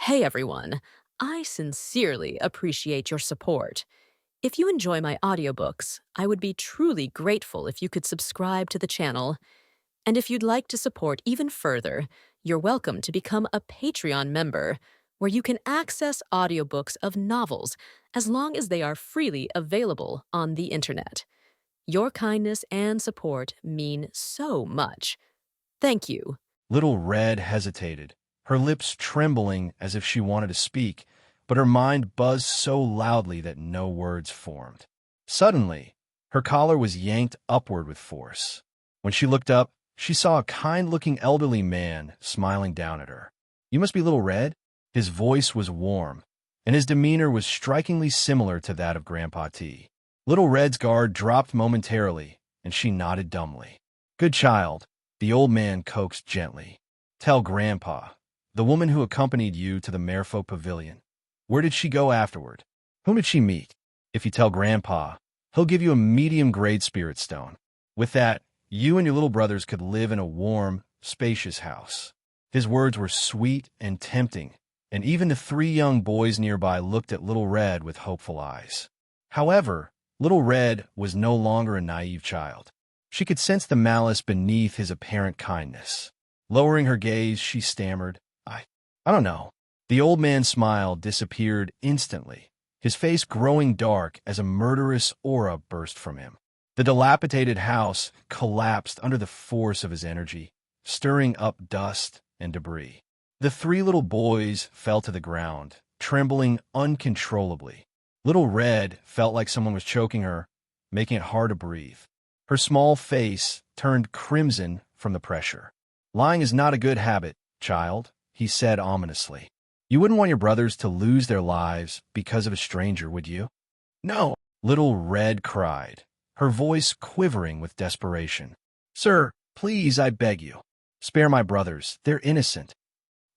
Hey everyone, I sincerely appreciate your support. If you enjoy my audiobooks, I would be truly grateful if you could subscribe to the channel. And if you'd like to support even further, you're welcome to become a Patreon member, where you can access audiobooks of novels as long as they are freely available on the internet. Your kindness and support mean so much. Thank you. Little Red hesitated, her lips trembling as if she wanted to speak, but her mind buzzed so loudly that no words formed. Suddenly, her collar was yanked upward with force. When she looked up, she saw a kind-looking elderly man smiling down at her. "You must be Little Red?" His voice was warm, and his demeanor was strikingly similar to that of Grandpa T. Little Red's guard dropped momentarily, and she nodded dumbly. "Good child," the old man coaxed gently. "Tell Grandpa, the woman who accompanied you to the Merfolk Pavilion. Where did she go afterward? Whom did she meet? If you tell Grandpa, he'll give you a medium-grade spirit stone. With that, you and your little brothers could live in a warm, spacious house." His words were sweet and tempting, and even the three young boys nearby looked at Little Red with hopeful eyes. However, Little Red was no longer a naive child. She could sense the malice beneath his apparent kindness. Lowering her gaze, she stammered, I don't know." The old man's smile disappeared instantly, his face growing dark as a murderous aura burst from him. The dilapidated house collapsed under the force of his energy, stirring up dust and debris. The three little boys fell to the ground, trembling uncontrollably. Little Red felt like someone was choking her, making it hard to breathe. Her small face turned crimson from the pressure. "Lying is not a good habit, child," he said ominously. "You wouldn't want your brothers to lose their lives because of a stranger, would you?" "No," Little Red cried, her voice quivering with desperation. "Sir, please, I beg you. Spare my brothers. They're innocent."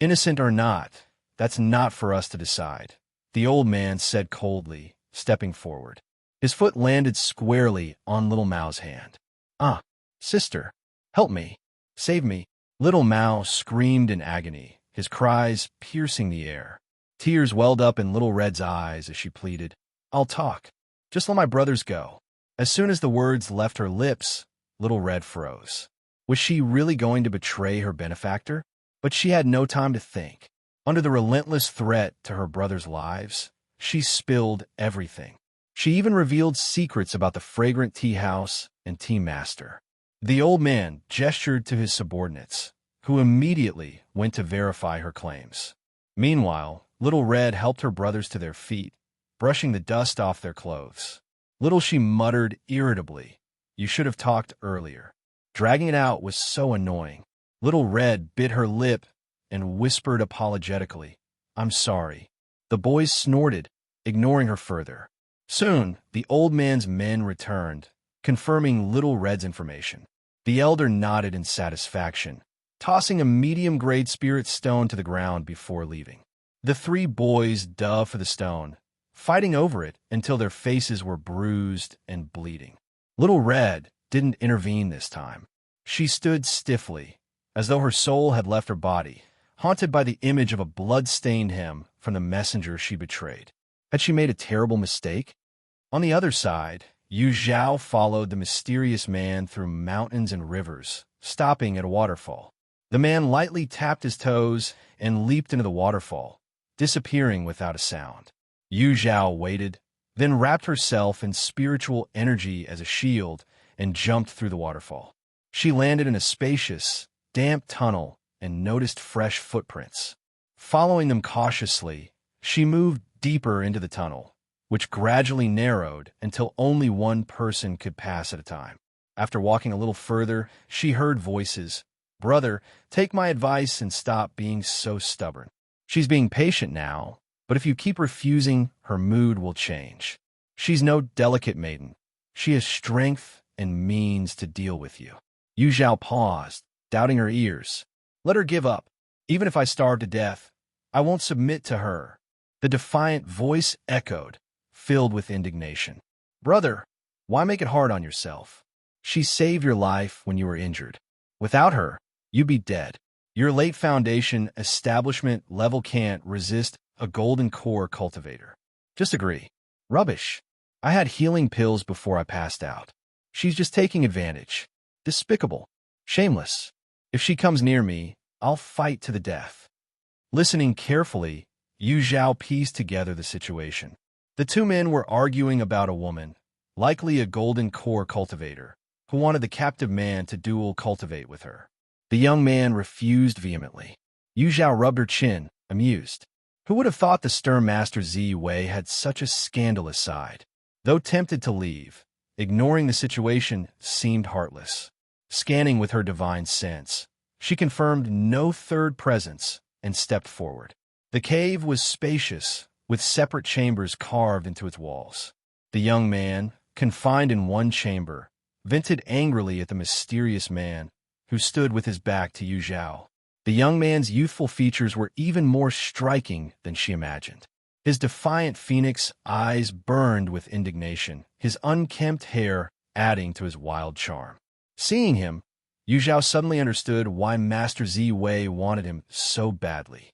"Innocent or not, that's not for us to decide," the old man said coldly, stepping forward. His foot landed squarely on Little Mao's hand. "Ah, sister, help me. Save me." Little Mao screamed in agony, his cries piercing the air. Tears welled up in Little Red's eyes as she pleaded, "I'll talk. Just let my brothers go." As soon as the words left her lips, Little Red froze. Was she really going to betray her benefactor? But she had no time to think. Under the relentless threat to her brothers' lives, she spilled everything. She even revealed secrets about the fragrant tea house and tea master. The old man gestured to his subordinates, who immediately went to verify her claims. Meanwhile, Little Red helped her brothers to their feet, brushing the dust off their clothes. Little she muttered irritably, "You should have talked earlier." Dragging it out was so annoying. Little Red bit her lip and whispered apologetically, "I'm sorry." The boys snorted, ignoring her further. Soon, the old man's men returned, confirming Little Red's information. The elder nodded in satisfaction, tossing a medium-grade spirit stone to the ground before leaving. The three boys dove for the stone, fighting over it until their faces were bruised and bleeding. Little Red didn't intervene this time. She stood stiffly, as though her soul had left her body, haunted by the image of a blood-stained hymn from the messenger she betrayed. Had she made a terrible mistake? On the other side, Zhao followed the mysterious man through mountains and rivers, stopping at a waterfall. The man lightly tapped his toes and leaped into the waterfall, disappearing without a sound. Zhao waited, then wrapped herself in spiritual energy as a shield and jumped through the waterfall. She landed in a spacious, damp tunnel and noticed fresh footprints. Following them cautiously, she moved deeper into the tunnel, which gradually narrowed until only one person could pass at a time. After walking a little further, she heard voices. "Brother, take my advice and stop being so stubborn. She's being patient now, but if you keep refusing, her mood will change. She's no delicate maiden. She has strength and means to deal with you." Yu Zhao paused, doubting her ears. "Let her give up. Even if I starve to death, I won't submit to her." The defiant voice echoed, filled with indignation. "Brother, why make it hard on yourself? She saved your life when you were injured. Without her, you'd be dead." Your late foundation establishment level can't resist a golden core cultivator. Just agree. Rubbish. I had healing pills before I passed out. She's just taking advantage. Despicable. Shameless. If she comes near me, I'll fight to the death. Listening carefully, Yu Zhao pieced together the situation. The two men were arguing about a woman, likely a golden core cultivator, who wanted the captive man to dual cultivate with her. The young man refused vehemently. Yu Zhao rubbed her chin, amused. Who would have thought the stern master Zi Wei had such a scandalous side? Though tempted to leave, ignoring the situation seemed heartless. Scanning with her divine sense, she confirmed no third presence and stepped forward. The cave was spacious, with separate chambers carved into its walls. The young man, confined in one chamber, vented angrily at the mysterious man who stood with his back to Yu Zhao. The young man's youthful features were even more striking than she imagined. His defiant phoenix eyes burned with indignation, his unkempt hair adding to his wild charm. Seeing him, Yu Zhao suddenly understood why Master Zi Wei wanted him so badly.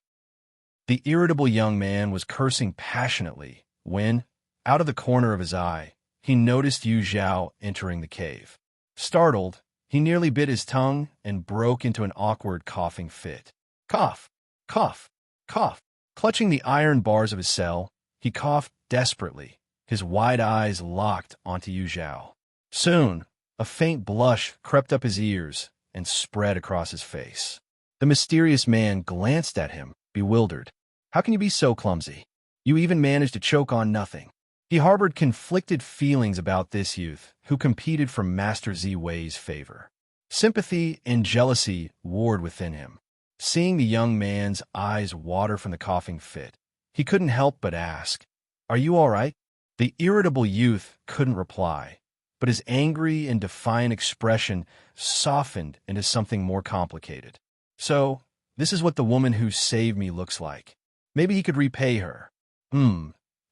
The irritable young man was cursing passionately when, out of the corner of his eye, he noticed Yu Zhao entering the cave. Startled, he nearly bit his tongue and broke into an awkward coughing fit. Cough, cough, cough. Clutching the iron bars of his cell, he coughed desperately, his wide eyes locked onto Yu Zhao. Soon, a faint blush crept up his ears and spread across his face. The mysterious man glanced at him, bewildered. How can you be so clumsy? You even managed to choke on nothing. He harbored conflicted feelings about this youth, who competed for Master Zi Wei's favor. Sympathy and jealousy warred within him. Seeing the young man's eyes water from the coughing fit, he couldn't help but ask, "Are you all right?" The irritable youth couldn't reply, but his angry and defiant expression softened into something more complicated. So, this is what the woman who saved me looks like. Maybe he could repay her.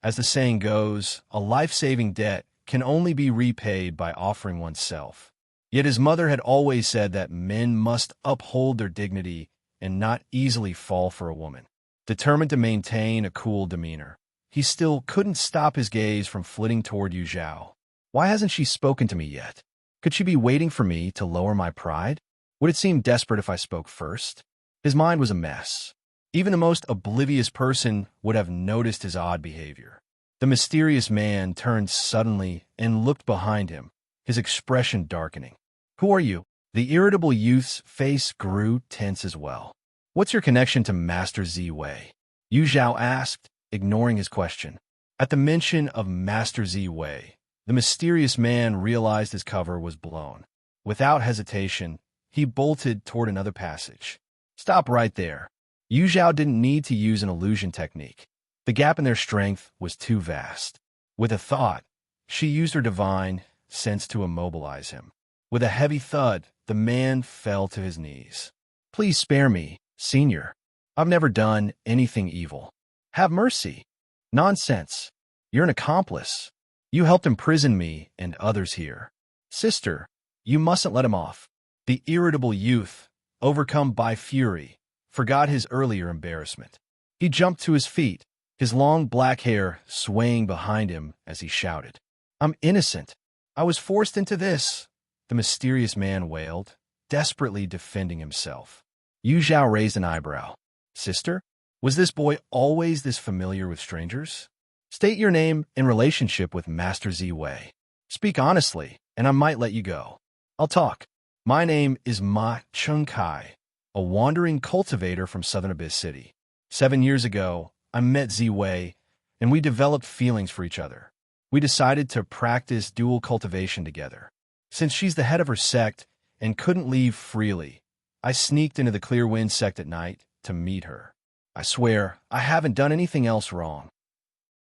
As the saying goes, a life-saving debt can only be repaid by offering oneself. Yet his mother had always said that men must uphold their dignity and not easily fall for a woman. Determined to maintain a cool demeanor, he still couldn't stop his gaze from flitting toward Yu Zhao. Why hasn't she spoken to me yet? Could she be waiting for me to lower my pride? Would it seem desperate if I spoke first? His mind was a mess. Even the most oblivious person would have noticed his odd behavior. The mysterious man turned suddenly and looked behind him, his expression darkening. "Who are you?" The irritable youth's face grew tense as well. "What's your connection to Master Zi Wei?" Yu Zhao asked, ignoring his question. At the mention of Master Zi Wei, the mysterious man realized his cover was blown. Without hesitation, he bolted toward another passage. "Stop right there." Yu Zhao didn't need to use an illusion technique. The gap in their strength was too vast. With a thought, she used her divine sense to immobilize him. With a heavy thud, the man fell to his knees. "Please spare me, Senior. I've never done anything evil. Have mercy." "Nonsense. You're an accomplice. You helped imprison me and others here. Sister, you mustn't let him off." The irritable youth, overcome by fury, forgot his earlier embarrassment. He jumped to his feet, his long black hair swaying behind him as he shouted. "I'm innocent. I was forced into this," the mysterious man wailed, desperately defending himself. Yu Zhao raised an eyebrow. "Sister, was this boy always this familiar with strangers? State your name and relationship with Master Zi Wei. Speak honestly, and I might let you go. I'll talk. My name is Ma Chengkai, a wandering cultivator from Southern Abyss City. 7 years ago, I met Zi Wei, and we developed feelings for each other. We decided to practice dual cultivation together. Since she's the head of her sect and couldn't leave freely, I sneaked into the Clear Wind sect at night to meet her. I swear, I haven't done anything else wrong."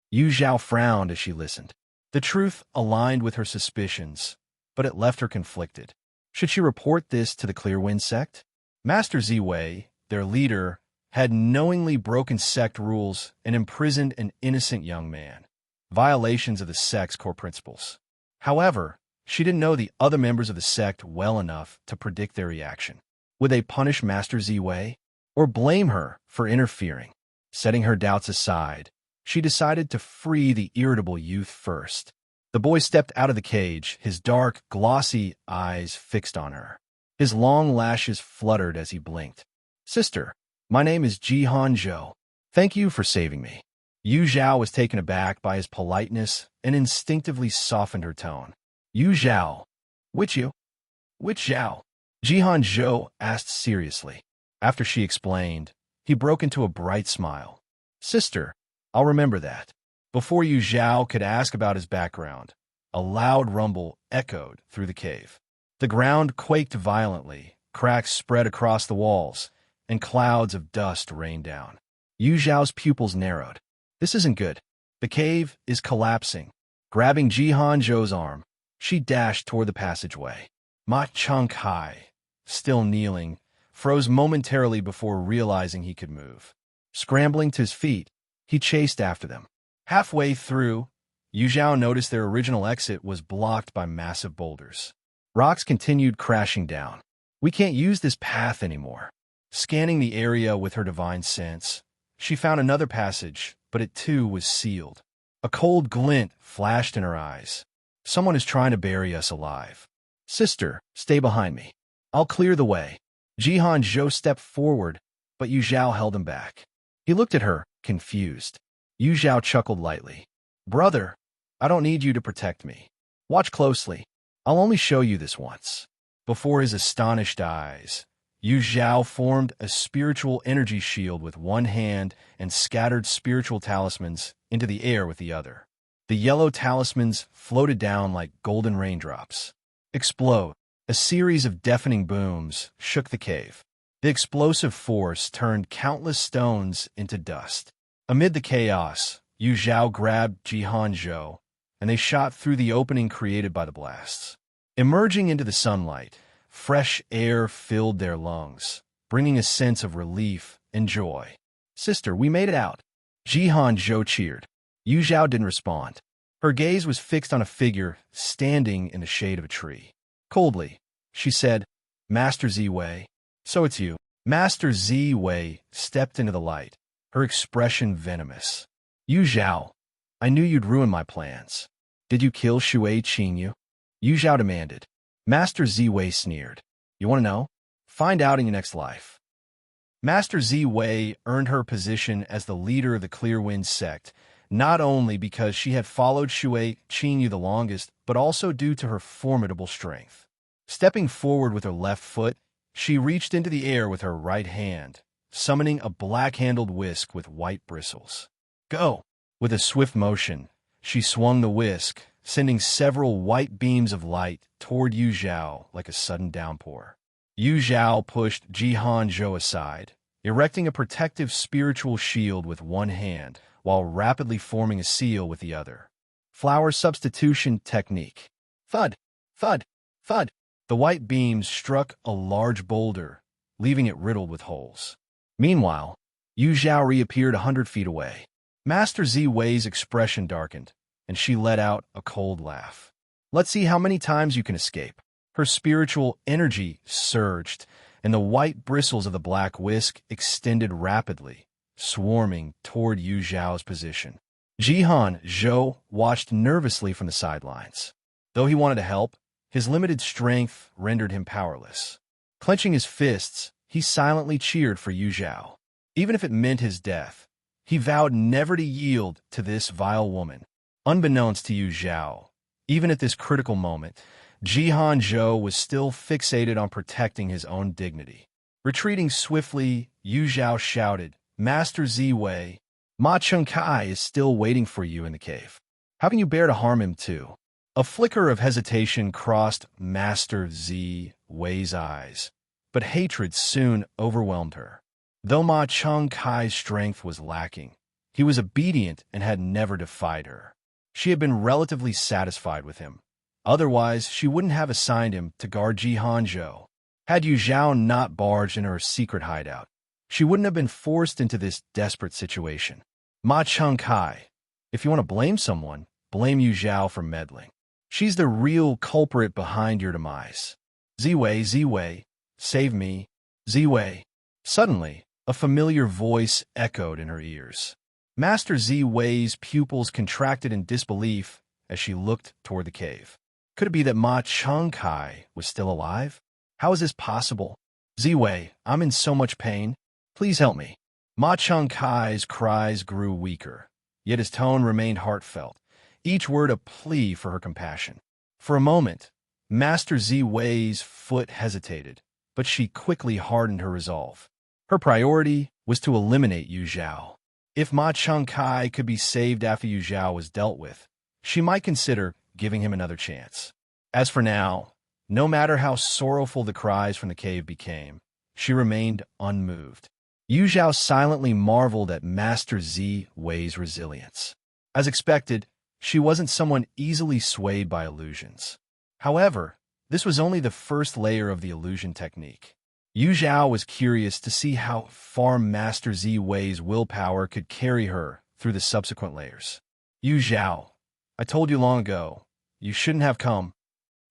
Yu Zhao frowned as she listened. The truth aligned with her suspicions, but it left her conflicted. Should she report this to the Clear Wind sect? Master Zi Wei, their leader, had knowingly broken sect rules and imprisoned an innocent young man, violations of the sect's core principles. However, she didn't know the other members of the sect well enough to predict their reaction. Would they punish Master Zi Wei? or blame her for interfering. Setting her doubts aside, she decided to free the irritable youth first. The boy stepped out of the cage, his dark, glossy eyes fixed on her. His long lashes fluttered as he blinked. "Sister, my name is Jihan Zhou. Thank you for saving me." Yu Zhao was taken aback by his politeness and instinctively softened her tone. "Yu Zhao, which you? Which Zhao?" Jihan Zhou asked seriously. After she explained, he broke into a bright smile. "Sister, I'll remember that." Before Yu Zhao could ask about his background, a loud rumble echoed through the cave. The ground quaked violently, cracks spread across the walls, and clouds of dust rained down. Yu Zhao's pupils narrowed. "This isn't good. The cave is collapsing." Grabbing Jihan Zhou's arm, she dashed toward the passageway. Ma Changkai, still kneeling, froze momentarily before realizing he could move. Scrambling to his feet, he chased after them. Halfway through, Yu Zhao noticed their original exit was blocked by massive boulders. Rocks continued crashing down. "We can't use this path anymore." Scanning the area with her divine sense, she found another passage, but it too was sealed. A cold glint flashed in her eyes. "Someone is trying to bury us alive." "Sister, stay behind me. I'll clear the way." Jihan Zhou stepped forward, but Yu Zhao held him back. He looked at her, confused. Yu Zhao chuckled lightly. "Brother, I don't need you to protect me. Watch closely. I'll only show you this once." Before his astonished eyes, Yu Zhao formed a spiritual energy shield with one hand and scattered spiritual talismans into the air with the other. The yellow talismans floated down like golden raindrops. Explode. A series of deafening booms shook the cave. The explosive force turned countless stones into dust. Amid the chaos, Yu Zhao grabbed Jihan Zhou, and they shot through the opening created by the blasts. Emerging into the sunlight, fresh air filled their lungs, bringing a sense of relief and joy. "Sister, we made it out." Jihan Zhou cheered. Yu Zhao didn't respond. Her gaze was fixed on a figure standing in the shade of a tree. Coldly, she said, "Master Ziwei." "So it's you." Master Ziwei stepped into the light, her expression venomous. "Yu Zhao, I knew you'd ruin my plans. Did you kill Shui Qingyu?" Yu Zhao demanded. Master Ziwei sneered. "You want to know? Find out in your next life." Master Ziwei earned her position as the leader of the Clear Wind sect, not only because she had followed Shui Qingyu the longest, but also due to her formidable strength. Stepping forward with her left foot, she reached into the air with her right hand, summoning a black-handled whisk with white bristles. "Go!" With a swift motion, she swung the whisk, sending several white beams of light toward Yu Zhao like a sudden downpour. Yu Zhao pushed Jihan Zhou aside, erecting a protective spiritual shield with one hand while rapidly forming a seal with the other. Flower substitution technique. Thud, thud, thud. The white beams struck a large boulder, leaving it riddled with holes. Meanwhile, Yu Zhao reappeared 100 feet away. Master Ziwei's expression darkened, and she let out a cold laugh. "Let's see how many times you can escape." Her spiritual energy surged, and the white bristles of the black whisk extended rapidly, swarming toward Yu Zhao's position. Jihan Zhou watched nervously from the sidelines. Though he wanted to help, his limited strength rendered him powerless. Clenching his fists, he silently cheered for Yu Zhao. Even if it meant his death, he vowed never to yield to this vile woman. Unbeknownst to Yu Zhao, even at this critical moment, Jihan Zhou was still fixated on protecting his own dignity. Retreating swiftly, Yu Zhao shouted, "Master Ziwei, Ma Chengkai is still waiting for you in the cave. How can you bear to harm him too?" A flicker of hesitation crossed Master Ziwei's eyes, but hatred soon overwhelmed her. Though Ma Chengkai's strength was lacking, he was obedient and had never defied her. She had been relatively satisfied with him. Otherwise, she wouldn't have assigned him to guard Jihan Zhou. Had Yu Zhao not barged into her secret hideout, she wouldn't have been forced into this desperate situation. Ma Chengkai, if you want to blame someone, blame Yu Zhao for meddling. She's the real culprit behind your demise. Ziwei, Ziwei, save me. Ziwei. Suddenly, A familiar voice echoed in her ears. Master Zi Wei's pupils contracted in disbelief as she looked toward the cave. Could it be that Ma Changkai was still alive? How is this possible? Ziwei, I'm in so much pain. Please help me. Ma Changkai's cries grew weaker, yet his tone remained heartfelt, each word a plea for her compassion. For a moment, Master Ziwei's foot hesitated, but she quickly hardened her resolve. Her priority was to eliminate Yu Zhao. If Ma Changkai could be saved after Yu Zhao was dealt with, she might consider giving him another chance. As for now, no matter how sorrowful the cries from the cave became, she remained unmoved. Yu Zhao silently marveled at Master Zi Wei's resilience. As expected, she wasn't someone easily swayed by illusions. However, this was only the first layer of the illusion technique. Yu Zhao was curious to see how far Master Zi Wei's willpower could carry her through the subsequent layers. Yu Zhao, I told you long ago, you shouldn't have come.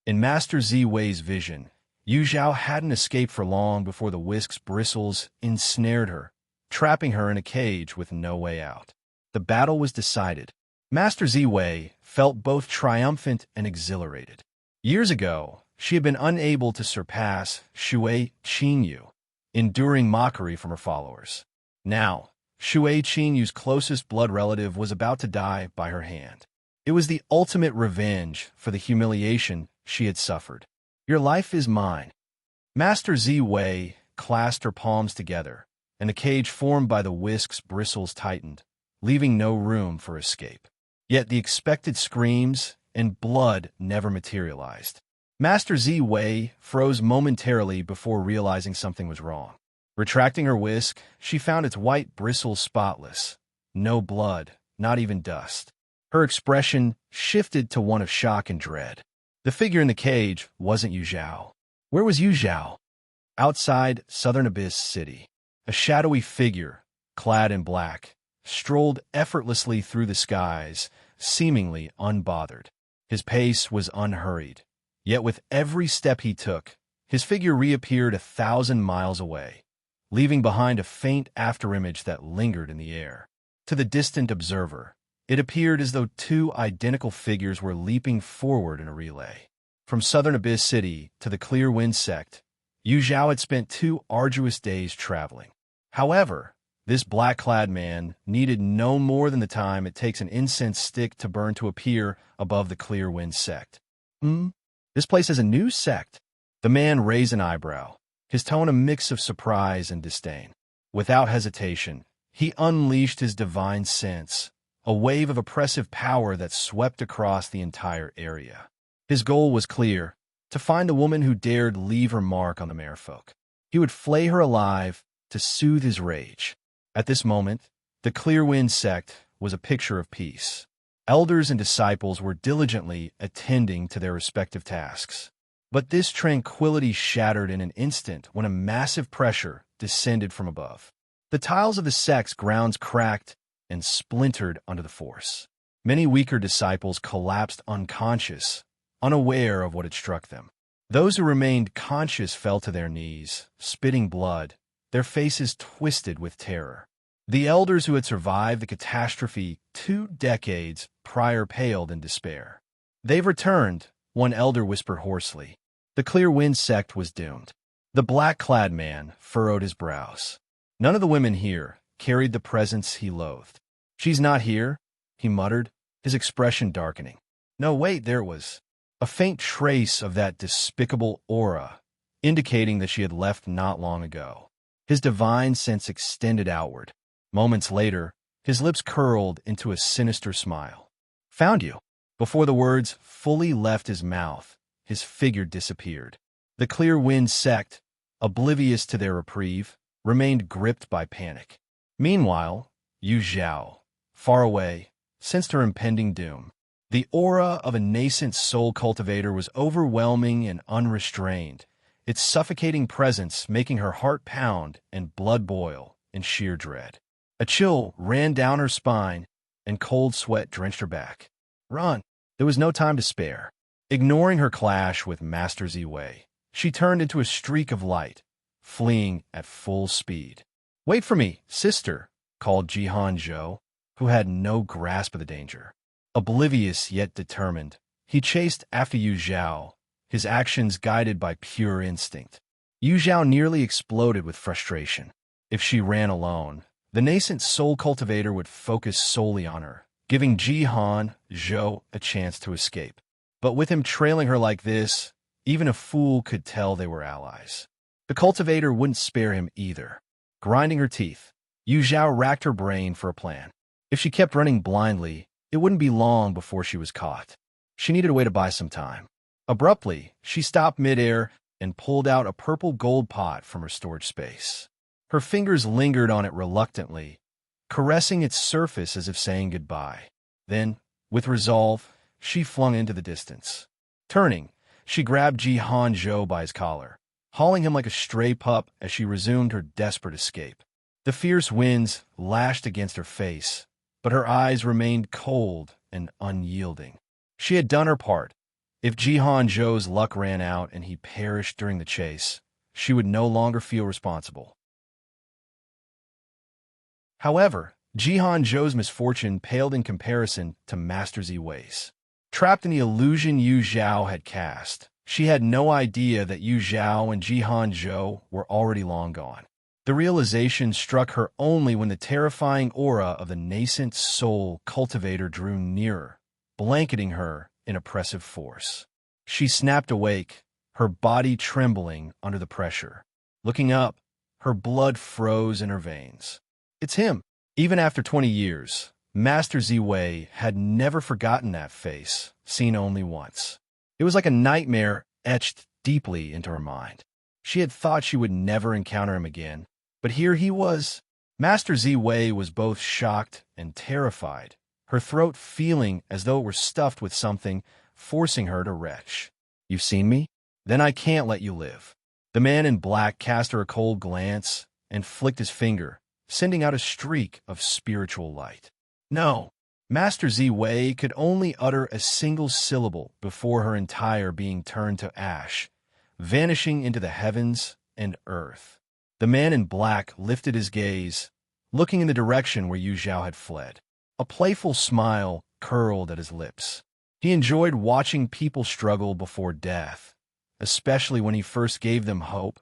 In Master Zi Wei's vision, Yu Zhao hadn't escaped for long before the whisk's bristles ensnared her, trapping her in a cage with no way out. The battle was decided. Master Zi Wei felt both triumphant and exhilarated. Years ago, she had been unable to surpass Shui Qinyu, enduring mockery from her followers. Now, Shui Qinyu's closest blood relative was about to die by her hand. It was the ultimate revenge for the humiliation she had suffered. Your life is mine. Master Zi Wei clasped her palms together, and the cage formed by the whisk's bristles tightened, leaving no room for escape. Yet the expected screams and blood never materialized. Master Zi Wei froze momentarily before realizing something was wrong. Retracting her whisk, she found its white bristles spotless. No blood, not even dust. Her expression shifted to one of shock and dread. The figure in the cage wasn't Yu Zhao. Where was Yu Zhao? Outside Southern Abyss City, a shadowy figure, clad in black, strolled effortlessly through the skies, seemingly unbothered. His pace was unhurried, yet with every step he took, his figure reappeared 1,000 miles away, leaving behind a faint afterimage that lingered in the air. To the distant observer, it appeared as though two identical figures were leaping forward in a relay. From Southern Abyss City to the Clear Wind Sect, Yu Zhao had spent 2 arduous days traveling. However, this black-clad man needed no more than the time it takes an incense stick to burn to appear above the Clear Wind Sect. This place has a new sect. The man raised an eyebrow, his tone a mix of surprise and disdain. Without hesitation, he unleashed his divine sense, a wave of oppressive power that swept across the entire area. His goal was clear, to find the woman who dared leave her mark on the merfolk. He would flay her alive to soothe his rage. At this moment, the Clear Wind Sect was a picture of peace. Elders and disciples were diligently attending to their respective tasks. But this tranquility shattered in an instant when a massive pressure descended from above. The tiles of the sect's grounds cracked and splintered under the force. Many weaker disciples collapsed unconscious, unaware of what had struck them. Those who remained conscious fell to their knees, spitting blood, their faces twisted with terror. The elders who had survived the catastrophe 2 decades prior paled in despair. They've returned, one elder whispered hoarsely. The Clear Wind Sect was doomed. The black-clad man furrowed his brows. None of the women here carried the presence he loathed. She's not here, he muttered, his expression darkening. No, wait, there it was. A faint trace of that despicable aura, indicating that she had left not long ago. His divine sense extended outward. Moments later, his lips curled into a sinister smile. Found you. Before the words fully left his mouth, his figure disappeared. The Clear Wind Sect, oblivious to their reprieve, remained gripped by panic. Meanwhile, Yu Zhao, far away, sensed her impending doom. The aura of a nascent soul cultivator was overwhelming and unrestrained, its suffocating presence making her heart pound and blood boil in sheer dread. A chill ran down her spine, and cold sweat drenched her back. Run! There was no time to spare. Ignoring her clash with Master Zi Wei, she turned into a streak of light, fleeing at full speed. "Wait for me, sister," called Zhao, who had no grasp of the danger. Oblivious yet determined, he chased after Yu Zhao, his actions guided by pure instinct. Yu Zhao nearly exploded with frustration. If she ran alone, the nascent soul cultivator would focus solely on her, giving Zhao a chance to escape. But with him trailing her like this, even a fool could tell they were allies. The cultivator wouldn't spare him either. Grinding her teeth, Yu Zhao racked her brain for a plan. If she kept running blindly, it wouldn't be long before she was caught. She needed a way to buy some time. Abruptly, she stopped midair and pulled out a purple gold pot from her storage space. Her fingers lingered on it reluctantly, caressing its surface as if saying goodbye. Then, with resolve, she flung into the distance. Turning, she grabbed Zhao by his collar, hauling him like a stray pup as she resumed her desperate escape. The fierce winds lashed against her face, but her eyes remained cold and unyielding. She had done her part. If Zhao's luck ran out and he perished during the chase, she would no longer feel responsible. However, Zhao's misfortune paled in comparison to Master Ziwei's. Trapped in the illusion Yu Zhao had cast, she had no idea that Yu Zhao and Zhao were already long gone. The realization struck her only when the terrifying aura of the nascent soul cultivator drew nearer, blanketing her in oppressive force. She snapped awake, her body trembling under the pressure. Looking up, her blood froze in her veins. It's him. Even after 20 years, Master Ziwei had never forgotten that face, seen only once. It was like a nightmare etched deeply into her mind. She had thought she would never encounter him again, but here he was. Master Ziwei was both shocked and terrified, her throat feeling as though it were stuffed with something, forcing her to retch. "You've seen me? Then I can't let you live." The man in black cast her a cold glance and flicked his finger, sending out a streak of spiritual light. "No." Master Ziwei could only utter a single syllable before her entire being turned to ash, vanishing into the heavens and earth. The man in black lifted his gaze, looking in the direction where Yu Zhao had fled. A playful smile curled at his lips. He enjoyed watching people struggle before death, especially when he first gave them hope,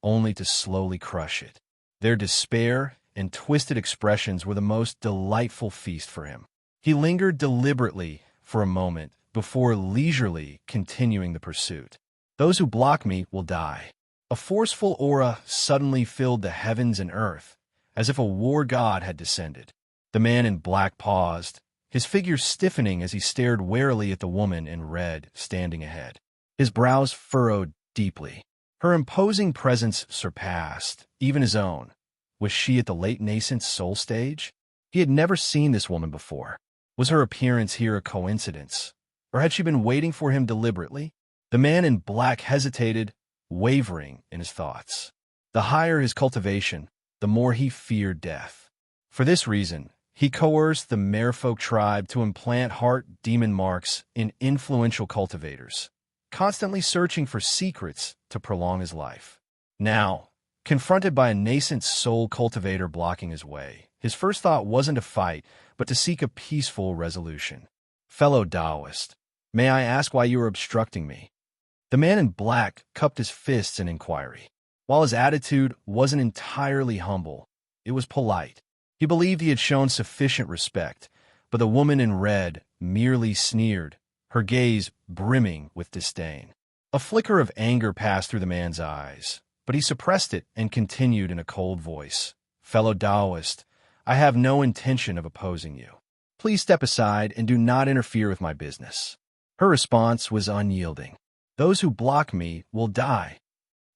only to slowly crush it. Their despair and twisted expressions were the most delightful feast for him. He lingered deliberately for a moment before leisurely continuing the pursuit. "Those who block me will die." A forceful aura suddenly filled the heavens and earth, as if a war god had descended. The man in black paused, his figure stiffening as he stared warily at the woman in red standing ahead. His brows furrowed deeply. Her imposing presence surpassed even his own. Was she at the late nascent soul stage? He had never seen this woman before. Was her appearance here a coincidence? Or had she been waiting for him deliberately? The man in black hesitated, wavering in his thoughts. The higher his cultivation, the more he feared death. For this reason, he coerced the merfolk tribe to implant heart demon marks in influential cultivators, constantly searching for secrets to prolong his life. Now, confronted by a nascent soul cultivator blocking his way, his first thought wasn't to fight, but to seek a peaceful resolution. "Fellow Taoist, may I ask why you are obstructing me?" The man in black cupped his fists in inquiry. While his attitude wasn't entirely humble, it was polite. He believed he had shown sufficient respect, but the woman in red merely sneered, her gaze brimming with disdain. A flicker of anger passed through the man's eyes, but he suppressed it and continued in a cold voice. "Fellow Taoist, I have no intention of opposing you. Please step aside and do not interfere with my business." Her response was unyielding. "Those who block me will die."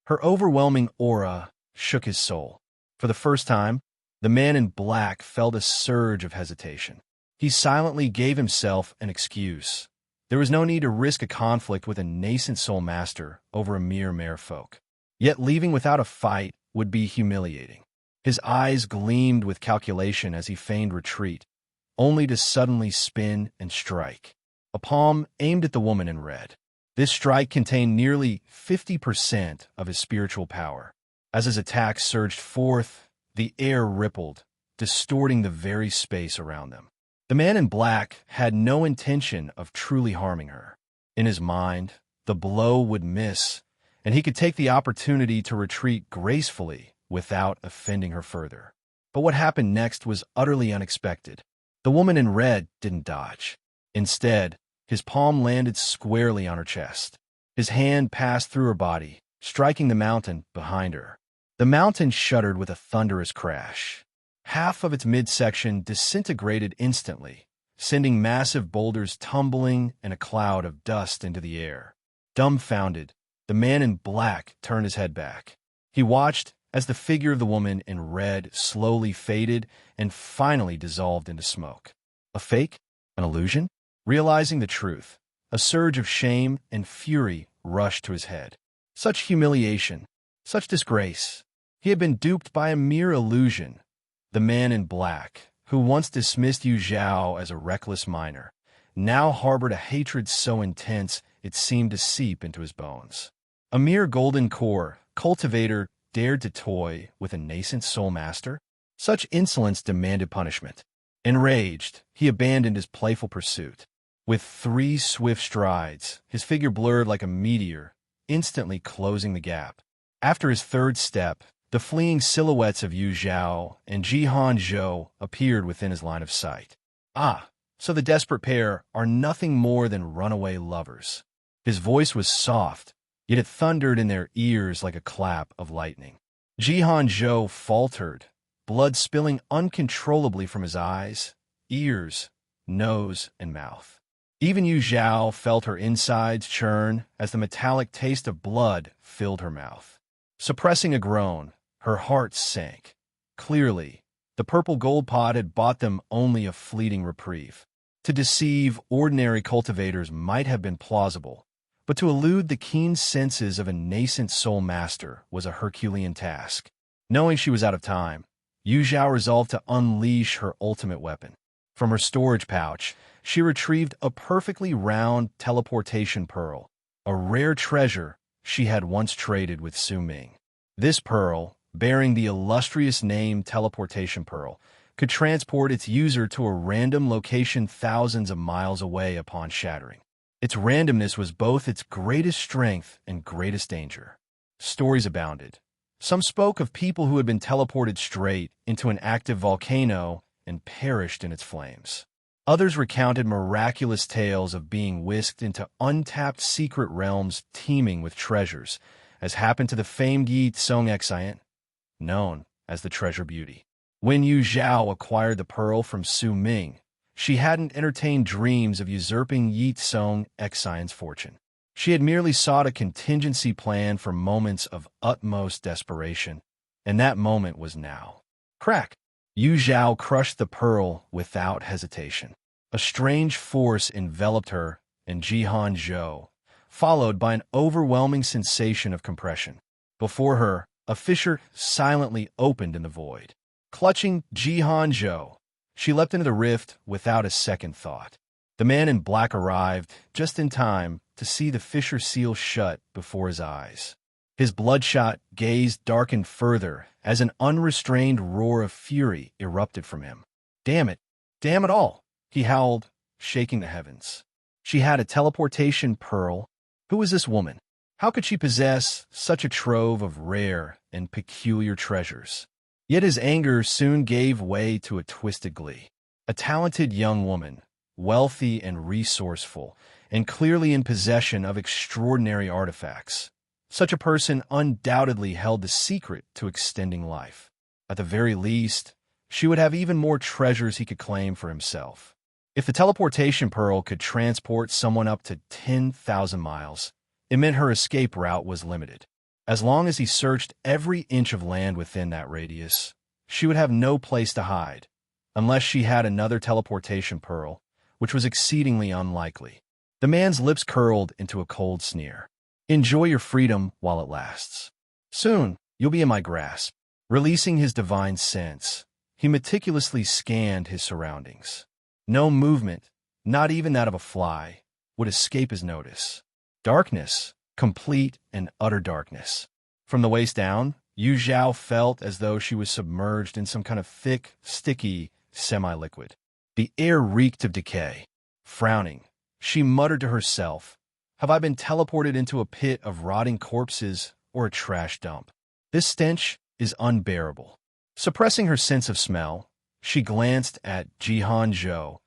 Her overwhelming aura shook his soul. For the first time, the man in black felt a surge of hesitation. He silently gave himself an excuse. There was no need to risk a conflict with a nascent soul master over a mere merfolk. Yet leaving without a fight would be humiliating. His eyes gleamed with calculation as he feigned retreat, only to suddenly spin and strike. A palm aimed at the woman in red. This strike contained nearly 50% of his spiritual power. As his attack surged forth, The air rippled, distorting the very space around them. The man in black had no intention of truly harming her. In his mind, the blow would miss, and he could take the opportunity to retreat gracefully without offending her further. But what happened next was utterly unexpected. The woman in red didn't dodge. Instead, his palm landed squarely on her chest. His hand passed through her body, striking the mountain behind her. The mountain shuddered with a thunderous crash. Half of its midsection disintegrated instantly, sending massive boulders tumbling and a cloud of dust into the air. Dumbfounded, the man in black turned his head back. He watched as the figure of the woman in red slowly faded and finally dissolved into smoke. A fake? An illusion? Realizing the truth, a surge of shame and fury rushed to his head. Such humiliation, such disgrace. He had been duped by a mere illusion. The man in black, who once dismissed Yu Zhao as a reckless miner, now harbored a hatred so intense it seemed to seep into his bones. A mere golden core cultivator dared to toy with a nascent soul master? Such insolence demanded punishment. Enraged, he abandoned his playful pursuit. With 3 swift strides, his figure blurred like a meteor, instantly closing the gap. After his 3rd step, the fleeing silhouettes of Yu Zhao and Ye Cong Xin appeared within his line of sight. Ah, so the desperate pair are nothing more than runaway lovers. His voice was soft, yet it thundered in their ears like a clap of lightning. Ye Cong Xin faltered, blood spilling uncontrollably from his eyes, ears, nose, and mouth. Even Yu Zhao felt her insides churn as the metallic taste of blood filled her mouth. Suppressing a groan, her heart sank. Clearly, the purple gold pot had bought them only a fleeting reprieve. To deceive ordinary cultivators might have been plausible, but to elude the keen senses of a nascent soul master was a Herculean task. Knowing she was out of time, Yu Zhao resolved to unleash her ultimate weapon. From her storage pouch, she retrieved a perfectly round teleportation pearl, a rare treasure she had once traded with Su Ming. This pearl, bearing the illustrious name Teleportation Pearl, could transport its user to a random location thousands of miles away upon shattering. Its randomness was both its greatest strength and greatest danger. Stories abounded. Some spoke of people who had been teleported straight into an active volcano and perished in its flames. Others recounted miraculous tales of being whisked into untapped secret realms teeming with treasures, as happened to the famed Ye Cong Xin, known as the Treasure Beauty. When Yu Zhao acquired the pearl from Su Ming, she hadn't entertained dreams of usurping Ye Cong Xin's fortune. She had merely sought a contingency plan for moments of utmost desperation, and that moment was now. Crack! Yu Zhao crushed the pearl without hesitation. A strange force enveloped her and Ye Cong Xin, followed by an overwhelming sensation of compression. Before her, a fissure silently opened in the void. Clutching Ye Cong Xin, she leapt into the rift without a second thought. The man in black arrived just in time to see the fissure seal shut before his eyes. His bloodshot gaze darkened further as an unrestrained roar of fury erupted from him. Damn it! Damn it all! He howled, shaking the heavens. She had a teleportation pearl. Who was this woman? How could she possess such a trove of rare and peculiar treasures? Yet his anger soon gave way to a twisted glee. A talented young woman, wealthy and resourceful, and clearly in possession of extraordinary artifacts. Such a person undoubtedly held the secret to extending life. At the very least, she would have even more treasures he could claim for himself. If the teleportation pearl could transport someone up to 10,000 miles, it meant her escape route was limited. As long as he searched every inch of land within that radius, she would have no place to hide, unless she had another teleportation pearl, which was exceedingly unlikely. The man's lips curled into a cold sneer. Enjoy your freedom while it lasts. Soon, you'll be in my grasp. Releasing his divine sense, he meticulously scanned his surroundings. No movement, not even that of a fly, would escape his notice. Darkness, complete and utter darkness. From the waist down, Yu Zhao felt as though she was submerged in some kind of thick, sticky semi-liquid. The air reeked of decay. Frowning, she muttered to herself, "Have I been teleported into a pit of rotting corpses or a trash dump? This stench is unbearable." Suppressing her sense of smell, she glanced at Jihan Zhou,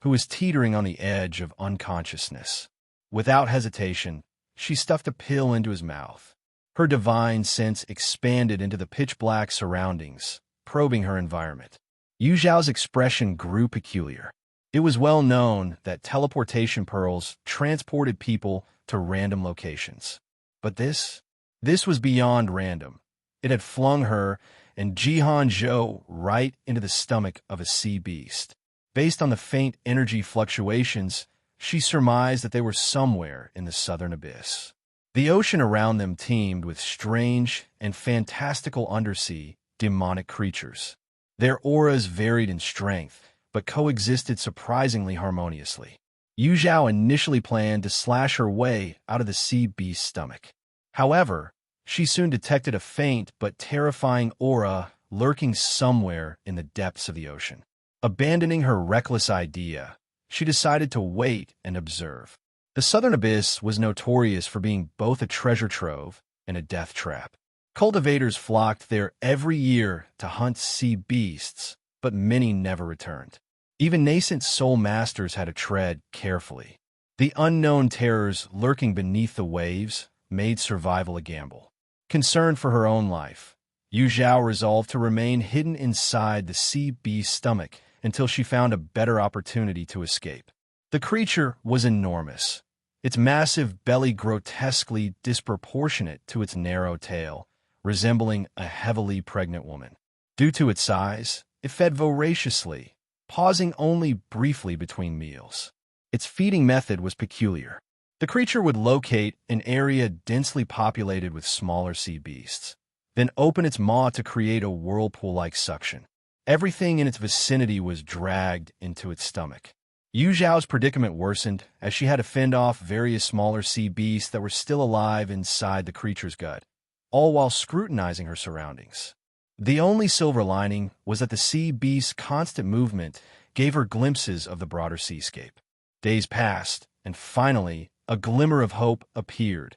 who was teetering on the edge of unconsciousness. Without hesitation, she stuffed a pill into his mouth. Her divine sense expanded into the pitch-black surroundings, probing her environment. Yu Zhao's expression grew peculiar. It was well known that teleportation pearls transported people to random locations. But this was beyond random. It had flung her and Jihan Zhou right into the stomach of a sea beast. Based on the faint energy fluctuations, she surmised that they were somewhere in the southern abyss. The ocean around them teemed with strange and fantastical undersea, demonic creatures. Their auras varied in strength, but coexisted surprisingly harmoniously. Yu Zhao initially planned to slash her way out of the sea beast's stomach. However, she soon detected a faint but terrifying aura lurking somewhere in the depths of the ocean. Abandoning her reckless idea, she decided to wait and observe. The southern abyss was notorious for being both a treasure trove and a death trap. Cultivators flocked there every year to hunt sea beasts, but many never returned. Even nascent soul masters had to tread carefully. The unknown terrors lurking beneath the waves made survival a gamble. Concerned for her own life, Yu Zhao resolved to remain hidden inside the sea beast's stomach until she found a better opportunity to escape. The creature was enormous, its massive belly grotesquely disproportionate to its narrow tail, resembling a heavily pregnant woman. Due to its size, it fed voraciously, pausing only briefly between meals. Its feeding method was peculiar. The creature would locate an area densely populated with smaller sea beasts, then open its maw to create a whirlpool-like suction. Everything in its vicinity was dragged into its stomach. Yu Zhao's predicament worsened as she had to fend off various smaller sea beasts that were still alive inside the creature's gut, all while scrutinizing her surroundings. The only silver lining was that the sea beast's constant movement gave her glimpses of the broader seascape. Days passed, and finally, a glimmer of hope appeared.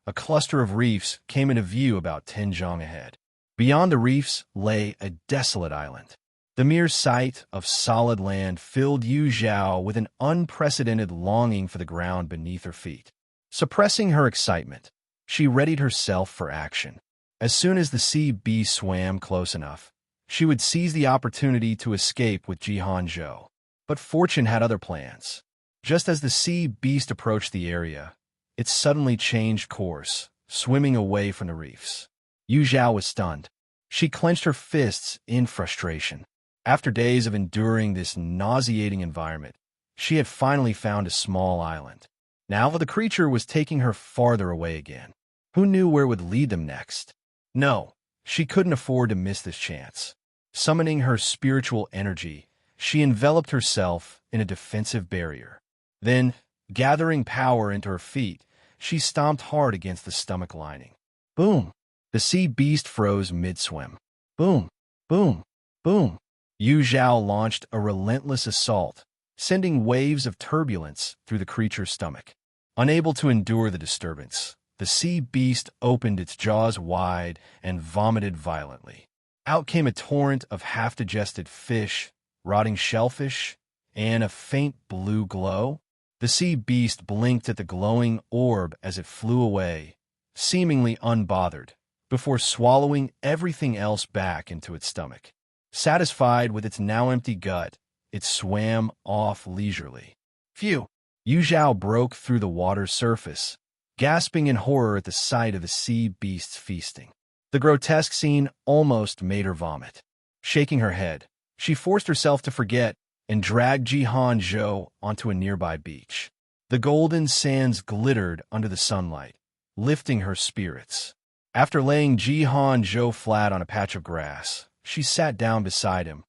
A cluster of reefs came into view about 10 zhang ahead. Beyond the reefs lay a desolate island. The mere sight of solid land filled Yu Zhao with an unprecedented longing for the ground beneath her feet. Suppressing her excitement, she readied herself for action. As soon as the sea beast swam close enough, she would seize the opportunity to escape with Jihan Zhou. But fortune had other plans. Just as the sea beast approached the area, it suddenly changed course, swimming away from the reefs. Yu Zhao was stunned. She clenched her fists in frustration. After days of enduring this nauseating environment, she had finally found a small island. Now the creature was taking her farther away again. Who knew where it would lead them next? No, she couldn't afford to miss this chance. Summoning her spiritual energy, she enveloped herself in a defensive barrier. Then, gathering power into her feet, she stomped hard against the stomach lining. Boom! The sea beast froze mid-swim. Boom! Boom! Boom! Yu Zhao launched a relentless assault, sending waves of turbulence through the creature's stomach. Unable to endure the disturbance, the sea beast opened its jaws wide and vomited violently. Out came a torrent of half-digested fish, rotting shellfish, and a faint blue glow. The sea beast blinked at the glowing orb as it flew away, seemingly unbothered, before swallowing everything else back into its stomach. Satisfied with its now empty gut, it swam off leisurely. Phew! Yu Zhao broke through the water's surface, gasping in horror at the sight of the sea beast's feasting. The grotesque scene almost made her vomit. Shaking her head, she forced herself to forget and dragged Jihan Zhou onto a nearby beach. The golden sands glittered under the sunlight, lifting her spirits. After laying Jihan Zhou flat on a patch of grass, she sat down beside him,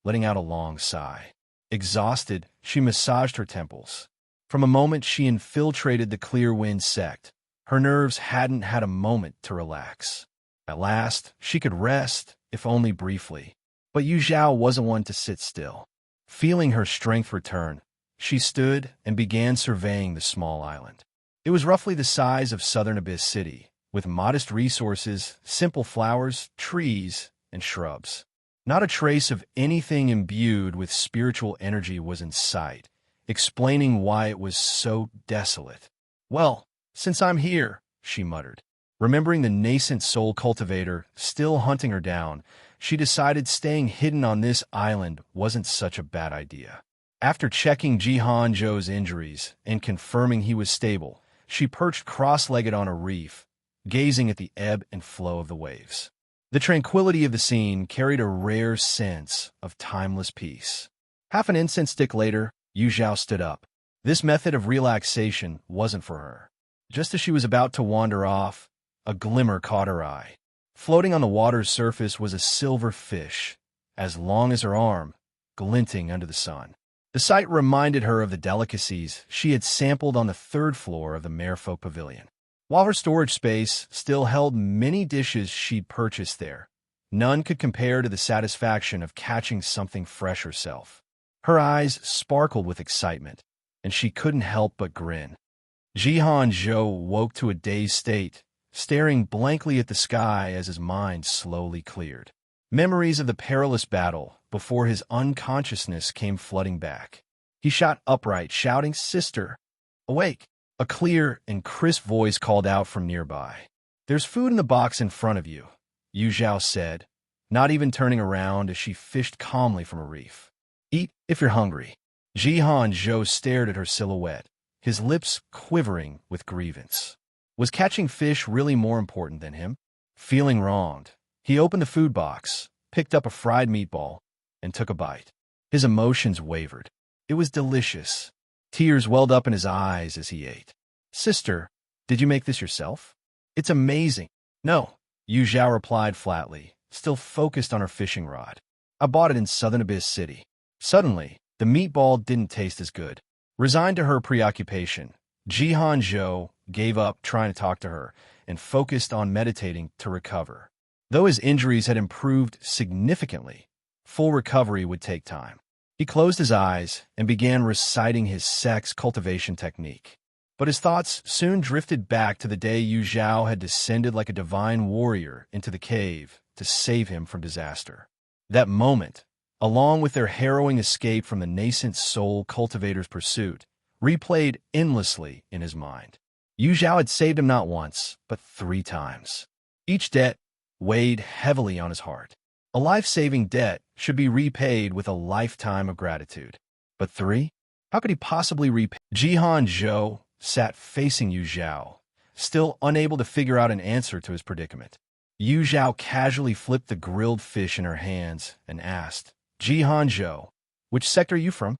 letting out a long sigh. Exhausted, she massaged her temples. From a moment she infiltrated the clear wind sect, her nerves hadn't had a moment to relax. At last, she could rest, if only briefly. But Yu Zhao wasn't one to sit still. Feeling her strength return, she stood and began surveying the small island. It was roughly the size of Southern Abyss City, with modest resources, simple flowers, trees, and shrubs. Not a trace of anything imbued with spiritual energy was in sight, explaining why it was so desolate. "Well, since I'm here," she muttered. Remembering the nascent soul cultivator still hunting her down, she decided staying hidden on this island wasn't such a bad idea. After checking Jihan Zhou's injuries and confirming he was stable, she perched cross-legged on a reef, gazing at the ebb and flow of the waves. The tranquility of the scene carried a rare sense of timeless peace. Half an incense stick later, Yu Zhao stood up. This method of relaxation wasn't for her. Just as she was about to wander off, a glimmer caught her eye. Floating on the water's surface was a silver fish, as long as her arm, glinting under the sun. The sight reminded her of the delicacies she had sampled on the third floor of the Merfolk Pavilion. While her storage space still held many dishes she'd purchased there, none could compare to the satisfaction of catching something fresh herself. Her eyes sparkled with excitement, and she couldn't help but grin. Jihan Zhou woke to a dazed state, staring blankly at the sky as his mind slowly cleared. Memories of the perilous battle before his unconsciousness came flooding back. He shot upright, shouting, "Sister, awake!" A clear and crisp voice called out from nearby. "There's food in the box in front of you," Yu Zhao said, not even turning around as she fished calmly from a reef. "Eat if you're hungry." Jihan Zhou stared at her silhouette, his lips quivering with grievance. Was catching fish really more important than him? Feeling wronged, he opened the food box, picked up a fried meatball, and took a bite. His emotions wavered. It was delicious. Tears welled up in his eyes as he ate. "Sister, did you make this yourself?" "It's amazing." "No," Yu Zhao replied flatly, still focused on her fishing rod. "I bought it in Southern Abyss City." Suddenly, the meatball didn't taste as good. Resigned to her preoccupation, Jihan Zhou gave up trying to talk to her and focused on meditating to recover. Though his injuries had improved significantly, full recovery would take time. He closed his eyes and began reciting his sex cultivation technique. But his thoughts soon drifted back to the day Yu Zhao had descended like a divine warrior into the cave to save him from disaster. That moment, along with their harrowing escape from the nascent soul cultivator's pursuit, replayed endlessly in his mind. Yu Zhao had saved him not once, but 3 times. Each debt weighed heavily on his heart. A life-saving debt should be repaid with a lifetime of gratitude. But 3? How could he possibly repay? Jihan Zhou sat facing Yu Zhao, still unable to figure out an answer to his predicament. Yu Zhao casually flipped the grilled fish in her hands and asked, "Jihan Zhou, which sector are you from?"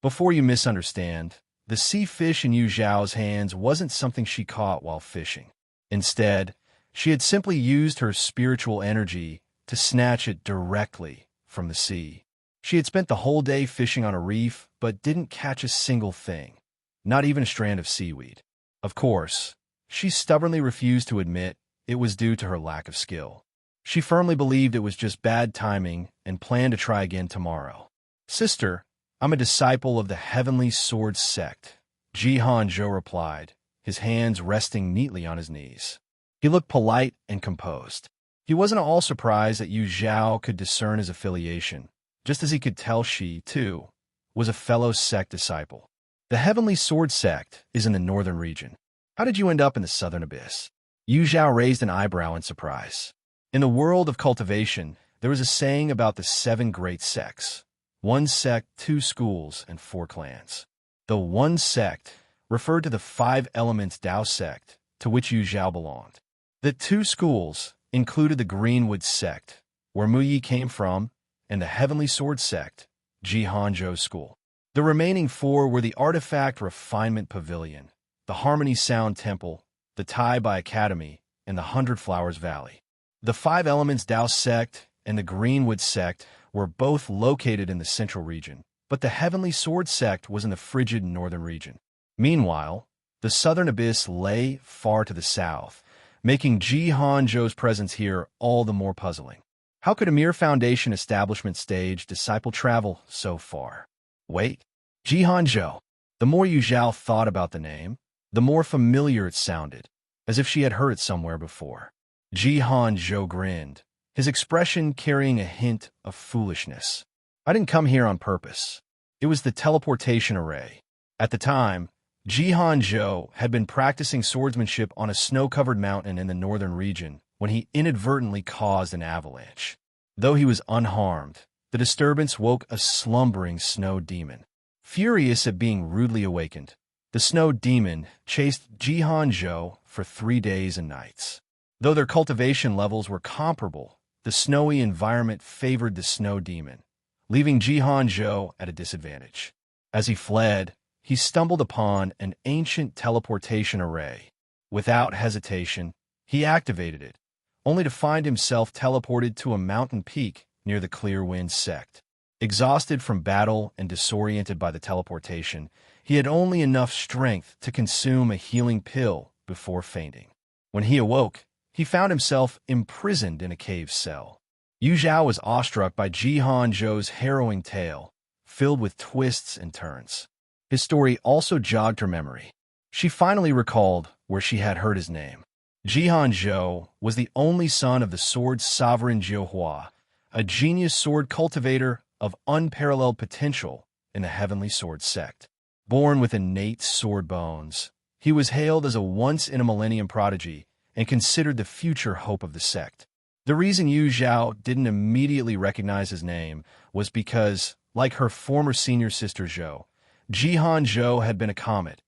Before you misunderstand, the sea fish in Yu Zhao's hands wasn't something she caught while fishing. Instead, she had simply used her spiritual energy to snatch it directly from the sea. She had spent the whole day fishing on a reef, but didn't catch a single thing, not even a strand of seaweed. Of course, she stubbornly refused to admit it was due to her lack of skill. She firmly believed it was just bad timing and planned to try again tomorrow. "Sister, I'm a disciple of the Heavenly Sword Sect," Jihan Zhou replied, his hands resting neatly on his knees. He looked polite and composed. He wasn't at all surprised that Yu Zhao could discern his affiliation, just as he could tell she, too, was a fellow sect disciple. "The Heavenly Sword Sect is in the northern region. How did you end up in the Southern Abyss?" Yu Zhao raised an eyebrow in surprise. In the world of cultivation, there was a saying about the 7 great sects: 1 sect, 2 schools, and 4 clans. The 1 sect referred to the 5 elements Dao sect, to which Yu Zhao belonged. The 2 schools included the Greenwood sect, where Mu Yi came from, and the Heavenly Sword sect, Jihan Zhou's school. The remaining 4 were the Artifact Refinement Pavilion, the Harmony Sound Temple, the Tai Bai Academy, and the 100 Flowers Valley. The 5 elements Dao sect and the Greenwood sect were both located in the central region, but the Heavenly Sword sect was in the frigid northern region. Meanwhile, the Southern Abyss lay far to the south, making Ji Hanzhou's presence here all the more puzzling. How could a mere foundation establishment stage disciple travel so far? Wait, Ji Hanzhou. The more Yu Zhao thought about the name, the more familiar it sounded, as if she had heard it somewhere before. Ji Hanzhou grinned, his expression carrying a hint of foolishness. I didn't come here on purpose. It was the teleportation array. At the time, Ji Hanzhou had been practicing swordsmanship on a snow-covered mountain in the northern region when he inadvertently caused an avalanche. Though he was unharmed, the disturbance woke a slumbering snow demon. Furious at being rudely awakened, the snow demon chased Ji Hanzhou for 3 days and nights. Though their cultivation levels were comparable, the snowy environment favored the snow demon, leaving Ji Hanzhou at a disadvantage. As he fled, he stumbled upon an ancient teleportation array. Without hesitation, he activated it, only to find himself teleported to a mountain peak near the Clear Wind sect. Exhausted from battle and disoriented by the teleportation, he had only enough strength to consume a healing pill before fainting. When he awoke, he found himself imprisoned in a cave cell. Yu Zhao was awestruck by Ji Hanzhou's harrowing tale, filled with twists and turns. His story also jogged her memory. She finally recalled where she had heard his name. Ji Hanzhou was the only son of the sword sovereign Jiuhua, a genius sword cultivator of unparalleled potential in the Heavenly Sword sect. Born with innate sword bones, he was hailed as a once-in-a-millennium prodigy and considered the future hope of the sect. The reason Yu Zhao didn't immediately recognize his name was because, like her former senior sister Zhao, Ji Hanzhou had been a comet,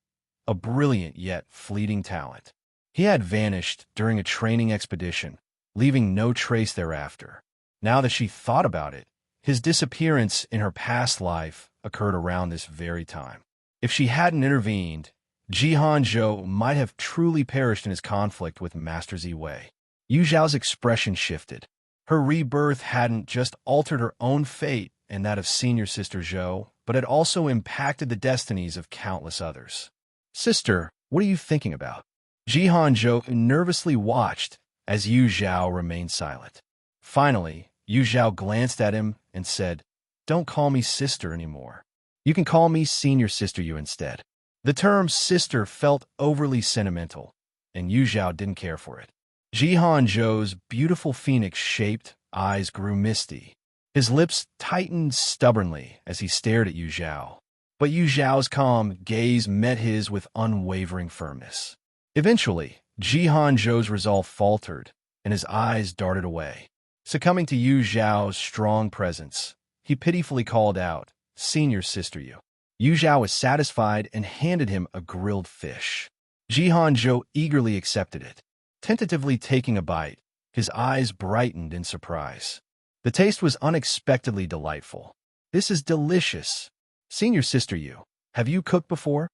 a brilliant yet fleeting talent. He had vanished during a training expedition, leaving no trace thereafter. Now that she thought about it, his disappearance in her past life occurred around this very time. If she hadn't intervened, Ji Hanzhou might have truly perished in his conflict with Master Ziwei. Yu Zhao's expression shifted. Her rebirth hadn't just altered her own fate and that of senior sister Zhao, but had also impacted the destinies of countless others. Sister, what are you thinking about? Ji Hanzhou nervously watched as Yu Zhao remained silent. Finally, Yu Zhao glanced at him and said, "Don't call me sister anymore. You can call me senior sister Yu instead." The term sister felt overly sentimental, and Yu Zhao didn't care for it. Ji Hanzhou's beautiful phoenix-shaped eyes grew misty. His lips tightened stubbornly as he stared at Yu Zhao. But Yu Zhao's calm gaze met his with unwavering firmness. Eventually, Ji Hanzhou's resolve faltered, and his eyes darted away. Succumbing to Yu Zhao's strong presence, he pitifully called out, "Senior sister Yu." Yu Zhao was satisfied and handed him a grilled fish. Ji Hanzhou eagerly accepted it. Tentatively taking a bite, his eyes brightened in surprise. The taste was unexpectedly delightful. "This is delicious. Senior sister Yu, have you cooked before?"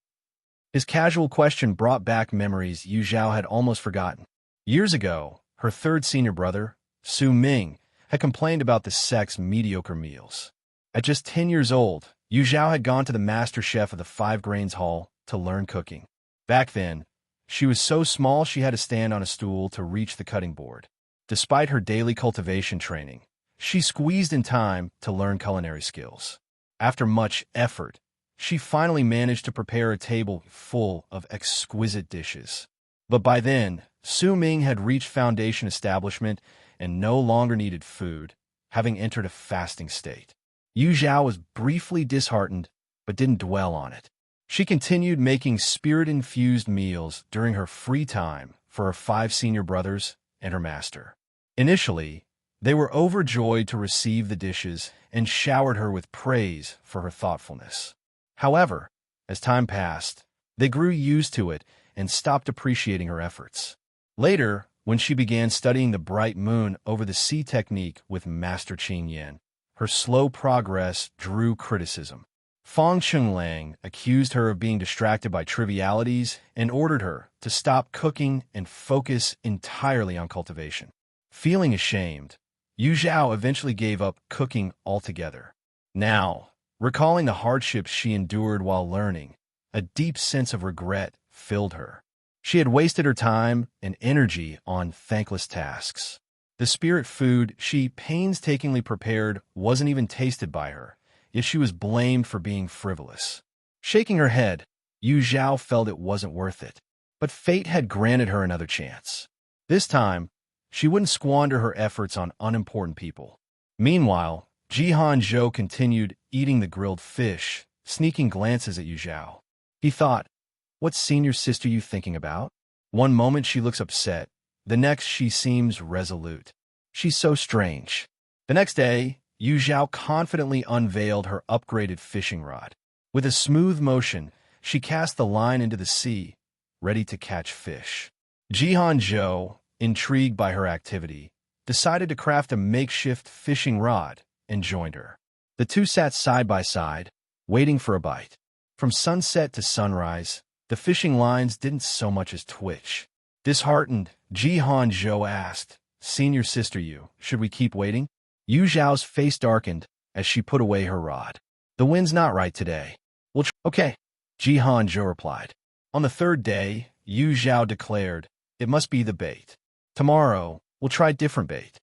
His casual question brought back memories Yu Zhao had almost forgotten. Years ago, her third senior brother, Su Ming, had complained about the sect's mediocre meals. At just 10 years old, Yu Zhao had gone to the master chef of the Five Grains Hall to learn cooking. Back then, she was so small she had to stand on a stool to reach the cutting board. Despite her daily cultivation training, she squeezed in time to learn culinary skills. After much effort, she finally managed to prepare a table full of exquisite dishes. But by then, Su Ming had reached foundation establishment and no longer needed food, having entered a fasting state. Yu Zhao was briefly disheartened, but didn't dwell on it. She continued making spirit-infused meals during her free time for her 5 senior brothers and her master. Initially, they were overjoyed to receive the dishes and showered her with praise for her thoughtfulness. However, as time passed, they grew used to it and stopped appreciating her efforts. Later, when she began studying the bright moon over the sea technique with Master Qing Yan, her slow progress drew criticism. Fang Chenglang accused her of being distracted by trivialities and ordered her to stop cooking and focus entirely on cultivation. Feeling ashamed, Yu Zhao eventually gave up cooking altogether. Now, recalling the hardships she endured while learning, a deep sense of regret filled her. She had wasted her time and energy on thankless tasks. The spirit food she painstakingly prepared wasn't even tasted by her, yet she was blamed for being frivolous. Shaking her head, Yu Zhao felt it wasn't worth it. But fate had granted her another chance. This time, she wouldn't squander her efforts on unimportant people. Meanwhile, Jihan Zhou continued eating the grilled fish, sneaking glances at Yu Zhao. He thought, "What's senior sister you thinking about?" One moment she looks upset, the next she seems resolute. She's so strange. The next day, Yu Zhao confidently unveiled her upgraded fishing rod. With a smooth motion, she cast the line into the sea, ready to catch fish. Jihan Zhou, intrigued by her activity, decided to craft a makeshift fishing rod and joined her. The two sat side by side, waiting for a bite. From sunset to sunrise, the fishing lines didn't so much as twitch. Disheartened, Jihan Zhou asked, "Senior sister Yu, should we keep waiting?" Yu Zhao's face darkened as she put away her rod. "The wind's not right today. Okay," Jihan Zhou replied. On the third day, Yu Zhao declared, "It must be the bait. Tomorrow, we'll try different bait."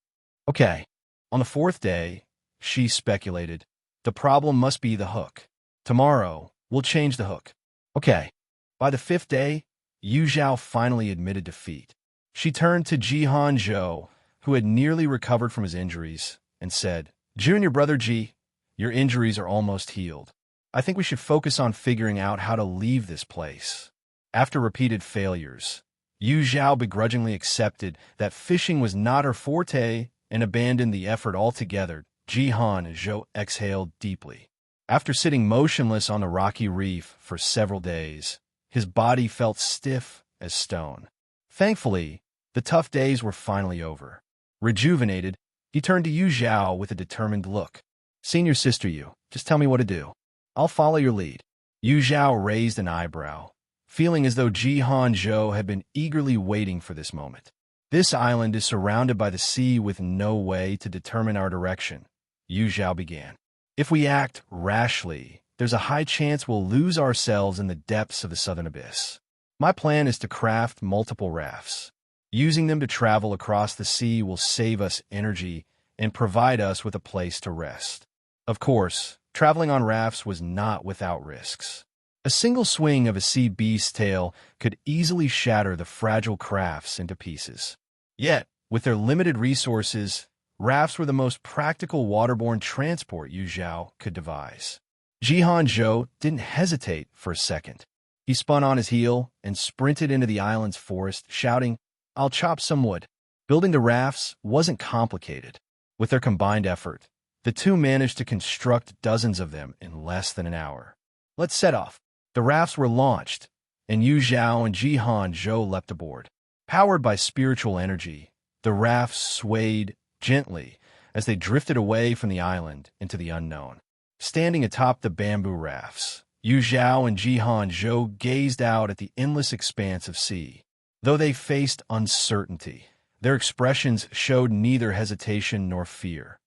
"Okay." On the fourth day, she speculated, "The problem must be the hook. Tomorrow, we'll change the hook." "Okay." By the fifth day, Yu Zhao finally admitted defeat. She turned to Jihan Zhou, who had nearly recovered from his injuries, and said, "Junior brother Ji, your injuries are almost healed. I think we should focus on figuring out how to leave this place." After repeated failures, Yu Zhao begrudgingly accepted that fishing was not her forte and abandoned the effort altogether. Jihan Zhou exhaled deeply. After sitting motionless on the rocky reef for several days, his body felt stiff as stone. Thankfully, the tough days were finally over. Rejuvenated, he turned to Yu Zhao with a determined look. "Senior sister Yu, just tell me what to do. I'll follow your lead." Yu Zhao raised an eyebrow, feeling as though Jihan Zhou had been eagerly waiting for this moment. "This island is surrounded by the sea with no way to determine our direction," Yu Zhao began. "If we act rashly, there's a high chance we'll lose ourselves in the depths of the southern abyss. My plan is to craft multiple rafts. Using them to travel across the sea will save us energy and provide us with a place to rest." Of course, traveling on rafts was not without risks. A single swing of a sea beast's tail could easily shatter the fragile crafts into pieces. Yet, with their limited resources, rafts were the most practical waterborne transport Yu Zhao could devise. Jihan Zhou didn't hesitate for a second. He spun on his heel and sprinted into the island's forest, shouting, "I'll chop some wood." Building the rafts wasn't complicated. With their combined effort, the two managed to construct dozens of them in less than an hour. "Let's set off." The rafts were launched, and Yu Zhao and Jihan Zhou leapt aboard. Powered by spiritual energy, the rafts swayed gently as they drifted away from the island into the unknown. Standing atop the bamboo rafts, Yu Zhao and Jihan Zhou gazed out at the endless expanse of sea. Though they faced uncertainty, their expressions showed neither hesitation nor fear,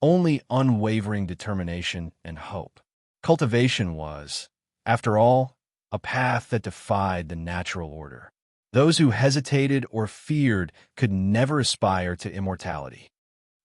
only unwavering determination and hope. Cultivation was, after all, a path that defied the natural order. Those who hesitated or feared could never aspire to immortality.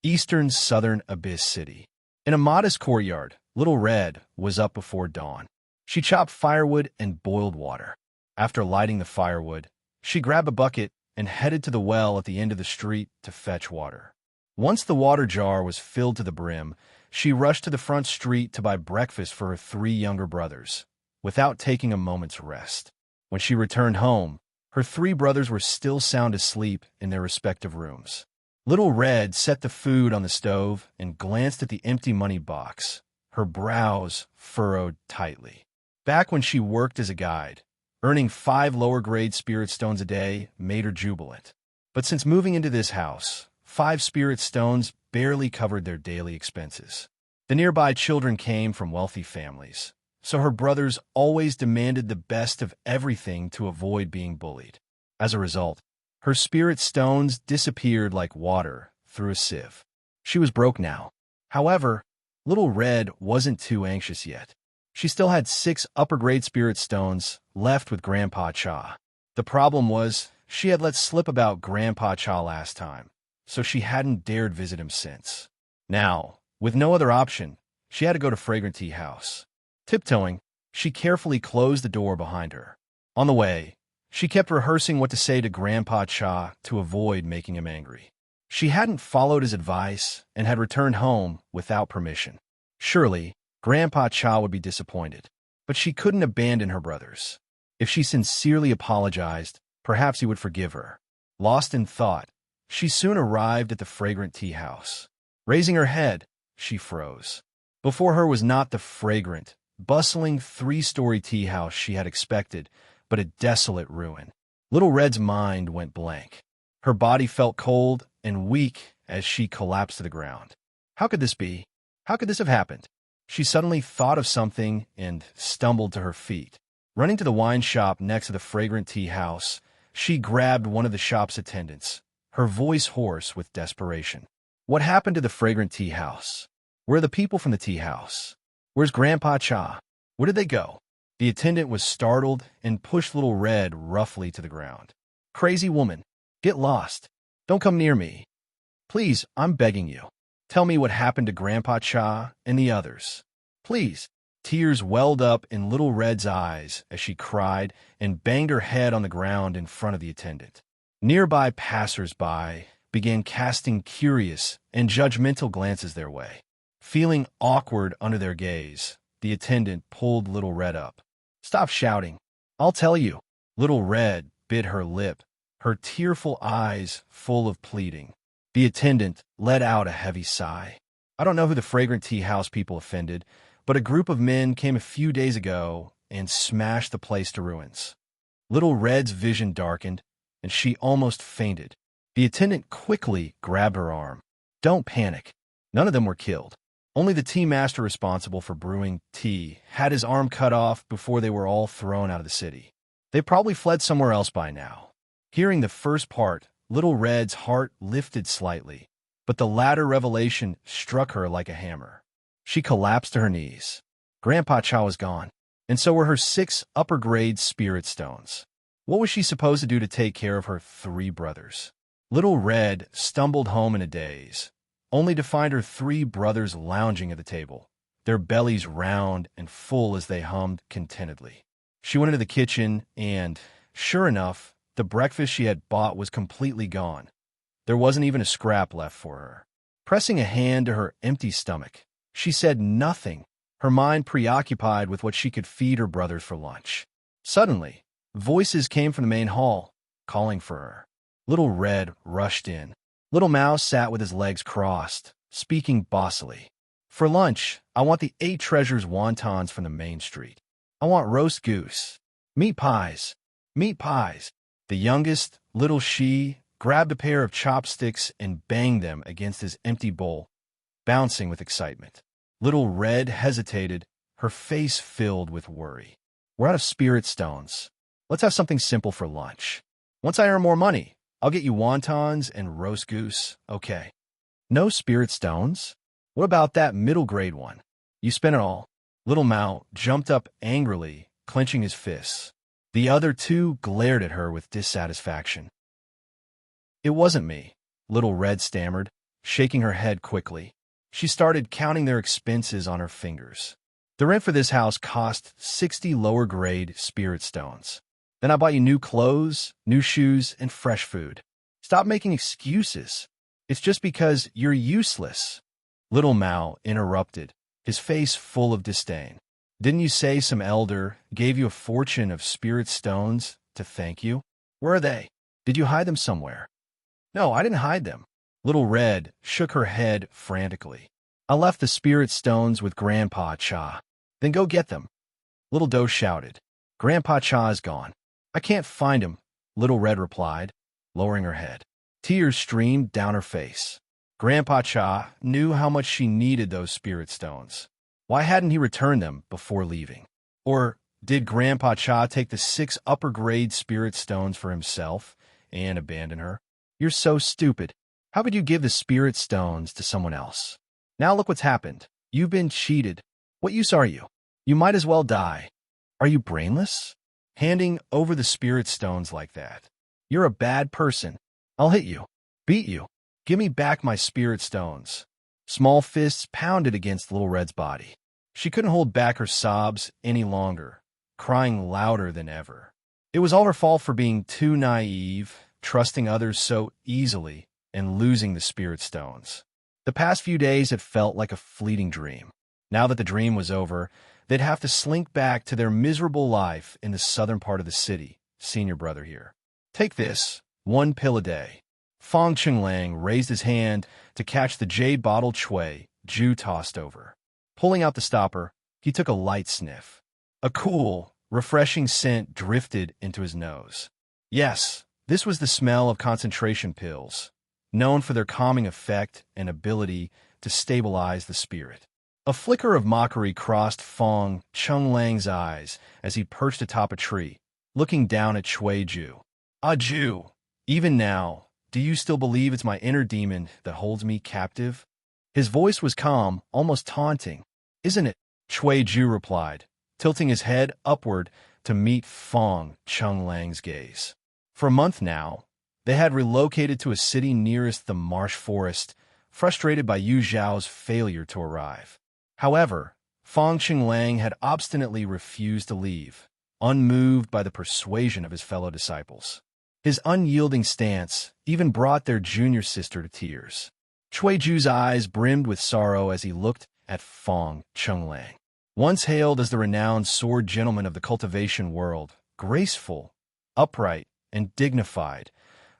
Eastern's southern abyss city. In a modest courtyard, Little Red was up before dawn. She chopped firewood and boiled water. After lighting the firewood, she grabbed a bucket and headed to the well at the end of the street to fetch water. Once the water jar was filled to the brim, she rushed to the front street to buy breakfast for her three younger brothers, without taking a moment's rest. When she returned home, her three brothers were still sound asleep in their respective rooms. Little Red set the food on the stove and glanced at the empty money box, her brows furrowed tightly. Back when she worked as a guide, earning 5 lower-grade spirit stones a day made her jubilant. But since moving into this house, 5 spirit stones barely covered their daily expenses. The nearby children came from wealthy families, so her brothers always demanded the best of everything to avoid being bullied. As a result, her spirit stones disappeared like water through a sieve. She was broke now. However, Little Red wasn't too anxious yet. She still had 6 upper-grade spirit stones left with Grandpa Cha. The problem was, she had let slip about Grandpa Cha last time, so she hadn't dared visit him since. Now, with no other option, she had to go to Fragrant Tea House. Tiptoeing, she carefully closed the door behind her. On the way, she kept rehearsing what to say to Grandpa Cha to avoid making him angry. She hadn't followed his advice and had returned home without permission. Surely, Grandpa Cha would be disappointed, but she couldn't abandon her brothers. If she sincerely apologized, perhaps he would forgive her. Lost in thought, she soon arrived at the Fragrant Tea House. Raising her head, she froze. Before her was not the fragrant, bustling three-story tea house she had expected, but a desolate ruin. Little Red's mind went blank. Her body felt cold and weak as she collapsed to the ground. How could this be? How could this have happened? She suddenly thought of something and stumbled to her feet. Running to the wine shop next to the Fragrant Tea House, she grabbed one of the shop's attendants, her voice hoarse with desperation. What happened to the Fragrant Tea House? Where are the people from the tea house? Where's Grandpa Cha? Where did they go? The attendant was startled and pushed Little Red roughly to the ground. Crazy woman, get lost. Don't come near me. Please, I'm begging you. Tell me what happened to Grandpa Cha and the others. Please. Tears welled up in Little Red's eyes as she cried and banged her head on the ground in front of the attendant. Nearby passers-by began casting curious and judgmental glances their way. Feeling awkward under their gaze, the attendant pulled Little Red up. Stop shouting. I'll tell you. Little Red bit her lip, her tearful eyes full of pleading. The attendant let out a heavy sigh. I don't know who the Fragrant Tea House people offended, but a group of men came a few days ago and smashed the place to ruins. Little Red's vision darkened, and she almost fainted. The attendant quickly grabbed her arm. Don't panic. None of them were killed. Only the tea master responsible for brewing tea had his arm cut off before they were all thrown out of the city. They probably fled somewhere else by now. Hearing the first part, Little Red's heart lifted slightly, but the latter revelation struck her like a hammer. She collapsed to her knees. Grandpa Cha was gone, and so were her 6 upper-grade spirit stones. What was she supposed to do to take care of her 3 brothers? Little Red stumbled home in a daze, only to find her 3 brothers lounging at the table, their bellies round and full as they hummed contentedly. She went into the kitchen and, sure enough, the breakfast she had bought was completely gone. There wasn't even a scrap left for her. Pressing a hand to her empty stomach, she said nothing, her mind preoccupied with what she could feed her brothers for lunch. Suddenly, voices came from the main hall, calling for her. Little Red rushed in. Little Mouse sat with his legs crossed, speaking bossily. For lunch, I want the 8 treasures wontons from the main street. I want roast goose. Meat pies. Meat pies. The youngest, Little She, grabbed a pair of chopsticks and banged them against his empty bowl, bouncing with excitement. Little Red hesitated, her face filled with worry. We're out of spirit stones. Let's have something simple for lunch. Once I earn more money, I'll get you wontons and roast goose, okay? No spirit stones? What about that middle grade one? You spent it all. Little Mao jumped up angrily, clenching his fists. The other 2 glared at her with dissatisfaction. It wasn't me, Little Red stammered, shaking her head quickly. She started counting their expenses on her fingers. The rent for this house cost 60 lower-grade spirit stones. Then I bought you new clothes, new shoes, and fresh food. Stop making excuses. It's just because you're useless. Little Mao interrupted, his face full of disdain. Didn't you say some elder gave you a fortune of spirit stones to thank you? Where are they? Did you hide them somewhere? No, I didn't hide them. Little Red shook her head frantically. I left the spirit stones with Grandpa Cha. Then go get them. Little Doe shouted. Grandpa Cha is gone. I can't find him, Little Red replied, lowering her head. Tears streamed down her face. Grandpa Cha knew how much she needed those spirit stones. Why hadn't he returned them before leaving? Or did Grandpa Cha take the 6 upper-grade spirit stones for himself and abandon her? You're so stupid. How could you give the spirit stones to someone else? Now look what's happened. You've been cheated. What use are you? You might as well die. Are you brainless? handing over the spirit stones like that. You're a bad person. I'll hit you. Beat you. Give me back my spirit stones. Small fists pounded against Little Red's body. She couldn't hold back her sobs any longer, crying louder than ever. It was all her fault for being too naive, trusting others so easily, and losing the spirit stones. The past few days had felt like a fleeting dream. Now that the dream was over, they'd have to slink back to their miserable life in the southern part of the city. Senior brother here. Take this, 1 pill a day. Fong Chenglang raised his hand to catch the jade bottle Chui Ju tossed over. Pulling out the stopper, he took a light sniff. A cool, refreshing scent drifted into his nose. Yes, this was the smell of concentration pills, known for their calming effect and ability to stabilize the spirit. A flicker of mockery crossed Fong Chunglang's eyes as he perched atop a tree, looking down at Chui Ju. Ah, Ju, even now, do you still believe it's my inner demon that holds me captive? His voice was calm, almost taunting. Isn't it? Chui Ju replied, tilting his head upward to meet Fong Chunglang's gaze. For a month now, they had relocated to a city nearest the marsh forest, frustrated by Yu Zhao's failure to arrive. However, Fong Chenglang had obstinately refused to leave, unmoved by the persuasion of his fellow disciples. His unyielding stance even brought their junior sister to tears. Chui Ju's eyes brimmed with sorrow as he looked at Fong Chenglang. Once hailed as the renowned sword gentleman of the cultivation world, graceful, upright, and dignified,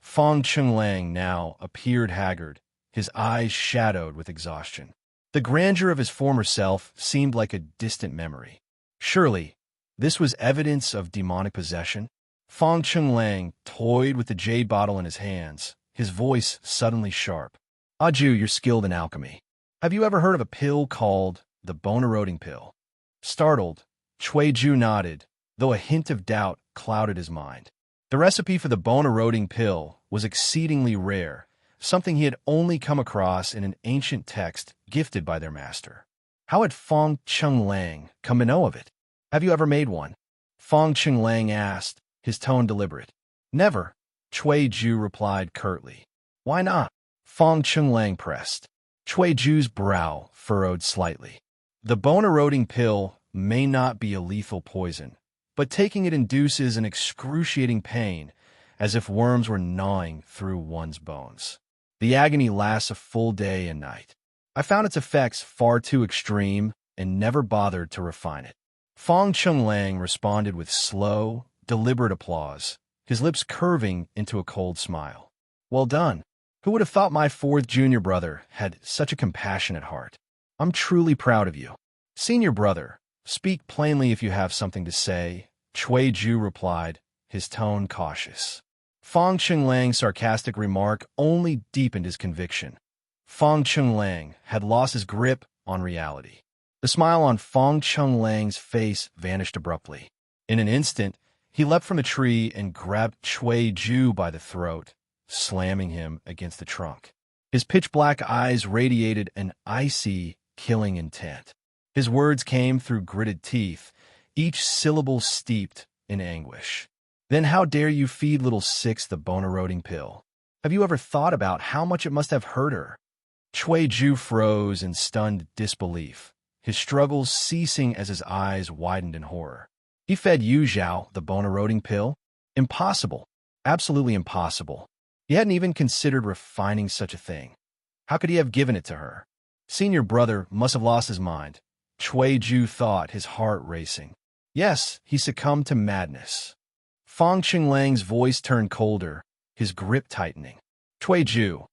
Fong Chenglang now appeared haggard, his eyes shadowed with exhaustion. The grandeur of his former self seemed like a distant memory. Surely, this was evidence of demonic possession? Fong Chenglang toyed with the jade bottle in his hands, his voice suddenly sharp. Ah, Ju, you're skilled in alchemy. Have you ever heard of a pill called the bone-eroding pill? Startled, Chui Ju nodded, though a hint of doubt clouded his mind. The recipe for the bone-eroding pill was exceedingly rare, something he had only come across in an ancient text gifted by their master. How had Fong Chenglang come to know of it? Have you ever made one? Fong Chenglang asked, his tone deliberate. Never, Chui Ju replied curtly. Why not? Fong Chenglang pressed. Chui Ju's brow furrowed slightly. The bone-eroding pill may not be a lethal poison, but taking it induces an excruciating pain, as if worms were gnawing through one's bones. The agony lasts a full day and night. I found its effects far too extreme and never bothered to refine it. Fong Chenglang responded with slow, deliberate applause, his lips curving into a cold smile. Well done. Who would have thought my fourth junior brother had such a compassionate heart? I'm truly proud of you. Senior brother, speak plainly if you have something to say, Chui Ju replied, his tone cautious. Fong Chenglan's sarcastic remark only deepened his conviction. Fong Chenglang had lost his grip on reality. The smile on Fong Chenglan's face vanished abruptly. In an instant, he leapt from the tree and grabbed Chui Ju by the throat, slamming him against the trunk. His pitch-black eyes radiated an icy, killing intent. His words came through gritted teeth, each syllable steeped in anguish. Then how dare you feed little Six the bone-eroding pill? Have you ever thought about how much it must have hurt her? Chui Ju froze in stunned disbelief, his struggles ceasing as his eyes widened in horror. He fed Yu Zhao the bone-eroding pill? Impossible. Absolutely impossible. He hadn't even considered refining such a thing. How could he have given it to her? Senior brother must have lost his mind. Chui Ju thought, his heart racing. Yes, he succumbed to madness. Fong Chenglan's voice turned colder, his grip tightening. Chui Ju,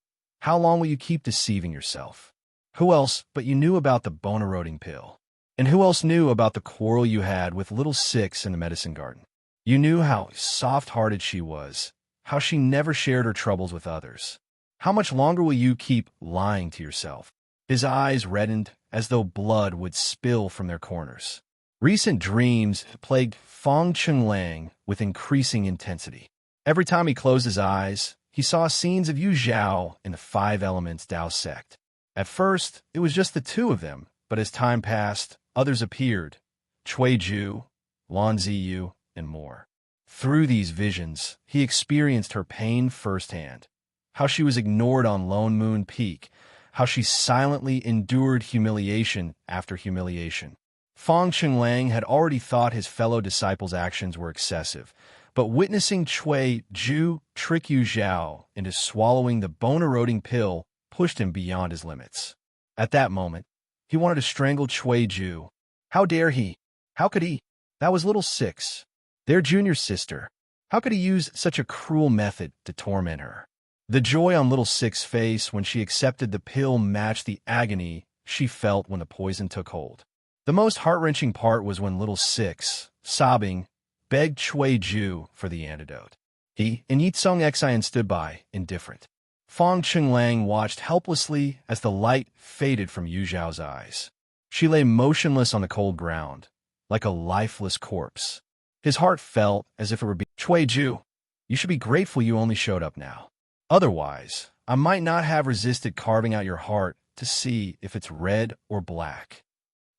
how long will you keep deceiving yourself? Who else but you knew about the bone-eroding pill? And who else knew about the quarrel you had with little Six in the medicine garden? You knew how soft-hearted she was, how she never shared her troubles with others. How much longer will you keep lying to yourself? His eyes reddened as though blood would spill from their corners. Recent dreams plagued Fong Chenglang with increasing intensity. Every time he closed his eyes, he saw scenes of Yu Zhao in the Five Elements Tao sect. At first, it was just the two of them, but as time passed, others appeared. Chui Ju, Lan Ziyu, and more. Through these visions, he experienced her pain firsthand. How she was ignored on Lone Moon Peak, how she silently endured humiliation after humiliation. Fong Chenglang had already thought his fellow disciples' actions were excessive, but witnessing Cui Zhu trick Yu Zhao into swallowing the bone-eroding pill pushed him beyond his limits. At that moment, he wanted to strangle Cui Zhu. How dare he? How could he? That was little Six, their junior sister. How could he use such a cruel method to torment her? The joy on little Six's face when she accepted the pill matched the agony she felt when the poison took hold. The most heart-wrenching part was when little Six, sobbing, begged Cui Zhu for the antidote. He and Ye Cong Xin stood by, indifferent. Fong Chenglang watched helplessly as the light faded from Yu Zhao's eyes. She lay motionless on the cold ground, like a lifeless corpse. His heart felt as if it were being— Cui Zhu, you should be grateful you only showed up now. Otherwise, I might not have resisted carving out your heart to see if it's red or black.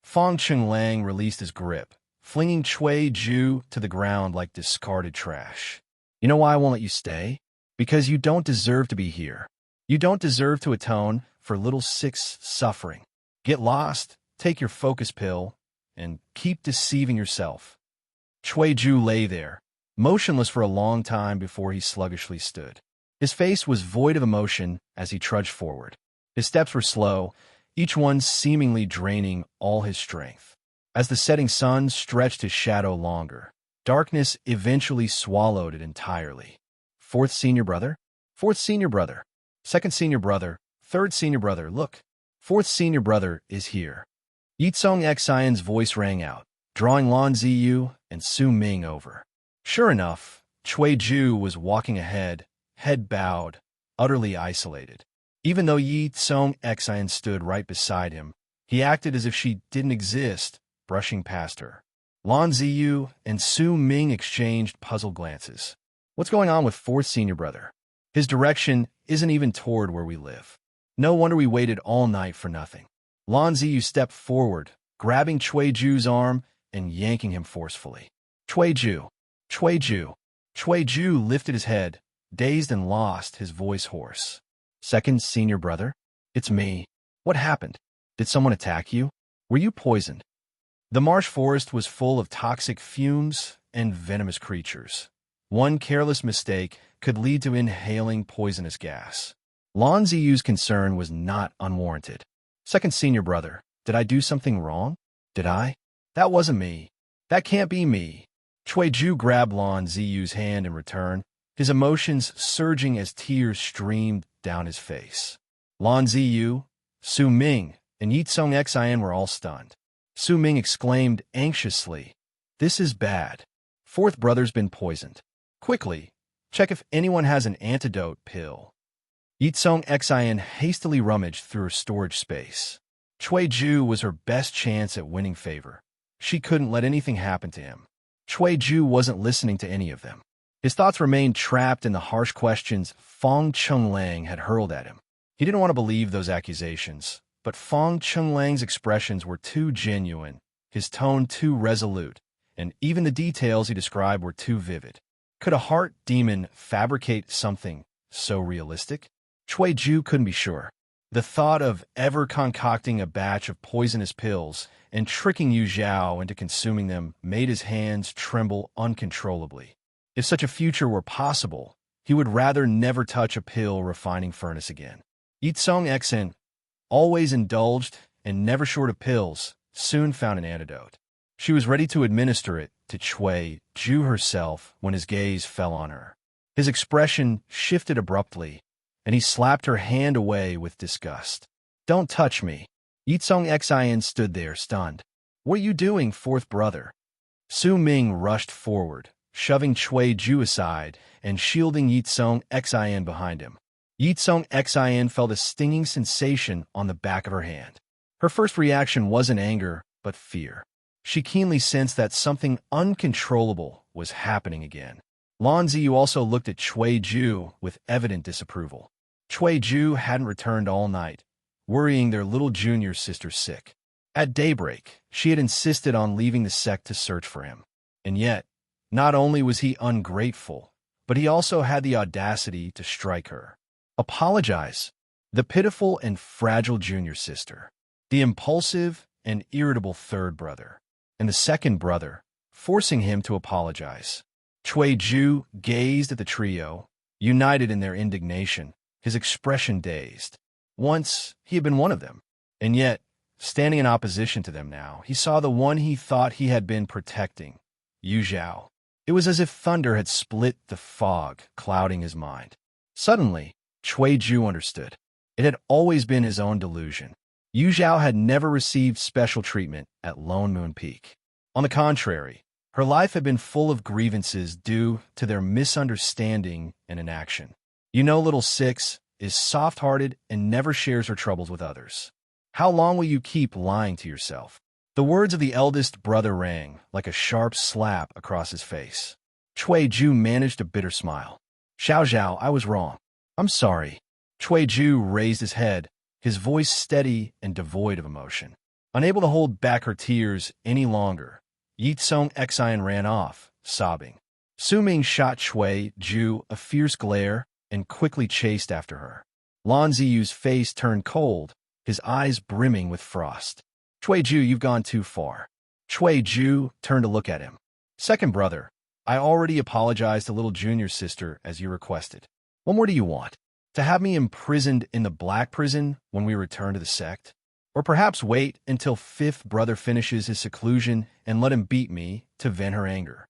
Fong Chenglang released his grip, flinging Cui Zhu to the ground like discarded trash. You know why I won't let you stay? Because you don't deserve to be here. You don't deserve to atone for little Six's suffering. Get lost, take your focus pill, and keep deceiving yourself. Cui Zhu lay there, motionless for a long time before he sluggishly stood. His face was void of emotion as he trudged forward. His steps were slow, each one seemingly draining all his strength. As the setting sun stretched his shadow longer, darkness eventually swallowed it entirely. Fourth senior brother? Fourth senior brother. Second senior brother. Third senior brother. Look, fourth senior brother is here. Ye Cong Xion's voice rang out, drawing Lan Ziyu and Su Ming over. Sure enough, Cui Zhu was walking ahead, head bowed, utterly isolated. Even though Ye Cong Xion stood right beside him, he acted as if she didn't exist, brushing past her. Lan Ziyu and Su Ming exchanged puzzled glances. What's going on with fourth senior brother? His direction isn't even toward where we live. No wonder we waited all night for nothing. Lan Ziyu stepped forward, grabbing Cui Zhu's arm and yanking him forcefully. Cui Zhu, Cui Zhu. Cui Zhu lifted his head, dazed and lost, his voice hoarse. Second senior brother? It's me. What happened? Did someone attack you? Were you poisoned? The marsh forest was full of toxic fumes and venomous creatures. One careless mistake could lead to inhaling poisonous gas. Lan Ziyu's concern was not unwarranted. Second senior brother, did I do something wrong? Did I? That wasn't me. That can't be me. Cui Zhu grabbed Lan Ziyu's hand in return, his emotions surging as tears streamed down his face. Lan Ziyu, Su Ming, and Ye Cong Xion were all stunned. Su Ming exclaimed anxiously, "This is bad. Fourth brother's been poisoned. Quickly, check if anyone has an antidote pill." Ye Cong Xion hastily rummaged through her storage space. Cui Zhu was her best chance at winning favor. She couldn't let anything happen to him. Cui Zhu wasn't listening to any of them. His thoughts remained trapped in the harsh questions Fong Chenglang had hurled at him. He didn't want to believe those accusations, but Fong Chenglang's expressions were too genuine, his tone too resolute, and even the details he described were too vivid. Could a heart demon fabricate something so realistic? Cui Zhu couldn't be sure. The thought of ever concocting a batch of poisonous pills and tricking Yu Zhao into consuming them made his hands tremble uncontrollably. If such a future were possible, he would rather never touch a pill refining furnace again. Ye Cong Xin, always indulged and never short of pills, soon found an antidote. She was ready to administer it to Cui Zhu herself when his gaze fell on her. His expression shifted abruptly, and he slapped her hand away with disgust. "Don't touch me." Ye Cong Xion stood there, stunned. "What are you doing, fourth brother?" Su Ming rushed forward, shoving Cui Zhu aside and shielding Ye Cong Xion behind him. Ye Cong Xion felt a stinging sensation on the back of her hand. Her first reaction wasn't anger, but fear. She keenly sensed that something uncontrollable was happening again. Lan Ziyu also looked at Cui Zhu with evident disapproval. Cui Zhu hadn't returned all night, worrying their little junior sister sick. At daybreak, she had insisted on leaving the sect to search for him. And yet, Not only was he ungrateful, but he also had the audacity to strike her. Apologize. The pitiful and fragile junior sister, the impulsive and irritable third brother, and the second brother, forcing him to apologize. Cui Ju gazed at the trio, united in their indignation, his expression dazed. Once he had been one of them, and yet, standing in opposition to them now, he saw the one he thought he had been protecting, Yu Zhao. It was as if thunder had split the fog, clouding his mind. Suddenly, Cui Ju understood. It had always been his own delusion. Yu Zhao had never received special treatment at Lone Moon Peak. On the contrary, her life had been full of grievances due to their misunderstanding and inaction. You know, little Six is soft-hearted and never shares her troubles with others. How long will you keep lying to yourself? The words of the eldest brother rang like a sharp slap across his face. Cui Ju managed a bitter smile. Xiao Zhao, I was wrong. I'm sorry. Cui Ju raised his head, his voice steady and devoid of emotion. Unable to hold back her tears any longer, Ye Cong Xin ran off, sobbing. Su Ming shot Cui Ju a fierce glare and quickly chased after her. Lan Ziyu's face turned cold, his eyes brimming with frost. Cui Ju, you've gone too far. Cui Ju turned to look at him. Second brother, I already apologized to little junior sister as you requested. What more do you want? To have me imprisoned in the black prison when we return to the sect? Or perhaps wait until fifth brother finishes his seclusion and let him beat me to vent her anger?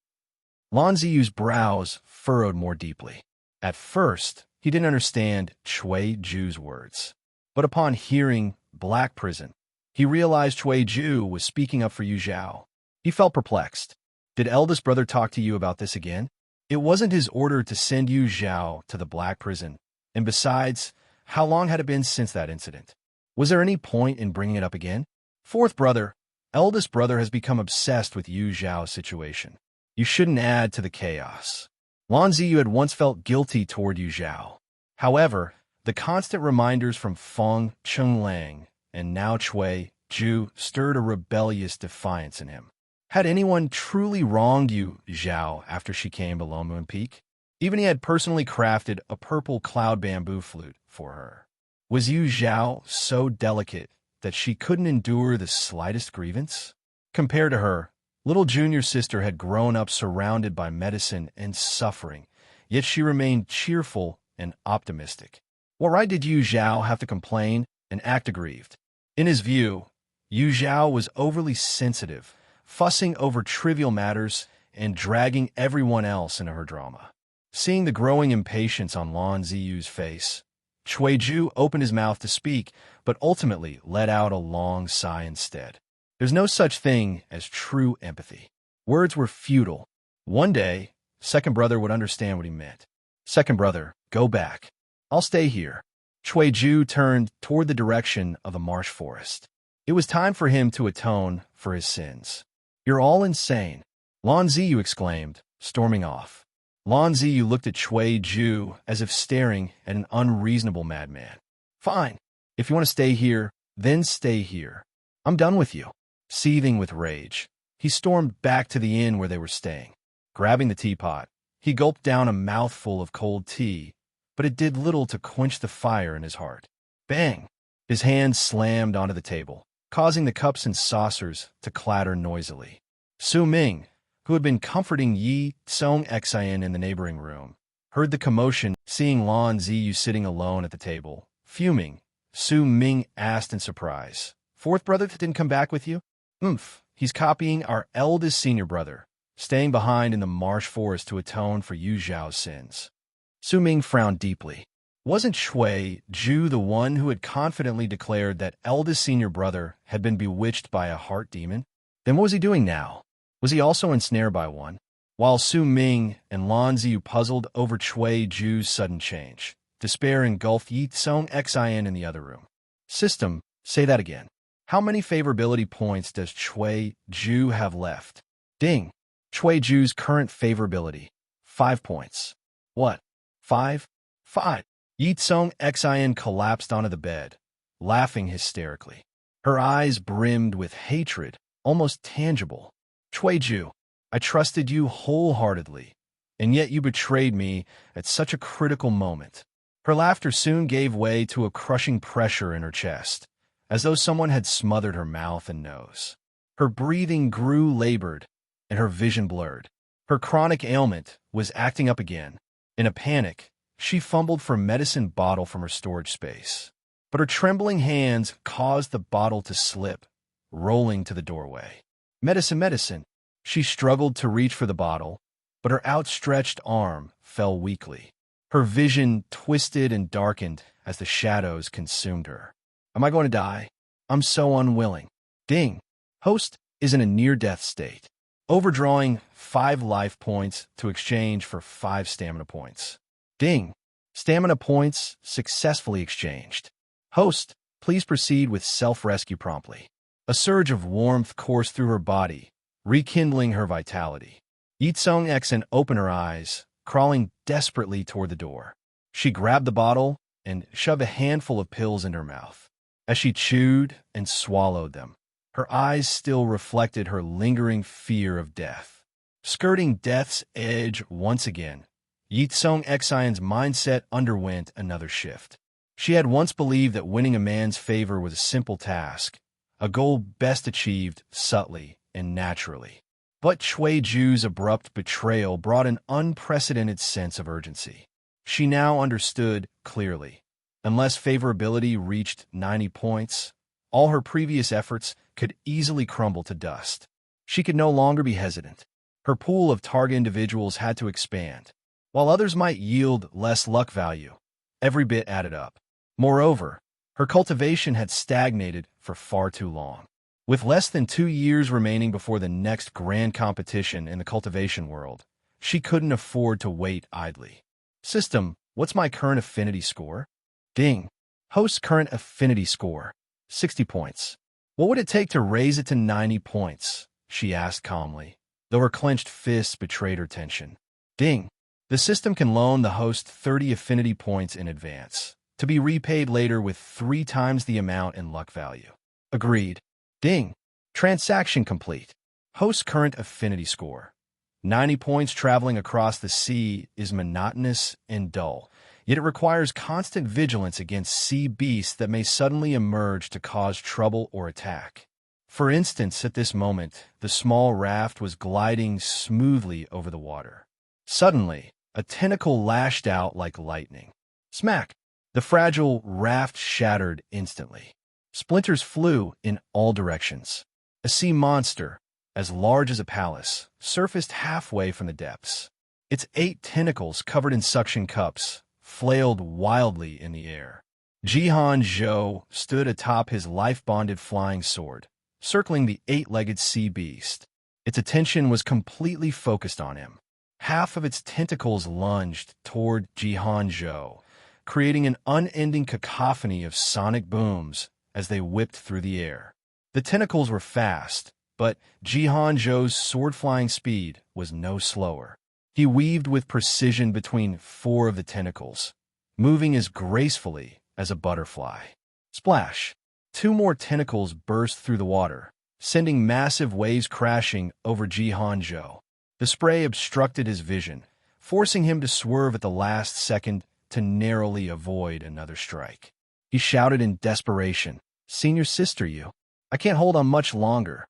Lan Ziyu's brows furrowed more deeply. At first, he didn't understand Cui Ju's words. But upon hearing black prison, he realized Cui Ju was speaking up for Yu Zhao. He felt perplexed. Did eldest brother talk to you about this again? It wasn't his order to send Yu Zhao to the black prison. And besides, how long had it been since that incident? Was there any point in bringing it up again? Fourth brother, eldest brother has become obsessed with Yu Zhao's situation. You shouldn't add to the chaos. Lan Ziyu had once felt guilty toward Yu Zhao. However, the constant reminders from Feng Chenglang and now Cui Ju stirred a rebellious defiance in him. Had anyone truly wronged Yu Zhao after she came to Lone Moon Peak? Even he had personally crafted a purple cloud bamboo flute for her. Was Yu Zhao so delicate that she couldn't endure the slightest grievance? Compared to her, little junior sister had grown up surrounded by medicine and suffering, yet she remained cheerful and optimistic. What right did Yu Zhao have to complain and act aggrieved? In his view, Yu Zhao was overly sensitive, fussing over trivial matters and dragging everyone else into her drama. Seeing the growing impatience on Lan Ziyu's face, Cui Ju opened his mouth to speak, but ultimately let out a long sigh instead. There's no such thing as true empathy. Words were futile. One day, second brother would understand what he meant. Second brother, go back. I'll stay here. Cui Ju turned toward the direction of the marsh forest. It was time for him to atone for his sins. You're all insane, Lan Ziyu exclaimed, storming off. Lan Ziyu looked at Cui Ju as if staring at an unreasonable madman. Fine. If you want to stay here, then stay here. I'm done with you. Seething with rage, he stormed back to the inn where they were staying. Grabbing the teapot, he gulped down a mouthful of cold tea, but it did little to quench the fire in his heart. Bang! His hand slammed onto the table, causing the cups and saucers to clatter noisily. Su Ming, who had been comforting Ye Cong Xin in the neighboring room, heard the commotion. Seeing Lan Ziyu sitting alone at the table, fuming, Su Ming asked in surprise, Fourth brother didn't come back with you? He's copying our eldest senior brother, staying behind in the marsh forest to atone for Yu Zhao's sins. Su Ming frowned deeply. Wasn't Cui Ju the one who had confidently declared that eldest senior brother had been bewitched by a heart demon? Then what was he doing now? Was he also ensnared by one? While Su Ming and Lan Ziyu puzzled over Cui Ju's sudden change, despair engulfed Ye Cong Xin in the other room. System, say that again. How many favorability points does Cui Ju have left? Ding. Cui Ju's current favorability. 5 points. What? 5? 5. Ye Cong Xin collapsed onto the bed, laughing hysterically. Her eyes brimmed with hatred, almost tangible. Cui Ju, I trusted you wholeheartedly, and yet you betrayed me at such a critical moment. Her laughter soon gave way to a crushing pressure in her chest, as though someone had smothered her mouth and nose. Her breathing grew labored, and her vision blurred. Her chronic ailment was acting up again. In a panic, she fumbled for a medicine bottle from her storage space. But her trembling hands caused the bottle to slip, rolling to the doorway. Medicine, medicine. She struggled to reach for the bottle, but her outstretched arm fell weakly. Her vision twisted and darkened as the shadows consumed her. Am I going to die? I'm so unwilling. Ding. Host is in a near-death state, overdrawing 5 life points to exchange for 5 stamina points. Ding. Stamina points successfully exchanged. Host, please proceed with self-rescue promptly. A surge of warmth coursed through her body, rekindling her vitality. Ye Cong Xin opened her eyes, crawling desperately toward the door. She grabbed the bottle and shoved a handful of pills into her mouth. As she chewed and swallowed them, her eyes still reflected her lingering fear of death. Skirting death's edge once again, Ye Cong Xin's mindset underwent another shift. She had once believed that winning a man's favor was a simple task, a goal best achieved subtly and naturally. But Cui Ju's abrupt betrayal brought an unprecedented sense of urgency. She now understood clearly. Unless favorability reached 90 points, all her previous efforts could easily crumble to dust. She could no longer be hesitant. Her pool of target individuals had to expand. While others might yield less luck value, every bit added up. Moreover, her cultivation had stagnated for far too long. With less than 2 years remaining before the next grand competition in the cultivation world, she couldn't afford to wait idly. System, what's my current affinity score? Ding. Host's current affinity score, 60 points. What would it take to raise it to 90 points? She asked calmly, though her clenched fists betrayed her tension. Ding. The system can loan the host 30 affinity points in advance, to be repaid later with 3 times the amount in luck value. Agreed. Ding. Transaction complete. Host's current affinity score. 90 points. Traveling across the sea is monotonous and dull, yet it requires constant vigilance against sea beasts that may suddenly emerge to cause trouble or attack. For instance, at this moment, the small raft was gliding smoothly over the water. Suddenly, a tentacle lashed out like lightning. Smack! The fragile raft shattered instantly. Splinters flew in all directions. A sea monster, as large as a palace, surfaced halfway from the depths. Its 8 tentacles, covered in suction cups, flailed wildly in the air. Zhao stood atop his life-bonded flying sword, circling the 8-legged sea beast. Its attention was completely focused on him. Half of its tentacles lunged toward Zhao, creating an unending cacophony of sonic booms as they whipped through the air. The tentacles were fast, but Zhao's sword-flying speed was no slower. He weaved with precision between 4 of the tentacles, moving as gracefully as a butterfly. Splash! 2 more tentacles burst through the water, sending massive waves crashing over Zhao. The spray obstructed his vision, forcing him to swerve at the last second to narrowly avoid another strike. He shouted in desperation, "Senior sister, you! I can't hold on much longer.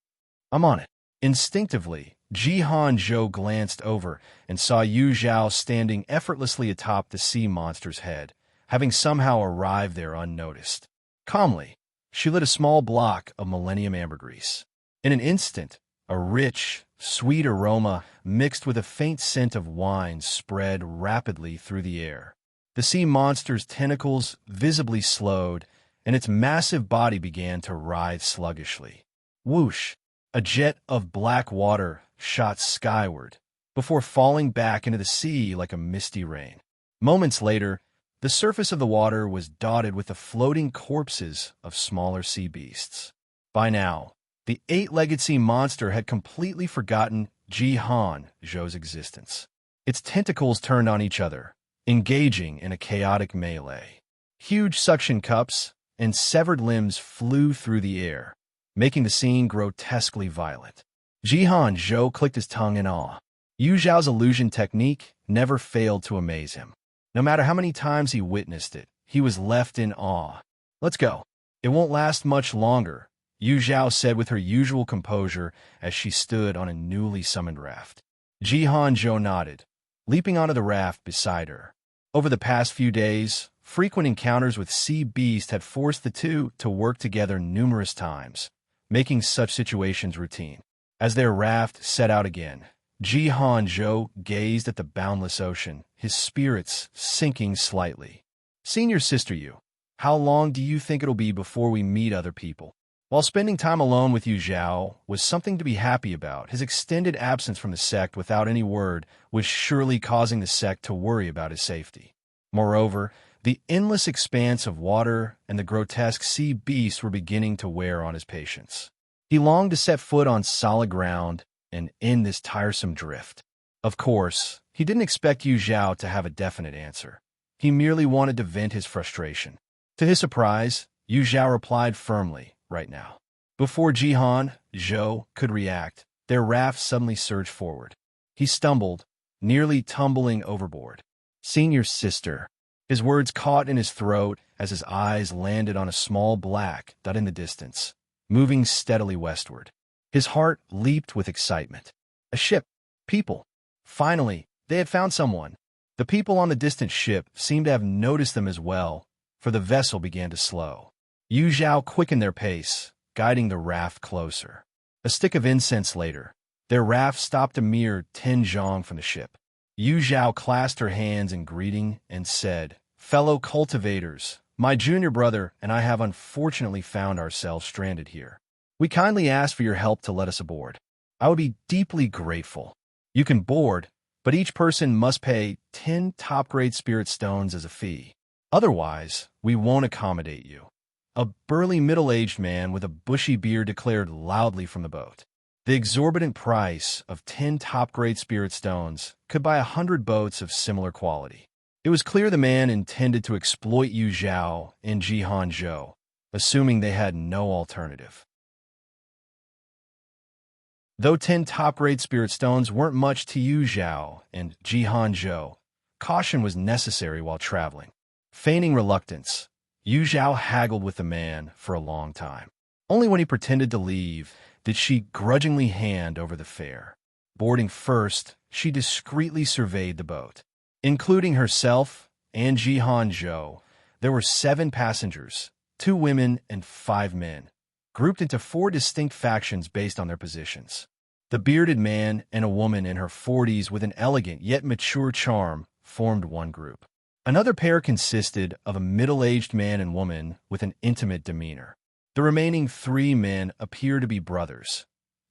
I'm on it." Instinctively, Zhao glanced over and saw Yu Zhao standing effortlessly atop the sea monster's head, having somehow arrived there unnoticed. Calmly, she lit a small block of Millennium Ambergris. In an instant, a rich, sweet aroma mixed with a faint scent of wine spread rapidly through the air. The sea monster's tentacles visibly slowed, and its massive body began to writhe sluggishly. Whoosh! A jet of black water shot skyward, before falling back into the sea like a misty rain. Moments later, the surface of the water was dotted with the floating corpses of smaller sea beasts. By now, the 8-legged sea monster had completely forgotten Zhao's existence. Its tentacles turned on each other, engaging in a chaotic melee. Huge suction cups and severed limbs flew through the air, making the scene grotesquely violent. Zhao clicked his tongue in awe. Yu Zhao's illusion technique never failed to amaze him. No matter how many times he witnessed it, he was left in awe. Let's go. It won't last much longer, Yu Zhao said with her usual composure as she stood on a newly summoned raft. Zhao nodded, leaping onto the raft beside her. Over the past few days, frequent encounters with sea beasts had forced the two to work together numerous times, making such situations routine. As their raft set out again, Zhao gazed at the boundless ocean, his spirits sinking slightly. Senior sister Yu, how long do you think it'll be before we meet other people? While spending time alone with Yu Zhao was something to be happy about, his extended absence from the sect without any word was surely causing the sect to worry about his safety. Moreover, the endless expanse of water and the grotesque sea beasts were beginning to wear on his patience. He longed to set foot on solid ground and end this tiresome drift. Of course, he didn't expect Yu Zhao to have a definite answer. He merely wanted to vent his frustration. To his surprise, Yu Zhao replied firmly, right now. Before Zhao could react, their raft suddenly surged forward. He stumbled, nearly tumbling overboard. Senior sister. His words caught in his throat as his eyes landed on a small black dot in the distance, moving steadily westward. His heart leaped with excitement. A ship. People. Finally, they had found someone. The people on the distant ship seemed to have noticed them as well, for the vessel began to slow. Yu Zhao quickened their pace, guiding the raft closer. A stick of incense later, their raft stopped a mere 10 zhang from the ship. Yu Zhao clasped her hands in greeting and said, "Fellow cultivators, my junior brother and I have unfortunately found ourselves stranded here. We kindly ask for your help to let us aboard. I would be deeply grateful. You can board, but each person must pay 10 top-grade spirit stones as a fee. Otherwise, we won't accommodate you." A burly middle-aged man with a bushy beard declared loudly from the boat. The exorbitant price of 10 top-grade spirit stones could buy 100 boats of similar quality. It was clear the man intended to exploit Yu Zhao and Zhao, assuming they had no alternative. Though 10 top-grade spirit stones weren't much to Yu Zhao and Zhao, caution was necessary while traveling. Feigning reluctance, Yu Zhao haggled with the man for a long time. Only when he pretended to leave did she grudgingly hand over the fare. Boarding first, she discreetly surveyed the boat. Including herself and Zhao, there were 7 passengers, 2 women and 5 men, grouped into 4 distinct factions based on their positions. The bearded man and a woman in her 40s with an elegant yet mature charm formed one group. Another pair consisted of a middle-aged man and woman with an intimate demeanor. The remaining 3 men appear to be brothers.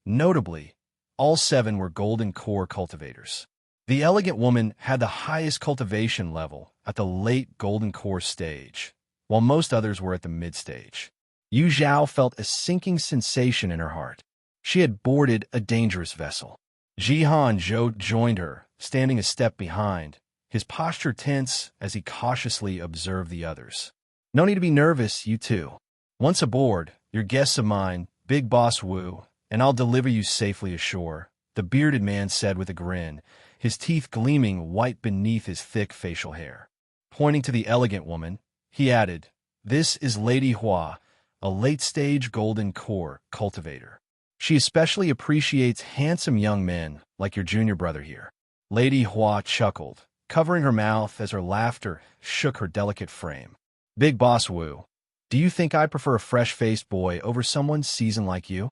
Notably, all 7 were golden core cultivators. The elegant woman had the highest cultivation level at the late golden core stage, while most others were at the mid-stage. Yu Zhao felt a sinking sensation in her heart. She had boarded a dangerous vessel. Zhao joined her, standing a step behind, his posture tense as he cautiously observed the others. "No need to be nervous, you two. Once aboard, you're guests of mine, Big Boss Wu, and I'll deliver you safely ashore," the bearded man said with a grin, his teeth gleaming white beneath his thick facial hair. Pointing to the elegant woman, he added, "This is Lady Hua, a late-stage golden core cultivator. She especially appreciates handsome young men like your junior brother here." Lady Hua chuckled, covering her mouth as her laughter shook her delicate frame. "Big Boss Wu, do you think I prefer a fresh-faced boy over someone seasoned like you?"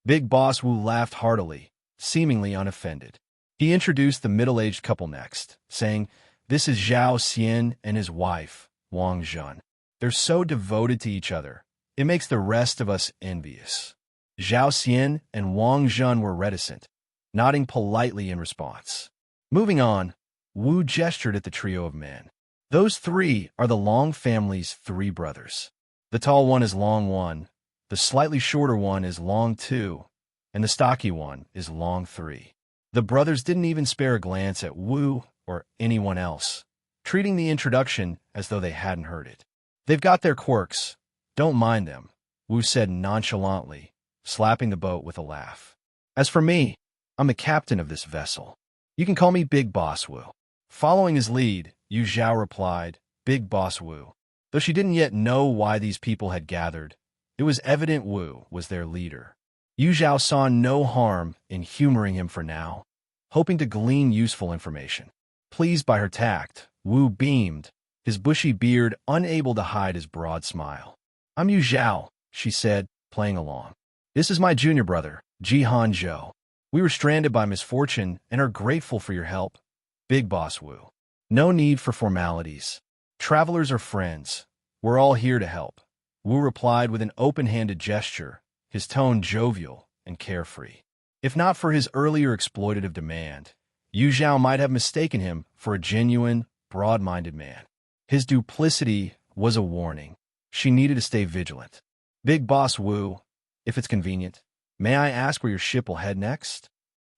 Big Boss Wu laughed heartily, seemingly unoffended. He introduced the middle-aged couple next, saying, "This is Zhao Xian and his wife, Wang Zhen. They're so devoted to each other, it makes the rest of us envious." Zhao Xian and Wang Zhen were reticent, nodding politely in response. Moving on, Wu gestured at the trio of men. "Those 3 are the Long family's 3 brothers. The tall one is Long 1, the slightly shorter one is Long 2, and the stocky one is Long 3. The brothers didn't even spare a glance at Wu or anyone else, treating the introduction as though they hadn't heard it. "They've got their quirks. Don't mind them," Wu said nonchalantly, slapping the boat with a laugh. As for me, I'm the captain of this vessel. You can call me Big Boss Wu. Following his lead, Yu Zhao replied, Big Boss Wu. Though she didn't yet know why these people had gathered, it was evident Wu was their leader. Yu Zhao saw no harm in humoring him for now, hoping to glean useful information. Pleased by her tact, Wu beamed, his bushy beard unable to hide his broad smile. I'm Yu Zhao, she said, playing along. This is my junior brother, Ye Cong Xin. We were stranded by misfortune and are grateful for your help, Big Boss Wu. No need for formalities. Travelers are friends. We're all here to help. Wu replied with an open-handed gesture, his tone jovial and carefree. If not for his earlier exploitative demand, Yu Zhao might have mistaken him for a genuine, broad-minded man. His duplicity was a warning. She needed to stay vigilant. Big Boss Wu, if it's convenient, may I ask where your ship will head next?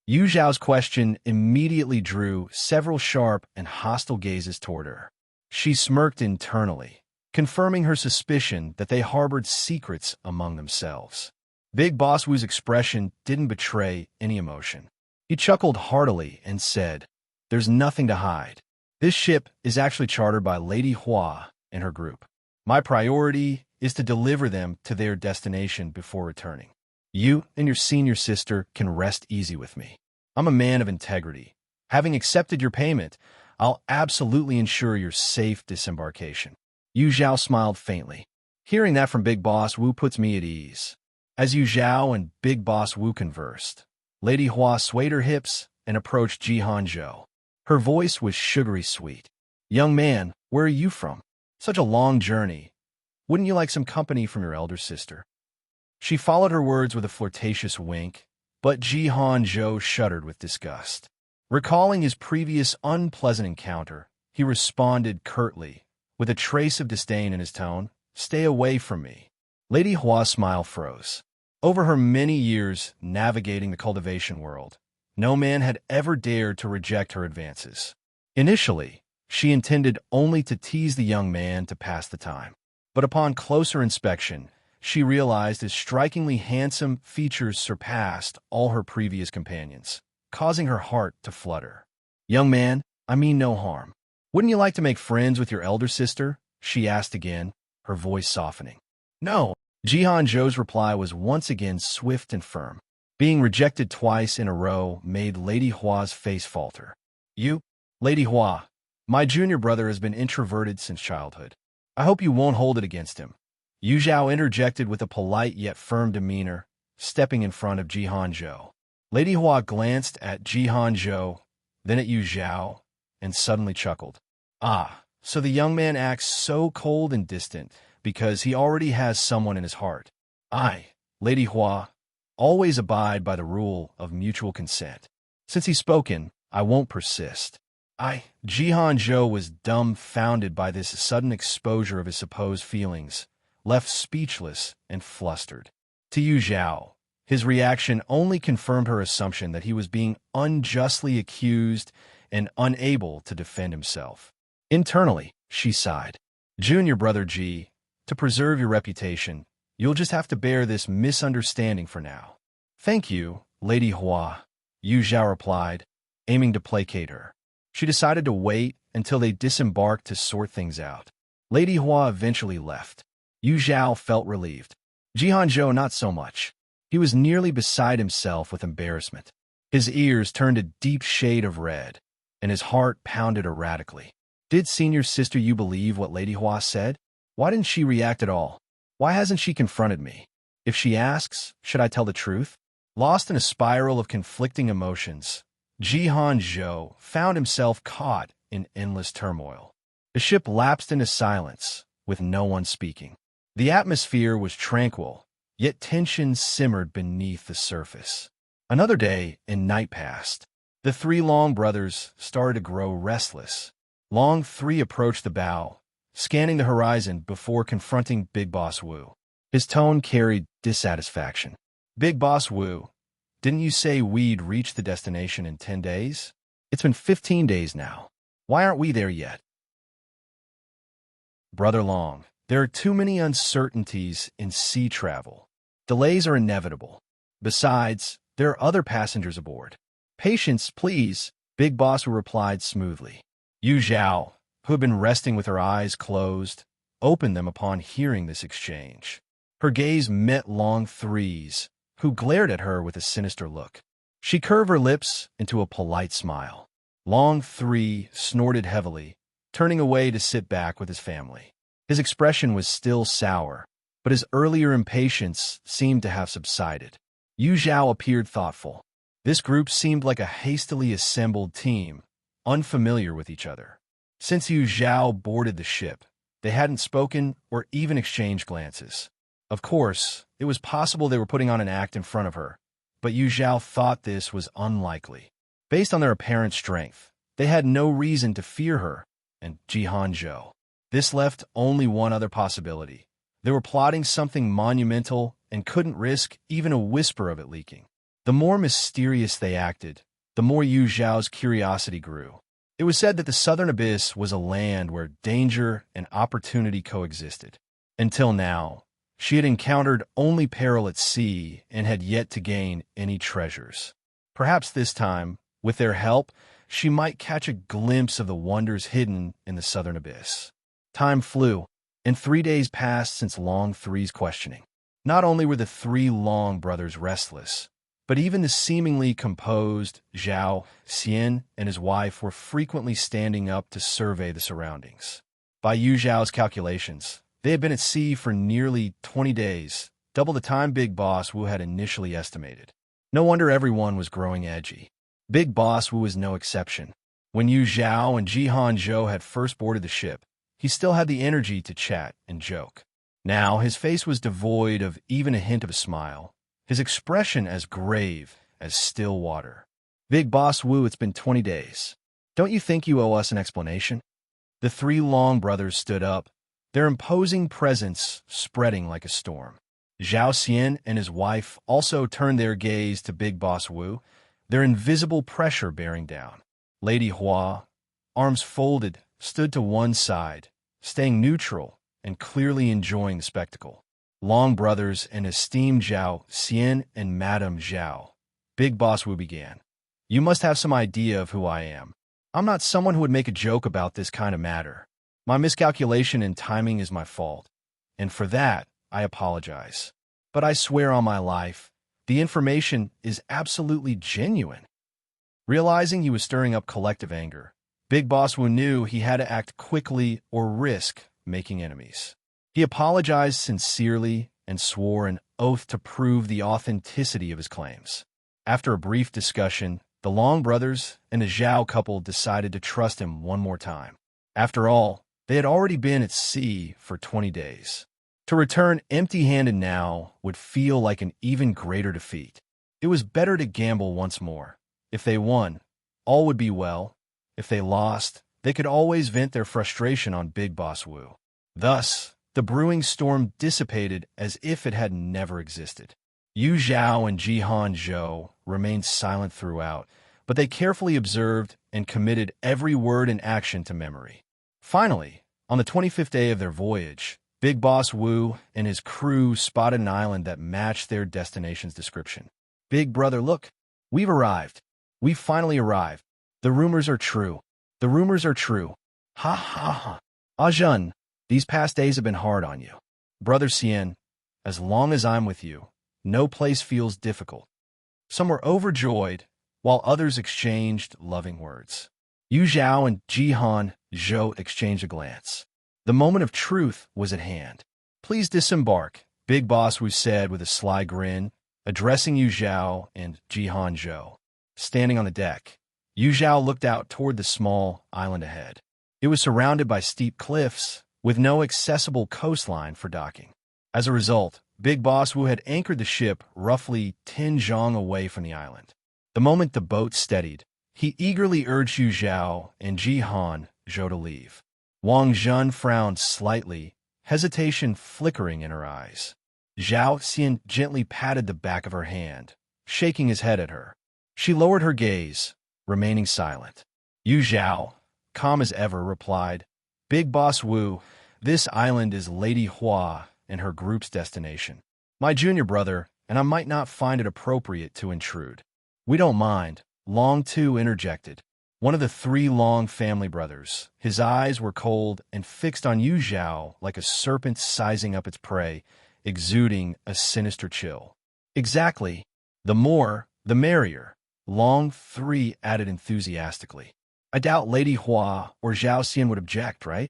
Yu Zhao's question immediately drew several sharp and hostile gazes toward her. She smirked internally, confirming her suspicion that they harbored secrets among themselves. Big Boss Wu's expression didn't betray any emotion. He chuckled heartily and said, There's nothing to hide. This ship is actually chartered by Lady Hua and her group. My priority is to deliver them to their destination before returning. You and your senior sister can rest easy with me. I'm a man of integrity. Having accepted your payment, I'll absolutely ensure your safe disembarkation. Yu Zhao smiled faintly. Hearing that from Big Boss Wu puts me at ease. As Yu Zhao and Big Boss Wu conversed, Lady Hua swayed her hips and approached Ye Cong Xin. Her voice was sugary sweet. Young man, where are you from? Such a long journey. Wouldn't you like some company from your elder sister? She followed her words with a flirtatious wink, but Ye Cong Xin shuddered with disgust. Recalling his previous unpleasant encounter, he responded curtly, with a trace of disdain in his tone, Stay away from me. Lady Hua's smile froze. Over her many years navigating the cultivation world, no man had ever dared to reject her advances. Initially, she intended only to tease the young man to pass the time. But upon closer inspection, she realized his strikingly handsome features surpassed all her previous companions, causing her heart to flutter. Young man, I mean no harm. Wouldn't you like to make friends with your elder sister? She asked again, her voice softening. No. Ye Cong Xin's reply was once again swift and firm. Being rejected twice in a row made Lady Hua's face falter. You, Lady Hua, my junior brother has been introverted since childhood. I hope you won't hold it against him. Yu Zhao interjected with a polite yet firm demeanor, stepping in front of Ye Cong Xin. Lady Hua glanced at Ye Cong Xin, then at Yu Zhao, and suddenly chuckled. Ah, so the young man acts so cold and distant because he already has someone in his heart. I, Lady Hua, always abide by the rule of mutual consent. Since he's spoken, I won't persist. Ye Cong Xin was dumbfounded by this sudden exposure of his supposed feelings, left speechless and flustered. To Yu Zhao, his reaction only confirmed her assumption that he was being unjustly accused and unable to defend himself. Internally, she sighed. Junior brother Ji, to preserve your reputation, you'll just have to bear this misunderstanding for now. Thank you, Lady Hua, Yu Zhao replied, aiming to placate her. She decided to wait until they disembarked to sort things out. Lady Hua eventually left. Yu Zhao felt relieved. Ye Cong Xin not so much. He was nearly beside himself with embarrassment. His ears turned a deep shade of red, and his heart pounded erratically. Did senior sister Yu believe what Lady Hua said? Why didn't she react at all? Why hasn't she confronted me? If she asks, should I tell the truth? Lost in a spiral of conflicting emotions, Ye Cong Xin found himself caught in endless turmoil. The ship lapsed into silence, with no one speaking. The atmosphere was tranquil, yet tension simmered beneath the surface. Another day and night passed. The three Long brothers started to grow restless. Long 3 approached the bow, scanning the horizon before confronting Big Boss Wu. His tone carried dissatisfaction. Big Boss Wu, didn't you say we'd reach the destination in 10 days? It's been 15 days now. Why aren't we there yet? Brother Long, there are too many uncertainties in sea travel. Delays are inevitable. Besides, There are other passengers aboard. Patience, please, Big Boss replied smoothly. Yu Zhao, who had been resting with her eyes closed, opened them upon hearing this exchange. Her gaze met Long Three's, who glared at her with a sinister look. She curved her lips into a polite smile. Long Three snorted heavily, turning away to sit back with his family. His expression was still sour, but his earlier impatience seemed to have subsided. Yu Zhao appeared thoughtful. This group seemed like a hastily assembled team, unfamiliar with each other. Since Yu Zhao boarded the ship, they hadn't spoken or even exchanged glances. Of course, it was possible they were putting on an act in front of her, but Yu Zhao thought this was unlikely. Based on their apparent strength, they had no reason to fear her and Jihan Zhou. This left only one other possibility. They were plotting something monumental and couldn't risk even a whisper of it leaking. The more mysterious they acted, the more Yu Zhao's curiosity grew. It was said that the Southern Abyss was a land where danger and opportunity coexisted. Until now, she had encountered only peril at sea and had yet to gain any treasures. Perhaps this time, with their help, she might catch a glimpse of the wonders hidden in the Southern Abyss. Time flew, and 3 days passed since Long Three's questioning. Not only were the three Long brothers restless, but even the seemingly composed Zhao Xian and his wife were frequently standing up to survey the surroundings. By Yu Zhao's calculations, they had been at sea for nearly 20 days, double the time Big Boss Wu had initially estimated. No wonder everyone was growing edgy. Big Boss Wu was no exception. When Yu Zhao and Jihan Zhou had first boarded the ship, he still had the energy to chat and joke. Now his face was devoid of even a hint of a smile, his expression as grave as still water. Big Boss Wu, it's been 20 days. Don't you think you owe us an explanation? The three Long brothers stood up, their imposing presence spreading like a storm. Zhao Xian and his wife also turned their gaze to Big Boss Wu, their invisible pressure bearing down. Lady Hua, arms folded, stood to one side, staying neutral and clearly enjoying the spectacle. Long brothers and esteemed Zhao Xian and Madame Zhao. Big Boss Wu began. You must have some idea of who I am. I'm not someone who would make a joke about this kind of matter. My miscalculation in timing is my fault, and for that, I apologize. But I swear on my life, the information is absolutely genuine. Realizing he was stirring up collective anger, Big Boss Wu knew he had to act quickly or risk making enemies. He apologized sincerely and swore an oath to prove the authenticity of his claims. After a brief discussion, the Long brothers and the Zhao couple decided to trust him one more time. After all, they had already been at sea for 20 days. To return empty-handed now would feel like an even greater defeat. It was better to gamble once more. If they won, all would be well. If they lost, they could always vent their frustration on Big Boss Wu. Thus, the brewing storm dissipated as if it had never existed. Yu Zhao and Jihan Zhou remained silent throughout, but they carefully observed and committed every word and action to memory. Finally, on the 25th day of their voyage, Big Boss Wu and his crew spotted an island that matched their destination's description. Big brother, look, we've arrived. We've finally arrived. The rumors are true. The rumors are true. Ha ha ha. Ajun, these past days have been hard on you. Brother Xian, as long as I'm with you, no place feels difficult. Some were overjoyed, while others exchanged loving words. Yu Zhao and Jihan Zhou exchanged a glance. The moment of truth was at hand. Please disembark, Big Boss Wu said with a sly grin, addressing Yu Zhao and Jihan Zhou. Standing on the deck, Yu Zhao looked out toward the small island ahead. It was surrounded by steep cliffs, with no accessible coastline for docking. As a result, Big Boss Wu had anchored the ship roughly 10 zhang away from the island. The moment the boat steadied, he eagerly urged Yu Zhao and Jihan Zhou to leave. Wang Zhun frowned slightly, hesitation flickering in her eyes. Zhao Xian gently patted the back of her hand, shaking his head at her. She lowered her gaze, remaining silent. Yu Zhao, calm as ever, replied, Big Boss Wu, this island is Lady Hua and her group's destination. My junior brother and I might not find it appropriate to intrude." "We don't mind," Long Tu interjected, one of the three Long family brothers. His eyes were cold and fixed on Yu Zhao like a serpent sizing up its prey, exuding a sinister chill. "Exactly. The more, the merrier," Long Three added enthusiastically. "I doubt Lady Hua or Zhao Xian would object, right?"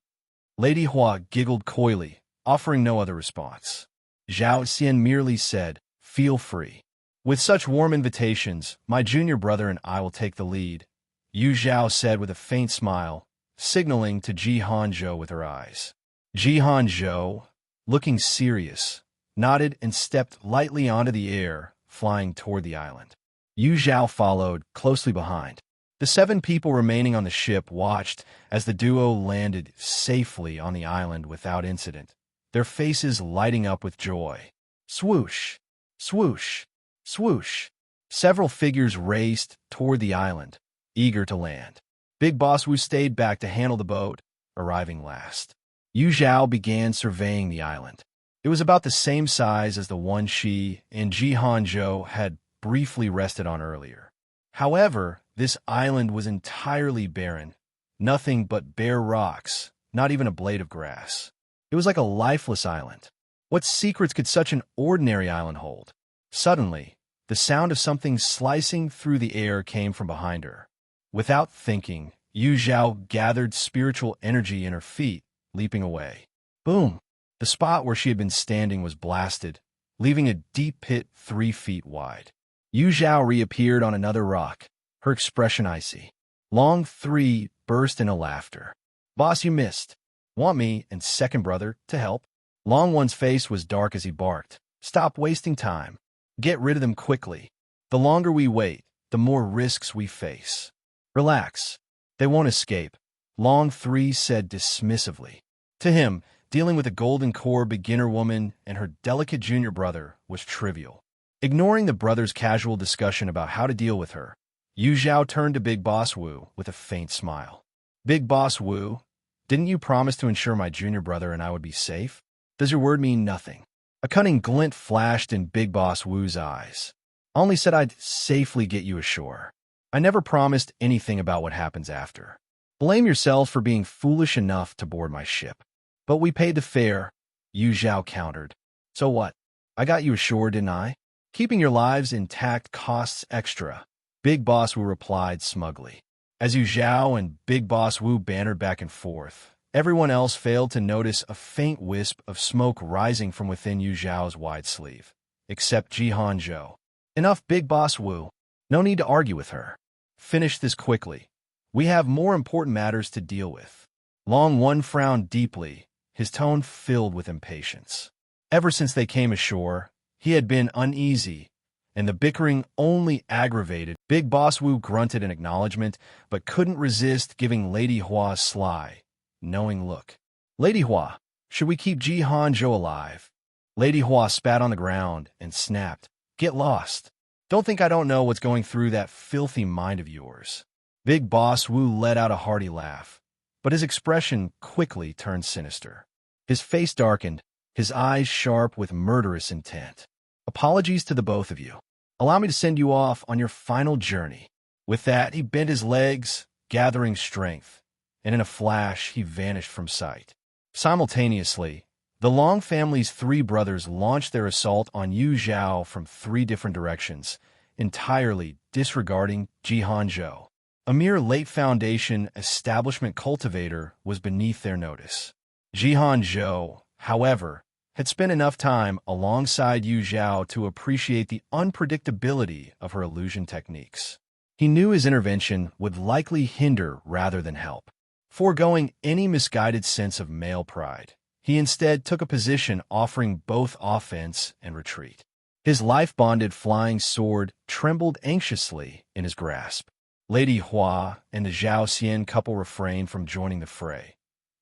Lady Hua giggled coyly, offering no other response. Zhao Xian merely said, "Feel free. With such warm invitations, my junior brother and I will take the lead," Yu Zhao said with a faint smile, signaling to Ji Hanzhou with her eyes. Ji Hanzhou, looking serious, nodded and stepped lightly onto the air, flying toward the island. Yu Zhao followed, closely behind. The 7 people remaining on the ship watched as the duo landed safely on the island without incident, their faces lighting up with joy. Swoosh! Swoosh! Swoosh! Several figures raced toward the island, eager to land. Big Boss Wu stayed back to handle the boat, arriving last. Yu Zhao began surveying the island. It was about the same size as the one she and Ji Hanzhou had briefly rested on earlier. However, this island was entirely barren, nothing but bare rocks, not even a blade of grass. It was like a lifeless island. What secrets could such an ordinary island hold? Suddenly, the sound of something slicing through the air came from behind her. Without thinking, Yu Zhao gathered spiritual energy in her feet, leaping away. Boom! The spot where she had been standing was blasted, leaving a deep pit 3 feet wide. Yu Zhao reappeared on another rock, her expression icy. Long Three burst into laughter. "Boss, you missed. Want me and second brother to help?" Long One's face was dark as he barked. "Stop wasting time. Get rid of them quickly. The longer we wait, the more risks we face." "Relax. They won't escape," Long Three said dismissively. To him, dealing with a golden core beginner woman and her delicate junior brother was trivial. Ignoring the brothers' casual discussion about how to deal with her, Yu Zhao turned to Big Boss Wu with a faint smile. "Big Boss Wu, didn't you promise to ensure my junior brother and I would be safe? Does your word mean nothing?" A cunning glint flashed in Big Boss Wu's eyes. "I only said I'd safely get you ashore. I never promised anything about what happens after. Blame yourselves for being foolish enough to board my ship." "But we paid the fare," Yu Zhao countered. "So what? I got you ashore, didn't I? Keeping your lives intact costs extra," Big Boss Wu replied smugly. As Yu Zhao and Big Boss Wu bantered back and forth, everyone else failed to notice a faint wisp of smoke rising from within Yu Zhao's wide sleeve, except Ji Hanzhou. "Enough, Big Boss Wu. No need to argue with her. Finish this quickly. We have more important matters to deal with." Long One frowned deeply, his tone filled with impatience. Ever since they came ashore, he had been uneasy, and the bickering only aggravated. Big Boss Wu grunted in acknowledgement, but couldn't resist giving Lady Hua's sly, knowing look. "Lady Hua, should we keep Ji Hanzhou alive?" Lady Hua spat on the ground and snapped, "Get lost. Don't think I don't know what's going through that filthy mind of yours." Big Boss Wu let out a hearty laugh, but his expression quickly turned sinister. His face darkened, his eyes sharp with murderous intent. "Apologies to the both of you. Allow me to send you off on your final journey." With that, he bent his legs, gathering strength, and in a flash, he vanished from sight. Simultaneously, the Long family's 3 brothers launched their assault on Yu Zhao from 3 different directions, entirely disregarding Ji Hanzhou. A mere late foundation establishment cultivator was beneath their notice. Ji Hanzhou, however, had spent enough time alongside Yu Zhao to appreciate the unpredictability of her illusion techniques. He knew his intervention would likely hinder rather than help. Foregoing any misguided sense of male pride, he instead took a position offering both offense and retreat. His life-bonded flying sword trembled anxiously in his grasp. Lady Hua and the Zhao Xian couple refrained from joining the fray,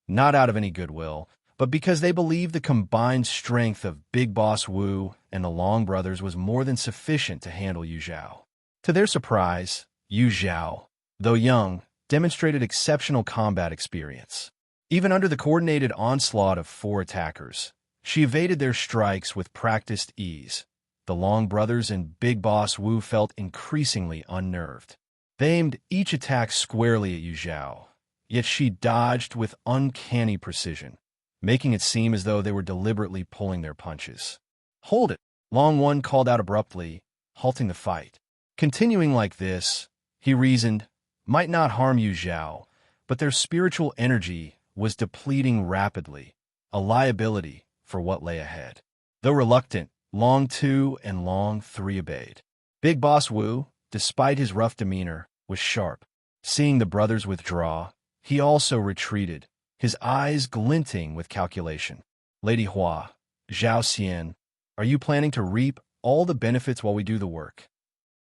not out of any goodwill, but because they believed the combined strength of Big Boss Wu and the Long brothers was more than sufficient to handle Yu Zhao. To their surprise, Yu Zhao, though young, demonstrated exceptional combat experience. Even under the coordinated onslaught of 4 attackers, she evaded their strikes with practiced ease, the Long brothers and Big Boss Wu felt increasingly unnerved. They aimed each attack squarely at Yu Zhao, yet she dodged with uncanny precision, making it seem as though they were deliberately pulling their punches. "Hold it," Long One called out abruptly, halting the fight. Continuing like this, he reasoned, might not harm Yu Zhao, but their spiritual energy was depleting rapidly, a liability for what lay ahead. Though reluctant, Long Two and Long Three obeyed. Big Boss Wu, despite his rough demeanor, was sharp. Seeing the brothers withdraw, he also retreated, his eyes glinting with calculation. "Lady Hua, Zhao Xian, are you planning to reap all the benefits while we do the work?"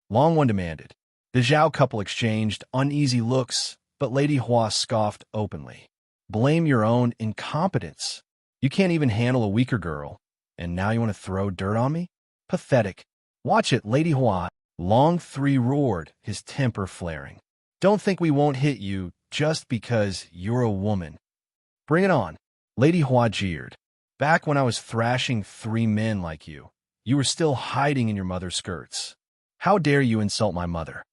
Long One demanded. The Zhao couple exchanged uneasy looks, but Lady Hua scoffed openly. "Blame your own incompetence. You can't even handle a weaker girl, and now you want to throw dirt on me? Pathetic." "Watch it, Lady Hua," Long Three roared, his temper flaring. "Don't think we won't hit you just because you're a woman." "Bring it on," Lady Hua jeered. "Back when I was thrashing 3 men like you were still hiding in your mother's skirts. How dare you insult my mother?"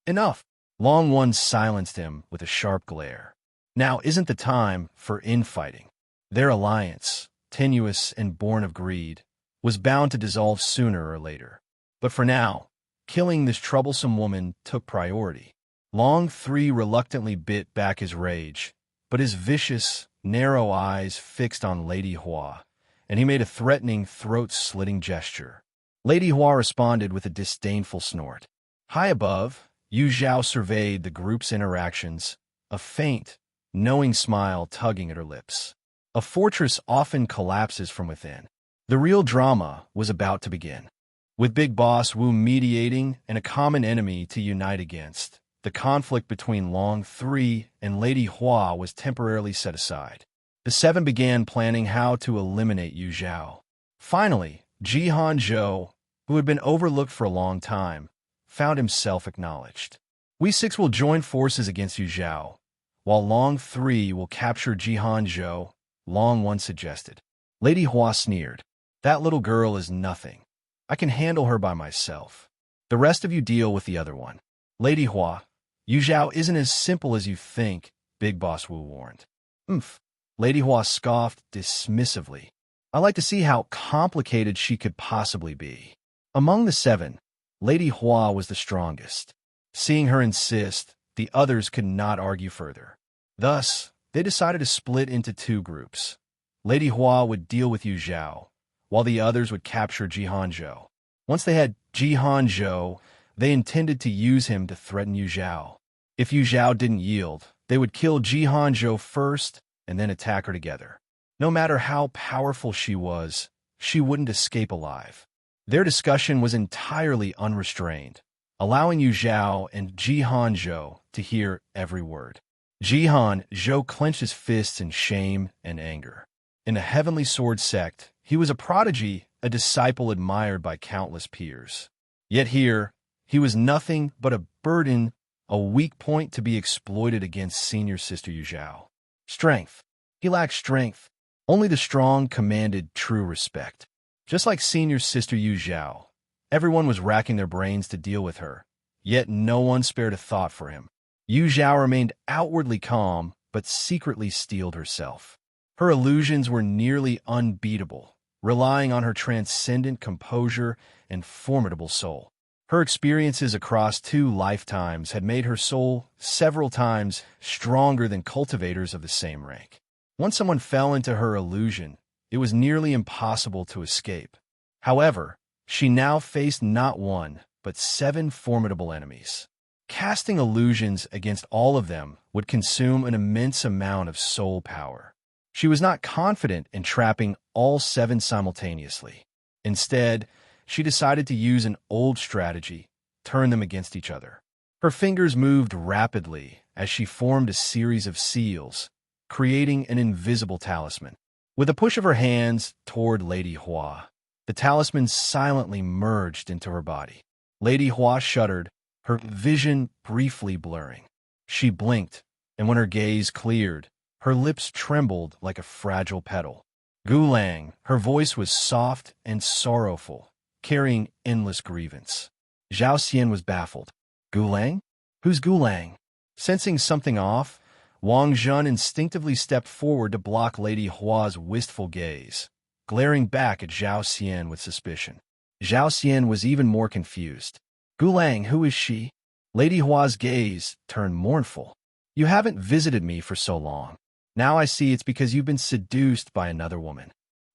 Enough." Long One silenced him with a sharp glare. Now isn't the time for infighting. Their alliance, tenuous and born of greed, was bound to dissolve sooner or later. But for now, killing this troublesome woman took priority. Long Three reluctantly bit back his rage, but his vicious, narrow eyes fixed on Lady Hua, and he made a threatening, throat-slitting gesture. Lady Hua responded with a disdainful snort. High above, Yu Zhao surveyed the group's interactions, a faint, knowing smile tugging at her lips. A fortress often collapses from within. The real drama was about to begin. With Big Boss Wu mediating and a common enemy to unite against, the conflict between Long Three and Lady Hua was temporarily set aside. The 7 began planning how to eliminate Yu Zhao. Finally, Jihan Zhou, who had been overlooked for a long time, found himself acknowledged. "We 6 will join forces against Yu Zhao, while Long Three will capture Jihan Zhou," Long One suggested. Lady Hua sneered. "That little girl is nothing. I can handle her by myself. The rest of you deal with the other one." "Lady Hua, Yu Zhao isn't as simple as you think," Big Boss Wu warned. "Oomph." Lady Hua scoffed dismissively. "I like to see how complicated she could possibly be." Among the 7, Lady Hua was the strongest. Seeing her insist, the others could not argue further. Thus, they decided to split into 2 groups. Lady Hua would deal with Yu Zhao, while the others would capture Jihan Zhou. Once they had Jihan Zhou, they intended to use him to threaten Yu Zhao. If Yu Zhao didn't yield, they would kill Jihan Zhou first and then attack her together. No matter how powerful she was, she wouldn't escape alive. Their discussion was entirely unrestrained, allowing Yu Zhao and Jihan Zhou to hear every word. Jihan Zhou clenched his fists in shame and anger. In the Heavenly Sword sect, he was a prodigy, a disciple admired by countless peers. Yet here, he was nothing but a burden, a weak point to be exploited against senior sister Yu Zhao. Strength. He lacked strength. Only the strong commanded true respect. Just like senior sister Yu Zhao, everyone was racking their brains to deal with her, yet no one spared a thought for him. Yu Zhao remained outwardly calm, but secretly steeled herself. Her illusions were nearly unbeatable, relying on her transcendent composure and formidable soul. Her experiences across 2 lifetimes had made her soul several times stronger than cultivators of the same rank. Once someone fell into her illusion, it was nearly impossible to escape. However, she now faced not 1, but 7 formidable enemies. Casting illusions against all of them would consume an immense amount of soul power. She was not confident in trapping all 7 simultaneously. Instead, she decided to use an old strategy, turn them against each other. Her fingers moved rapidly as she formed a series of seals, creating an invisible talisman. With a push of her hands toward Lady Hua, the talisman silently merged into her body. Lady Hua shuddered, her vision briefly blurring. She blinked, and when her gaze cleared, her lips trembled like a fragile petal. Gulang, her voice was soft and sorrowful, carrying endless grievance. Zhao Xian was baffled. Gulang? Who's Gulang? Sensing something off, Wang Zhun instinctively stepped forward to block Lady Hua's wistful gaze, glaring back at Zhao Xian with suspicion. Zhao Xian was even more confused. Gulang, who is she? Lady Hua's gaze turned mournful. You haven't visited me for so long. Now I see it's because you've been seduced by another woman.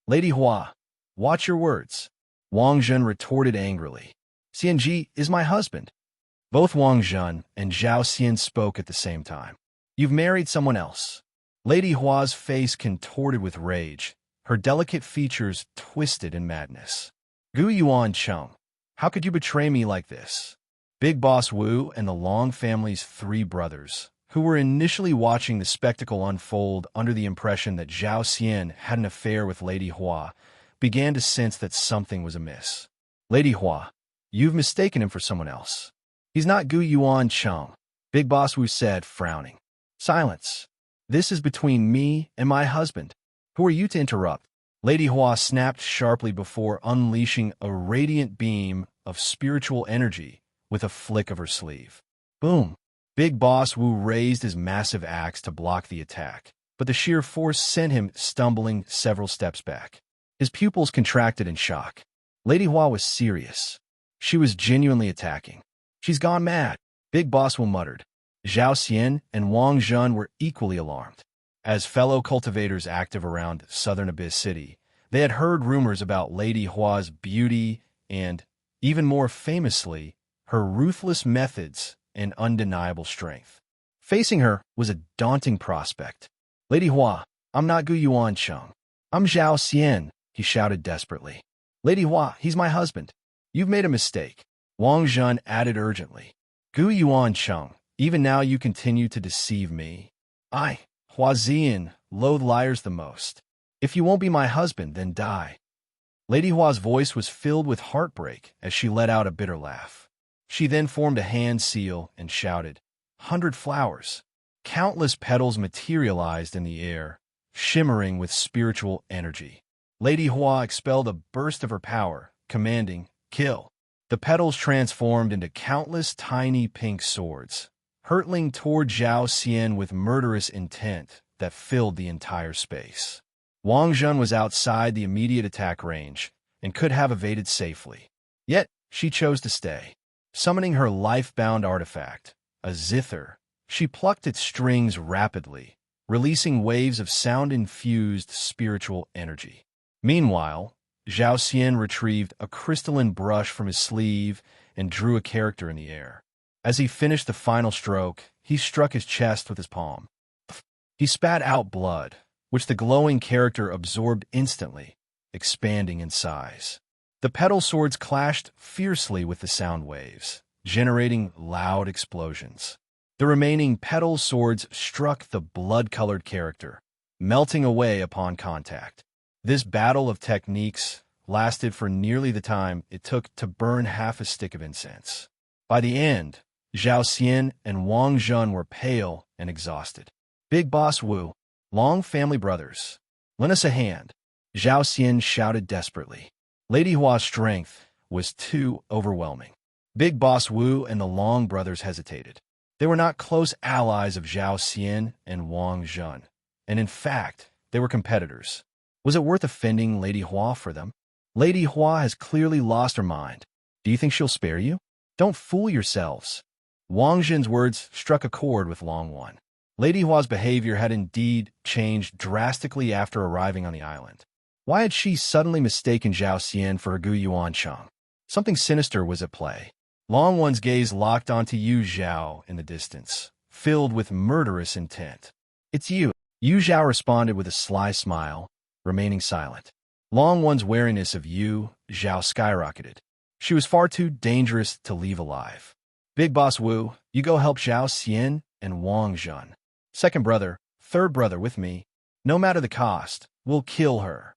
Lady Hua, watch your words. Wang Zhun retorted angrily. Xianji is my husband. Both Wang Zhun and Zhao Xian spoke at the same time. You've married someone else. Lady Hua's face contorted with rage, her delicate features twisted in madness. Gu Yuan Cheng, how could you betray me like this? Big Boss Wu and the Long family's 3 brothers, who were initially watching the spectacle unfold under the impression that Zhao Xian had an affair with Lady Hua, began to sense that something was amiss. Lady Hua, you've mistaken him for someone else. He's not Gu Yuan Cheng, Big Boss Wu said, frowning. Silence. This is between me and my husband. Who are you to interrupt? Lady Hua snapped sharply before unleashing a radiant beam of spiritual energy with a flick of her sleeve. Boom! Big Boss Wu raised his massive axe to block the attack, but the sheer force sent him stumbling several steps back. His pupils contracted in shock. Lady Hua was serious. She was genuinely attacking. She's gone mad, Big Boss Wu muttered. Zhao Xian and Wang Zhun were equally alarmed. As fellow cultivators active around Southern Abyss City, they had heard rumors about Lady Hua's beauty and, even more famously, her ruthless methods and undeniable strength. Facing her was a daunting prospect. Lady Hua, I'm not Gu Yuan Cheng. I'm Zhao Xian, he shouted desperately. Lady Hua, he's my husband. You've made a mistake. Wang Zhun added urgently. Gu Yuan Cheng, even now you continue to deceive me. I, Huazian, loathe liars the most. If you won't be my husband, then die. Lady Hua's voice was filled with heartbreak as she let out a bitter laugh. She then formed a hand seal and shouted, 100 flowers. Countless petals materialized in the air, shimmering with spiritual energy. Lady Hua expelled a burst of her power, commanding, kill. The petals transformed into countless tiny pink swords, hurtling toward Zhao Xian with murderous intent that filled the entire space. Wang Zhun was outside the immediate attack range and could have evaded safely. Yet, she chose to stay. Summoning her life-bound artifact, a zither, she plucked its strings rapidly, releasing waves of sound-infused spiritual energy. Meanwhile, Zhao Xian retrieved a crystalline brush from his sleeve and drew a character in the air. As he finished the final stroke, he struck his chest with his palm. He spat out blood, which the glowing character absorbed instantly, expanding in size. The petal swords clashed fiercely with the sound waves, generating loud explosions. The remaining petal swords struck the blood-colored character, melting away upon contact. This battle of techniques lasted for nearly the time it took to burn half a stick of incense. By the end, Zhao Xian and Wang Zhun were pale and exhausted. Big Boss Wu, Long family brothers, lend us a hand, Zhao Xian shouted desperately. Lady Hua's strength was too overwhelming. Big Boss Wu and the Long brothers hesitated. They were not close allies of Zhao Xian and Wang Zhun, and in fact, they were competitors. Was it worth offending Lady Hua for them? Lady Hua has clearly lost her mind. Do you think she'll spare you? Don't fool yourselves. Wang Zhen's words struck a chord with Long One. Lady Hua's behavior had indeed changed drastically after arriving on the island. Why had she suddenly mistaken Zhao Xian for her Gu Yuan Cheng? Something sinister was at play. Long One's gaze locked onto Yu Zhao in the distance, filled with murderous intent. It's you. Yu Zhao responded with a sly smile, remaining silent. Long One's wariness of Yu Zhao skyrocketed. She was far too dangerous to leave alive. Big Boss Wu, you go help Zhao Xian and Wang Zhun. Second brother, third brother with me. No matter the cost, we'll kill her.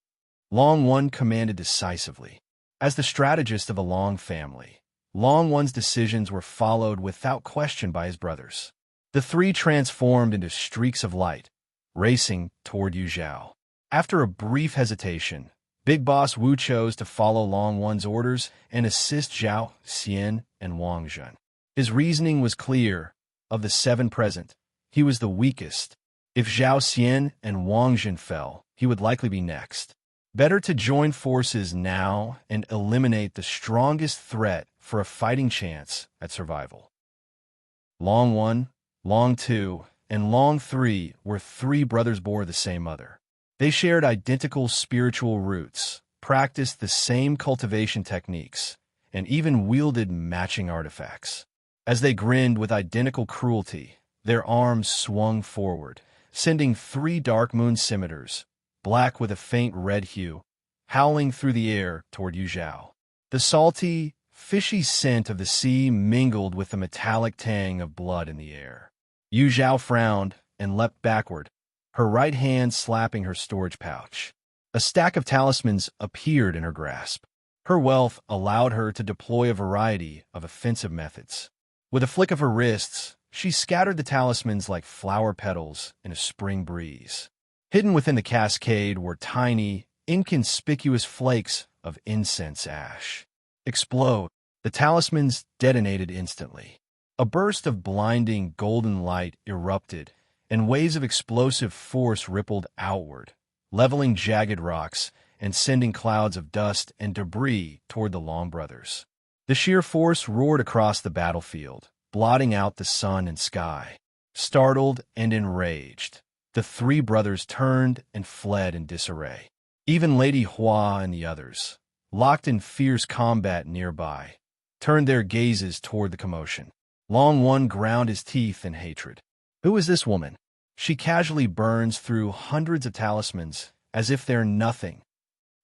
Long One commanded decisively. As the strategist of the Long family, Long One's decisions were followed without question by his brothers. The 3 transformed into streaks of light, racing toward Yu Zhao. After a brief hesitation, Big Boss Wu chose to follow Long One's orders and assist Zhao, Xian, and Wang Zhen. His reasoning was clear. Of the 7 present, he was the weakest. If Zhao Xian and Wang Zhen fell, he would likely be next. Better to join forces now and eliminate the strongest threat for a fighting chance at survival. Long 1, Long 2, and Long 3 were 3 brothers born of the same mother. They shared identical spiritual roots, practiced the same cultivation techniques, and even wielded matching artifacts. As they grinned with identical cruelty, their arms swung forward, sending 3 dark moon scimitars, black with a faint red hue, howling through the air toward Yu Zhao. The salty, fishy scent of the sea mingled with the metallic tang of blood in the air. Yu Zhao frowned and leapt backward, her right hand slapping her storage pouch. A stack of talismans appeared in her grasp. Her wealth allowed her to deploy a variety of offensive methods. With a flick of her wrists, she scattered the talismans like flower petals in a spring breeze. Hidden within the cascade were tiny, inconspicuous flakes of incense ash. Explode! The talismans detonated instantly. A burst of blinding golden light erupted, and waves of explosive force rippled outward, leveling jagged rocks and sending clouds of dust and debris toward the Long brothers. The sheer force roared across the battlefield, blotting out the sun and sky. Startled and enraged, the 3 brothers turned and fled in disarray. Even Lady Hua and the others, locked in fierce combat nearby, turned their gazes toward the commotion. Long 1 ground his teeth in hatred. Who is this woman? She casually burns through hundreds of talismans as if they're nothing.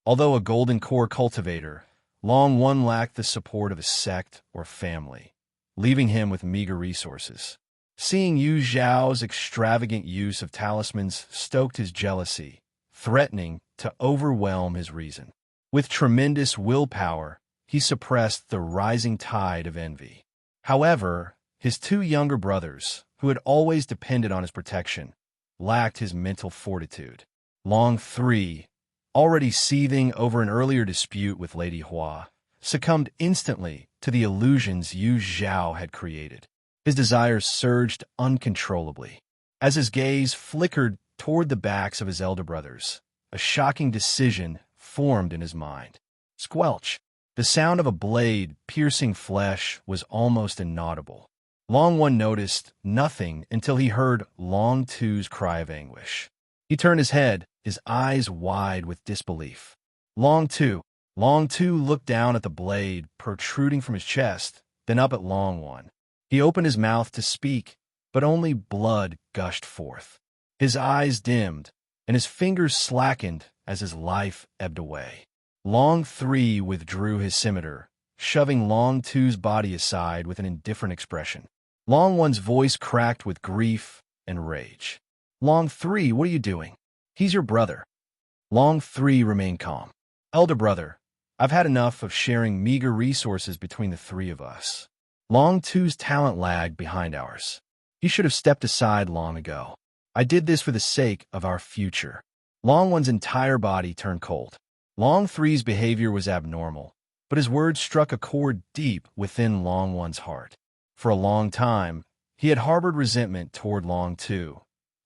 Although a golden core cultivator, Long 1 lacked the support of a sect or family, leaving him with meager resources. Seeing Yu Zhao's extravagant use of talismans stoked his jealousy, threatening to overwhelm his reason. With tremendous willpower, he suppressed the rising tide of envy. However, his 2 younger brothers, who had always depended on his protection, lacked his mental fortitude. Long 3, already seething over an earlier dispute with Lady Hua, succumbed instantly to the illusions Yu Zhao had created. His desires surged uncontrollably. As his gaze flickered toward the backs of his elder brothers, a shocking decision formed in his mind. Squelch! The sound of a blade piercing flesh was almost inaudible. Long 1 noticed nothing until he heard Long 2's cry of anguish. He turned his head, his eyes wide with disbelief. Long 2 looked down at the blade protruding from his chest, then up at Long 1. He opened his mouth to speak, but only blood gushed forth. His eyes dimmed, and his fingers slackened as his life ebbed away. Long 3 withdrew his scimitar, shoving Long 2's body aside with an indifferent expression. Long 1's voice cracked with grief and rage. Long 3, what are you doing? He's your brother. Long 3 remained calm. Elder brother, I've had enough of sharing meager resources between the 3 of us. Long 2's talent lagged behind ours. He should have stepped aside long ago. I did this for the sake of our future. Long 1's entire body turned cold. Long 3's behavior was abnormal, but his words struck a chord deep within Long 1's heart. For a long time, he had harbored resentment toward Long 2,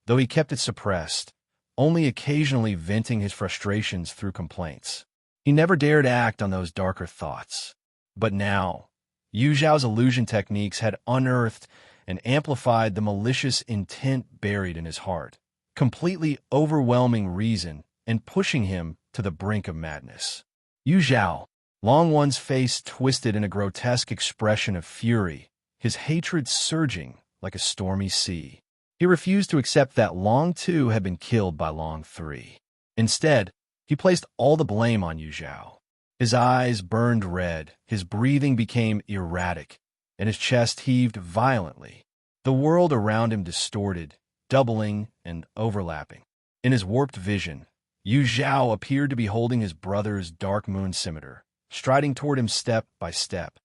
though he kept it suppressed, only occasionally venting his frustrations through complaints. He never dared act on those darker thoughts. But now, Yu Zhao's illusion techniques had unearthed and amplified the malicious intent buried in his heart, completely overwhelming reason and pushing him to the brink of madness. Yu Zhao, Long 1's face twisted in a grotesque expression of fury, his hatred surging like a stormy sea. He refused to accept that Long 2 had been killed by Long 3. Instead, he placed all the blame on Yu Zhao. His eyes burned red, his breathing became erratic, and his chest heaved violently. The world around him distorted, doubling and overlapping. In his warped vision, Yu Zhao appeared to be holding his brother's dark moon scimitar, striding toward him step by step.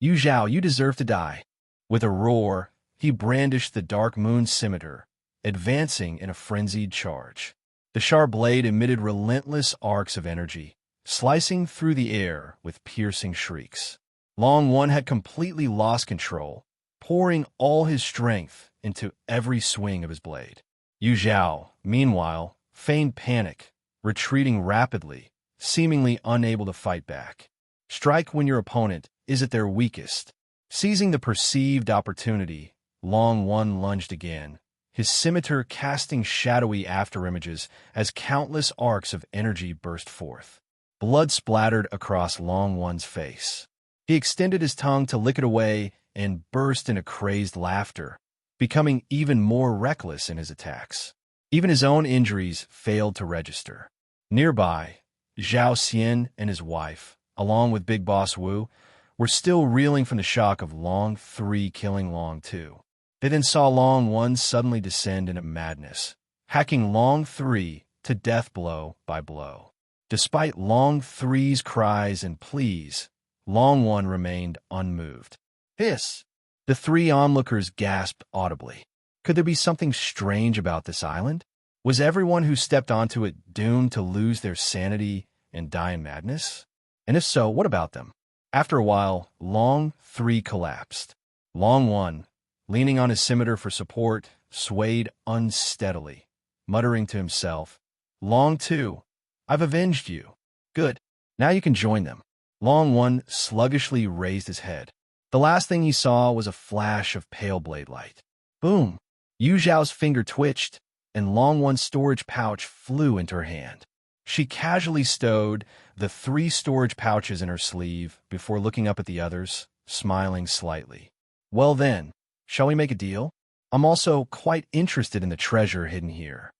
Yu Zhao, you deserve to die. With a roar, he brandished the dark moon scimitar, advancing in a frenzied charge. The sharp blade emitted relentless arcs of energy, slicing through the air with piercing shrieks. Long One had completely lost control, pouring all his strength into every swing of his blade. Yu Zhao, meanwhile, feigned panic, retreating rapidly, seemingly unable to fight back. Strike when your opponent is at their weakest. Seizing the perceived opportunity, Long One lunged again, his scimitar casting shadowy afterimages as countless arcs of energy burst forth. Blood splattered across Long One's face. He extended his tongue to lick it away and burst into crazed laughter, becoming even more reckless in his attacks. Even his own injuries failed to register. Nearby, Zhao Xian and his wife, along with Big Boss Wu, were still reeling from the shock of Long 3 killing Long 2. They then saw Long 1 suddenly descend into madness, hacking Long 3 to death blow by blow. Despite Long 3's cries and pleas, Long 1 remained unmoved. Hiss! The three onlookers gasped audibly. Could there be something strange about this island? Was everyone who stepped onto it doomed to lose their sanity and die in madness? And if so, what about them? After a while, Long 3 collapsed. Long 1, leaning on his scimitar for support, swayed unsteadily, muttering to himself, Long 2, I've avenged you. Good. Now you can join them. Long 1 sluggishly raised his head. The last thing he saw was a flash of pale blade light. Boom! Yu Zhao's finger twitched, and Long 1's storage pouch flew into her hand. She casually stowed the 3 storage pouches in her sleeve before looking up at the others, smiling slightly. Well then, shall we make a deal? I'm also quite interested in the treasure hidden here.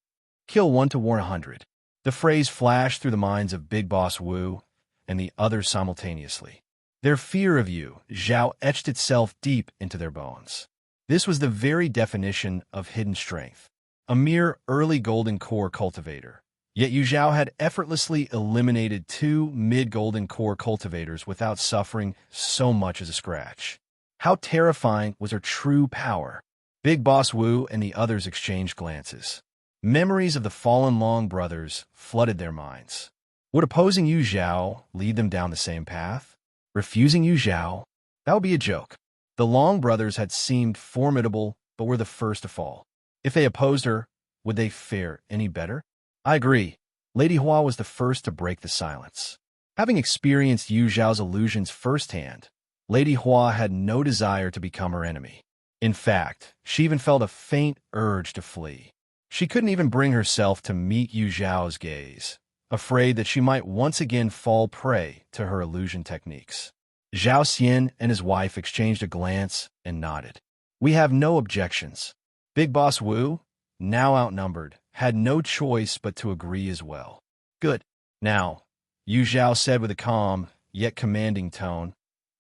Kill 1 to warn 100. The phrase flashed through the minds of Big Boss Wu and the others simultaneously. Their fear of Yu Zhao etched itself deep into their bones. This was the very definition of hidden strength, a mere early golden core cultivator. Yet Yu Zhao had effortlessly eliminated 2 mid-golden core cultivators without suffering so much as a scratch. How terrifying was her true power? Big Boss Wu and the others exchanged glances. Memories of the fallen Long brothers flooded their minds. Would opposing Yu Zhao lead them down the same path? Refusing Yu Zhao? That would be a joke. The Long brothers had seemed formidable, but were the first to fall. If they opposed her, would they fare any better? I agree. Lady Hua was the first to break the silence. Having experienced Yu Zhao's illusions firsthand, Lady Hua had no desire to become her enemy. In fact, she even felt a faint urge to flee. She couldn't even bring herself to meet Yu Zhao's gaze, afraid that she might once again fall prey to her illusion techniques. Zhao Xian and his wife exchanged a glance and nodded. We have no objections. Big Boss Wu, now outnumbered, had no choice but to agree as well. Good. Now, Yu Zhao said with a calm, yet commanding tone,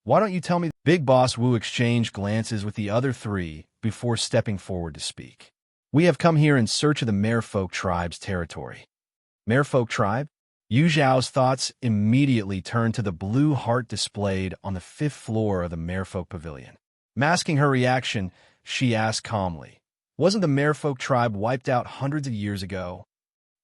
why don't you tell me? Big Boss Wu exchanged glances with the other 3 before stepping forward to speak. We have come here in search of the Merfolk tribe's territory. Merfolk tribe? Yu Zhao's thoughts immediately turned to the blue heart displayed on the 5th floor of the Merfolk pavilion. Masking her reaction, she asked calmly, wasn't the Merfolk tribe wiped out hundreds of years ago?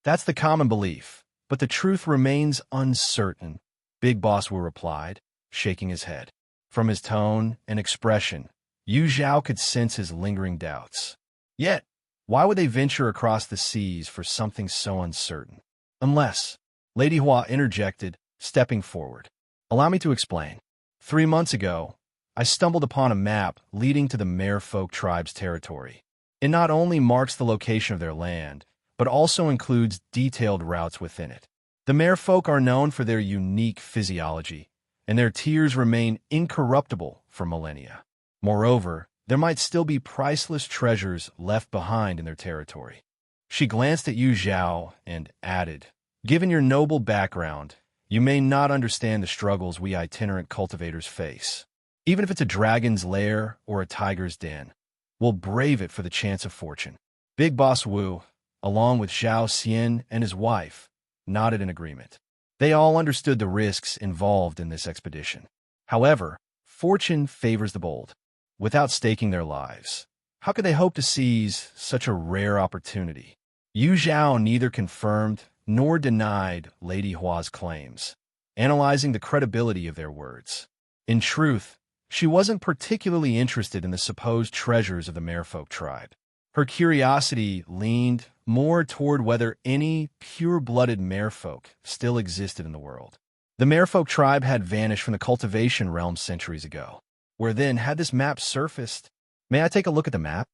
That's the common belief, but the truth remains uncertain, Big Boss Wu replied, shaking his head. From his tone and expression, Yu Zhao could sense his lingering doubts. Yet, why would they venture across the seas for something so uncertain? Unless, Lady Hua interjected, stepping forward. Allow me to explain. 3 months ago, I stumbled upon a map leading to the Merfolk tribe's territory. It not only marks the location of their land, but also includes detailed routes within it. The Merfolk are known for their unique physiology, and their tears remain incorruptible for millennia. Moreover, there might still be priceless treasures left behind in their territory. She glanced at Yu Zhao and added, given your noble background, you may not understand the struggles we itinerant cultivators face. Even if it's a dragon's lair or a tiger's den, we'll brave it for the chance of fortune. Big Boss Wu, along with Zhao Xian and his wife, nodded in agreement. They all understood the risks involved in this expedition. However, fortune favors the bold. Without staking their lives, how could they hope to seize such a rare opportunity? Yu Zhao neither confirmed nor denied Lady Hua's claims, analyzing the credibility of their words. In truth, she wasn't particularly interested in the supposed treasures of the merfolk tribe. Her curiosity leaned more toward whether any pure-blooded merfolk still existed in the world. The merfolk tribe had vanished from the cultivation realm centuries ago. Where then had this map surfaced? May I take a look at the map?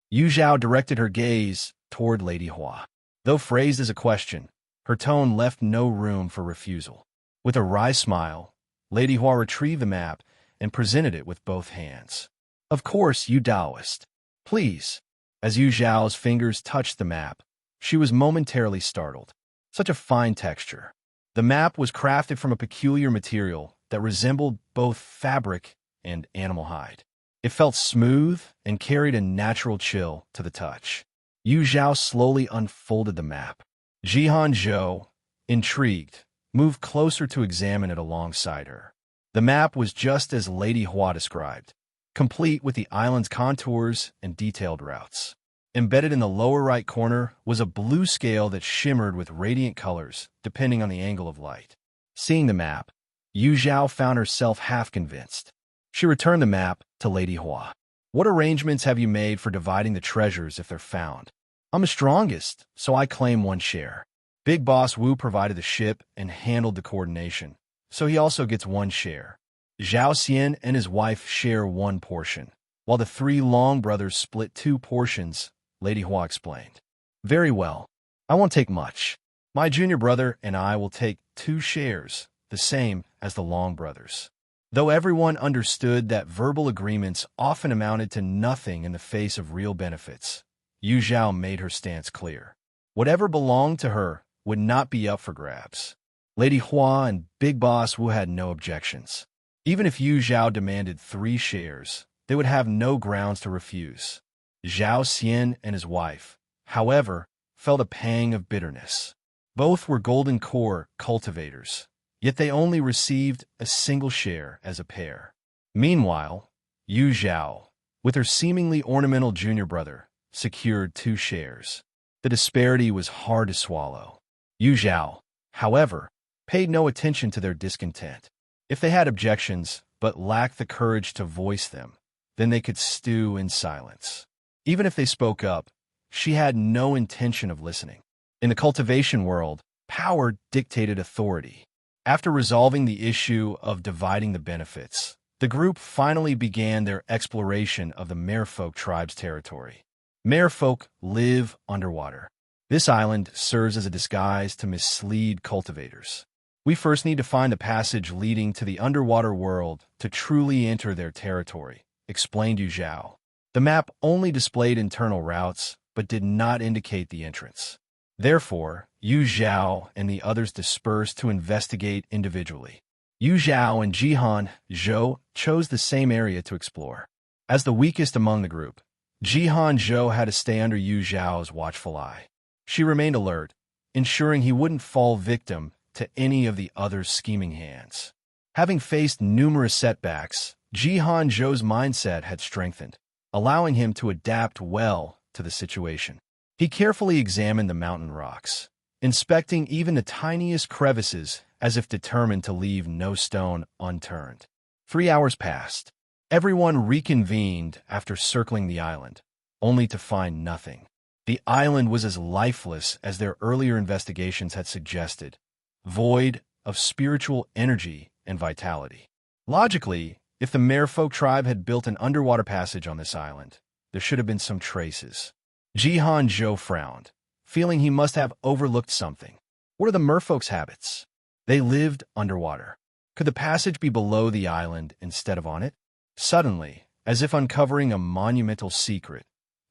Yu Zhao directed her gaze toward Lady Hua. Though phrased as a question, her tone left no room for refusal. With a wry smile, Lady Hua retrieved the map and presented it with both hands. Of course, you Taoist. Please. As Yu Zhao's fingers touched the map, she was momentarily startled. Such a fine texture. The map was crafted from a peculiar material that resembled both fabric and animal hide. It felt smooth and carried a natural chill to the touch. Yu Zhao slowly unfolded the map. Jihan Zhou, intrigued, moved closer to examine it alongside her. The map was just as Lady Hua described, complete with the island's contours and detailed routes. Embedded in the lower right corner was a blue scale that shimmered with radiant colors, depending on the angle of light. Seeing the map, Yu Zhao found herself half convinced. She returned the map to Lady Hua. What arrangements have you made for dividing the treasures if they're found? I'm the strongest, so I claim one share. Big Boss Wu provided the ship and handled the coordination, so he also gets one share. Zhao Xian and his wife share one portion, while the three Long brothers split two portions, Lady Hua explained. Very well. I won't take much. My junior brother and I will take 2 shares, the same as the Long brothers. Though everyone understood that verbal agreements often amounted to nothing in the face of real benefits, Yu Zhao made her stance clear. Whatever belonged to her would not be up for grabs. Lady Hua and Big Boss Wu had no objections. Even if Yu Zhao demanded 3 shares, they would have no grounds to refuse. Zhao Xian and his wife, however, felt a pang of bitterness. Both were golden core cultivators, yet they only received a single share as a pair. Meanwhile, Yu Zhao, with her seemingly ornamental junior brother, secured 2 shares. The disparity was hard to swallow. Yu Zhao, however, paid no attention to their discontent. If they had objections but lacked the courage to voice them, then they could stew in silence. Even if they spoke up, she had no intention of listening. In the cultivation world, power dictated authority. After resolving the issue of dividing the benefits, the group finally began their exploration of the Merfolk tribe's territory. Merfolk live underwater. This island serves as a disguise to mislead cultivators. We first need to find a passage leading to the underwater world to truly enter their territory, explained Yu Zhao. The map only displayed internal routes, but did not indicate the entrance. Therefore, Yu Zhao and the others dispersed to investigate individually. Yu Zhao and Jihan Zhou chose the same area to explore. As the weakest among the group, Jihan Zhou had to stay under Yu Zhao's watchful eye. She remained alert, ensuring he wouldn't fall victim to any of the other's scheming hands. Having faced numerous setbacks, Jihan Zhou's mindset had strengthened, allowing him to adapt well to the situation. He carefully examined the mountain rocks, inspecting even the tiniest crevices as if determined to leave no stone unturned. 3 hours passed. Everyone reconvened after circling the island, only to find nothing. The island was as lifeless as their earlier investigations had suggested, void of spiritual energy and vitality. Logically, if the Merfolk tribe had built an underwater passage on this island, there should have been some traces. Jihan Zhou frowned, feeling he must have overlooked something. What are the Merfolk's habits? They lived underwater. Could the passage be below the island instead of on it? Suddenly, as if uncovering a monumental secret,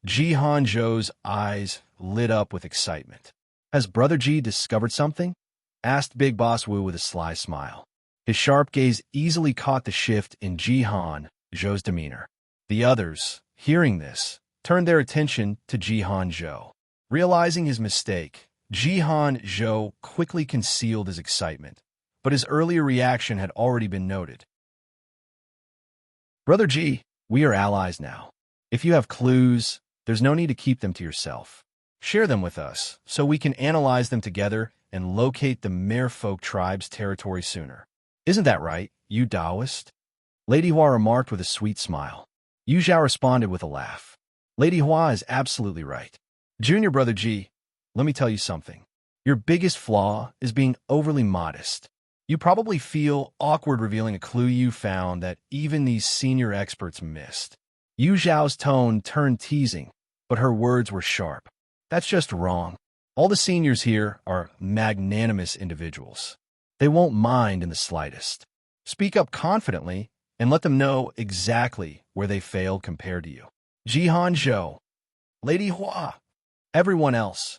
Jihan Zhou's eyes lit up with excitement. Has Brother Ji discovered something? Asked Big Boss Wu with a sly smile. His sharp gaze easily caught the shift in Jihan Zhou's demeanor. The others, hearing this, turned their attention to Jihan Zhou. Realizing his mistake, Jihan Zhou quickly concealed his excitement, but his earlier reaction had already been noted. Brother Ji, we are allies now. If you have clues, there's no need to keep them to yourself. Share them with us so we can analyze them together and locate the merfolk tribe's territory sooner. Isn't that right, you Taoist? Lady Hua remarked with a sweet smile. Yu Zhao responded with a laugh. Lady Hua is absolutely right. Junior Brother Ji, let me tell you something. Your biggest flaw is being overly modest. You probably feel awkward revealing a clue you found that even these senior experts missed. Yu Zhao's tone turned teasing, but her words were sharp. That's just wrong. All the seniors here are magnanimous individuals. They won't mind in the slightest. Speak up confidently and let them know exactly where they failed compared to you. Jihan Zhou, Lady Hua, everyone else.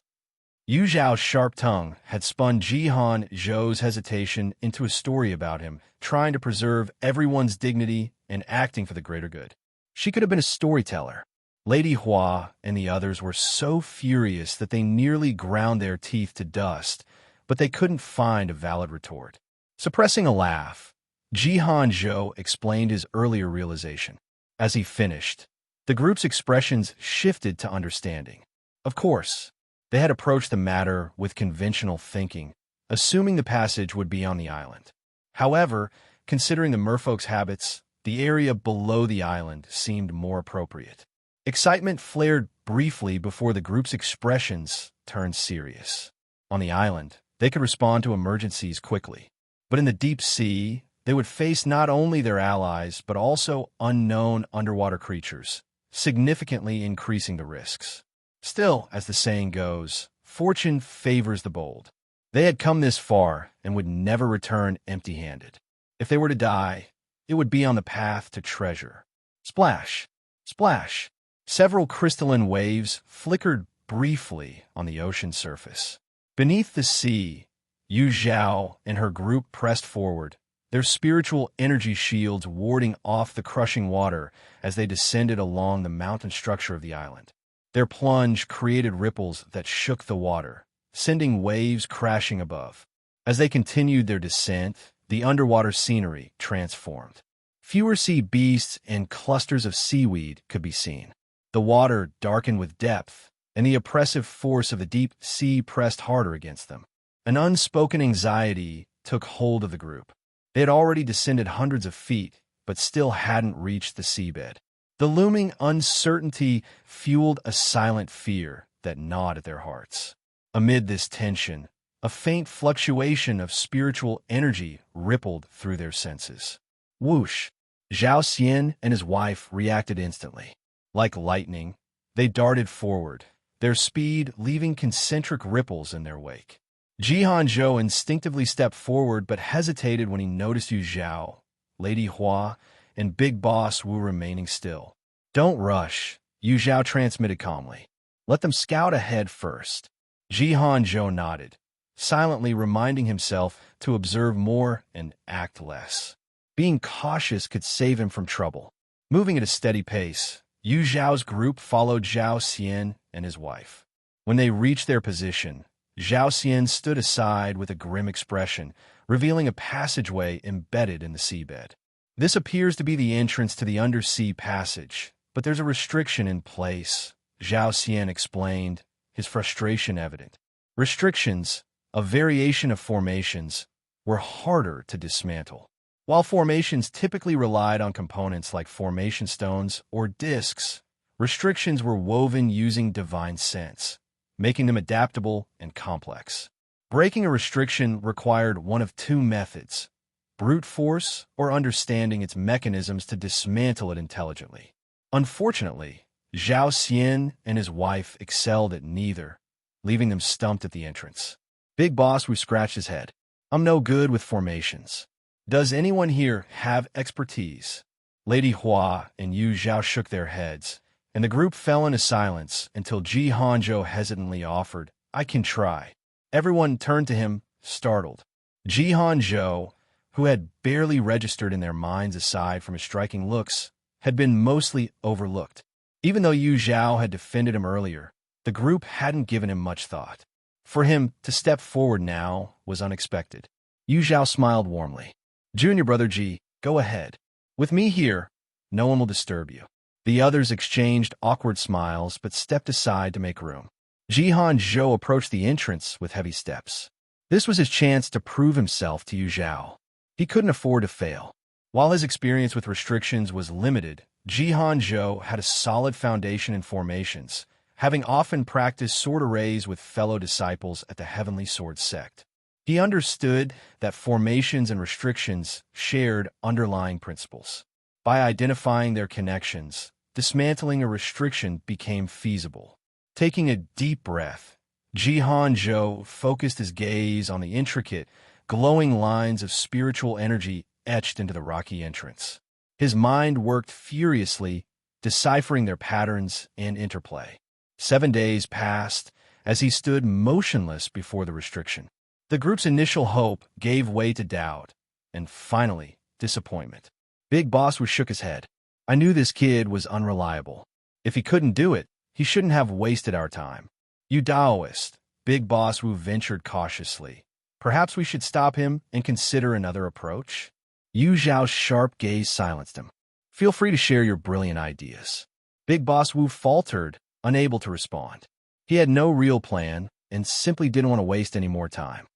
Yu Zhao's sharp tongue had spun Jihan Zhou's hesitation into a story about him, trying to preserve everyone's dignity and acting for the greater good. She could have been a storyteller. Lady Hua and the others were so furious that they nearly ground their teeth to dust, but they couldn't find a valid retort. Suppressing a laugh, Jihan Zhou explained his earlier realization. As he finished, the group's expressions shifted to understanding. Of course, they had approached the matter with conventional thinking, assuming the passage would be on the island. However, considering the merfolk's habits, the area below the island seemed more appropriate. Excitement flared briefly before the group's expressions turned serious. On the island, they could respond to emergencies quickly. But in the deep sea, they would face not only their allies, but also unknown underwater creatures, significantly increasing the risks. Still, as the saying goes, fortune favors the bold. They had come this far and would never return empty-handed. If they were to die, it would be on the path to treasure. Splash! Splash! Several crystalline waves flickered briefly on the ocean surface. Beneath the sea, Yu Zhao and her group pressed forward, their spiritual energy shields warding off the crushing water as they descended along the mountain structure of the island. Their plunge created ripples that shook the water, sending waves crashing above. As they continued their descent, the underwater scenery transformed. Fewer sea beasts and clusters of seaweed could be seen. The water darkened with depth, and the oppressive force of the deep sea pressed harder against them. An unspoken anxiety took hold of the group. They had already descended hundreds of feet, but still hadn't reached the seabed. The looming uncertainty fueled a silent fear that gnawed at their hearts. Amid this tension, a faint fluctuation of spiritual energy rippled through their senses. Whoosh! Zhao Xian and his wife reacted instantly. Like lightning, they darted forward, their speed leaving concentric ripples in their wake. Jihan Zhou instinctively stepped forward but hesitated when he noticed Yu Zhao, Lady Hua, and Big Boss Wu remaining still. Don't rush, Yu Zhao transmitted calmly. Let them scout ahead first. Jihan Zhou nodded, silently reminding himself to observe more and act less. Being cautious could save him from trouble. Moving at a steady pace, Yu Zhao's group followed Zhao Xian and his wife. When they reached their position, Zhao Xian stood aside with a grim expression, revealing a passageway embedded in the seabed. This appears to be the entrance to the undersea passage, but there's a restriction in place, Zhao Xian explained, his frustration evident. Restrictions, a variation of formations, were harder to dismantle. While formations typically relied on components like formation stones or discs, restrictions were woven using divine sense, making them adaptable and complex. Breaking a restriction required one of two methods: brute force or understanding its mechanisms to dismantle it intelligently. Unfortunately, Zhao Xian and his wife excelled at neither, leaving them stumped at the entrance. Big Boss Wu scratched his head. I'm no good with formations. Does anyone here have expertise? Lady Hua and Yu Zhao shook their heads, and the group fell into silence until Jihan Zhou hesitantly offered, I can try. Everyone turned to him, startled. Jihan Zhou, who had barely registered in their minds aside from his striking looks, had been mostly overlooked. Even though Yu Zhao had defended him earlier, the group hadn't given him much thought. For him to step forward now was unexpected. Yu Zhao smiled warmly. Junior Brother Ji, go ahead. With me here, no one will disturb you. The others exchanged awkward smiles but stepped aside to make room. Jihan Zhou approached the entrance with heavy steps. This was his chance to prove himself to Yu Zhao. He couldn't afford to fail. While his experience with restrictions was limited, Jihan Zhou had a solid foundation in formations, having often practiced sword arrays with fellow disciples at the Heavenly Sword sect. He understood that formations and restrictions shared underlying principles. By identifying their connections, dismantling a restriction became feasible. Taking a deep breath, Jihan Zhou focused his gaze on the intricate, glowing lines of spiritual energy etched into the rocky entrance. His mind worked furiously, deciphering their patterns and interplay. 7 days passed as he stood motionless before the restriction. The group's initial hope gave way to doubt, and finally, disappointment. Big Boss Wu shook his head. I knew this kid was unreliable. If he couldn't do it, he shouldn't have wasted our time. You Taoist, Big Boss Wu ventured cautiously. Perhaps we should stop him and consider another approach? Yu Zhao's sharp gaze silenced him. Feel free to share your brilliant ideas. Big Boss Wu faltered, unable to respond. He had no real plan and simply didn't want to waste any more time.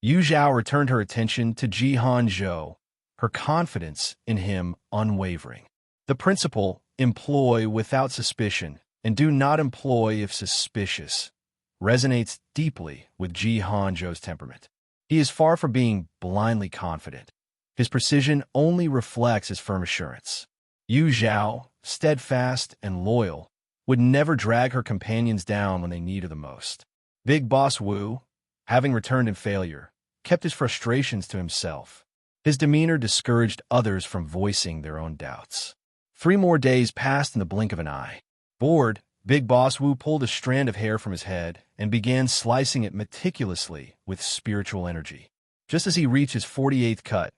Yu Zhao returned her attention to Jihan Zhou, her confidence in him unwavering. The principle, employ without suspicion and do not employ if suspicious, resonates deeply with Jihan Zhou's temperament. He is far from being blindly confident. His precision only reflects his firm assurance. Yu Zhao, steadfast and loyal, would never drag her companions down when they need her the most. Big Boss Wu, having returned in failure, kept his frustrations to himself. His demeanor discouraged others from voicing their own doubts. 3 more days passed in the blink of an eye. Bored, Big Boss Wu pulled a strand of hair from his head and began slicing it meticulously with spiritual energy. Just as he reached his 48th cut,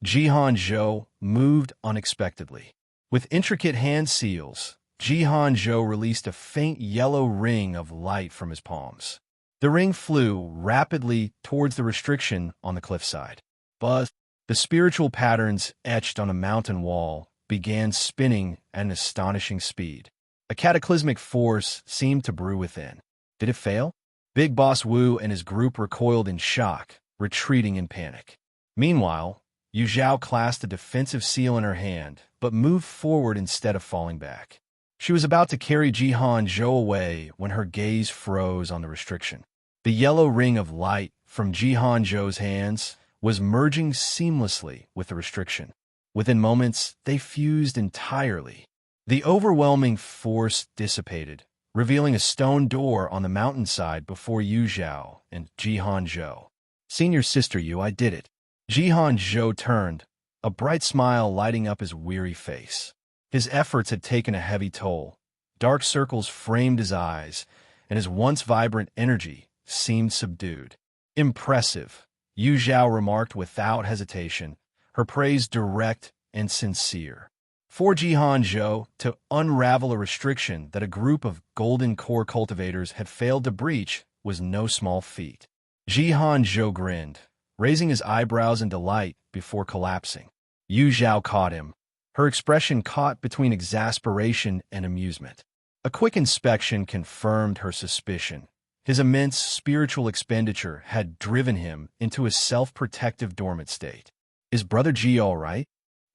Jihan Zhou moved unexpectedly. With intricate hand seals, Jihan Zhou released a faint yellow ring of light from his palms. The ring flew rapidly towards the restriction on the cliffside. But the spiritual patterns etched on a mountain wall began spinning at an astonishing speed. A cataclysmic force seemed to brew within. Did it fail? Big Boss Wu and his group recoiled in shock, retreating in panic. Meanwhile, Yu Zhao clasped a defensive seal in her hand, but moved forward instead of falling back. She was about to carry Jihan Zhou away when her gaze froze on the restriction. The yellow ring of light from Jihan Zhou's hands was merging seamlessly with the restriction. Within moments, they fused entirely. The overwhelming force dissipated, revealing a stone door on the mountainside before Yu Zhao and Jihan Zhou. Senior sister Yu, I did it. Jihan Zhou turned, a bright smile lighting up his weary face. His efforts had taken a heavy toll. Dark circles framed his eyes, and his once vibrant energy seemed subdued. Impressive, Yu Zhao remarked without hesitation, her praise direct and sincere. For Jihan Zhou to unravel a restriction that a group of golden core cultivators had failed to breach was no small feat. Jihan Zhou grinned, raising his eyebrows in delight before collapsing. Yu Zhao caught him, her expression caught between exasperation and amusement. A quick inspection confirmed her suspicion. His immense spiritual expenditure had driven him into a self-protective dormant state. Is Brother Ji all right?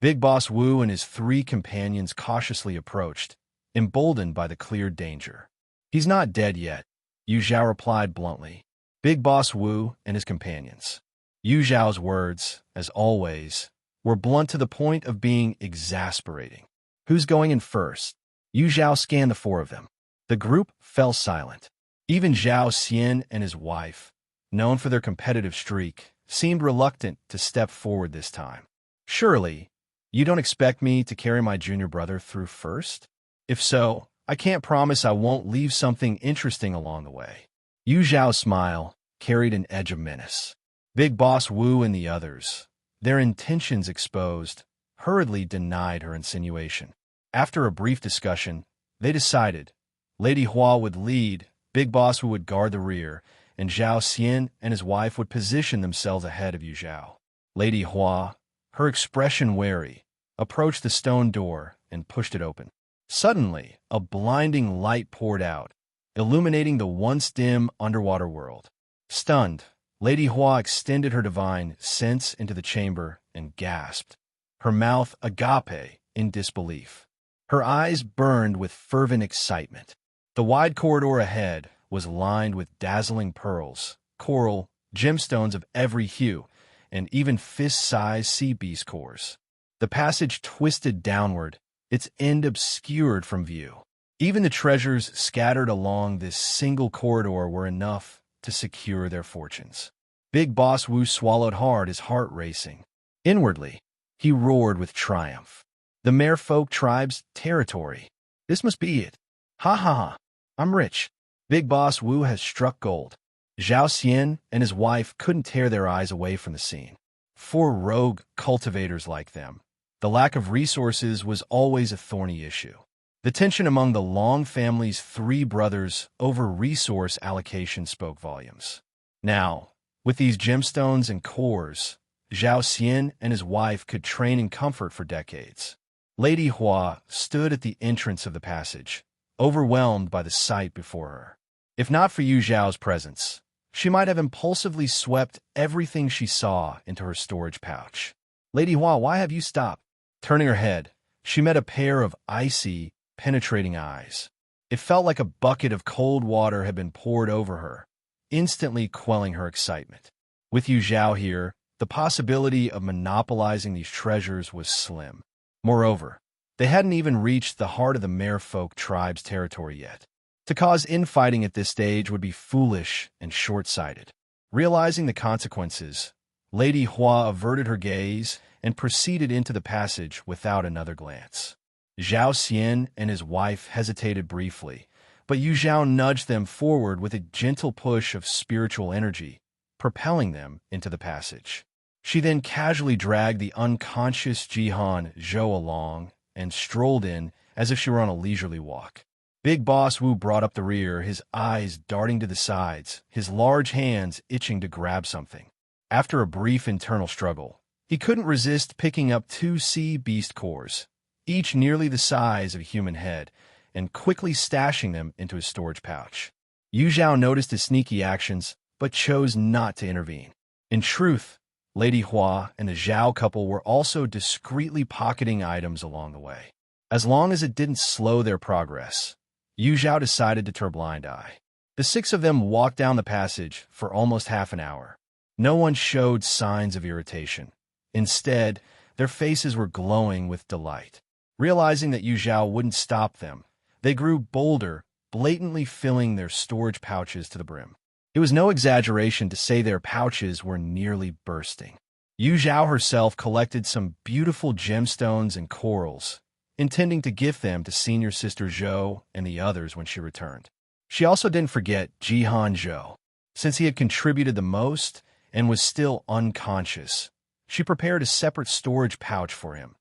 Big Boss Wu and his 3 companions cautiously approached, emboldened by the clear danger. He's not dead yet, Yu Zhao replied bluntly. Big Boss Wu and his companions. Yu Zhao's words, as always, were blunt to the point of being exasperating. Who's going in first? Yu Zhao scanned the 4 of them. The group fell silent. Even Zhao Xian and his wife, known for their competitive streak, seemed reluctant to step forward this time. Surely, you don't expect me to carry my junior brother through first? If so, I can't promise I won't leave something interesting along the way. Yu Zhao's smile carried an edge of menace. Big Boss Wu and the others, their intentions exposed, hurriedly denied her insinuation. After a brief discussion, they decided Lady Hua would lead, Big Boss Wu would guard the rear, and Zhao Xian and his wife would position themselves ahead of Yu Zhao. Lady Hua, her expression wary, approached the stone door and pushed it open. Suddenly, a blinding light poured out, illuminating the once dim underwater world. Stunned, Lady Hua extended her divine sense into the chamber and gasped, her mouth agape in disbelief. Her eyes burned with fervent excitement. The wide corridor ahead was lined with dazzling pearls, coral, gemstones of every hue, and even fist-sized sea beast cores. The passage twisted downward, its end obscured from view. Even the treasures scattered along this single corridor were enough to secure their fortunes. Big Boss Wu swallowed hard, his heart racing. Inwardly, he roared with triumph. The Merfolk tribe's territory. This must be it. Ha ha ha. I'm rich. Big Boss Wu has struck gold. Zhao Xian and his wife couldn't tear their eyes away from the scene. For rogue cultivators like them, the lack of resources was always a thorny issue. The tension among the Long family's three brothers over resource allocation spoke volumes. Now, with these gemstones and cores, Zhao Xian and his wife could train in comfort for decades. Lady Hua stood at the entrance of the passage, overwhelmed by the sight before her. If not for Yu Zhao's presence, she might have impulsively swept everything she saw into her storage pouch. Lady Hua, why have you stopped? Turning her head, she met a pair of icy, penetrating eyes. It felt like a bucket of cold water had been poured over her, instantly quelling her excitement. With Yu Zhao here, the possibility of monopolizing these treasures was slim. Moreover, they hadn't even reached the heart of the Merfolk tribe's territory yet. To cause infighting at this stage would be foolish and short-sighted. Realizing the consequences, Lady Hua averted her gaze and proceeded into the passage without another glance. Zhao Xian and his wife hesitated briefly, but Yu Zhao nudged them forward with a gentle push of spiritual energy, propelling them into the passage. She then casually dragged the unconscious Jihan Zhou along and strolled in as if she were on a leisurely walk. Big Boss Wu brought up the rear, his eyes darting to the sides, his large hands itching to grab something. After a brief internal struggle, he couldn't resist picking up two sea beast cores, each nearly the size of a human head, and quickly stashing them into his storage pouch. Yu Zhao noticed his sneaky actions, but chose not to intervene. In truth, Lady Hua and the Zhao couple were also discreetly pocketing items along the way. As long as it didn't slow their progress, Yu Zhao decided to turn a blind eye. The six of them walked down the passage for almost half an hour. No one showed signs of irritation. Instead, their faces were glowing with delight. Realizing that Yu Zhao wouldn't stop them, they grew bolder, blatantly filling their storage pouches to the brim. It was no exaggeration to say their pouches were nearly bursting. Yu Zhao herself collected some beautiful gemstones and corals, intending to gift them to senior sister Zhou and the others when she returned. She also didn't forget Jihan Zhou. Since he had contributed the most and was still unconscious, she prepared a separate storage pouch for him,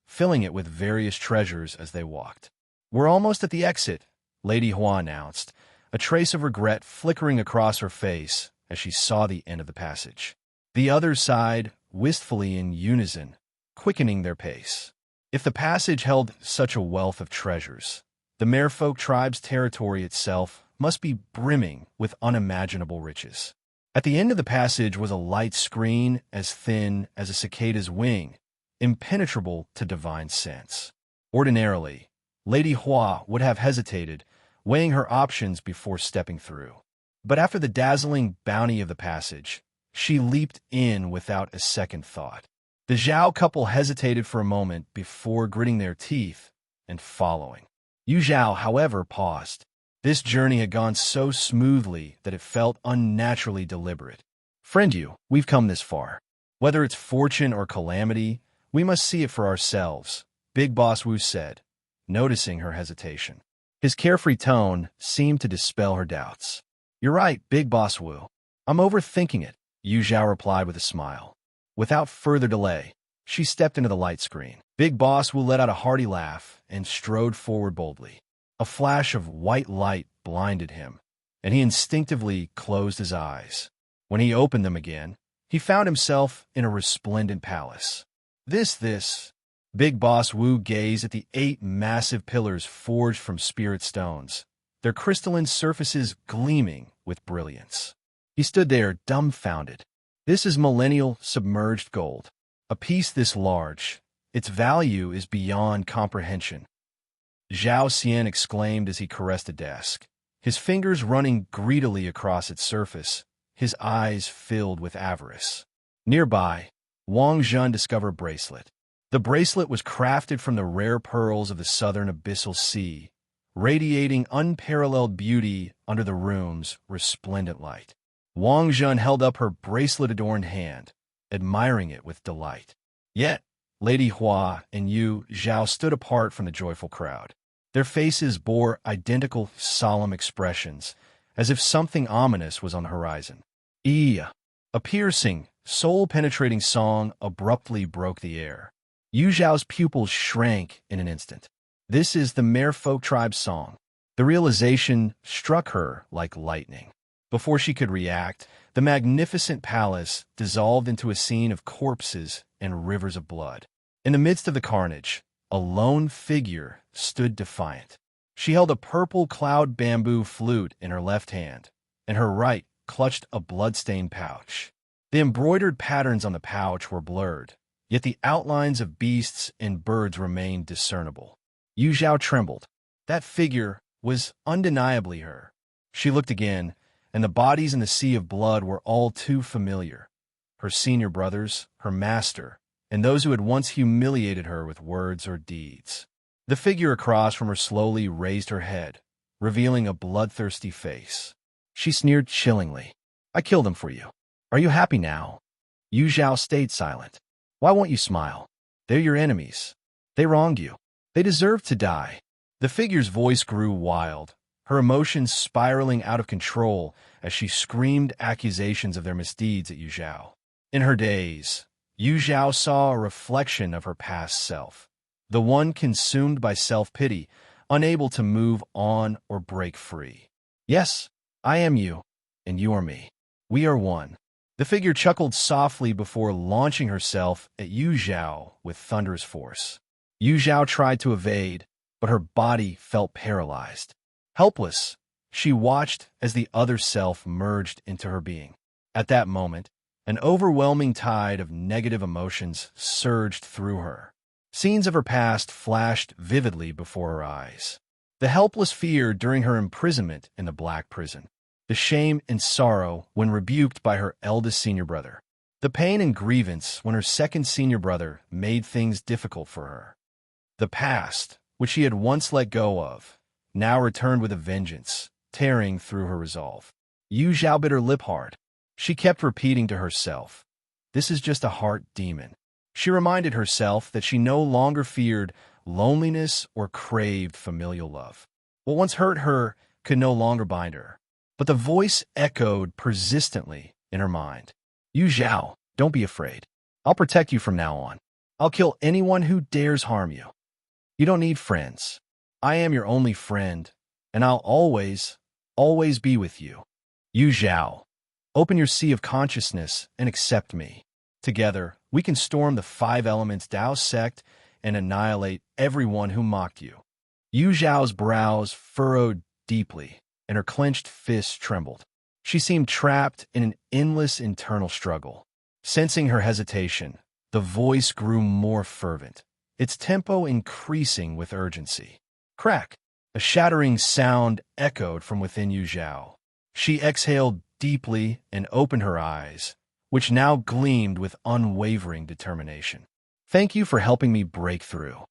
filling it with various treasures as they walked. "We're almost at the exit," Lady Hua announced, a trace of regret flickering across her face as she saw the end of the passage. The others sighed wistfully in unison, quickening their pace. If the passage held such a wealth of treasures, the Merfolk tribe's territory itself must be brimming with unimaginable riches. At the end of the passage was a light screen as thin as a cicada's wing, impenetrable to divine sense. Ordinarily, Lady Hua would have hesitated, weighing her options before stepping through. But after the dazzling bounty of the passage, she leaped in without a second thought. The Zhao couple hesitated for a moment before gritting their teeth and following. Yu Zhao, however, paused. This journey had gone so smoothly that it felt unnaturally deliberate. "Friend Yu, we've come this far. Whether it's fortune or calamity, we must see it for ourselves," Big Boss Wu said, noticing her hesitation. His carefree tone seemed to dispel her doubts. "You're right, Big Boss Wu. I'm overthinking it," Yu Zhao replied with a smile. Without further delay, she stepped into the light screen. Big Boss Wu let out a hearty laugh and strode forward boldly. A flash of white light blinded him, and he instinctively closed his eyes. When he opened them again, he found himself in a resplendent palace. This Big Boss Wu gazed at the 8 massive pillars forged from spirit stones, their crystalline surfaces gleaming with brilliance. He stood there, dumbfounded. This is millennial submerged gold. A piece this large, its value is beyond comprehension. Zhao Xian exclaimed as he caressed a desk, his fingers running greedily across its surface, his eyes filled with avarice. Nearby, Wang Zhun discovered a bracelet. The bracelet was crafted from the rare pearls of the southern abyssal sea, radiating unparalleled beauty under the room's resplendent light. Wang Zhun held up her bracelet-adorned hand, admiring it with delight. Yet, Lady Hua and Yu Zhao stood apart from the joyful crowd. Their faces bore identical, solemn expressions, as if something ominous was on the horizon. A piercing, soul-penetrating song abruptly broke the air. Yu Zhao's pupils shrank in an instant. This is the Merfolk tribe's song. The realization struck her like lightning. Before she could react, the magnificent palace dissolved into a scene of corpses and rivers of blood. In the midst of the carnage, a lone figure stood defiant. She held a purple cloud bamboo flute in her left hand, and her right clutched a blood-stained pouch. The embroidered patterns on the pouch were blurred, yet the outlines of beasts and birds remained discernible. Yu Zhao trembled. That figure was undeniably her. She looked again, and the bodies in the sea of blood were all too familiar. Her senior brothers, her master, and those who had once humiliated her with words or deeds. The figure across from her slowly raised her head, revealing a bloodthirsty face. She sneered chillingly. I killed them for you. Are you happy now? Yu Zhao stayed silent. Why won't you smile? They're your enemies. They wronged you. They deserve to die. The figure's voice grew wild, her emotions spiraling out of control as she screamed accusations of their misdeeds at Yu Zhao. In her daze, Yu Zhao saw a reflection of her past self, the one consumed by self-pity, unable to move on or break free. Yes, I am you, and you are me. We are one. The figure chuckled softly before launching herself at Yu Zhao with thunderous force. Yu Zhao tried to evade, but her body felt paralyzed. Helpless, she watched as the other self merged into her being. At that moment, an overwhelming tide of negative emotions surged through her. Scenes of her past flashed vividly before her eyes. The helpless fear during her imprisonment in the Black Prison. The shame and sorrow when rebuked by her eldest senior brother. The pain and grievance when her second senior brother made things difficult for her. The past, which she had once let go of, now returned with a vengeance, tearing through her resolve. Yu Zhao bit her lip hard. She kept repeating to herself, this is just a heart demon. She reminded herself that she no longer feared loneliness or craved familial love. What once hurt her could no longer bind her. But the voice echoed persistently in her mind. Yu Zhao, don't be afraid. I'll protect you from now on. I'll kill anyone who dares harm you. You don't need friends. I am your only friend, and I'll always be with you. Yu Zhao, open your sea of consciousness and accept me. Together, we can storm the 5 elements Dao sect and annihilate everyone who mocked you. Yu Zhao's brows furrowed deeply, and her clenched fists trembled. She seemed trapped in an endless internal struggle. Sensing her hesitation, the voice grew more fervent, its tempo increasing with urgency. Crack! A shattering sound echoed from within Yu Zhao. She exhaled deeply and opened her eyes, which now gleamed with unwavering determination. Thank you for helping me break through.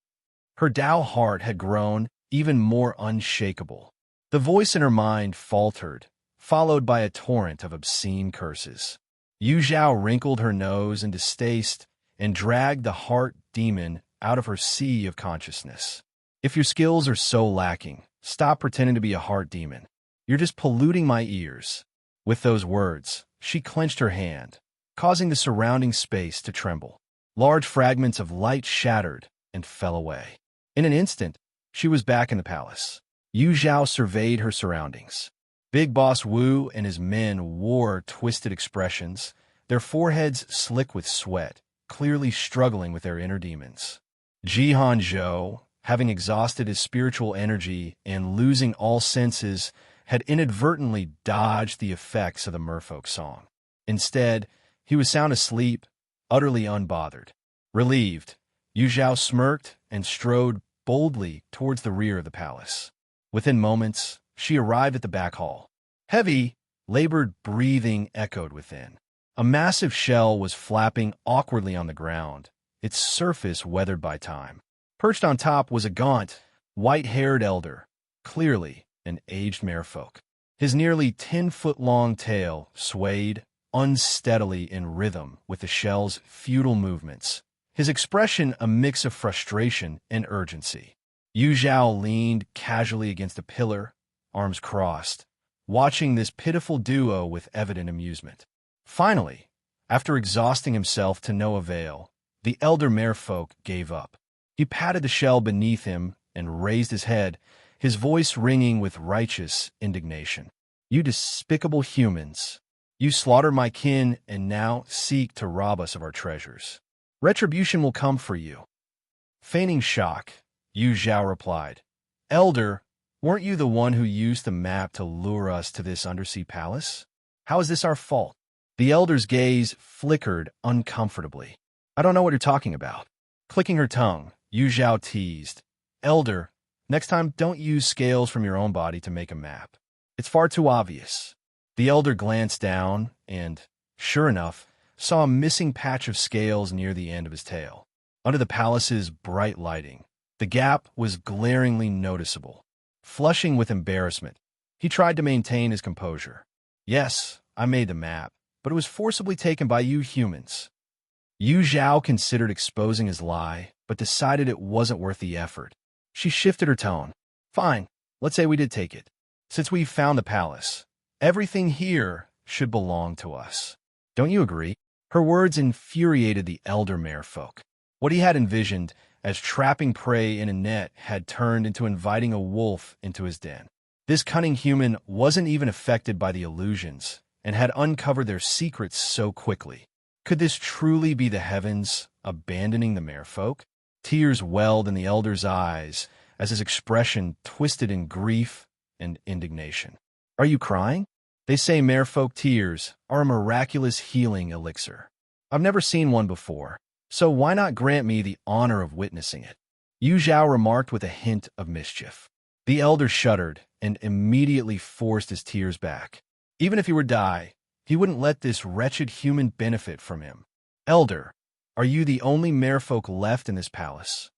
Her Dao heart had grown even more unshakable. The voice in her mind faltered, followed by a torrent of obscene curses. Yu Zhao wrinkled her nose in distaste and dragged the heart demon out of her sea of consciousness. If your skills are so lacking, stop pretending to be a heart demon. You're just polluting my ears. With those words, she clenched her hand, causing the surrounding space to tremble. Large fragments of light shattered and fell away. In an instant, she was back in the palace. Yu Zhao surveyed her surroundings. Big Boss Wu and his men wore twisted expressions, their foreheads slick with sweat, clearly struggling with their inner demons. Zhao, having exhausted his spiritual energy and losing all senses, had inadvertently dodged the effects of the merfolk song. Instead, he was sound asleep, utterly unbothered. Relieved, Zhao smirked and strode boldly towards the rear of the palace. Within moments, she arrived at the back hall. Heavy, labored breathing echoed within. A massive shell was flapping awkwardly on the ground, its surface weathered by time. Perched on top was a gaunt, white-haired elder, clearly an aged merfolk. His nearly 10-foot-long tail swayed unsteadily in rhythm with the shell's futile movements, his expression a mix of frustration and urgency. Zhao leaned casually against a pillar, arms crossed, watching this pitiful duo with evident amusement. Finally, after exhausting himself to no avail, the elder merfolk gave up. He patted the shell beneath him and raised his head, his voice ringing with righteous indignation. "You despicable humans! You slaughtered my kin and now seek to rob us of our treasures. Retribution will come for you." Feigning shock, Zhao replied, "Elder, weren't you the one who used the map to lure us to this undersea palace? How is this our fault?" The elder's gaze flickered uncomfortably. "I don't know what you're talking about." Clicking her tongue, Zhao teased, "Elder, next time don't use scales from your own body to make a map. It's far too obvious." The elder glanced down and, sure enough, saw a missing patch of scales near the end of his tail. Under the palace's bright lighting, the gap was glaringly noticeable. Flushing with embarrassment, he tried to maintain his composure. "Yes, I made the map, but it was forcibly taken by you humans." Zhao considered exposing his lie, but decided it wasn't worth the effort. She shifted her tone. "Fine, let's say we did take it. Since we've found the palace, everything here should belong to us. Don't you agree?" Her words infuriated the elder merfolk. What he had envisioned as trapping prey in a net had turned into inviting a wolf into his den. This cunning human wasn't even affected by the illusions and had uncovered their secrets so quickly. Could this truly be the heavens abandoning the merfolk? Tears welled in the elder's eyes as his expression twisted in grief and indignation. "Are you crying? They say merfolk tears are a miraculous healing elixir. I've never seen one before, so why not grant me the honor of witnessing it?" Zhao remarked with a hint of mischief. The elder shuddered and immediately forced his tears back. Even if he were to die, he wouldn't let this wretched human benefit from him. "Elder, are you the only merfolk left in this palace?"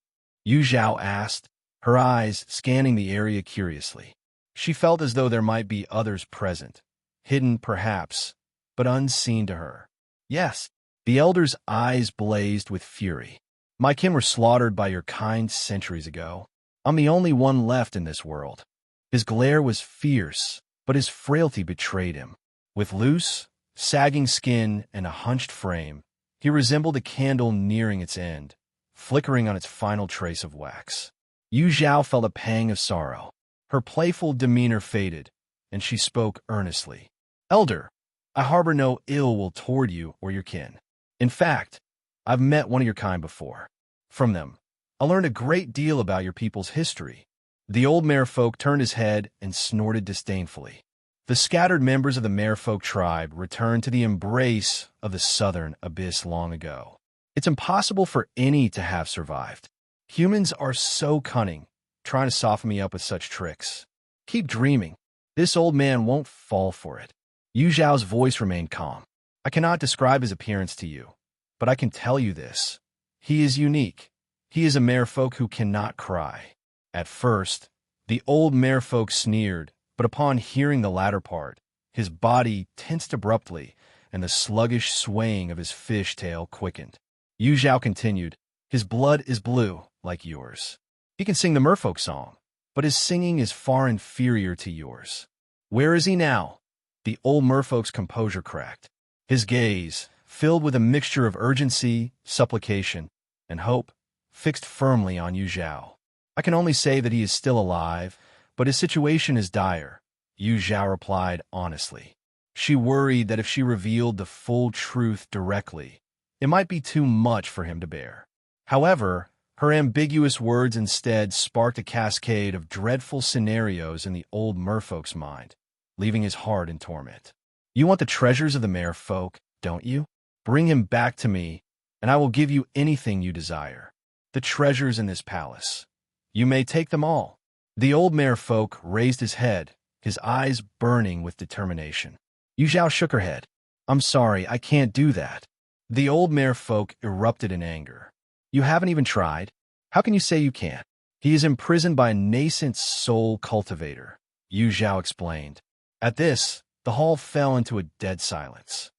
Zhao asked, her eyes scanning the area curiously. She felt as though there might be others present, hidden perhaps, but unseen to her. "Yes." The elder's eyes blazed with fury. "My kin were slaughtered by your kind centuries ago. I'm the only one left in this world." His glare was fierce, but his frailty betrayed him. With loose, sagging skin and a hunched frame, he resembled a candle nearing its end, flickering on its final trace of wax. Zhao felt a pang of sorrow. Her playful demeanor faded, and she spoke earnestly. "Elder, I harbor no ill will toward you or your kin. In fact, I've met one of your kind before. From them, I learned a great deal about your people's history." The old merfolk turned his head and snorted disdainfully. The scattered members of the merfolk tribe returned to the embrace of the southern abyss long ago. It's impossible for any to have survived. Humans are so cunning, trying to soften me up with such tricks. Keep dreaming. This old man won't fall for it. Zhao's voice remained calm. "I cannot describe his appearance to you, but I can tell you this. He is unique. He is a merfolk who cannot cry." At first, the old merfolk sneered, but upon hearing the latter part, his body tensed abruptly, and the sluggish swaying of his fish-tail quickened. Zhao continued, "His blood is blue, like yours. He can sing the merfolk song, but his singing is far inferior to yours." "Where is he now?" The old merfolk's composure cracked. His gaze, filled with a mixture of urgency, supplication, and hope, fixed firmly on Zhao. "I can only say that he is still alive, but his situation is dire," Zhao replied honestly. She worried that if she revealed the full truth directly, it might be too much for him to bear. However, Her ambiguous words instead sparked a cascade of dreadful scenarios in the old merfolk's mind, leaving his heart in torment. You want the treasures of the merfolk, don't you? Bring him back to me, and I will give you anything you desire. The treasures in this palace. You may take them all. The old merfolk raised his head, his eyes burning with determination. Ye Zhao shook her head. I'm sorry, I can't do that. The old merfolk erupted in anger. You haven't even tried. How can you say you can't? He is imprisoned by a nascent soul cultivator, Ye Zhao explained. At this, the hall fell into a dead silence.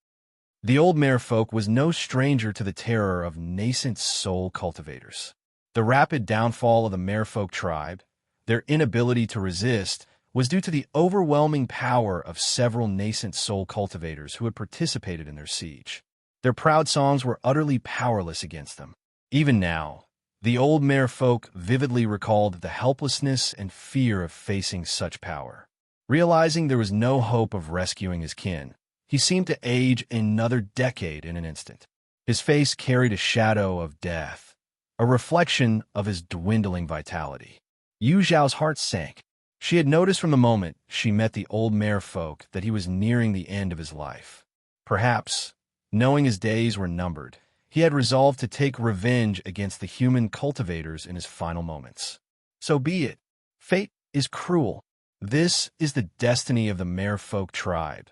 The old merfolk was no stranger to the terror of nascent soul cultivators. The rapid downfall of the merfolk tribe, their inability to resist, was due to the overwhelming power of several nascent soul cultivators who had participated in their siege. Their proud songs were utterly powerless against them. Even now, the old merfolk vividly recalled the helplessness and fear of facing such power. Realizing there was no hope of rescuing his kin, he seemed to age another decade in an instant. His face carried a shadow of death, a reflection of his dwindling vitality. Ye Zhao's heart sank. She had noticed from the moment she met the old merfolk that he was nearing the end of his life. Perhaps, knowing his days were numbered, he had resolved to take revenge against the human cultivators in his final moments. So be it. Fate is cruel. This is the destiny of the merfolk tribe.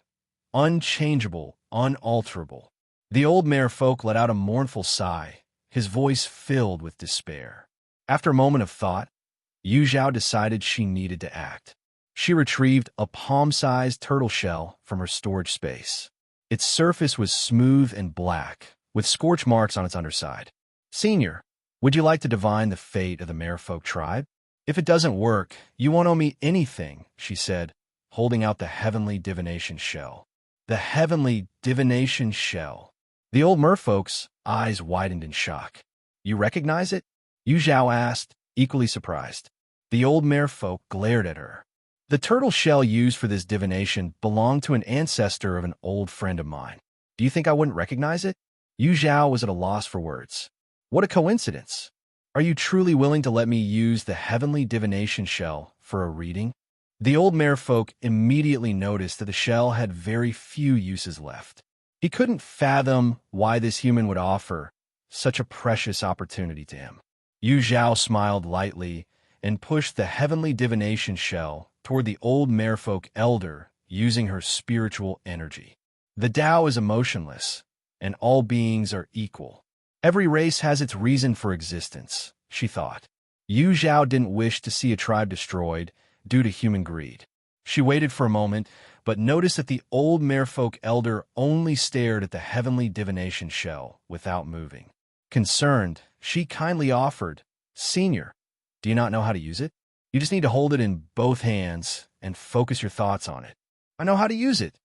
Unchangeable, unalterable. The old merfolk let out a mournful sigh, his voice filled with despair. After a moment of thought, Ye Zhao decided she needed to act. She retrieved a palm-sized turtle shell from her storage space. Its surface was smooth and black, with scorch marks on its underside. Senior, would you like to divine the fate of the merfolk tribe? If it doesn't work, you won't owe me anything, she said, holding out the heavenly divination shell. The heavenly divination shell. The old merfolk's eyes widened in shock. You recognize it? Ye Zhao asked, equally surprised. The old merfolk glared at her. The turtle shell used for this divination belonged to an ancestor of an old friend of mine. Do you think I wouldn't recognize it? Ye Zhao was at a loss for words. What a coincidence. Are you truly willing to let me use the heavenly divination shell for a reading? The old merfolk immediately noticed that the shell had very few uses left. He couldn't fathom why this human would offer such a precious opportunity to him. Ye Zhao smiled lightly and pushed the heavenly divination shell toward the old merfolk elder using her spiritual energy. The Tao is emotionless, and all beings are equal. Every race has its reason for existence, she thought. Ye Zhao didn't wish to see a tribe destroyed due to human greed. She waited for a moment, but noticed that the old merfolk elder only stared at the heavenly divination shell without moving. Concerned, she kindly offered, Senior, do you not know how to use it? You just need to hold it in both hands and focus your thoughts on it. I know how to use it.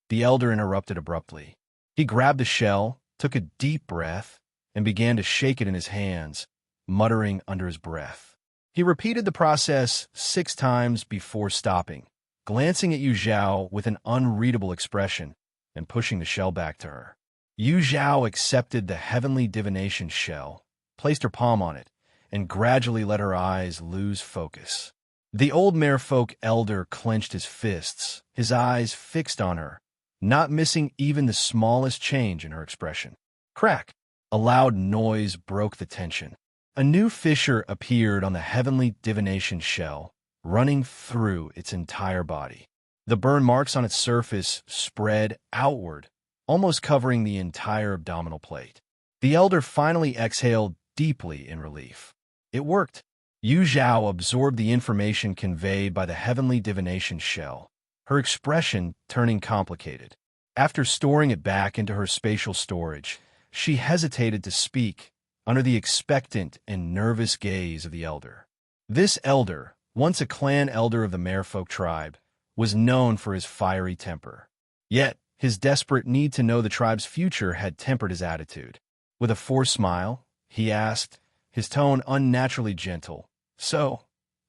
The elder interrupted abruptly. He grabbed the shell, took a deep breath, and began to shake it in his hands, muttering under his breath. He repeated the process 6 times before stopping, glancing at Ye Zhao with an unreadable expression and pushing the shell back to her. Ye Zhao accepted the heavenly divination shell, placed her palm on it, and gradually let her eyes lose focus. The old merfolk elder clenched his fists, his eyes fixed on her, not missing even the smallest change in her expression. Crack! A loud noise broke the tension. A new fissure appeared on the heavenly divination shell, running through its entire body. The burn marks on its surface spread outward, almost covering the entire abdominal plate. The elder finally exhaled deeply in relief. It worked. Ye Zhao absorbed the information conveyed by the heavenly divination shell, her expression turning complicated. After storing it back into her spatial storage, she hesitated to speak under the expectant and nervous gaze of the elder. This elder, once a clan elder of the merfolk tribe, was known for his fiery temper. Yet, his desperate need to know the tribe's future had tempered his attitude. With a forced smile, he asked, his tone unnaturally gentle, So,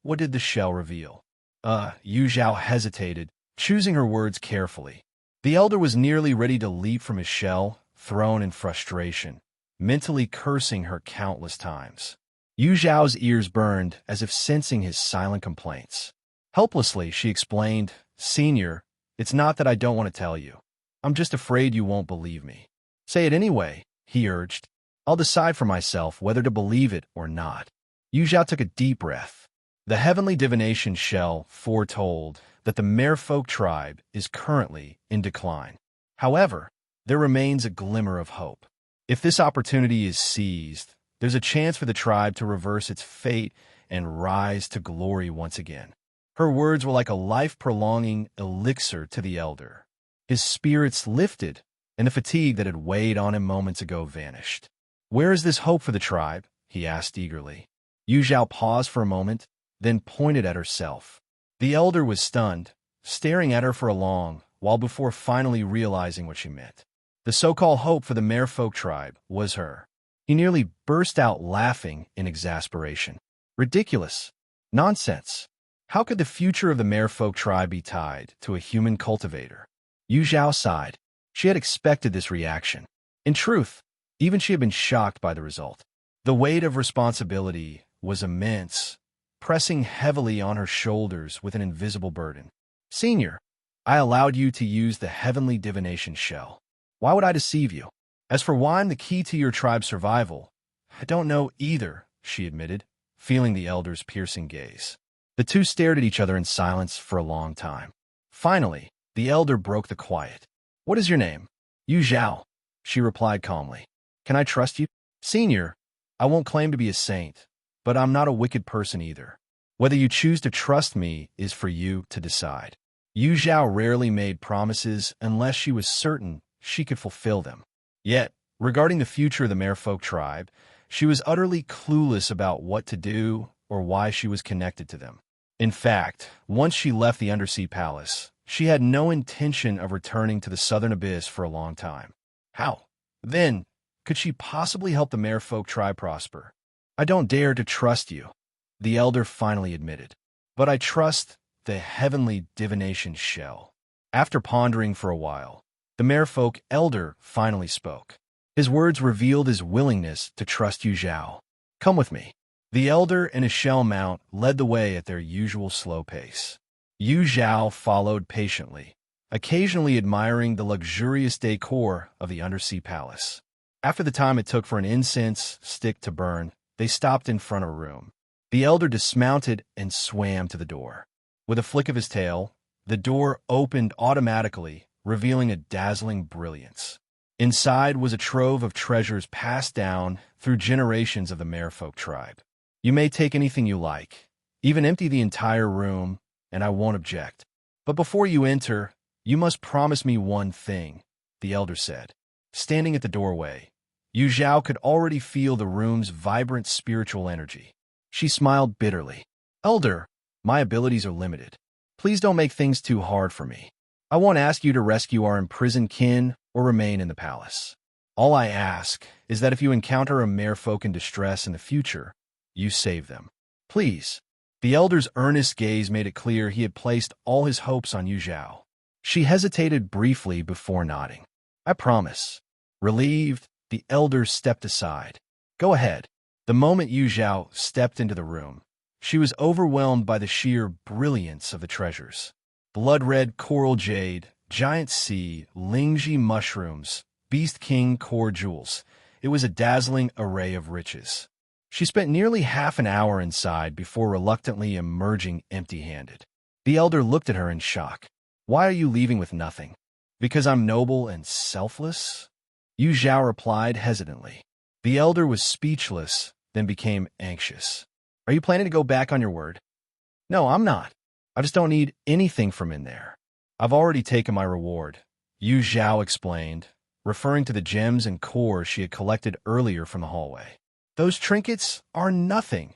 what did the shell reveal? Ye Zhao hesitated, choosing her words carefully. The elder was nearly ready to leap from his shell, thrown in frustration, mentally cursing her countless times. Yu Zhao's ears burned as if sensing his silent complaints. Helplessly, she explained, "Senior, it's not that I don't want to tell you. I'm just afraid you won't believe me." "Say it anyway," he urged. "I'll decide for myself whether to believe it or not." Yu Zhao took a deep breath. The heavenly divination shell foretold that the merfolk tribe is currently in decline. However, there remains a glimmer of hope. If this opportunity is seized, there's a chance for the tribe to reverse its fate and rise to glory once again. Her words were like a life-prolonging elixir to the elder. His spirits lifted, and the fatigue that had weighed on him moments ago vanished. "Where is this hope for the tribe?" he asked eagerly. Yu Zhao paused for a moment, then pointed at herself. The elder was stunned, staring at her for a long while before finally realizing what she meant. The so-called hope for the merfolk tribe was her. He nearly burst out laughing in exasperation. Ridiculous. Nonsense. How could the future of the merfolk tribe be tied to a human cultivator? Yu Zhao sighed. She had expected this reaction. In truth, even she had been shocked by the result. The weight of responsibility was immense, pressing heavily on her shoulders with an invisible burden. "Senior, I allowed you to use the heavenly divination shell. Why would I deceive you? As for why I'm the key to your tribe's survival, I don't know either," she admitted, feeling the elder's piercing gaze. The two stared at each other in silence for a long time. Finally, the elder broke the quiet. "What is your name?" "Yu Zhao," she replied calmly. "Can I trust you?" "Senior, I won't claim to be a saint, but I'm not a wicked person either. Whether you choose to trust me is for you to decide." Yu Zhao rarely made promises unless she was certain she could fulfill them. Yet, regarding the future of the merfolk tribe, she was utterly clueless about what to do or why she was connected to them. In fact, once she left the Undersea Palace, she had no intention of returning to the Southern Abyss for a long time. How, then, could she possibly help the merfolk tribe prosper? "I don't dare to trust you," the elder finally admitted. "But I trust the heavenly divination shell." After pondering for a while, the merfolk elder finally spoke. His words revealed his willingness to trust Yu Zhao. "Come with me." The elder and his shell mount led the way at their usual slow pace. Yu Zhao followed patiently, occasionally admiring the luxurious decor of the Undersea Palace. After the time it took for an incense stick to burn, they stopped in front of a room. The elder dismounted and swam to the door. With a flick of his tail, the door opened automatically, revealing a dazzling brilliance. Inside was a trove of treasures passed down through generations of the merfolk tribe. "You may take anything you like, even empty the entire room, and I won't object. But before you enter, you must promise me one thing," the elder said. Standing at the doorway, Yu Zhao could already feel the room's vibrant spiritual energy. She smiled bitterly. "Elder, my abilities are limited. Please don't make things too hard for me. I won't ask you to rescue our imprisoned kin or remain in the palace. All I ask is that if you encounter a merfolk in distress in the future, you save them. Please." The elder's earnest gaze made it clear he had placed all his hopes on Yu Zhao. She hesitated briefly before nodding. "I promise." Relieved, the elder stepped aside. "Go ahead." The moment Yu Zhao stepped into the room, she was overwhelmed by the sheer brilliance of the treasures. Blood-red coral jade, giant sea, Lingji mushrooms, Beast King core jewels. It was a dazzling array of riches. She spent nearly half an hour inside before reluctantly emerging empty-handed. The elder looked at her in shock. "Why are you leaving with nothing?" "Because I'm noble and selfless?" Yu Zhao replied hesitantly. The elder was speechless, then became anxious. "Are you planning to go back on your word?" "No, I'm not. I just don't need anything from in there. I've already taken my reward," Yu Zhao explained, referring to the gems and cores she had collected earlier from the hallway. "Those trinkets are nothing,"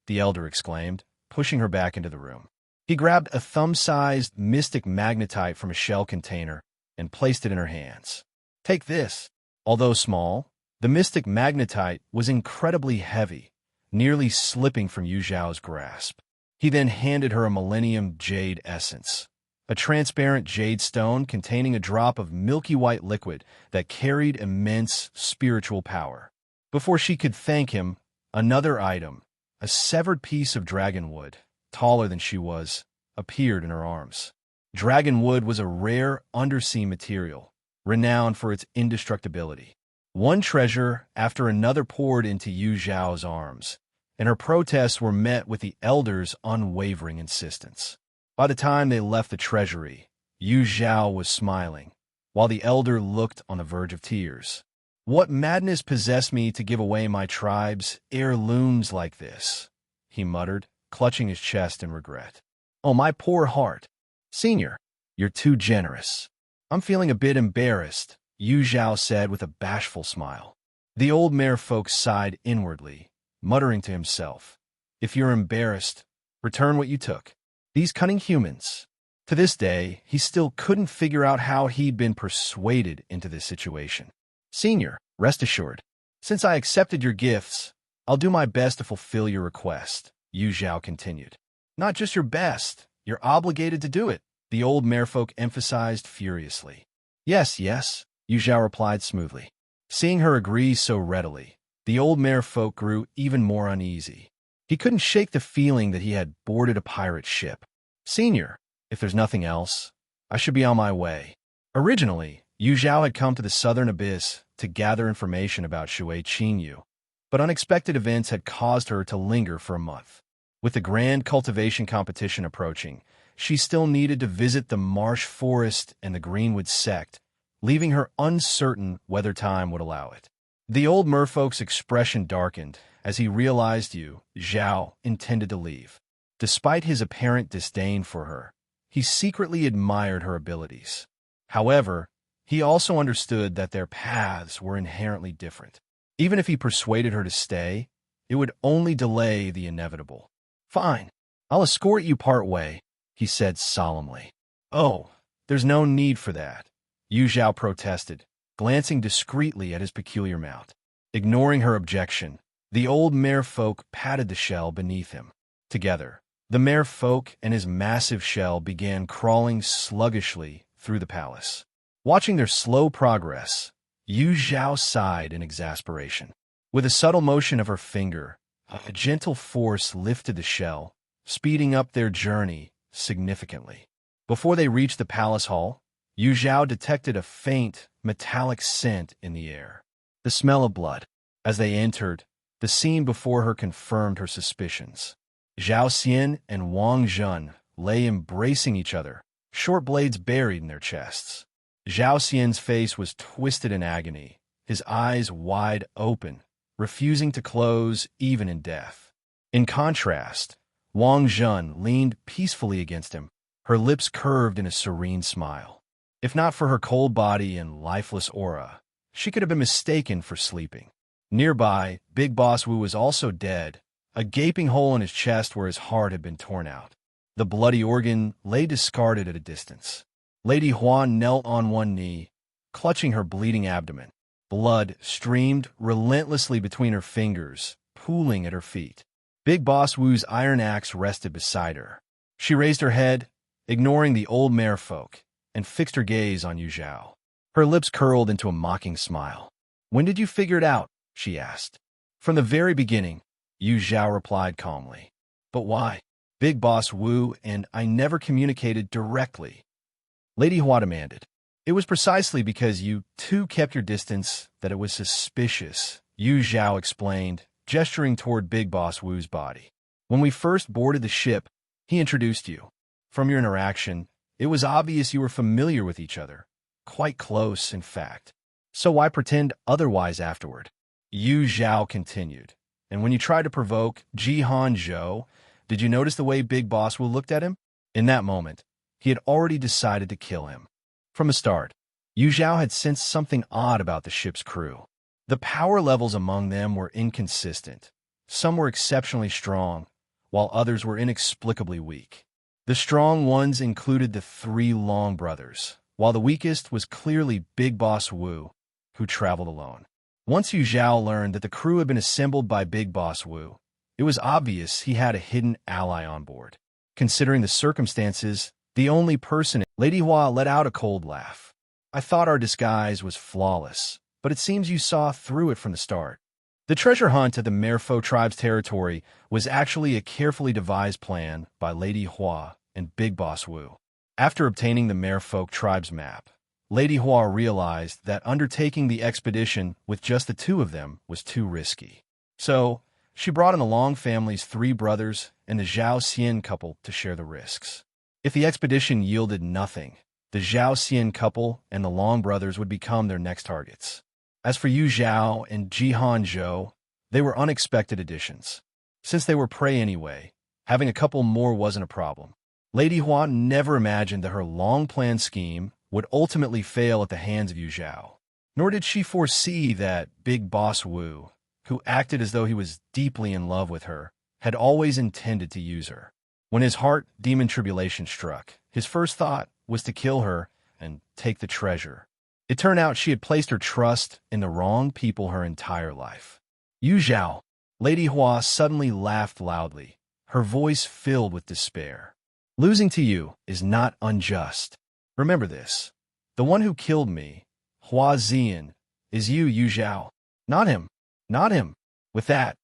the elder exclaimed, pushing her back into the room. He grabbed a thumb-sized mystic magnetite from a shell container and placed it in her hands. "Take this." Although small, the mystic magnetite was incredibly heavy, nearly slipping from Yu Zhao's grasp. He then handed her a Millennium Jade Essence, a transparent jade stone containing a drop of milky white liquid that carried immense spiritual power. Before she could thank him, another item, a severed piece of dragonwood, taller than she was, appeared in her arms. Dragonwood was a rare undersea material, renowned for its indestructibility. One treasure after another poured into Yu Zhao's arms, and her protests were met with the elder's unwavering insistence. By the time they left the treasury, Yu Zhao was smiling, while the elder looked on the verge of tears. "What madness possessed me to give away my tribe's heirlooms like this?" he muttered, clutching his chest in regret. "Oh, my poor heart. Senior, you're too generous." "I'm feeling a bit embarrassed," Yu Zhao said with a bashful smile. The old merfolk sighed inwardly, muttering to himself, "If you're embarrassed, return what you took." These cunning humans. To this day, he still couldn't figure out how he'd been persuaded into this situation. "Senior, rest assured. Since I accepted your gifts, I'll do my best to fulfill your request," Yu Zhao continued. "Not just your best, you're obligated to do it," the old merfolk emphasized furiously. "Yes, yes," Yu Zhao replied smoothly. Seeing her agree so readily, the old merfolk grew even more uneasy. He couldn't shake the feeling that he had boarded a pirate ship. "Senior, if there's nothing else, I should be on my way." Originally, Yu Zhao had come to the southern abyss to gather information about Shui Qingyu, but unexpected events had caused her to linger for a month. With the grand cultivation competition approaching, she still needed to visit the marsh forest and the Greenwood sect, leaving her uncertain whether time would allow it. The old merfolk's expression darkened as he realized Yu Zhao intended to leave. Despite his apparent disdain for her, he secretly admired her abilities. However, he also understood that their paths were inherently different. Even if he persuaded her to stay, it would only delay the inevitable. "Fine, I'll escort you part way," he said solemnly. "Oh, there's no need for that," Yu Zhao protested, glancing discreetly at his peculiar mount. Ignoring her objection, the old merfolk patted the shell beneath him. Together, the merfolk and his massive shell began crawling sluggishly through the palace. Watching their slow progress, Yu Zhao sighed in exasperation. With a subtle motion of her finger, a gentle force lifted the shell, speeding up their journey significantly. Before they reached the palace hall, Yu Zhao detected a faint, metallic scent in the air. The smell of blood. As they entered, the scene before her confirmed her suspicions. Zhao Xian and Wang Zhun lay embracing each other, short blades buried in their chests. Zhao Xian's face was twisted in agony, his eyes wide open, refusing to close even in death. In contrast, Wang Zhun leaned peacefully against him, her lips curved in a serene smile. If not for her cold body and lifeless aura, she could have been mistaken for sleeping. Nearby, Big Boss Wu was also dead, a gaping hole in his chest where his heart had been torn out. The bloody organ lay discarded at a distance. Lady Huan knelt on one knee, clutching her bleeding abdomen. Blood streamed relentlessly between her fingers, pooling at her feet. Big Boss Wu's iron axe rested beside her. She raised her head, ignoring the old merfolk, and fixed her gaze on Yu Zhao. Her lips curled into a mocking smile. "When did you figure it out?" she asked. "From the very beginning," Yu Zhao replied calmly. "But why?" Big Boss Wu and I never communicated directly, Lady Hua demanded. "It was precisely because you two kept your distance that it was suspicious," Yu Zhao explained, gesturing toward Big Boss Wu's body. "When we first boarded the ship, he introduced you. From your interaction, it was obvious you were familiar with each other. Quite close, in fact. So why pretend otherwise afterward?" Yu Zhao continued. "And when you tried to provoke Jihan Zhou, did you notice the way Big Boss Wu looked at him? In that moment, he had already decided to kill him. From the start, Yu Zhao had sensed something odd about the ship's crew. The power levels among them were inconsistent. Some were exceptionally strong, while others were inexplicably weak. The strong ones included the three Long brothers, while the weakest was clearly Big Boss Wu, who traveled alone. Once Yu Zhao learned that the crew had been assembled by Big Boss Wu, it was obvious he had a hidden ally on board. Considering the circumstances, the only person... Lady Hua let out a cold laugh. "I thought our disguise was flawless, but it seems you saw through it from the start." The treasure hunt at the Merfolk tribe's territory was actually a carefully devised plan by Lady Hua and Big Boss Wu. After obtaining the Merfolk tribe's map, Lady Hua realized that undertaking the expedition with just the two of them was too risky. So, she brought in the Long family's 3 brothers and the Zhao Xian couple to share the risks. If the expedition yielded nothing, the Zhao Xian couple and the Long brothers would become their next targets. As for Yu Zhao and Jihan Zhou, they were unexpected additions. Since they were prey anyway, having a couple more wasn't a problem. Lady Hua never imagined that her long-planned scheme would ultimately fail at the hands of Yu Zhao. Nor did she foresee that Big Boss Wu, who acted as though he was deeply in love with her, had always intended to use her. When his heart demon tribulation struck, his first thought was to kill her and take the treasure. It turned out she had placed her trust in the wrong people her entire life. Yu Zhao. Lady Hua suddenly laughed loudly, her voice filled with despair. Losing to you is not unjust. Remember this. The one who killed me, Hua Zian, is you, Yu Zhao. Not him. Not him. With that,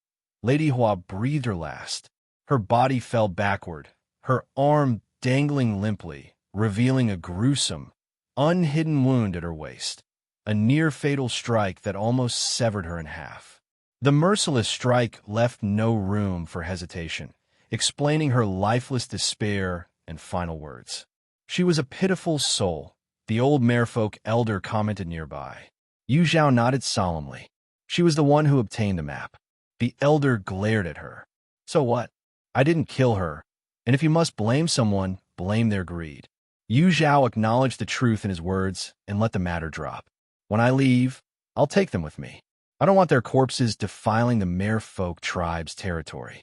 Lady Hua breathed her last. Her body fell backward, her arm dangling limply, revealing a gruesome, unhidden wound at her waist, a near-fatal strike that almost severed her in half. The merciless strike left no room for hesitation, explaining her lifeless despair and final words. She was a pitiful soul, the old Merfolk elder commented nearby. Yu Zhao nodded solemnly. She was the one who obtained the map. The elder glared at her. So what? I didn't kill her, and if you must blame someone, blame their greed. Yu Zhao acknowledged the truth in his words and let the matter drop. When I leave, I'll take them with me. I don't want their corpses defiling the Merfolk tribe's territory.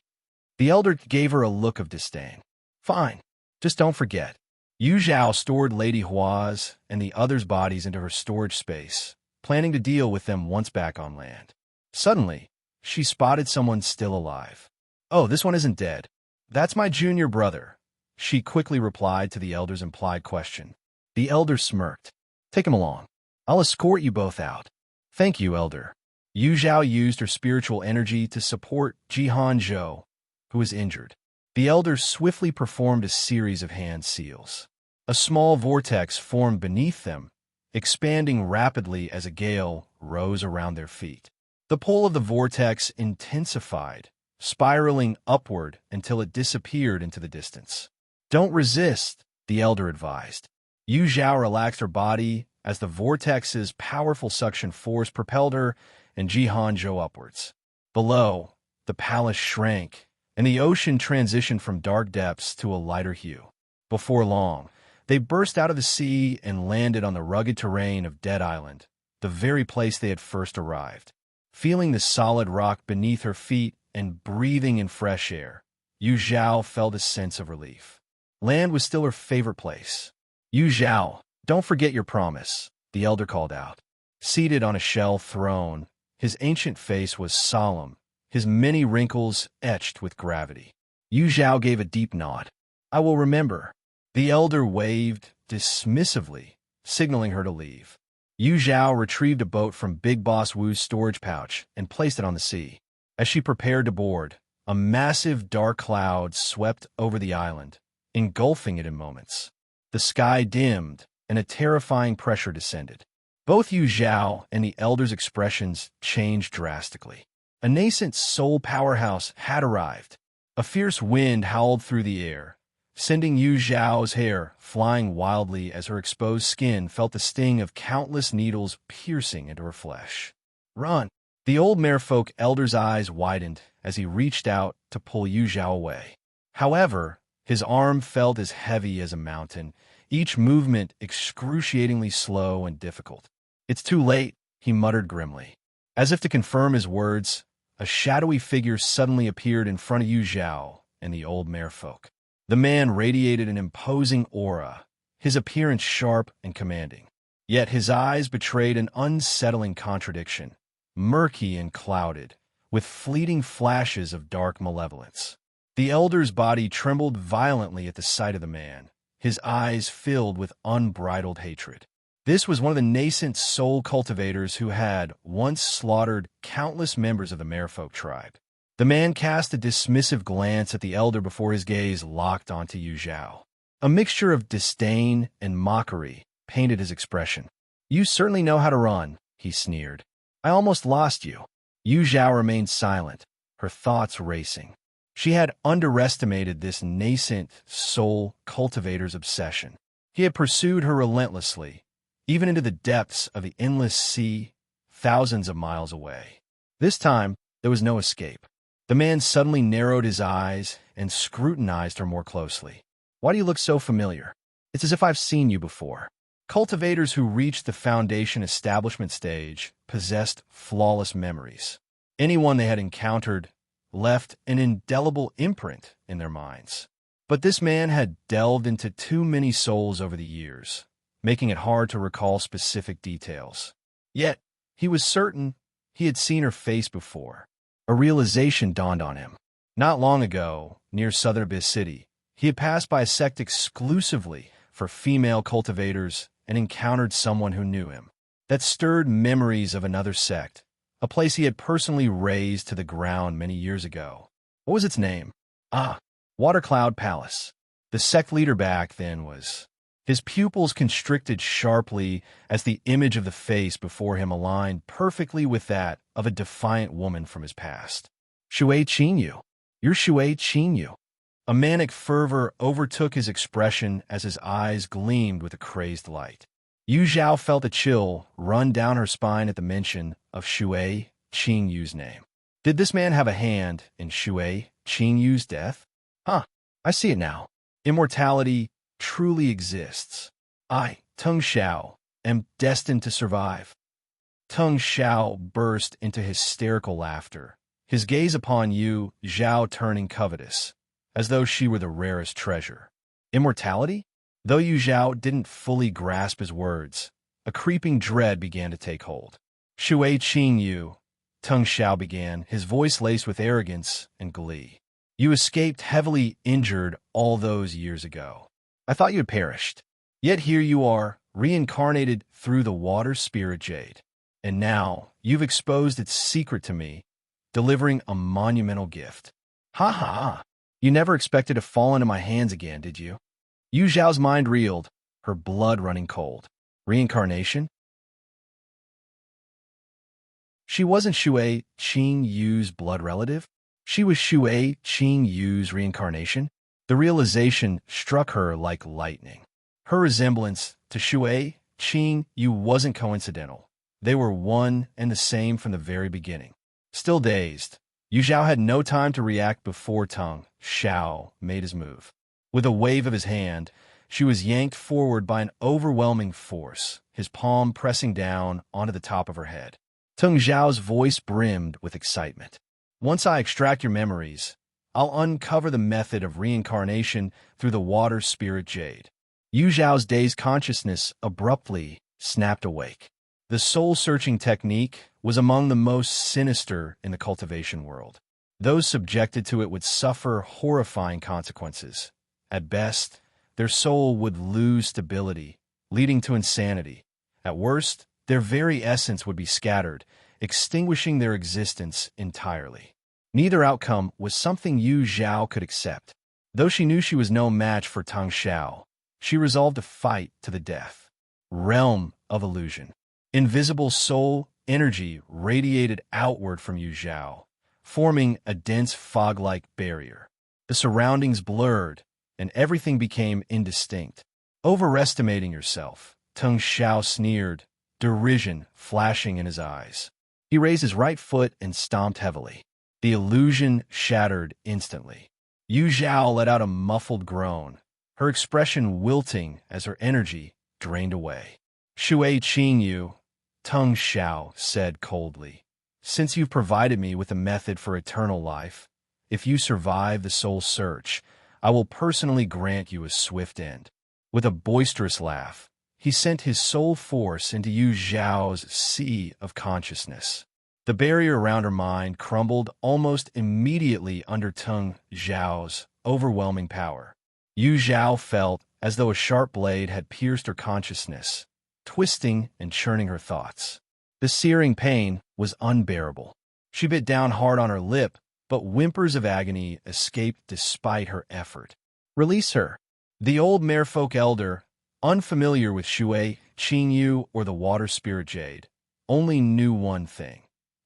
The elder gave her a look of disdain. Fine, just don't forget. Yu Zhao stored Lady Hua's and the others' bodies into her storage space, planning to deal with them once back on land. Suddenly, she spotted someone still alive. Oh, this one isn't dead. That's my junior brother, she quickly replied to the elder's implied question. The elder smirked. Take him along. I'll escort you both out. Thank you, elder. Yu Zhao used her spiritual energy to support Jihan Zhou, who was injured. The elder swiftly performed a series of hand seals. A small vortex formed beneath them, expanding rapidly as a gale rose around their feet. The pull of the vortex intensified, spiraling upward until it disappeared into the distance. Don't resist, the elder advised. Yu Zhao relaxed her body as the vortex's powerful suction force propelled her and Jihan Zhou upwards. Below, the palace shrank, and the ocean transitioned from dark depths to a lighter hue. Before long, they burst out of the sea and landed on the rugged terrain of Dead Island, the very place they had first arrived. Feeling the solid rock beneath her feet and breathing in fresh air, Yu Zhao felt a sense of relief. Land was still her favorite place. Yu Zhao, don't forget your promise, the elder called out. Seated on a shell throne, his ancient face was solemn, his many wrinkles etched with gravity. Yu Zhao gave a deep nod. I will remember. The elder waved dismissively, signaling her to leave. Yu Zhao retrieved a boat from Big Boss Wu's storage pouch and placed it on the sea. As she prepared to board, a massive dark cloud swept over the island, engulfing it in moments. The sky dimmed, and a terrifying pressure descended. Both Yu Zhao and the elder's expressions changed drastically. A nascent soul powerhouse had arrived. A fierce wind howled through the air, sending Yu Zhao's hair flying wildly as her exposed skin felt the sting of countless needles piercing into her flesh. Run! The old Merfolk elder's eyes widened as he reached out to pull Yu Zhao away. However, his arm felt as heavy as a mountain, each movement excruciatingly slow and difficult. It's too late, he muttered grimly. As if to confirm his words, a shadowy figure suddenly appeared in front of Yu Zhao and the old Merfolk. The man radiated an imposing aura, his appearance sharp and commanding. Yet his eyes betrayed an unsettling contradiction, murky and clouded, with fleeting flashes of dark malevolence. The elder's body trembled violently at the sight of the man, his eyes filled with unbridled hatred. This was one of the nascent soul cultivators who had once slaughtered countless members of the merfolk tribe. The man cast a dismissive glance at the elder before his gaze locked onto Yu Zhao. A mixture of disdain and mockery painted his expression. "You certainly know how to run," he sneered. "I almost lost you." Yu Zhao remained silent, her thoughts racing. She had underestimated this nascent soul cultivator's obsession. He had pursued her relentlessly, even into the depths of the endless sea, thousands of miles away. This time, there was no escape. The man suddenly narrowed his eyes and scrutinized her more closely. "Why do you look so familiar? It's as if I've seen you before." Cultivators who reached the foundation establishment stage possessed flawless memories. Anyone they had encountered left an indelible imprint in their minds. But this man had delved into too many souls over the years, making it hard to recall specific details. Yet, he was certain he had seen her face before. A realization dawned on him. Not long ago, near Southern Abyss City, he had passed by a sect exclusively for female cultivators and encountered someone who knew him. That stirred memories of another sect, a place he had personally razed to the ground many years ago. What was its name? Watercloud Palace. The sect leader back then was... His pupils constricted sharply as the image of the face before him aligned perfectly with that of a defiant woman from his past. "Shui Qingyu. You're Shui Qingyu." A manic fervor overtook his expression as his eyes gleamed with a crazed light. Yu Zhao felt a chill run down her spine at the mention of Shui Qingyu's name. Did this man have a hand in Shui Qingyu's death? I see it now. Immortality truly exists. I, Tung Xiao, am destined to survive. Tung Xiao burst into hysterical laughter, his gaze upon Yu Zhao turning covetous, as though she were the rarest treasure. Immortality? Though Yu Zhao didn't fully grasp his words, a creeping dread began to take hold. "Shui Qingyu," Tung Xiao began, his voice laced with arrogance and glee. "You escaped heavily injured all those years ago. I thought you had perished. Yet here you are, reincarnated through the water spirit jade. And now you've exposed its secret to me, delivering a monumental gift. Ha ha! You never expected to fall into my hands again, did you?" Yu Zhao's mind reeled, her blood running cold. Reincarnation? She wasn't Shui Qingyu's blood relative. She was Shui Qingyu's reincarnation. The realization struck her like lightning. Her resemblance to Shui Qingyu wasn't coincidental. They were one and the same from the very beginning. Still dazed, Yu Zhao had no time to react before Tung Xiao made his move. With a wave of his hand, she was yanked forward by an overwhelming force, his palm pressing down onto the top of her head. Tung Xiao's voice brimmed with excitement. "Once I extract your memories, I'll uncover the method of reincarnation through the water spirit jade." Yu Zhao's dazed consciousness abruptly snapped awake. The soul-searching technique was among the most sinister in the cultivation world. Those subjected to it would suffer horrifying consequences. At best, their soul would lose stability, leading to insanity. At worst, their very essence would be scattered, extinguishing their existence entirely. Neither outcome was something Yu Zhao could accept. Though she knew she was no match for Tung Xiao, she resolved to fight to the death. Realm of illusion. Invisible soul energy radiated outward from Yu Zhao, forming a dense fog-like barrier. The surroundings blurred, and everything became indistinct. "Overestimating yourself," Tung Xiao sneered, derision flashing in his eyes. He raised his right foot and stomped heavily. The illusion shattered instantly. Yu Zhao let out a muffled groan, her expression wilting as her energy drained away. "Shui Qingyu," Tung Xiao said coldly, "since you've provided me with a method for eternal life, if you survive the soul search, I will personally grant you a swift end." With a boisterous laugh, he sent his soul force into Yu Zhao's sea of consciousness. The barrier around her mind crumbled almost immediately under Tung Xiao's overwhelming power. Yu Zhao felt as though a sharp blade had pierced her consciousness, twisting and churning her thoughts. The searing pain was unbearable. She bit down hard on her lip, but whimpers of agony escaped despite her effort. "Release her." The old merfolk elder, unfamiliar with Ye Cong Xin or the water spirit Jade, only knew one thing.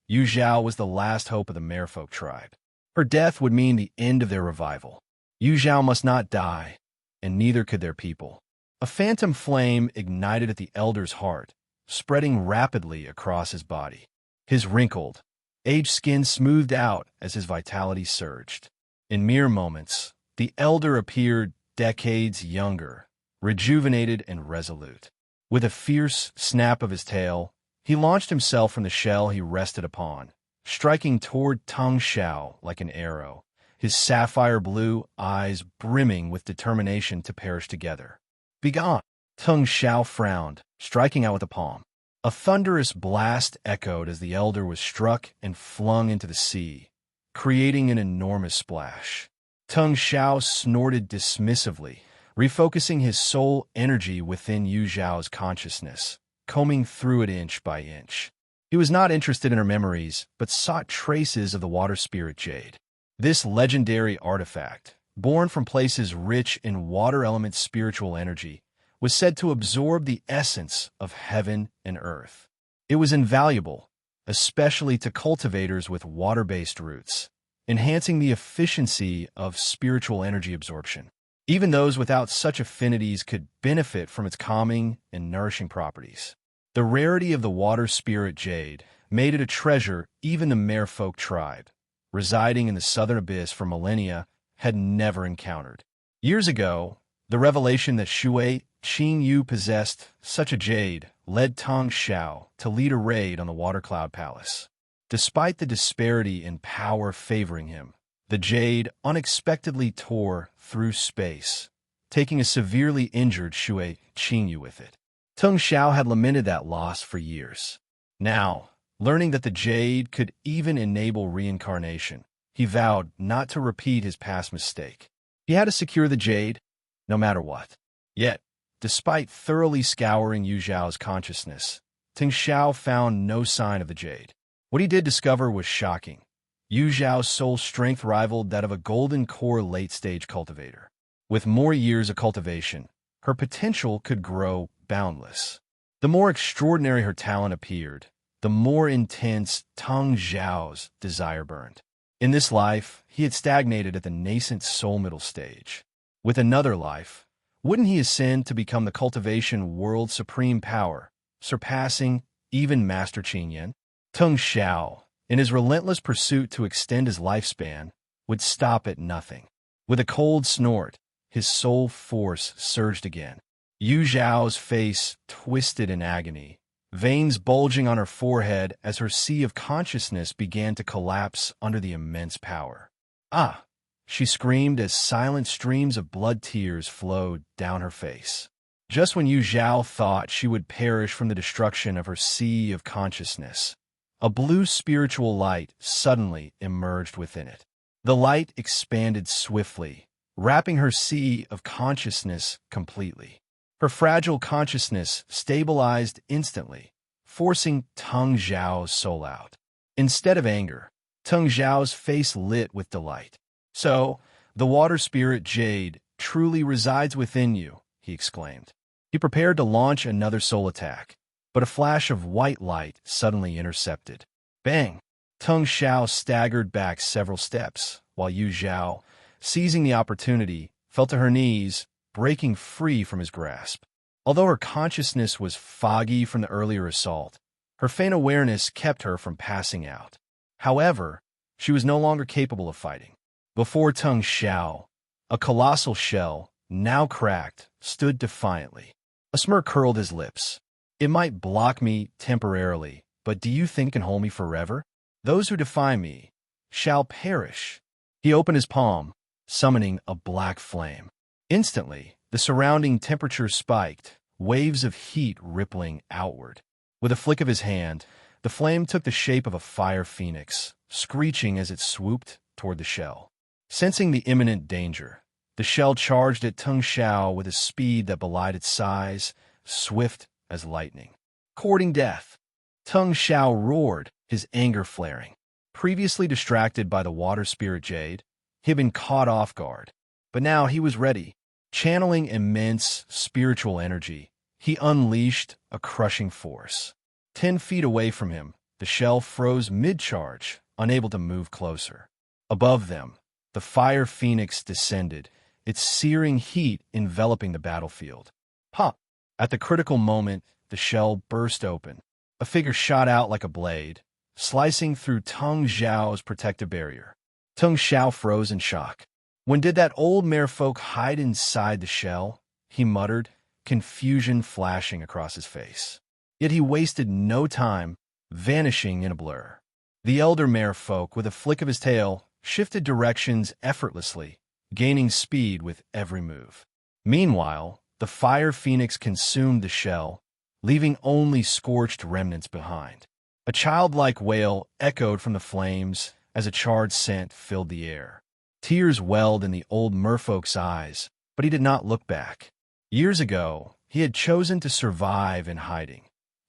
Yu Zhao was the last hope of the merfolk tribe. Her death would mean the end of their revival. Yu Zhao must not die, and neither could their people. A phantom flame ignited at the elder's heart, spreading rapidly across his body. His wrinkled, aged skin smoothed out as his vitality surged. In mere moments, the elder appeared decades younger, rejuvenated and resolute. With a fierce snap of his tail, he launched himself from the shell he rested upon, striking toward Tong Xiao like an arrow, his sapphire blue eyes brimming with determination to perish together. "Begone!" Tong Xiao frowned, striking out with a palm. A thunderous blast echoed as the elder was struck and flung into the sea, creating an enormous splash. Tong Xiao snorted dismissively, refocusing his soul energy within Yu Zhao's consciousness, combing through it inch by inch. He was not interested in her memories, but sought traces of the water spirit Jade. This legendary artifact, born from places rich in water element spiritual energy, was said to absorb the essence of heaven and earth. It was invaluable, especially to cultivators with water-based roots, enhancing the efficiency of spiritual energy absorption. Even those without such affinities could benefit from its calming and nourishing properties. The rarity of the water spirit Jade made it a treasure even the merfolk tribe, residing in the southern abyss for millennia, had never encountered. Years ago, the revelation that Ye Cong Xin possessed such a jade led Tong Xiao to lead a raid on the Water Cloud Palace. Despite the disparity in power favoring him, the jade unexpectedly tore through space, taking a severely injured Ye Cong Xin with it. Tong Xiao had lamented that loss for years. Now, learning that the jade could even enable reincarnation, he vowed not to repeat his past mistake. He had to secure the jade, no matter what. Yet, despite thoroughly scouring Yu Zhao's consciousness, Tong Xiao found no sign of the jade. What he did discover was shocking. Yu Zhao's soul strength rivaled that of a golden core late-stage cultivator. With more years of cultivation, her potential could grow boundless. The more extraordinary her talent appeared, the more intense Tong Xiao's desire burned. In this life, he had stagnated at the nascent soul middle stage. With another life, wouldn't he ascend to become the cultivation world's supreme power, surpassing even Master Qin Yan? Tong Xiao, in his relentless pursuit to extend his lifespan, would stop at nothing. With a cold snort, his soul force surged again. Yu Zhao's face twisted in agony, veins bulging on her forehead as her sea of consciousness began to collapse under the immense power. "Ah!" she screamed as silent streams of blood tears flowed down her face. Just when Yu Zhao thought she would perish from the destruction of her sea of consciousness, a blue spiritual light suddenly emerged within it. The light expanded swiftly, wrapping her sea of consciousness completely. Her fragile consciousness stabilized instantly, forcing Tong Xiao's soul out. Instead of anger, Tong Xiao's face lit with delight. "So, the water spirit Jade truly resides within you," he exclaimed. He prepared to launch another soul attack, but a flash of white light suddenly intercepted. Bang! Tong Xiao staggered back several steps, while Yu Zhao, seizing the opportunity, fell to her knees, breaking free from his grasp. Although her consciousness was foggy from the earlier assault, her faint awareness kept her from passing out. However, she was no longer capable of fighting. Before Tong Xiao, a colossal shell, now cracked, stood defiantly. A smirk curled his lips. "It might block me temporarily, but do you think it can hold me forever? Those who defy me shall perish." He opened his palm, summoning a black flame. Instantly, the surrounding temperature spiked, waves of heat rippling outward. With a flick of his hand, the flame took the shape of a fire phoenix, screeching as it swooped toward the shell. Sensing the imminent danger, the shell charged at Tong Xiao with a speed that belied its size, swift as lightning. Courting death. Tung Xiao roared, his anger flaring. Previously distracted by the water spirit Jade, he had been caught off guard. But now he was ready. Channeling immense spiritual energy, he unleashed a crushing force. 10 feet away from him, the shell froze mid-charge, unable to move closer. Above them, the fire phoenix descended, its searing heat enveloping the battlefield. Pop! At the critical moment, the shell burst open. A figure shot out like a blade, slicing through Tung Zhao's protective barrier. Tung Xiao froze in shock. When did that old merfolk hide inside the shell? He muttered, confusion flashing across his face. Yet he wasted no time, vanishing in a blur. The elder merfolk, with a flick of his tail, shifted directions effortlessly, gaining speed with every move. Meanwhile, the fire phoenix consumed the shell, leaving only scorched remnants behind. A childlike wail echoed from the flames as a charred scent filled the air. Tears welled in the old merfolk's eyes, but he did not look back. Years ago, he had chosen to survive in hiding,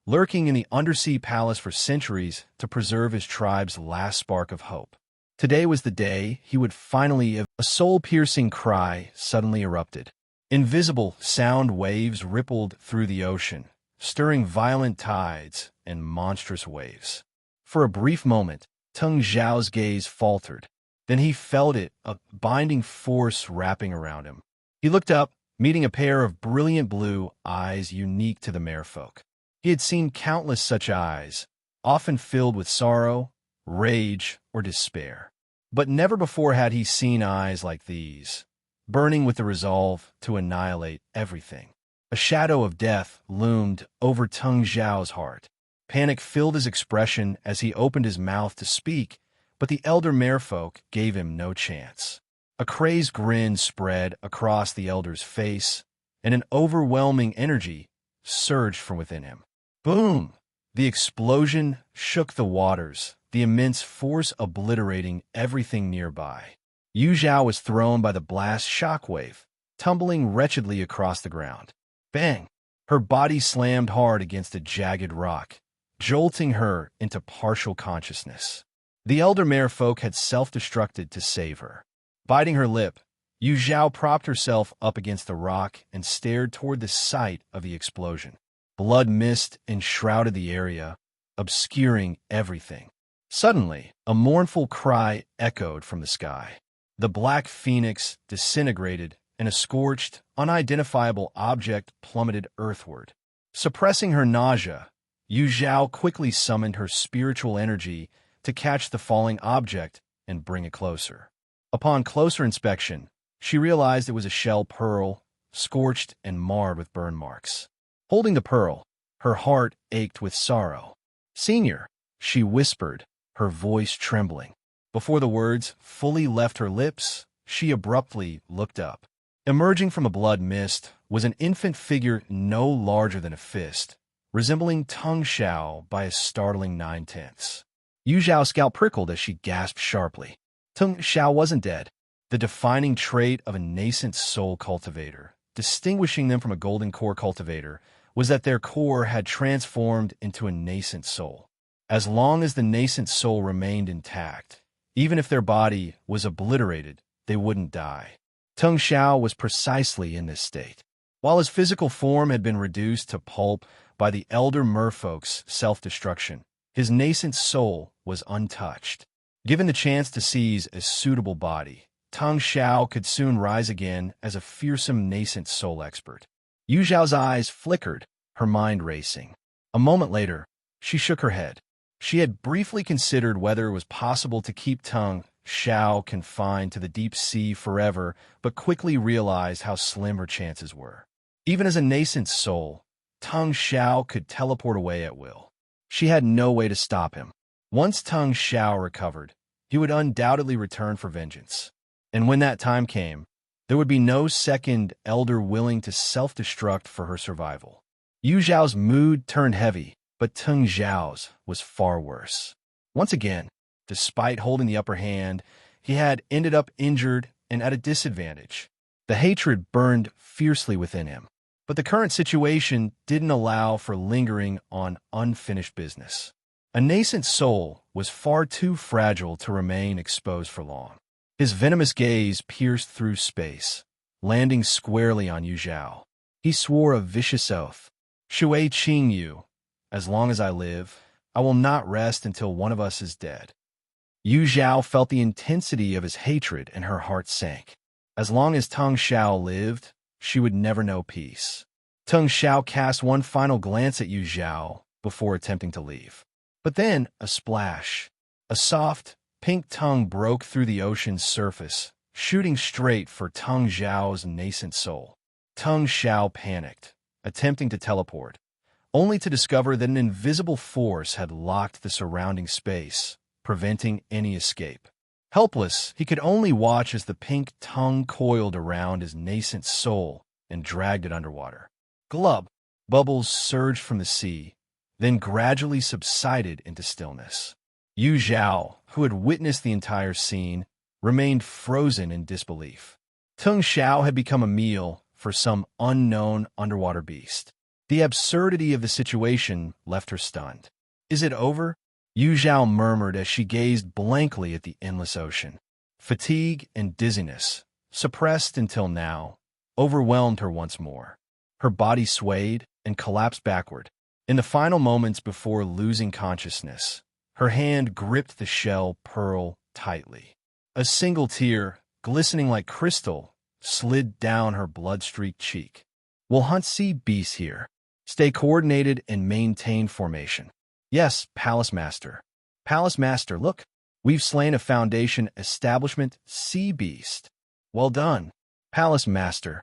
lurking in the undersea palace for centuries to preserve his tribe's last spark of hope. Today was the day he would finally... A soul-piercing cry suddenly erupted. Invisible sound waves rippled through the ocean, stirring violent tides and monstrous waves. For a brief moment, Tung Zhao's gaze faltered. Then he felt it, a binding force wrapping around him. He looked up, meeting a pair of brilliant blue eyes unique to the merfolk. He had seen countless such eyes, often filled with sorrow, rage, or despair. But never before had he seen eyes like these, burning with the resolve to annihilate everything. A shadow of death loomed over Tung Zhao's heart. Panic filled his expression as he opened his mouth to speak, but the elder merfolk gave him no chance. A crazed grin spread across the elder's face, and an overwhelming energy surged from within him. Boom! The explosion shook the waters, the immense force obliterating everything nearby. Yu Zhao was thrown by the blast shockwave, tumbling wretchedly across the ground. Bang! Her body slammed hard against a jagged rock, jolting her into partial consciousness. The elder merfolk had self-destructed to save her. Biting her lip, Yu Zhao propped herself up against the rock and stared toward the site of the explosion. Blood mist enshrouded the area, obscuring everything. Suddenly, a mournful cry echoed from the sky. The black phoenix disintegrated, and a scorched, unidentifiable object plummeted earthward. Suppressing her nausea, Yu Zhao quickly summoned her spiritual energy to catch the falling object and bring it closer. Upon closer inspection, she realized it was a shell pearl, scorched and marred with burn marks. Holding the pearl, her heart ached with sorrow. "Senior," she whispered, her voice trembling. Before the words fully left her lips, she abruptly looked up. Emerging from a blood mist was an infant figure no larger than a fist, resembling Tung Xiao by a startling 9/10. Yu Zhao's scalp prickled as she gasped sharply. Tung Xiao wasn't dead. The defining trait of a nascent soul cultivator, distinguishing them from a golden core cultivator, was that their core had transformed into a nascent soul. As long as the nascent soul remained intact, even if their body was obliterated, they wouldn't die. Tung Xiao was precisely in this state. While his physical form had been reduced to pulp by the elder merfolk's self-destruction, his nascent soul was untouched. Given the chance to seize a suitable body, Tung Xiao could soon rise again as a fearsome nascent soul expert. Yu Zhao's eyes flickered, her mind racing. A moment later, she shook her head. She had briefly considered whether it was possible to keep Tung Xiao confined to the deep sea forever, but quickly realized how slim her chances were. Even as a nascent soul, Tung Xiao could teleport away at will. She had no way to stop him. Once Tung Xiao recovered, he would undoubtedly return for vengeance. And when that time came, there would be no second elder willing to self-destruct for her survival. Yu Zhao's mood turned heavy, but Tung Zhao's was far worse. Once again, despite holding the upper hand, he had ended up injured and at a disadvantage. The hatred burned fiercely within him. But the current situation didn't allow for lingering on unfinished business. A nascent soul was far too fragile to remain exposed for long. His venomous gaze pierced through space, landing squarely on Yu Zhao. He swore a vicious oath. "Shui Qingyu, as long as I live, I will not rest until one of us is dead." Yu Zhao felt the intensity of his hatred and her heart sank. As long as Teng Xiao lived, she would never know peace. Teng Xiao cast one final glance at Yu Zhao before attempting to leave. But then, a splash. A soft, pink tongue broke through the ocean's surface, shooting straight for Teng Xiao's nascent soul. Teng Xiao panicked, attempting to teleport, only to discover that an invisible force had locked the surrounding space, preventing any escape. Helpless, he could only watch as the pink tongue coiled around his nascent soul and dragged it underwater. Glub! Bubbles surged from the sea, then gradually subsided into stillness. Yu Zhao, who had witnessed the entire scene, remained frozen in disbelief. Teng Xiao had become a meal for some unknown underwater beast. The absurdity of the situation left her stunned. "Is it over?" Yu Zhao murmured as she gazed blankly at the endless ocean. Fatigue and dizziness, suppressed until now, overwhelmed her once more. Her body swayed and collapsed backward. In the final moments before losing consciousness, her hand gripped the shell pearl tightly. A single tear, glistening like crystal, slid down her blood-streaked cheek. "We'll hunt sea beasts here. Stay coordinated and maintain formation." "Yes, Palace Master." "Palace Master, look. We've slain a Foundation establishment sea beast." "Well done." "Palace Master,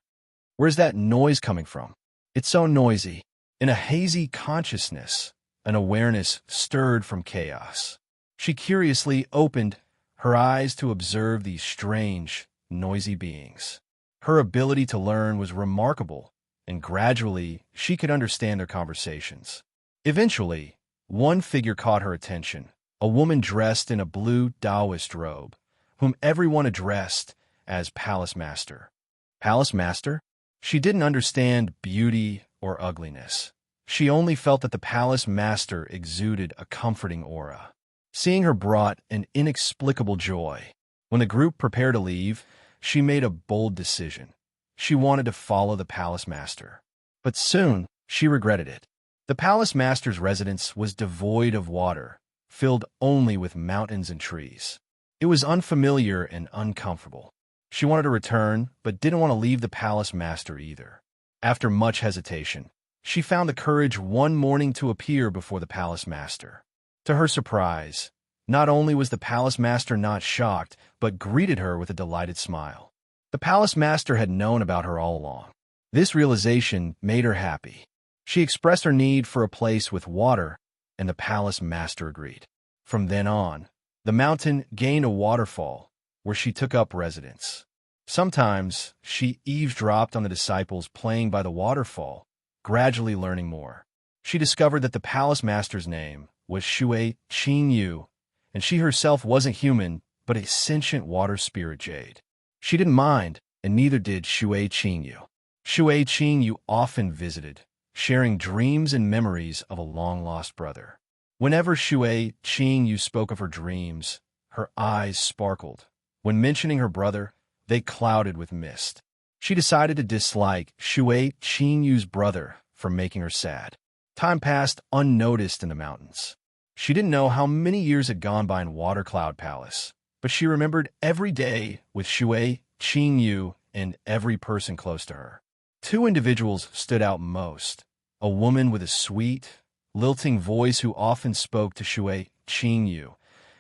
where's that noise coming from? It's so noisy." In a hazy consciousness, an awareness stirred from chaos. She curiously opened her eyes to observe these strange, noisy beings. Her ability to learn was remarkable, and gradually she could understand their conversations. Eventually, one figure caught her attention, a woman dressed in a blue Taoist robe, whom everyone addressed as Palace Master. Palace Master? She didn't understand beauty or ugliness. She only felt that the Palace Master exuded a comforting aura. Seeing her brought an inexplicable joy. When the group prepared to leave, she made a bold decision. She wanted to follow the Palace Master. But soon, she regretted it. The Palace Master's residence was devoid of water, filled only with mountains and trees. It was unfamiliar and uncomfortable. She wanted to return, but didn't want to leave the Palace Master either. After much hesitation, she found the courage one morning to appear before the Palace Master. To her surprise, not only was the Palace Master not shocked, but greeted her with a delighted smile. The Palace Master had known about her all along. This realization made her happy. She expressed her need for a place with water, and the Palace Master agreed. From then on, the mountain gained a waterfall, where she took up residence. Sometimes, she eavesdropped on the disciples playing by the waterfall, gradually learning more. She discovered that the Palace Master's name was Shui Qingyu, and she herself wasn't human, but a sentient water spirit jade. She didn't mind, and neither did Shui Qingyu. Shui Qingyu often visited, sharing dreams and memories of a long-lost brother. Whenever Shui Qingyu spoke of her dreams, her eyes sparkled. When mentioning her brother, they clouded with mist. She decided to dislike Shui Qingyu's brother for making her sad. Time passed unnoticed in the mountains. She didn't know how many years had gone by in Water Cloud Palace, but she remembered every day with Shui Qingyu and every person close to her. Two individuals stood out most: a woman with a sweet, lilting voice who often spoke to Shui Qingyu,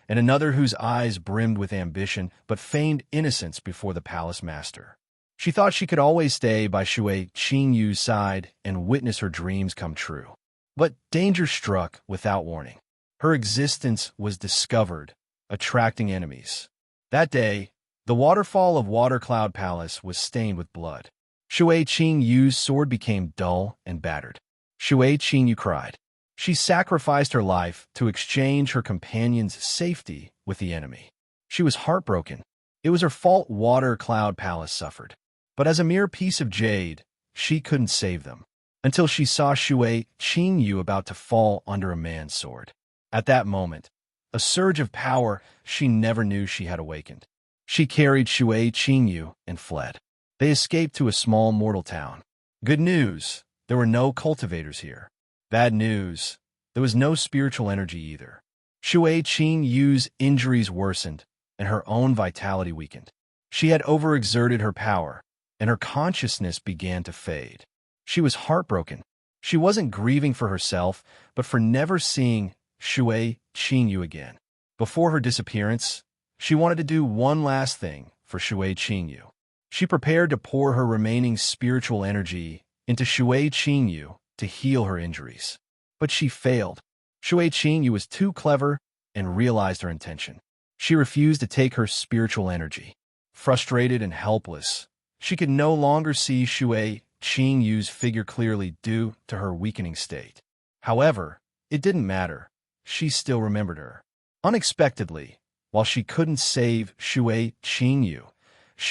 and another whose eyes brimmed with ambition but feigned innocence before the Palace Master. She thought she could always stay by Shui Qingyu's side and witness her dreams come true. But danger struck without warning. Her existence was discovered, attracting enemies. That day, the waterfall of Water Cloud Palace was stained with blood. Shui Qingyu's sword became dull and battered. Shui Qingyu cried. She sacrificed her life to exchange her companion's safety with the enemy. She was heartbroken. It was her fault Water Cloud Palace suffered. But as a mere piece of jade, she couldn't save them. Until she saw Ye Cong Xin about to fall under a man's sword. At that moment, a surge of power she never knew she had awakened. She carried Ye Cong Xin and fled. They escaped to a small mortal town. Good news, there were no cultivators here. Bad news, there was no spiritual energy either. Ye Cong Xin's injuries worsened, and her own vitality weakened. She had overexerted her power, and her consciousness began to fade. She was heartbroken. She wasn't grieving for herself, but for never seeing Ye Cong Xin again. Before her disappearance, she wanted to do one last thing for Ye Cong Xin. She prepared to pour her remaining spiritual energy into Ye Cong Xin to heal her injuries. But she failed. Ye Cong Xin was too clever and realized her intention. She refused to take her spiritual energy. Frustrated and helpless, she could no longer see Ye Cong Xin's figure clearly due to her weakening state. However, it didn't matter. She still remembered her. Unexpectedly, while she couldn't save Ye Cong Xin, Ye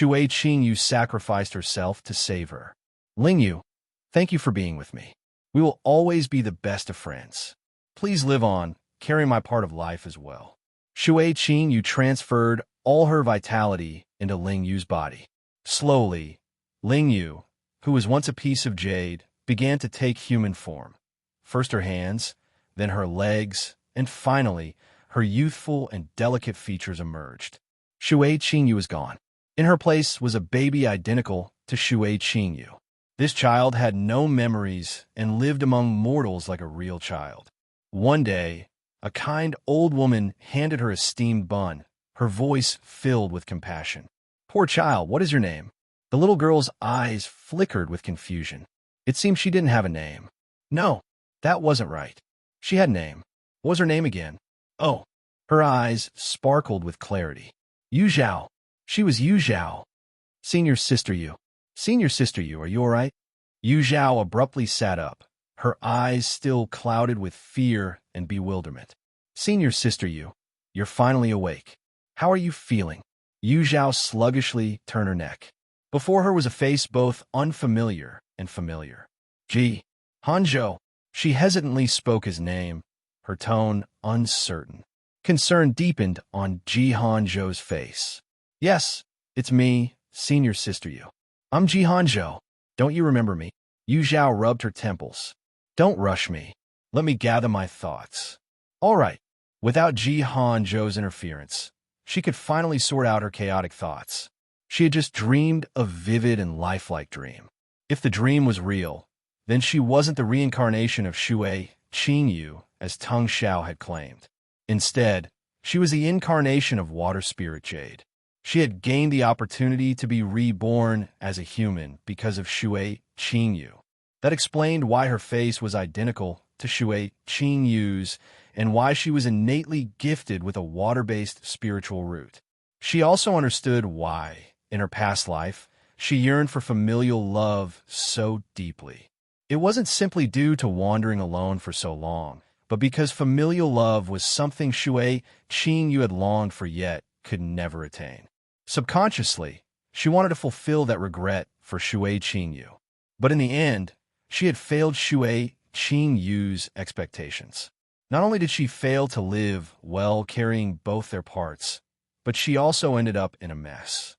Cong Xin sacrificed herself to save her. Ling Yu, thank you for being with me. We will always be the best of friends. Please live on, carry my part of life as well. Ye Cong Xin transferred all her vitality into Ling Yu's body. Slowly, Ling Yu, who was once a piece of jade, began to take human form. First her hands, then her legs, and finally, her youthful and delicate features emerged. Ye Cong Xin was gone. In her place was a baby identical to Ye Cong Xin. This child had no memories and lived among mortals like a real child. One day, a kind old woman handed her a steamed bun, her voice filled with compassion. Poor child, what is your name? The little girl's eyes flickered with confusion. It seemed she didn't have a name. No, that wasn't right. She had a name. What was her name again? Oh, her eyes sparkled with clarity. Yu Zhao. She was Yu Zhao. Senior sister Yu. Senior sister Yu, are you all right? Yu Zhao abruptly sat up, her eyes still clouded with fear and bewilderment. Senior sister Yu, you're finally awake. How are you feeling? Yu Zhao sluggishly turned her neck. Before her was a face both unfamiliar and familiar. Ji Hanzhou. She hesitantly spoke his name, her tone uncertain. Concern deepened on Ji Hanzhou's face. Yes, it's me, senior sister Yu. I'm Ji Hanzhou. Don't you remember me? Yu Zhao rubbed her temples. Don't rush me. Let me gather my thoughts. All right. Without Ji Hanzhou's interference, she could finally sort out her chaotic thoughts. She had just dreamed a vivid and lifelike dream. If the dream was real, then she wasn't the reincarnation of Ye Cong Xin as Teng Xiao had claimed. Instead, she was the incarnation of water spirit Jade. She had gained the opportunity to be reborn as a human because of Ye Cong Xin. That explained why her face was identical to Ye Cong Xin's and why she was innately gifted with a water-based spiritual root. She also understood why, in her past life, she yearned for familial love so deeply. It wasn't simply due to wandering alone for so long, but because familial love was something Ye Cong Xin had longed for yet could never attain. Subconsciously, she wanted to fulfill that regret for Ye Cong Xin. But in the end, she had failed Ye Cong Xin's expectations. Not only did she fail to live well carrying both their parts, but she also ended up in a mess.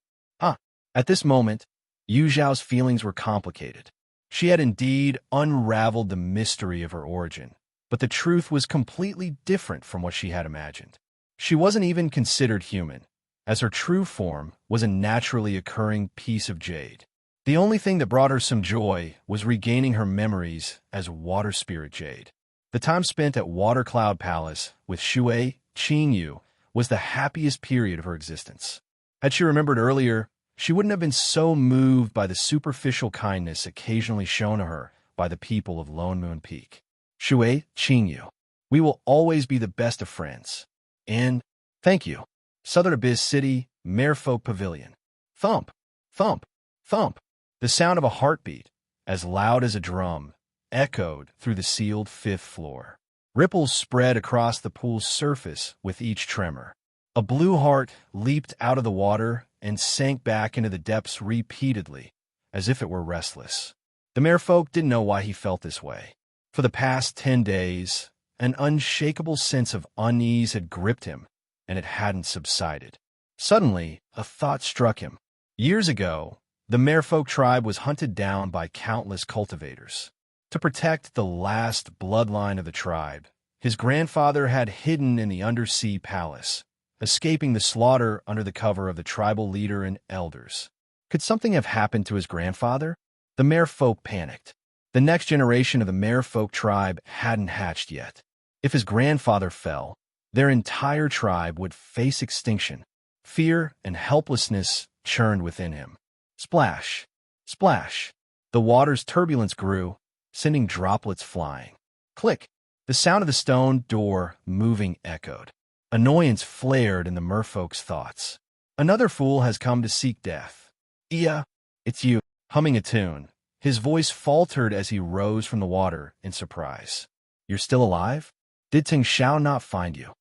At this moment, Yu Zhao's feelings were complicated. She had indeed unraveled the mystery of her origin, but the truth was completely different from what she had imagined. She wasn't even considered human, as her true form was a naturally occurring piece of jade. The only thing that brought her some joy was regaining her memories as water spirit Jade. The time spent at Water Cloud Palace with Ye Cong Xin was the happiest period of her existence. Had she remembered earlier, she wouldn't have been so moved by the superficial kindness occasionally shown to her by the people of Lone Moon Peak. Ye Cong Xin, we will always be the best of friends. And thank you. Southern Abyss City, Merfolk Pavilion. Thump, thump, thump. The sound of a heartbeat, as loud as a drum, echoed through the sealed fifth floor. Ripples spread across the pool's surface with each tremor. A blue heart leaped out of the water and sank back into the depths repeatedly, as if it were restless. The merfolk didn't know why he felt this way. For the past 10 days, an unshakable sense of unease had gripped him, and it hadn't subsided. Suddenly, a thought struck him. Years ago, the merfolk tribe was hunted down by countless cultivators. To protect the last bloodline of the tribe, his grandfather had hidden in the undersea palace, escaping the slaughter under the cover of the tribal leader and elders. Could something have happened to his grandfather? The merfolk panicked. The next generation of the merfolk tribe hadn't hatched yet. If his grandfather fell, their entire tribe would face extinction. Fear and helplessness churned within him. Splash! Splash! The water's turbulence grew, sending droplets flying. Click! The sound of the stone door moving echoed. Annoyance flared in the merfolk's thoughts. Another fool has come to seek death. Ia, it's you, humming a tune. His voice faltered as he rose from the water in surprise. You're still alive? Did Teng Xiao not find you?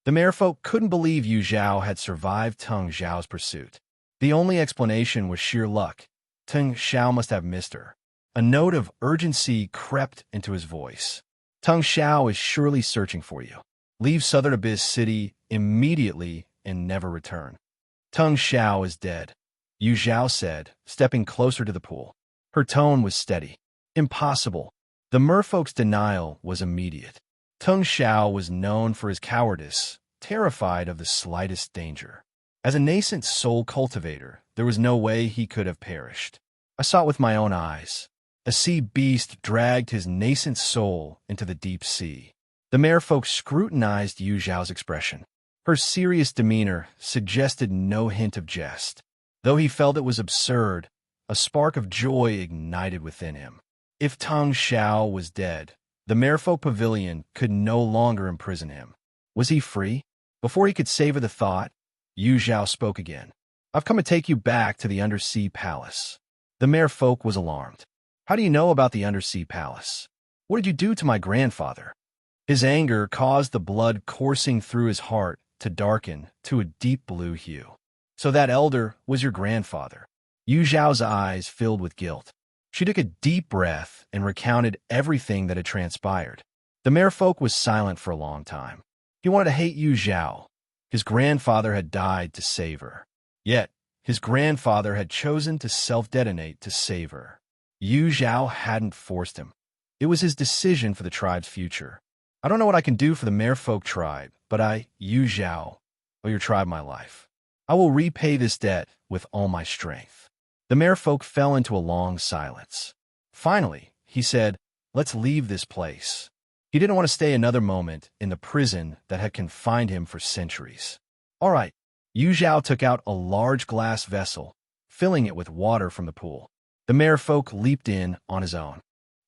The merfolk couldn't believe Yu Zhao had survived Teng Xiao's pursuit. The only explanation was sheer luck. Teng Xiao must have missed her. A note of urgency crept into his voice. Teng Xiao is surely searching for you. Leave Southern Abyss City immediately and never return. Teng Xiao is dead, Yu Zhao said, stepping closer to the pool. Her tone was steady. Impossible. The merfolk's denial was immediate. Teng Xiao was known for his cowardice, terrified of the slightest danger. As a nascent soul cultivator, there was no way he could have perished. I saw it with my own eyes. A sea beast dragged his nascent soul into the deep sea. The merfolk scrutinized Yu Zhao's expression. Her serious demeanor suggested no hint of jest. Though he felt it was absurd, a spark of joy ignited within him. If Teng Xiao was dead, the merfolk pavilion could no longer imprison him. Was he free? Before he could savor the thought, Yu Zhao spoke again. I've come to take you back to the undersea palace. The merfolk was alarmed. How do you know about the undersea palace? What did you do to my grandfather? His anger caused the blood coursing through his heart to darken to a deep blue hue. So that elder was your grandfather. Yu Zhao's eyes filled with guilt. She took a deep breath and recounted everything that had transpired. The merfolk was silent for a long time. He wanted to hate Yu Zhao. His grandfather had died to save her. Yet, his grandfather had chosen to self-detonate to save her. Yu Zhao hadn't forced him. It was his decision for the tribe's future. I don't know what I can do for the merfolk tribe, but I, Yu Zhao, owe your tribe my life. I will repay this debt with all my strength. The merfolk fell into a long silence. Finally, he said, let's leave this place. He didn't want to stay another moment in the prison that had confined him for centuries. All right. Yu Zhao took out a large glass vessel, filling it with water from the pool. The merfolk leaped in on his own.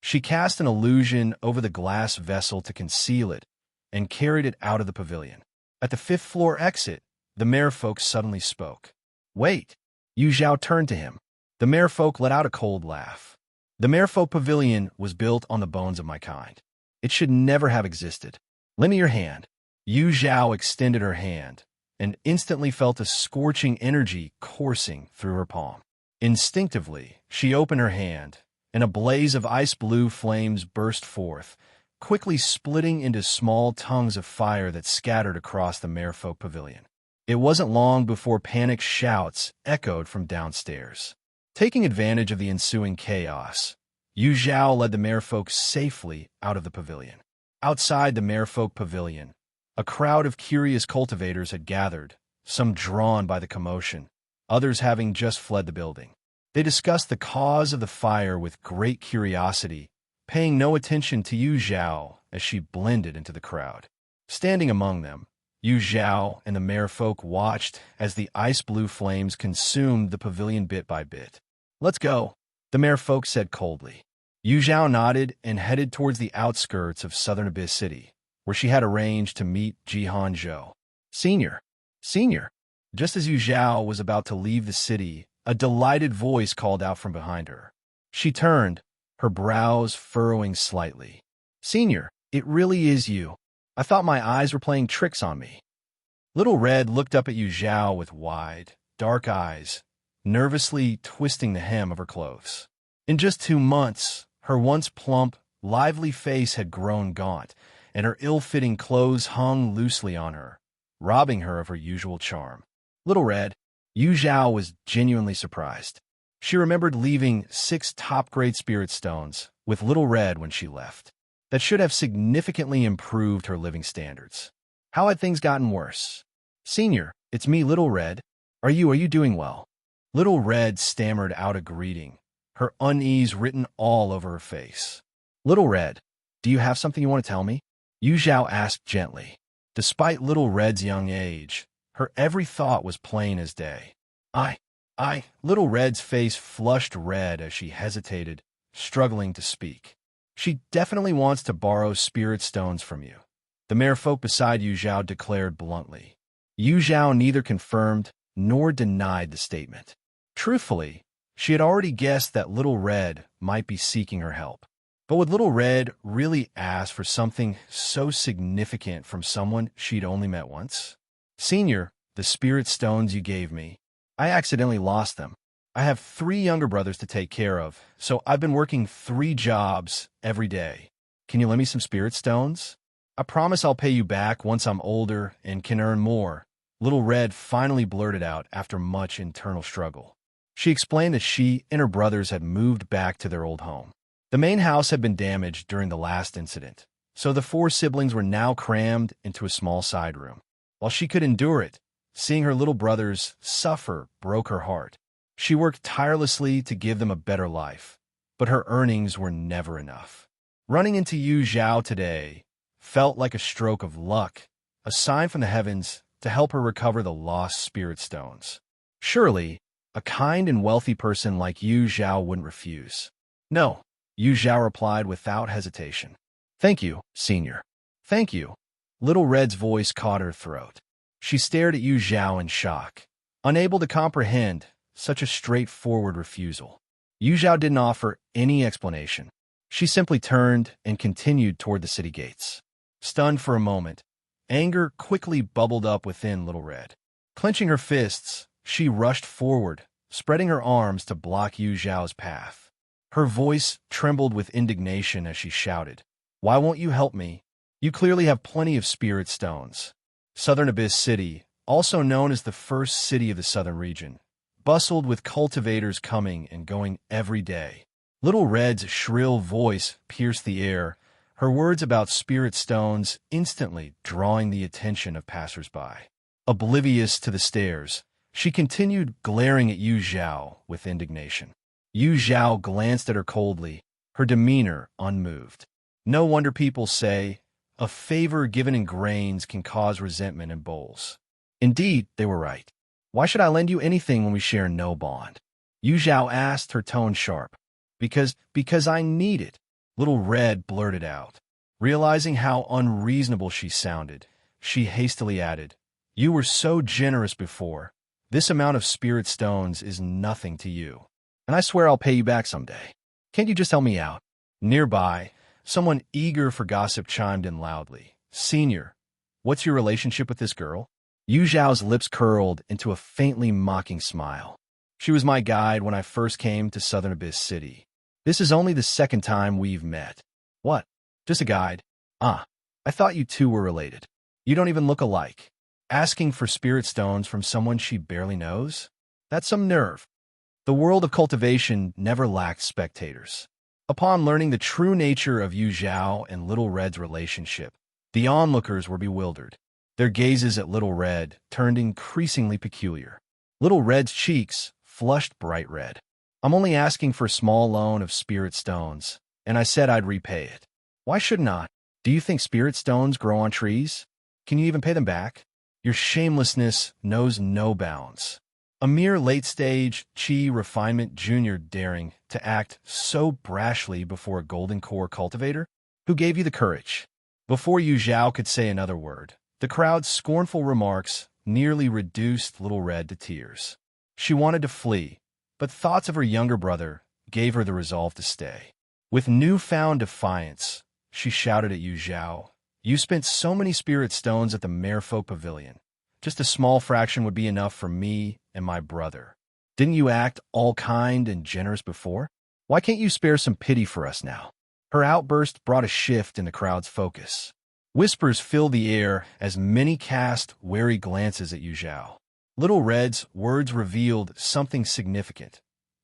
She cast an illusion over the glass vessel to conceal it and carried it out of the pavilion. At the 5th floor exit, the merfolk suddenly spoke. Wait! Yu Zhao turned to him. The merfolk let out a cold laugh. The merfolk pavilion was built on the bones of my kind. It should never have existed. Lend me your hand. Yu Zhao extended her hand and instantly felt a scorching energy coursing through her palm. Instinctively, she opened her hand, and a blaze of ice-blue flames burst forth, quickly splitting into small tongues of fire that scattered across the merfolk pavilion. It wasn't long before panicked shouts echoed from downstairs. Taking advantage of the ensuing chaos, Yu Zhao led the merfolk safely out of the pavilion. Outside the merfolk pavilion, a crowd of curious cultivators had gathered, some drawn by the commotion, others having just fled the building. They discussed the cause of the fire with great curiosity, paying no attention to Yu Zhao as she blended into the crowd. Standing among them, Yu Zhao and the merfolk watched as the ice-blue flames consumed the pavilion bit by bit. Let's go, the merfolk said coldly. Yu Zhao nodded and headed towards the outskirts of Southern Abyss City, where she had arranged to meet Jihan Zhou. Senior! Senior! Just as Yu Zhao was about to leave the city, a delighted voice called out from behind her. She turned, her brows furrowing slightly. Senior, it really is you. I thought my eyes were playing tricks on me. Little Red looked up at Yu Zhao with wide, dark eyes, nervously twisting the hem of her clothes. In just 2 months, her once plump, lively face had grown gaunt, and her ill-fitting clothes hung loosely on her, robbing her of her usual charm. Little Red, Yu Zhao was genuinely surprised. She remembered leaving 6 top-grade spirit stones with Little Red when she left. That should have significantly improved her living standards. How had things gotten worse? Senior, it's me, Little Red. Are you doing well? Little Red stammered out a greeting, her unease written all over her face. Little Red, do you have something you want to tell me? Yu Zhao asked gently. Despite Little Red's young age, her every thought was plain as day. Little Red's face flushed red as she hesitated, struggling to speak. She definitely wants to borrow spirit stones from you, the merfolk beside Yu Zhao declared bluntly. Yu Zhao neither confirmed nor denied the statement. Truthfully, she had already guessed that Little Red might be seeking her help. But would Little Red really ask for something so significant from someone she'd only met once? Senior, the spirit stones you gave me, I accidentally lost them. I have 3 younger brothers to take care of, so I've been working 3 jobs every day. Can you lend me some spirit stones? I promise I'll pay you back once I'm older and can earn more, Little Red finally blurted out after much internal struggle. She explained that she and her brothers had moved back to their old home. The main house had been damaged during the last incident, so the 4 siblings were now crammed into a small side room. While she could endure it, seeing her little brothers suffer broke her heart. She worked tirelessly to give them a better life, but her earnings were never enough. Running into Yu Zhao today felt like a stroke of luck, a sign from the heavens to help her recover the lost spirit stones. Surely, a kind and wealthy person like Yu Zhao wouldn't refuse. No, Yu Zhao replied without hesitation. Thank you, Senior. Thank you. Little Red's voice caught her throat. She stared at Yu Zhao in shock, unable to comprehend such a straightforward refusal. Yu Zhao didn't offer any explanation. She simply turned and continued toward the city gates. Stunned for a moment, anger quickly bubbled up within Little Red. Clenching her fists, she rushed forward, spreading her arms to block Yu Zhao's path. Her voice trembled with indignation as she shouted, "Why won't you help me? You clearly have plenty of spirit stones." Southern Abyss City, also known as the first city of the southern region, bustled with cultivators coming and going every day. Little Red's shrill voice pierced the air, her words about spirit stones instantly drawing the attention of passers-by. Oblivious to the stares, she continued glaring at Yu Zhao with indignation. Yu Zhao glanced at her coldly, her demeanor unmoved. No wonder people say, a favor given in grains can cause resentment in bowls. Indeed, they were right. Why should I lend you anything when we share no bond? Yu Zhao asked, her tone sharp. Because I need it, Little Red blurted out. Realizing how unreasonable she sounded, she hastily added, You were so generous before. This amount of spirit stones is nothing to you. And I swear I'll pay you back someday. Can't you just help me out? Nearby, someone eager for gossip chimed in loudly. Senior, what's your relationship with this girl? Yu Zhao's lips curled into a faintly mocking smile. She was my guide when I first came to Southern Abyss City. This is only the second time we've met. What? Just a guide? Ah, I thought you two were related. You don't even look alike. Asking for spirit stones from someone she barely knows? That's some nerve. The world of cultivation never lacked spectators. Upon learning the true nature of Yu Zhao and Little Red's relationship, the onlookers were bewildered. Their gazes at Little Red turned increasingly peculiar. Little Red's cheeks flushed bright red. I'm only asking for a small loan of spirit stones, and I said I'd repay it. Why shouldn't I? Do you think spirit stones grow on trees? Can you even pay them back? Your shamelessness knows no bounds. A mere late-stage Qi refinement junior daring to act so brashly before a golden core cultivator? Who gave you the courage? Before Yu Zhao could say another word, the crowd's scornful remarks nearly reduced Little Red to tears. She wanted to flee, but thoughts of her younger brother gave her the resolve to stay. With newfound defiance, she shouted at Yu Zhao, You spent so many spirit stones at the Merfolk Pavilion. Just a small fraction would be enough for me and my brother. Didn't you act all kind and generous before? Why can't you spare some pity for us now? Her outburst brought a shift in the crowd's focus. Whispers filled the air as many cast wary glances at Yu Zhao. Little Red's words revealed something significant.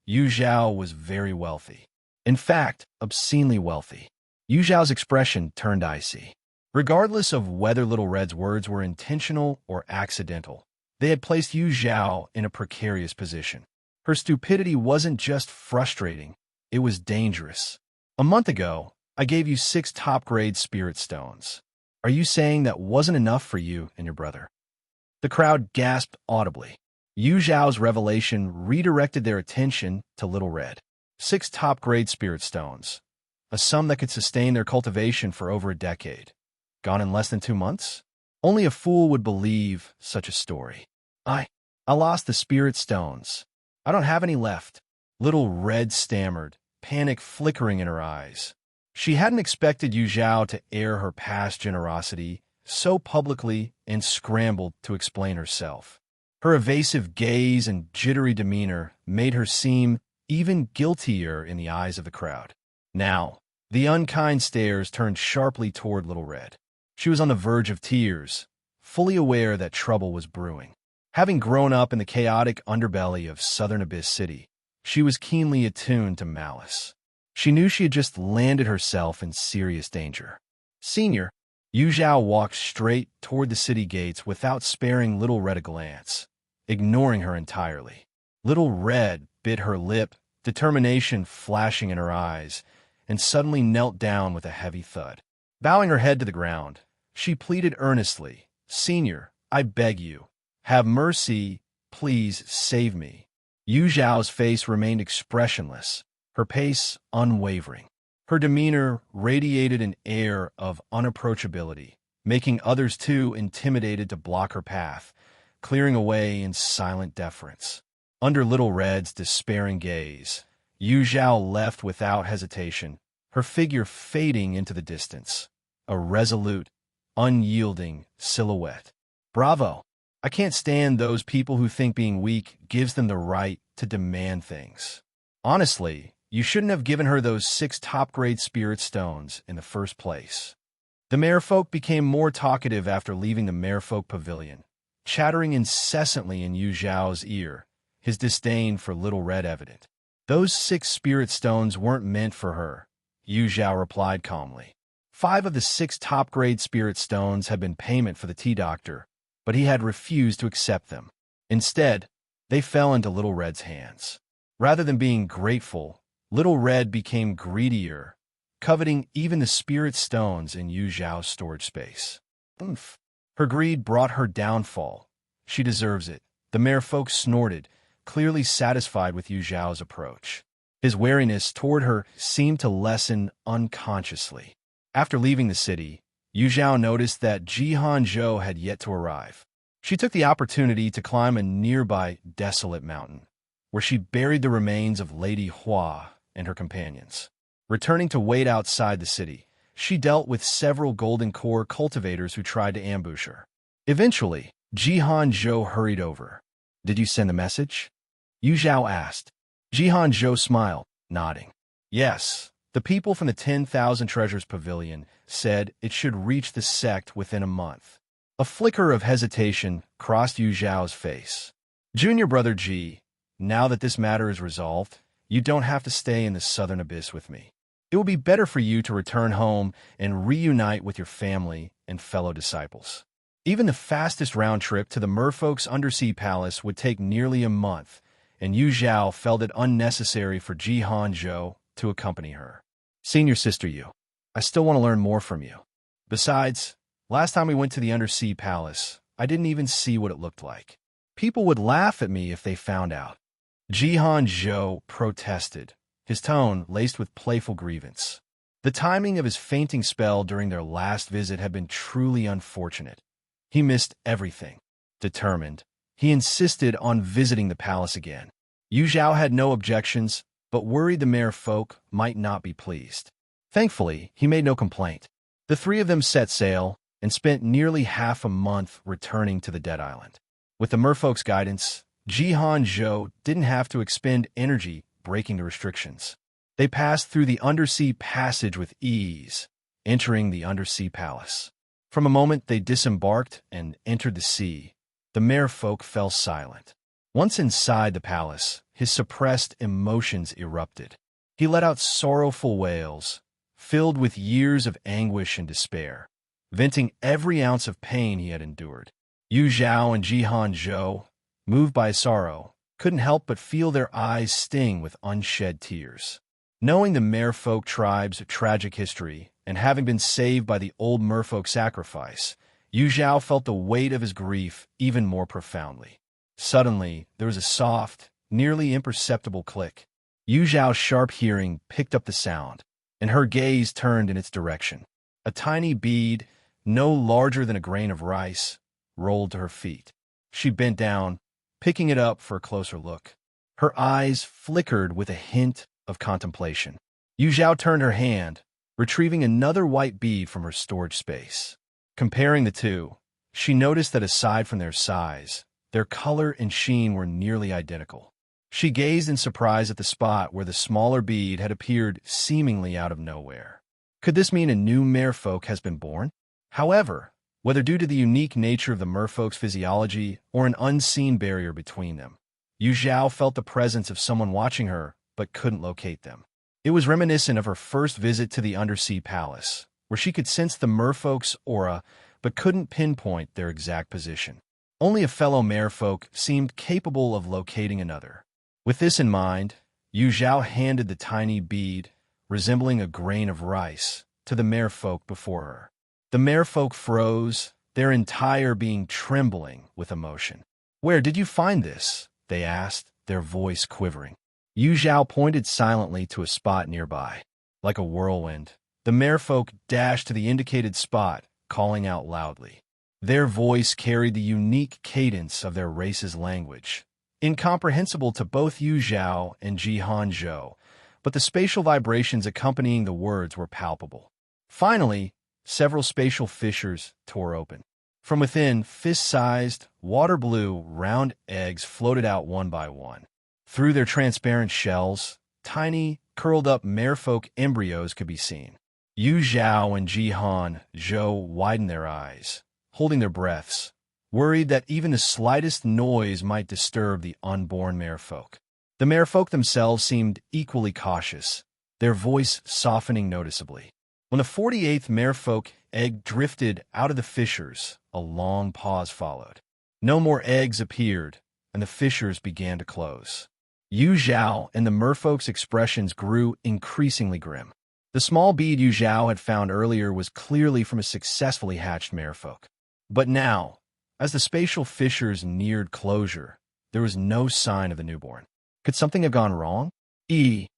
Yu Zhao was very wealthy. In fact, obscenely wealthy. Yu Zhao's expression turned icy. Regardless of whether Little Red's words were intentional or accidental, they had placed Yu Zhao in a precarious position. Her stupidity wasn't just frustrating, it was dangerous. A month ago, I gave you 6 top-grade spirit stones. Are you saying that wasn't enough for you and your brother? The crowd gasped audibly. Yu Zhao's revelation redirected their attention to Little Red. 6 top-grade spirit stones, a sum that could sustain their cultivation for over a decade. Gone in less than 2 months? Only a fool would believe such a story. I lost the spirit stones. I don't have any left. Little Red stammered, panic flickering in her eyes. She hadn't expected Yu Zhao to air her past generosity so publicly and scrambled to explain herself. Her evasive gaze and jittery demeanor made her seem even guiltier in the eyes of the crowd. Now, the unkind stares turned sharply toward Little Red. She was on the verge of tears, fully aware that trouble was brewing. Having grown up in the chaotic underbelly of Southern Abyss City, she was keenly attuned to malice. She knew she had just landed herself in serious danger. Senior, Yu Zhao walked straight toward the city gates without sparing Little Red a glance, ignoring her entirely. Little Red bit her lip, determination flashing in her eyes, and suddenly knelt down with a heavy thud. Bowing her head to the ground, she pleaded earnestly, "Senior, I beg you, have mercy, please save me." Yu Zhao's face remained expressionless, her pace unwavering. Her demeanor radiated an air of unapproachability, making others too intimidated to block her path, clearing away in silent deference. Under Little Red's despairing gaze, Yu Zhao left without hesitation, her figure fading into the distance, a resolute, unyielding silhouette. Bravo! I can't stand those people who think being weak gives them the right to demand things. Honestly, you shouldn't have given her those 6 top-grade spirit stones in the first place. The merfolk became more talkative after leaving the merfolk pavilion, chattering incessantly in Yu Zhao's ear, his disdain for Little Red evident. Those 6 spirit stones weren't meant for her, Yu Zhao replied calmly. 5 of the 6 top-grade spirit stones had been payment for the tea doctor, but he had refused to accept them. Instead, they fell into Little Red's hands. Rather than being grateful, Little Red became greedier, coveting even the spirit stones in Yu Zhao's storage space. Oomph. Her greed brought her downfall. She deserves it. The merfolk snorted, clearly satisfied with Yu Zhao's approach. His wariness toward her seemed to lessen unconsciously. After leaving the city, Yu Zhao noticed that Zhao had yet to arrive. She took the opportunity to climb a nearby desolate mountain, where she buried the remains of Lady Hua and her companions. Returning to wait outside the city, she dealt with several golden core cultivators who tried to ambush her. Eventually, Zhao hurried over. "Did you send the message?" Yu Zhao asked. Zhao smiled, nodding. "Yes, the people from the 10,000 Treasures Pavilion said it should reach the sect within a month." A flicker of hesitation crossed Yu Zhao's face. "Junior brother Ji, now that this matter is resolved, you don't have to stay in the Southern Abyss with me. It will be better for you to return home and reunite with your family and fellow disciples." Even the fastest round trip to the merfolk's undersea palace would take nearly a month, and Yu Zhao felt it unnecessary for Zhao to accompany her. "Senior sister Yu, I still want to learn more from you. Besides, last time we went to the undersea palace, I didn't even see what it looked like. People would laugh at me if they found out." Zhao protested, his tone laced with playful grievance. The timing of his fainting spell during their last visit had been truly unfortunate. He missed everything. Determined, he insisted on visiting the palace again. Yu Zhao had no objections, but worried the merfolk might not be pleased. Thankfully, he made no complaint. The 3 of them set sail and spent nearly half a month returning to the Dead Island. With the merfolk's guidance, Zhao didn't have to expend energy breaking the restrictions. They passed through the undersea passage with ease, entering the undersea palace. From a moment they disembarked and entered the sea, the merfolk fell silent. Once inside the palace, his suppressed emotions erupted. He let out sorrowful wails, filled with years of anguish and despair, venting every ounce of pain he had endured. Yu Zhao and Jihan Zhou, moved by sorrow, couldn't help but feel their eyes sting with unshed tears. Knowing the merfolk tribe's tragic history, and having been saved by the old merfolk sacrifice, Yu Zhao felt the weight of his grief even more profoundly. Suddenly, there was a soft, nearly imperceptible click. Yu Zhao's sharp hearing picked up the sound, and her gaze turned in its direction. A tiny bead, no larger than a grain of rice, rolled to her feet. She bent down, picking it up for a closer look. Her eyes flickered with a hint of contemplation. Yu Zhao turned her hand, retrieving another white bead from her storage space. Comparing the two, she noticed that aside from their size, their color and sheen were nearly identical. She gazed in surprise at the spot where the smaller bead had appeared seemingly out of nowhere. Could this mean a new merfolk has been born? However, whether due to the unique nature of the merfolk's physiology or an unseen barrier between them, Yu Zhao felt the presence of someone watching her but couldn't locate them. It was reminiscent of her first visit to the undersea palace, where she could sense the merfolk's aura but couldn't pinpoint their exact position. Only a fellow merfolk seemed capable of locating another. With this in mind, Yu Zhao handed the tiny bead, resembling a grain of rice, to the merfolk before her. The merfolk froze, their entire being trembling with emotion. "Where did you find this?" they asked, their voice quivering. Yu Zhao pointed silently to a spot nearby. Like a whirlwind, the merfolk dashed to the indicated spot, calling out loudly. Their voice carried the unique cadence of their race's language, incomprehensible to both Yu Zhao and Jihan Zhou, but the spatial vibrations accompanying the words were palpable. Finally, several spatial fissures tore open. From within, fist-sized, water-blue, round eggs floated out one by one. Through their transparent shells, tiny, curled-up merfolk embryos could be seen. Yu Zhao and Jihan Zhou widened their eyes, holding their breaths, worried that even the slightest noise might disturb the unborn merfolk. The merfolk themselves seemed equally cautious, their voice softening noticeably. When the 48th merfolk egg drifted out of the fissures, a long pause followed. No more eggs appeared, and the fissures began to close. Yu Zhao and the merfolk's expressions grew increasingly grim. The small bead Yu Zhao had found earlier was clearly from a successfully hatched merfolk. But now, as the spatial fissures neared closure, there was no sign of the newborn. Could something have gone wrong? A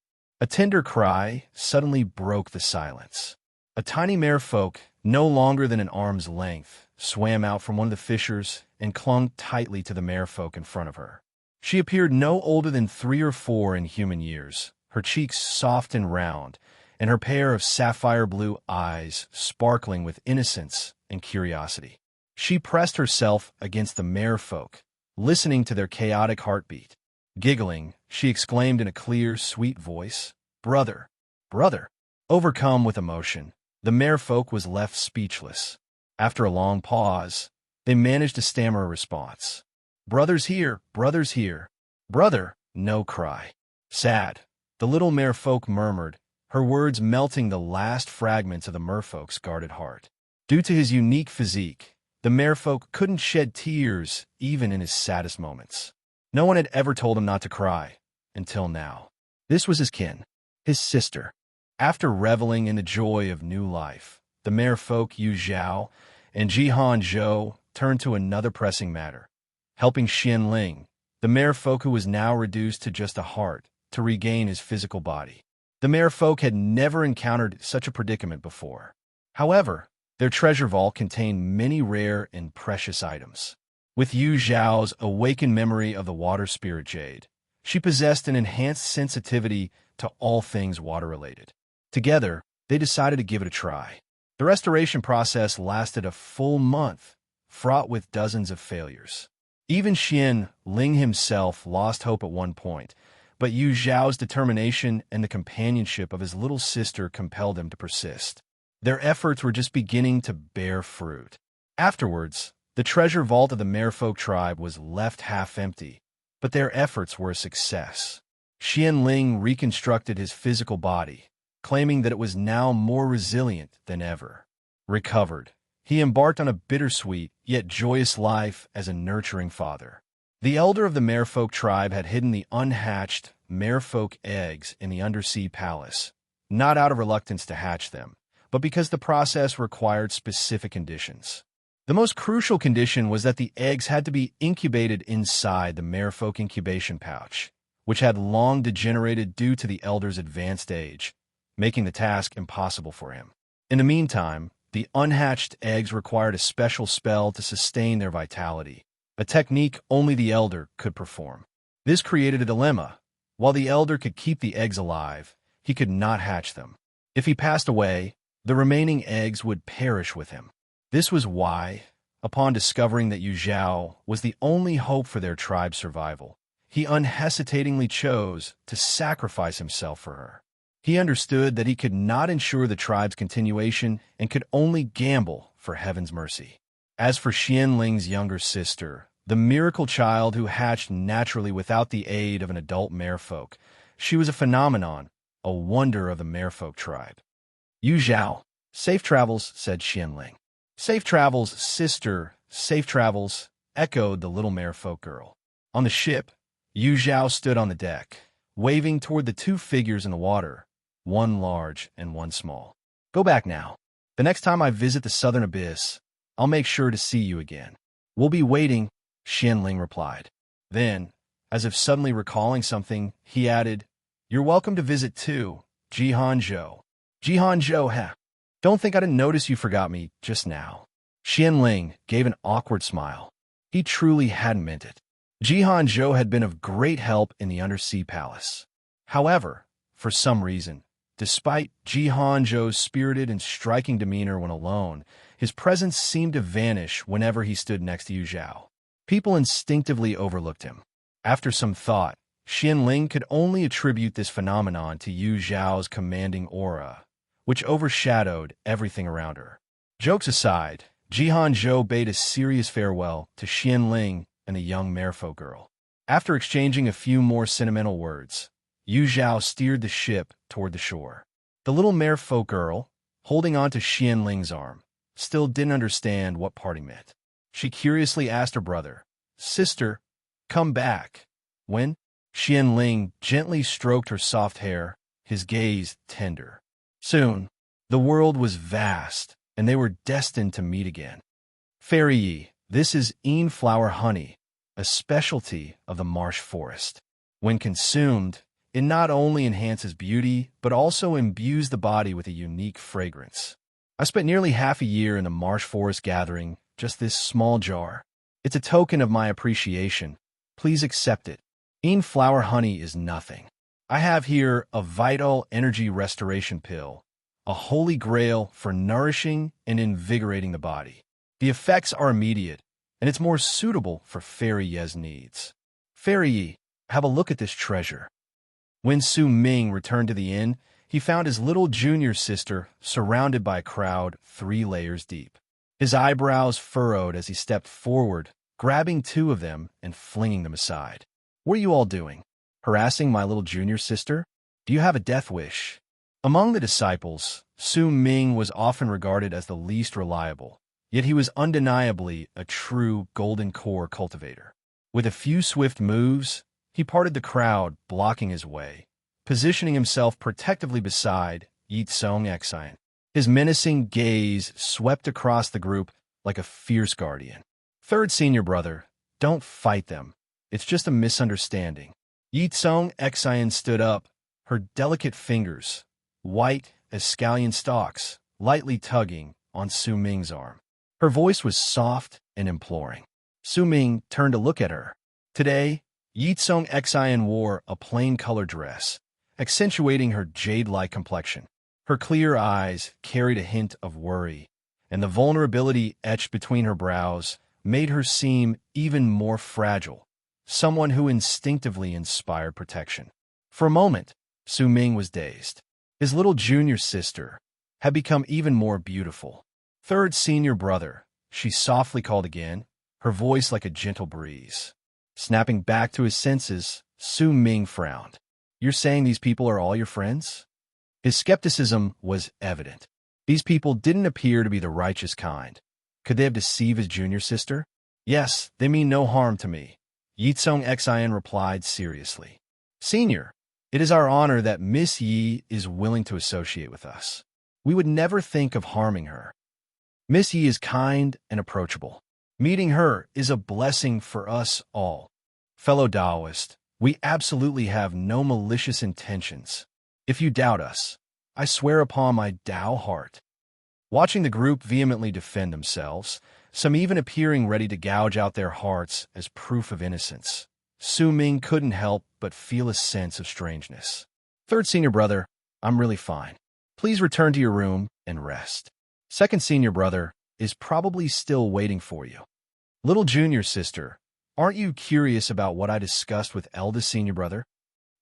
tender cry suddenly broke the silence. A tiny merfolk, no longer than an arm's length, swam out from one of the fissures and clung tightly to the merfolk in front of her. She appeared no older than 3 or 4 in human years, her cheeks soft and round, and her pair of sapphire-blue eyes sparkling with innocence and curiosity. She pressed herself against the merfolk, listening to their chaotic heartbeat. Giggling, she exclaimed in a clear, sweet voice, "Brother! Brother!" Overcome with emotion, the merfolk was left speechless. After a long pause, they managed to stammer a response. "Brother's here! Brother's here! Brother!" No cry. "Sad," the little merfolk murmured, her words melting the last fragments of the merfolk's guarded heart. Due to his unique physique, the merfolk couldn't shed tears even in his saddest moments. No one had ever told him not to cry, until now. This was his kin, his sister. After reveling in the joy of new life, the merfolk Yu Zhao and Jihan Zhou turned to another pressing matter, helping Xian Ling, the merfolk who was now reduced to just a heart, to regain his physical body. The merfolk had never encountered such a predicament before. However, their treasure vault contained many rare and precious items. With Yu Zhao's awakened memory of the water spirit jade, she possessed an enhanced sensitivity to all things water-related. Together, they decided to give it a try. The restoration process lasted a full month, fraught with dozens of failures. Even Xian Ling himself lost hope at one point, But Yu Zhao's determination and the companionship of his little sister compelled him to persist. Their efforts were just beginning to bear fruit. Afterwards, the treasure vault of the merfolk tribe was left half empty, but their efforts were a success. Xianling reconstructed his physical body, claiming that it was now more resilient than ever. Recovered, he embarked on a bittersweet yet joyous life as a nurturing father. The elder of the merfolk tribe had hidden the unhatched merfolk eggs in the undersea palace, not out of reluctance to hatch them, but because the process required specific conditions. The most crucial condition was that the eggs had to be incubated inside the merfolk incubation pouch, which had long degenerated due to the elder's advanced age, making the task impossible for him. In the meantime, the unhatched eggs required a special spell to sustain their vitality, a technique only the elder could perform. This created a dilemma. While the elder could keep the eggs alive, he could not hatch them. If he passed away, the remaining eggs would perish with him. This was why, upon discovering that Yu Zhao was the only hope for their tribe's survival, he unhesitatingly chose to sacrifice himself for her. He understood that he could not ensure the tribe's continuation and could only gamble for heaven's mercy. As for Xianling's younger sister, the miracle child who hatched naturally without the aid of an adult merfolk, she was a phenomenon, a wonder of the merfolk tribe. Yu Zhao, safe travels, said Xianling. Safe travels, sister, safe travels, echoed the little merfolk girl. On the ship, Yu Zhao stood on the deck, waving toward the two figures in the water, one large and one small. Go back now. The next time I visit the southern abyss, I'll make sure to see you again. We'll be waiting, Xianling replied. Then, as if suddenly recalling something, he added, You're welcome to visit too, Jihanzhou. Jihanzhou, huh? Don't think I didn't notice you forgot me just now. Xianling gave an awkward smile. He truly hadn't meant it. Jihanzhou had been of great help in the undersea palace. However, for some reason, despite Jihanzhou's spirited and striking demeanor when alone, his presence seemed to vanish whenever he stood next to Yu Zhao. People instinctively overlooked him. After some thought, Xianling could only attribute this phenomenon to Yu Zhao's commanding aura, which overshadowed everything around her. Jokes aside, Jihanzhou bade a serious farewell to Xianling and the young merfolk girl. After exchanging a few more sentimental words, Yu Zhao steered the ship toward the shore. The little merfolk girl, holding on to Xianling's arm, still didn't understand what parting meant. She curiously asked her brother, Sister, come back. When? Xianling gently stroked her soft hair, his gaze tender. Soon, the world was vast, and they were destined to meet again. Fairy Yi, this is flower honey, a specialty of the marsh forest. When consumed, it not only enhances beauty, but also imbues the body with a unique fragrance. I spent nearly half a year in the marsh forest gathering just this small jar. It's a token of my appreciation. Please accept it. Flower honey is nothing. I have here a vital energy restoration pill, a holy grail for nourishing and invigorating the body. The effects are immediate, and it's more suitable for Fairy Ye's needs. Fairy Ye, have a look at this treasure. When Su Ming returned to the inn, he found his little junior sister surrounded by a crowd 3 layers deep. His eyebrows furrowed as he stepped forward, grabbing 2 of them and flinging them aside. What are you all doing? Harassing my little junior sister? Do you have a death wish? Among the disciples, Su Ming was often regarded as the least reliable, yet he was undeniably a true golden core cultivator. With a few swift moves, he parted the crowd, blocking his way, positioning himself protectively beside Ye Cong Xin. His menacing gaze swept across the group like a fierce guardian. Third senior brother, don't fight them. It's just a misunderstanding. Ye Cong Xin stood up, her delicate fingers, white as scallion stalks, lightly tugging on Su Ming's arm. Her voice was soft and imploring. Su Ming turned to look at her. Today, Ye Cong Xin wore a plain color dress, accentuating her jade-like complexion. Her clear eyes carried a hint of worry, and the vulnerability etched between her brows made her seem even more fragile, someone who instinctively inspired protection. For a moment, Su Ming was dazed. His little junior sister had become even more beautiful. Third senior brother, she softly called again, her voice like a gentle breeze. Snapping back to his senses, Su Ming frowned. You're saying these people are all your friends? His skepticism was evident. These people didn't appear to be the righteous kind. Could they have deceived his junior sister? Yes, they mean no harm to me, Ye Cong Xin replied seriously. Senior, it is our honor that Miss Yi is willing to associate with us. We would never think of harming her. Miss Yi is kind and approachable. Meeting her is a blessing for us all. Fellow Taoist, we absolutely have no malicious intentions. If you doubt us, I swear upon my Tao heart. Watching the group vehemently defend themselves, some even appearing ready to gouge out their hearts as proof of innocence, Su Ming couldn't help but feel a sense of strangeness. Third senior brother, I'm really fine. Please return to your room and rest. Second senior brother is probably still waiting for you. Little junior sister, aren't you curious about what I discussed with eldest senior brother?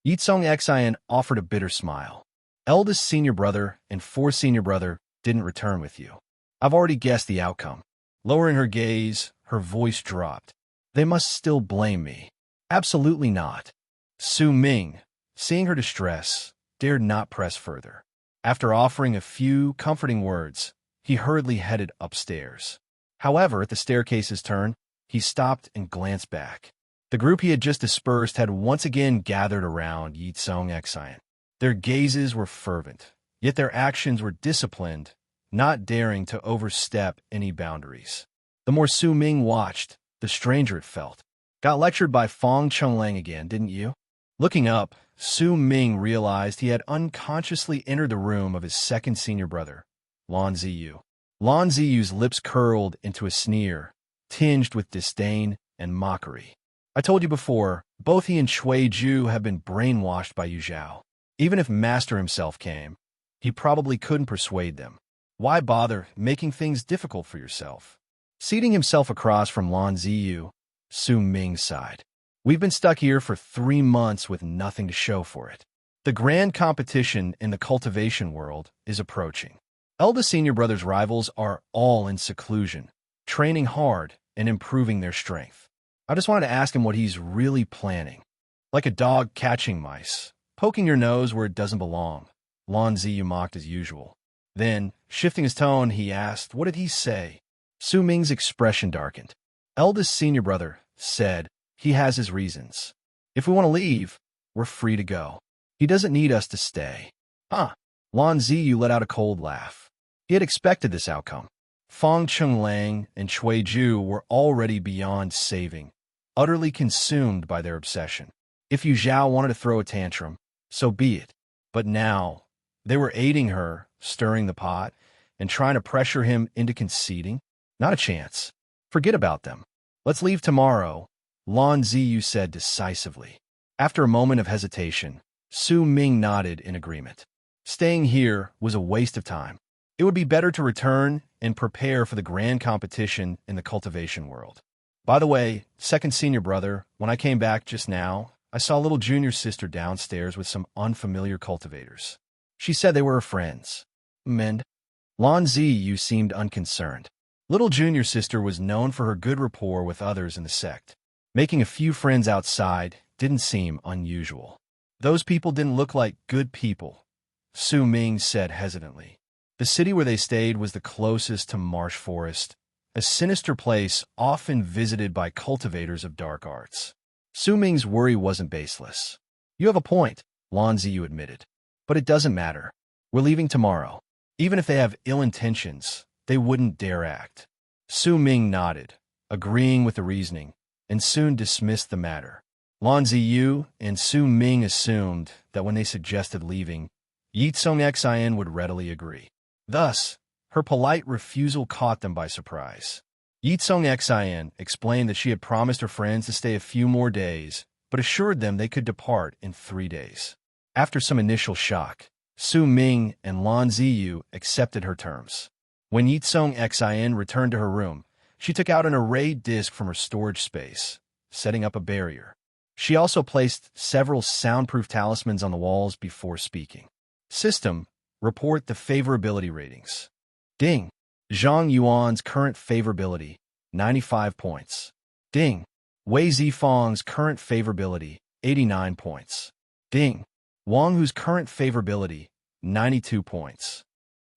Ye Cong Xin offered a bitter smile. Eldest senior brother and fourth senior brother didn't return with you. I've already guessed the outcome. Lowering her gaze, her voice dropped. They must still blame me. Absolutely not. Su Ming, seeing her distress, dared not press further. After offering a few comforting words, he hurriedly headed upstairs. However, at the staircase's turn, he stopped and glanced back. The group he had just dispersed had once again gathered around Ye Cong Xin. Their gazes were fervent, yet their actions were disciplined, not daring to overstep any boundaries. The more Su Ming watched, the stranger it felt. Got lectured by Fong Chenglang again, didn't you? Looking up, Su Ming realized he had unconsciously entered the room of his second senior brother, Lan Ziyu. Lan Ziyu's lips curled into a sneer, tinged with disdain and mockery. I told you before, both he and Cui Ju have been brainwashed by Yu Zhao. Even if Master himself came, he probably couldn't persuade them. Why bother making things difficult for yourself? Seating himself across from Lan Ziyu, Su Ming sighed. We've been stuck here for 3 months with nothing to show for it. The grand competition in the cultivation world is approaching. Eldest senior brother's rivals are all in seclusion, training hard and improving their strength. I just wanted to ask him what he's really planning. Like a dog catching mice, poking your nose where it doesn't belong, Lan Ziyu mocked as usual. Then, shifting his tone, he asked, what did he say? Su Ming's expression darkened. Eldest senior brother said he has his reasons. If we want to leave, we're free to go. He doesn't need us to stay. Huh. Lan Ziyu let out a cold laugh. He had expected this outcome. Fong Chenglang and Cui Ju were already beyond saving, utterly consumed by their obsession. If Yu Zhao wanted to throw a tantrum, so be it. But now, they were aiding her, stirring the pot, and trying to pressure him into conceding? Not a chance. Forget about them. Let's leave tomorrow, Lan Ziyu said decisively. After a moment of hesitation, Su Ming nodded in agreement. Staying here was a waste of time. It would be better to return and prepare for the grand competition in the cultivation world. By the way, second senior brother, when I came back just now, I saw little junior sister downstairs with some unfamiliar cultivators. She said they were her friends. Mend. Lan Ziyu seemed unconcerned. Little junior sister was known for her good rapport with others in the sect. Making a few friends outside didn't seem unusual. Those people didn't look like good people, Su Ming said hesitantly. The city where they stayed was the closest to Marsh Forest, a sinister place often visited by cultivators of dark arts. Su Ming's worry wasn't baseless. You have a point, Lan Ziyu admitted. But it doesn't matter. We're leaving tomorrow. Even if they have ill intentions, they wouldn't dare act. Su Ming nodded, agreeing with the reasoning, and soon dismissed the matter. Lan Ziyu and Su Ming assumed that when they suggested leaving, Ye Cong Xin would readily agree. Thus, her polite refusal caught them by surprise. Ye Cong Xin explained that she had promised her friends to stay a few more days, but assured them they could depart in 3 days. After some initial shock, Su Ming and Lan Ziyu accepted her terms. When Ye Cong Xin returned to her room, she took out an array disc from her storage space, setting up a barrier. She also placed several soundproof talismans on the walls before speaking. System, report the favorability ratings. Ding. Zhang Yuan's current favorability, 95 points. Ding. Wei Zifang's current favorability, 89 points. Ding. Wang Hu's current favorability, 92 points.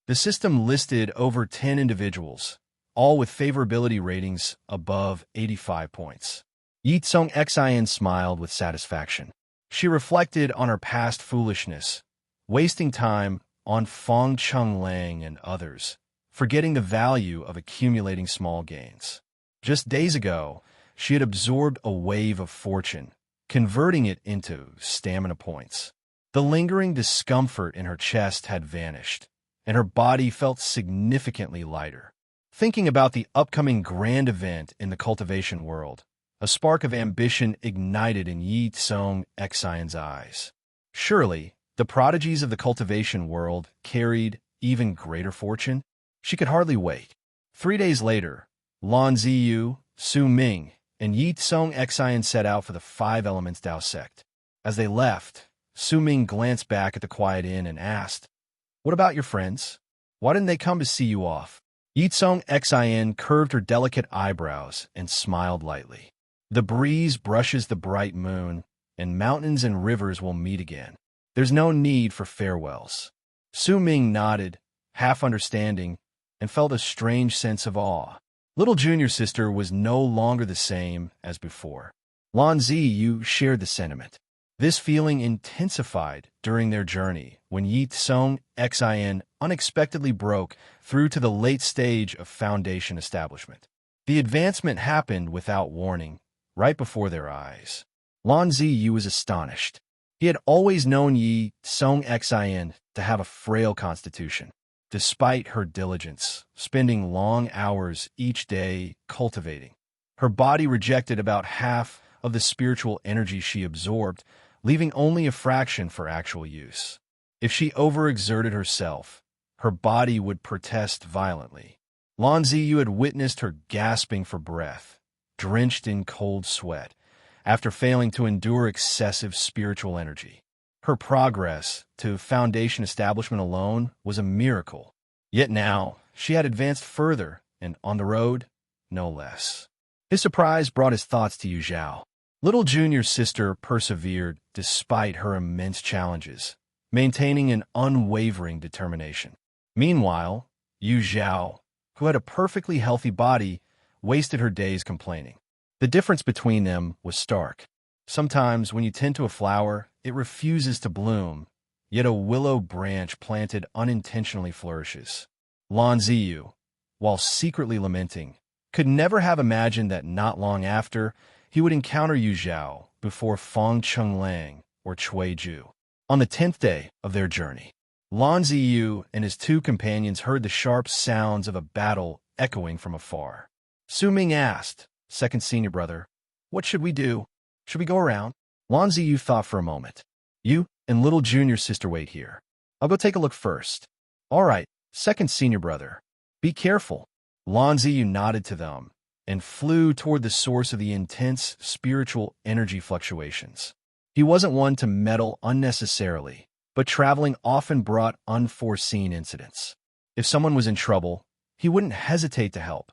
The system listed over 10 individuals, all with favorability ratings above 85 points. Ye Cong Xin smiled with satisfaction. She reflected on her past foolishness, wasting time on Feng Chenglang and others, forgetting the value of accumulating small gains. Just days ago, she had absorbed a wave of fortune, converting it into stamina points. The lingering discomfort in her chest had vanished, and her body felt significantly lighter. Thinking about the upcoming grand event in the cultivation world, a spark of ambition ignited in Ye Cong Xin's eyes. Surely, the prodigies of the cultivation world carried even greater fortune? She could hardly wait. 3 days later, Lan Ziyu, Su Ming, and Ye Cong Xin set out for the Five Elements Dao sect. As they left, Su Ming glanced back at the quiet inn and asked, "What about your friends? Why didn't they come to see you off?" Ye Cong Xin curved her delicate eyebrows and smiled lightly. "The breeze brushes the bright moon, and mountains and rivers will meet again. There's no need for farewells." Su Ming nodded, half understanding, and felt a strange sense of awe. Little junior sister was no longer the same as before. Lan Ziyu shared the sentiment. This feeling intensified during their journey when Ye Cong Xin unexpectedly broke through to the late stage of foundation establishment. The advancement happened without warning, right before their eyes. Lan Ziyu was astonished. He had always known Ye Cong Xin to have a frail constitution. Despite her diligence, spending long hours each day cultivating, her body rejected about half of the spiritual energy she absorbed, leaving only a fraction for actual use. If she overexerted herself, her body would protest violently. Lan Ziyu had witnessed her gasping for breath, drenched in cold sweat, after failing to endure excessive spiritual energy. Her progress to foundation establishment alone was a miracle. Yet now, she had advanced further, and on the road, no less. His surprise brought his thoughts to Zhao. Little junior sister persevered despite her immense challenges, maintaining an unwavering determination. Meanwhile, Zhao, who had a perfectly healthy body, wasted her days complaining. The difference between them was stark. Sometimes when you tend to a flower, it refuses to bloom, yet a willow branch planted unintentionally flourishes. Lan Ziyu, while secretly lamenting, could never have imagined that not long after, he would encounter Zhao before Feng Chenglang or Ju. On the 10th day of their journey, Lan Ziyu and his two companions heard the sharp sounds of a battle echoing from afar. Su Ming asked, "Second senior brother, what should we do? Should we go around?" Lan Ziyu thought for a moment. "You and little junior sister wait here. I'll go take a look first." "All right, second senior brother. Be careful." Lan Ziyu nodded to them and flew toward the source of the intense spiritual energy fluctuations. He wasn't one to meddle unnecessarily, but traveling often brought unforeseen incidents. If someone was in trouble, he wouldn't hesitate to help,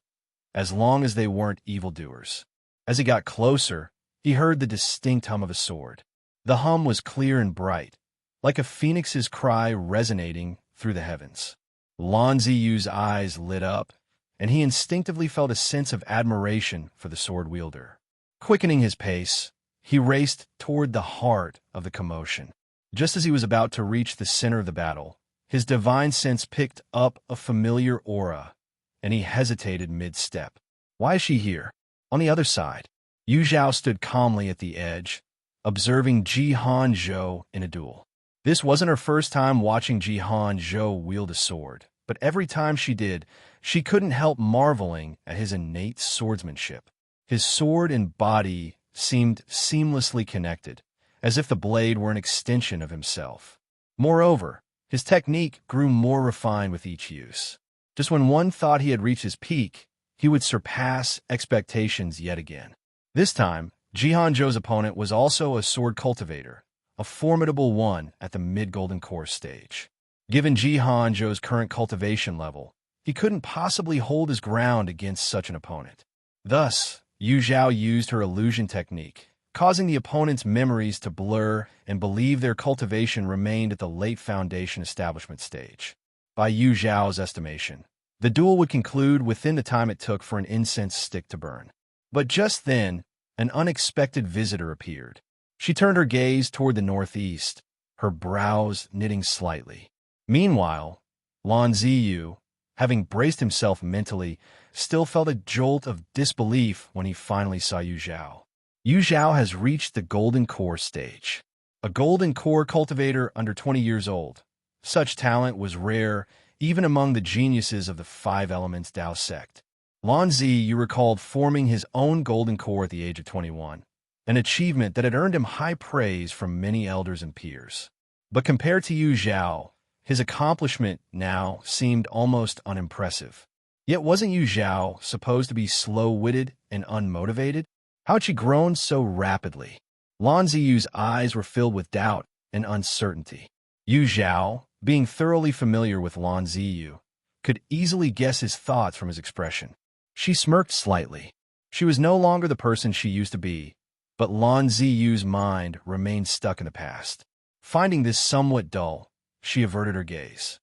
as long as they weren't evildoers. As he got closer, he heard the distinct hum of a sword. The hum was clear and bright, like a phoenix's cry resonating through the heavens. Lan Ziyu's eyes lit up, and he instinctively felt a sense of admiration for the sword wielder. Quickening his pace, he raced toward the heart of the commotion. Just as he was about to reach the center of the battle, his divine sense picked up a familiar aura, and he hesitated mid-step. Why is she here? On the other side, Zhao stood calmly at the edge, observing Jihan Zhou in a duel. This wasn't her first time watching Jihan Zhou wield a sword, but every time she did, she couldn't help marveling at his innate swordsmanship. His sword and body seemed seamlessly connected, as if the blade were an extension of himself. Moreover, his technique grew more refined with each use. Just when one thought he had reached his peak, he would surpass expectations yet again. This time, Jihan Zhou's opponent was also a sword cultivator, a formidable one at the mid-golden core stage. Given Jihan Zhou's current cultivation level, he couldn't possibly hold his ground against such an opponent. Thus, Yu Zhao used her illusion technique, causing the opponent's memories to blur and believe their cultivation remained at the late foundation establishment stage. By Yu Zhao's estimation, the duel would conclude within the time it took for an incense stick to burn. But just then, an unexpected visitor appeared. She turned her gaze toward the northeast, her brows knitting slightly. Meanwhile, Lan Ziyu, having braced himself mentally, still felt a jolt of disbelief when he finally saw Yu Zhao. Yu Zhao has reached the Golden Core stage. A Golden Core cultivator under 20 years old. Such talent was rare even among the geniuses of the Five Elements Dao sect. Lan Ziyu recalled forming his own Golden Core at the age of 21, an achievement that had earned him high praise from many elders and peers. But compared to Yu Zhao, his accomplishment now seemed almost unimpressive. Yet wasn't Yu Zhao supposed to be slow-witted and unmotivated? How had she grown so rapidly? Lan Ziyu's eyes were filled with doubt and uncertainty. Yu Zhao, being thoroughly familiar with Lan Ziyu, could easily guess his thoughts from his expression. She smirked slightly. She was no longer the person she used to be, but Lan Ziyu's mind remained stuck in the past. Finding this somewhat dull, she averted her gaze.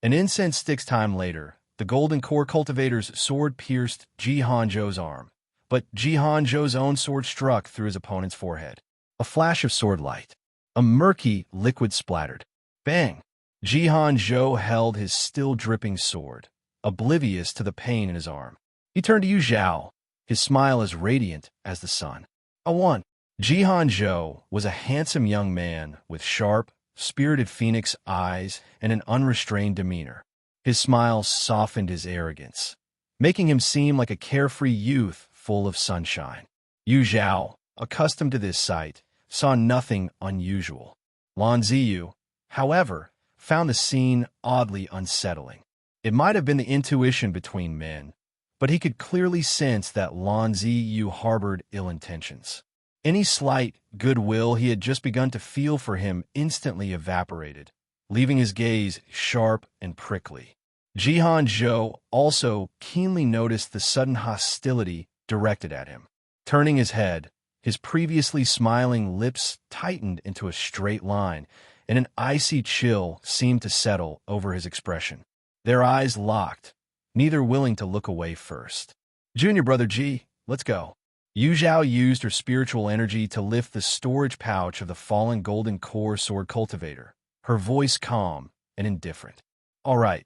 An incense stick's time later, the Golden Core cultivator's sword pierced Jihan Zhou's arm, but Jihan Zhou's own sword struck through his opponent's forehead. A flash of sword light. A murky liquid splattered. Bang! Jihan Zhou held his still-dripping sword, oblivious to the pain in his arm. He turned to Yu Zhao, his smile as radiant as the sun. I won. Jihan Zhou was a handsome young man with sharp, spirited phoenix eyes and an unrestrained demeanor. His smile softened his arrogance, making him seem like a carefree youth full of sunshine. Yu Zhao, accustomed to this sight, saw nothing unusual. Lan Ziyu, however, found the scene oddly unsettling. It might have been the intuition between men, but he could clearly sense that Lan Ziyu harbored ill intentions. Any slight goodwill he had just begun to feel for him instantly evaporated, leaving his gaze sharp and prickly. Jihan Zhou also keenly noticed the sudden hostility directed at him. Turning his head, his previously smiling lips tightened into a straight line, and an icy chill seemed to settle over his expression. Their eyes locked, neither willing to look away first. Junior brother Ji, let's go. Yu Zhao used her spiritual energy to lift the storage pouch of the fallen Golden Core sword cultivator, her voice calm and indifferent. All right,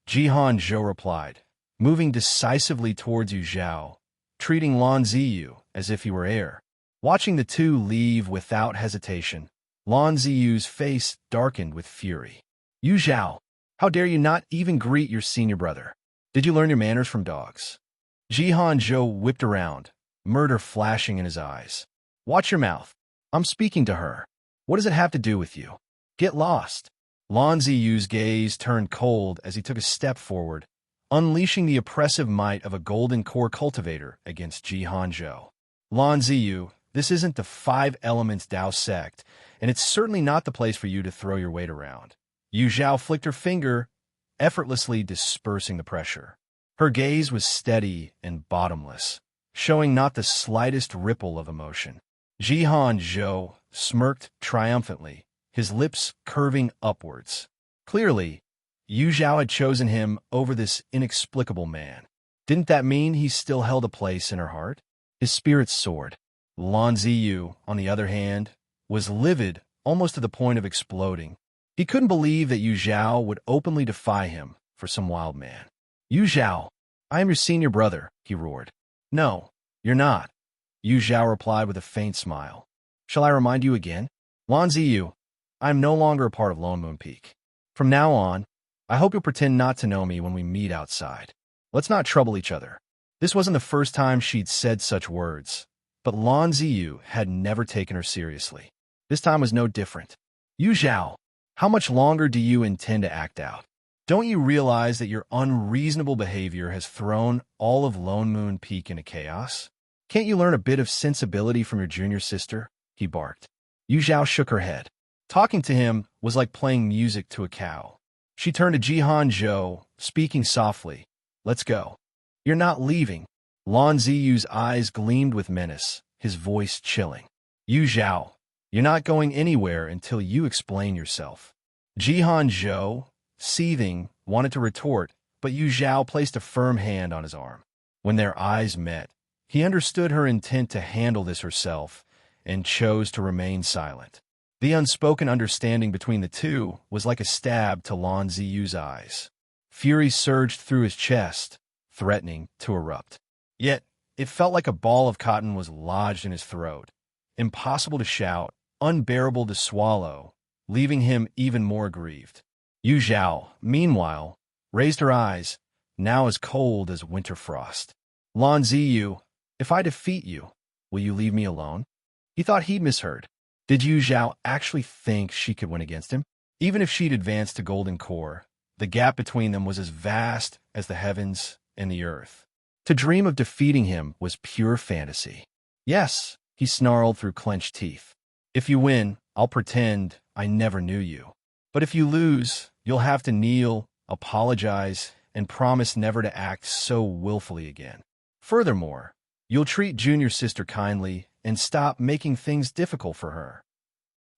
Jihan Zhou replied, moving decisively towards Yu Zhao, treating Lan Ziyu as if he were air. Watching the two leave without hesitation, Lan Ziyu's face darkened with fury. Yu Zhao, how dare you not even greet your senior brother? Did you learn your manners from dogs? Jihan Zhou whipped around, murder flashing in his eyes. Watch your mouth. I'm speaking to her. What does it have to do with you? Get lost. Lan Ziyu's gaze turned cold as he took a step forward, unleashing the oppressive might of a Golden Core cultivator against Jihan Zhou. Lan Ziyu, this isn't the Five Elements Dao sect, and it's certainly not the place for you to throw your weight around. Yu Zhao flicked her finger, effortlessly dispersing the pressure. Her gaze was steady and bottomless, showing not the slightest ripple of emotion. Jihan Zhou smirked triumphantly, his lips curving upwards. Clearly, Yu Zhao had chosen him over this inexplicable man. Didn't that mean he still held a place in her heart? His spirit soared. Lan Ziyu, on the other hand, was livid almost to the point of exploding. He couldn't believe that Yu Zhao would openly defy him for some wild man. Yu Zhao, I am your senior brother, he roared. No, you're not. Yu Zhao replied with a faint smile. Shall I remind you again? Lan Ziyu, I am no longer a part of Lone Moon Peak. From now on, I hope you'll pretend not to know me when we meet outside. Let's not trouble each other. This wasn't the first time she'd said such words, but Lan Ziyu had never taken her seriously. This time was no different. Yu Zhao, how much longer do you intend to act out? Don't you realize that your unreasonable behavior has thrown all of Lone Moon Peak into chaos? Can't you learn a bit of sensibility from your junior sister? He barked. Yu Zhao shook her head. Talking to him was like playing music to a cow. She turned to Jihan Zhou, speaking softly. Let's go. You're not leaving. Lan Ziyu's eyes gleamed with menace, his voice chilling. Yu Zhao, you're not going anywhere until you explain yourself. Jihan Zhou, seething, wanted to retort, but Yu Zhao placed a firm hand on his arm. When their eyes met, he understood her intent to handle this herself and chose to remain silent. The unspoken understanding between the two was like a stab to Lan Ziyu's eyes. Fury surged through his chest, threatening to erupt. Yet, it felt like a ball of cotton was lodged in his throat. Impossible to shout, unbearable to swallow, leaving him even more grieved. Yu Zhao, meanwhile, raised her eyes, now as cold as winter frost. Lan Ziyu, if I defeat you, will you leave me alone? He thought he'd misheard. Did Yu Zhao actually think she could win against him? Even if she'd advanced to Golden Core, the gap between them was as vast as the heavens and the earth. To dream of defeating him was pure fantasy. Yes, he snarled through clenched teeth. If you win, I'll pretend I never knew you. But if you lose, you'll have to kneel, apologize, and promise never to act so willfully again. Furthermore, you'll treat junior sister kindly and stop making things difficult for her.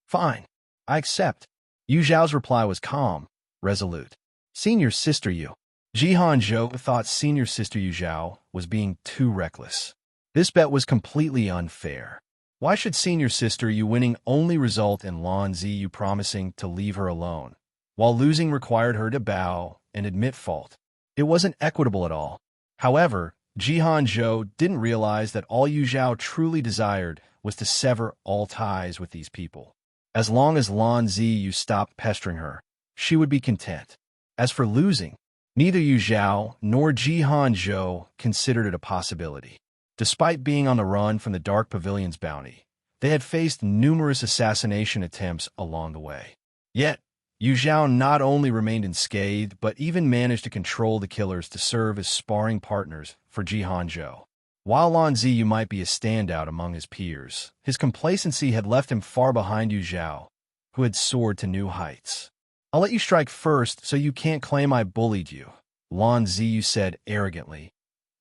Fine, I accept. Yu Zhao's reply was calm, resolute. Senior sister Yu. Jihan Zhou thought senior sister Yu Zhao was being too reckless. This bet was completely unfair. Why should senior sister Yu winning only result in Lan Ziyu promising to leave her alone, while losing required her to bow and admit fault? It wasn't equitable at all. However, Jihan Zhou didn't realize that all Yu Zhao truly desired was to sever all ties with these people. As long as Lan Ziyu stopped pestering her, she would be content. As for losing, neither Yu Zhao nor Jihan Zhou considered it a possibility. Despite being on the run from the Dark Pavilion's bounty, they had faced numerous assassination attempts along the way. Yet, Yu Zhao not only remained unscathed, but even managed to control the killers to serve as sparring partners for Jihan Zhou. While Lan Ziyu might be a standout among his peers, his complacency had left him far behind Yu Zhao, who had soared to new heights. I'll let you strike first so you can't claim I bullied you, Lan Ziyu said arrogantly,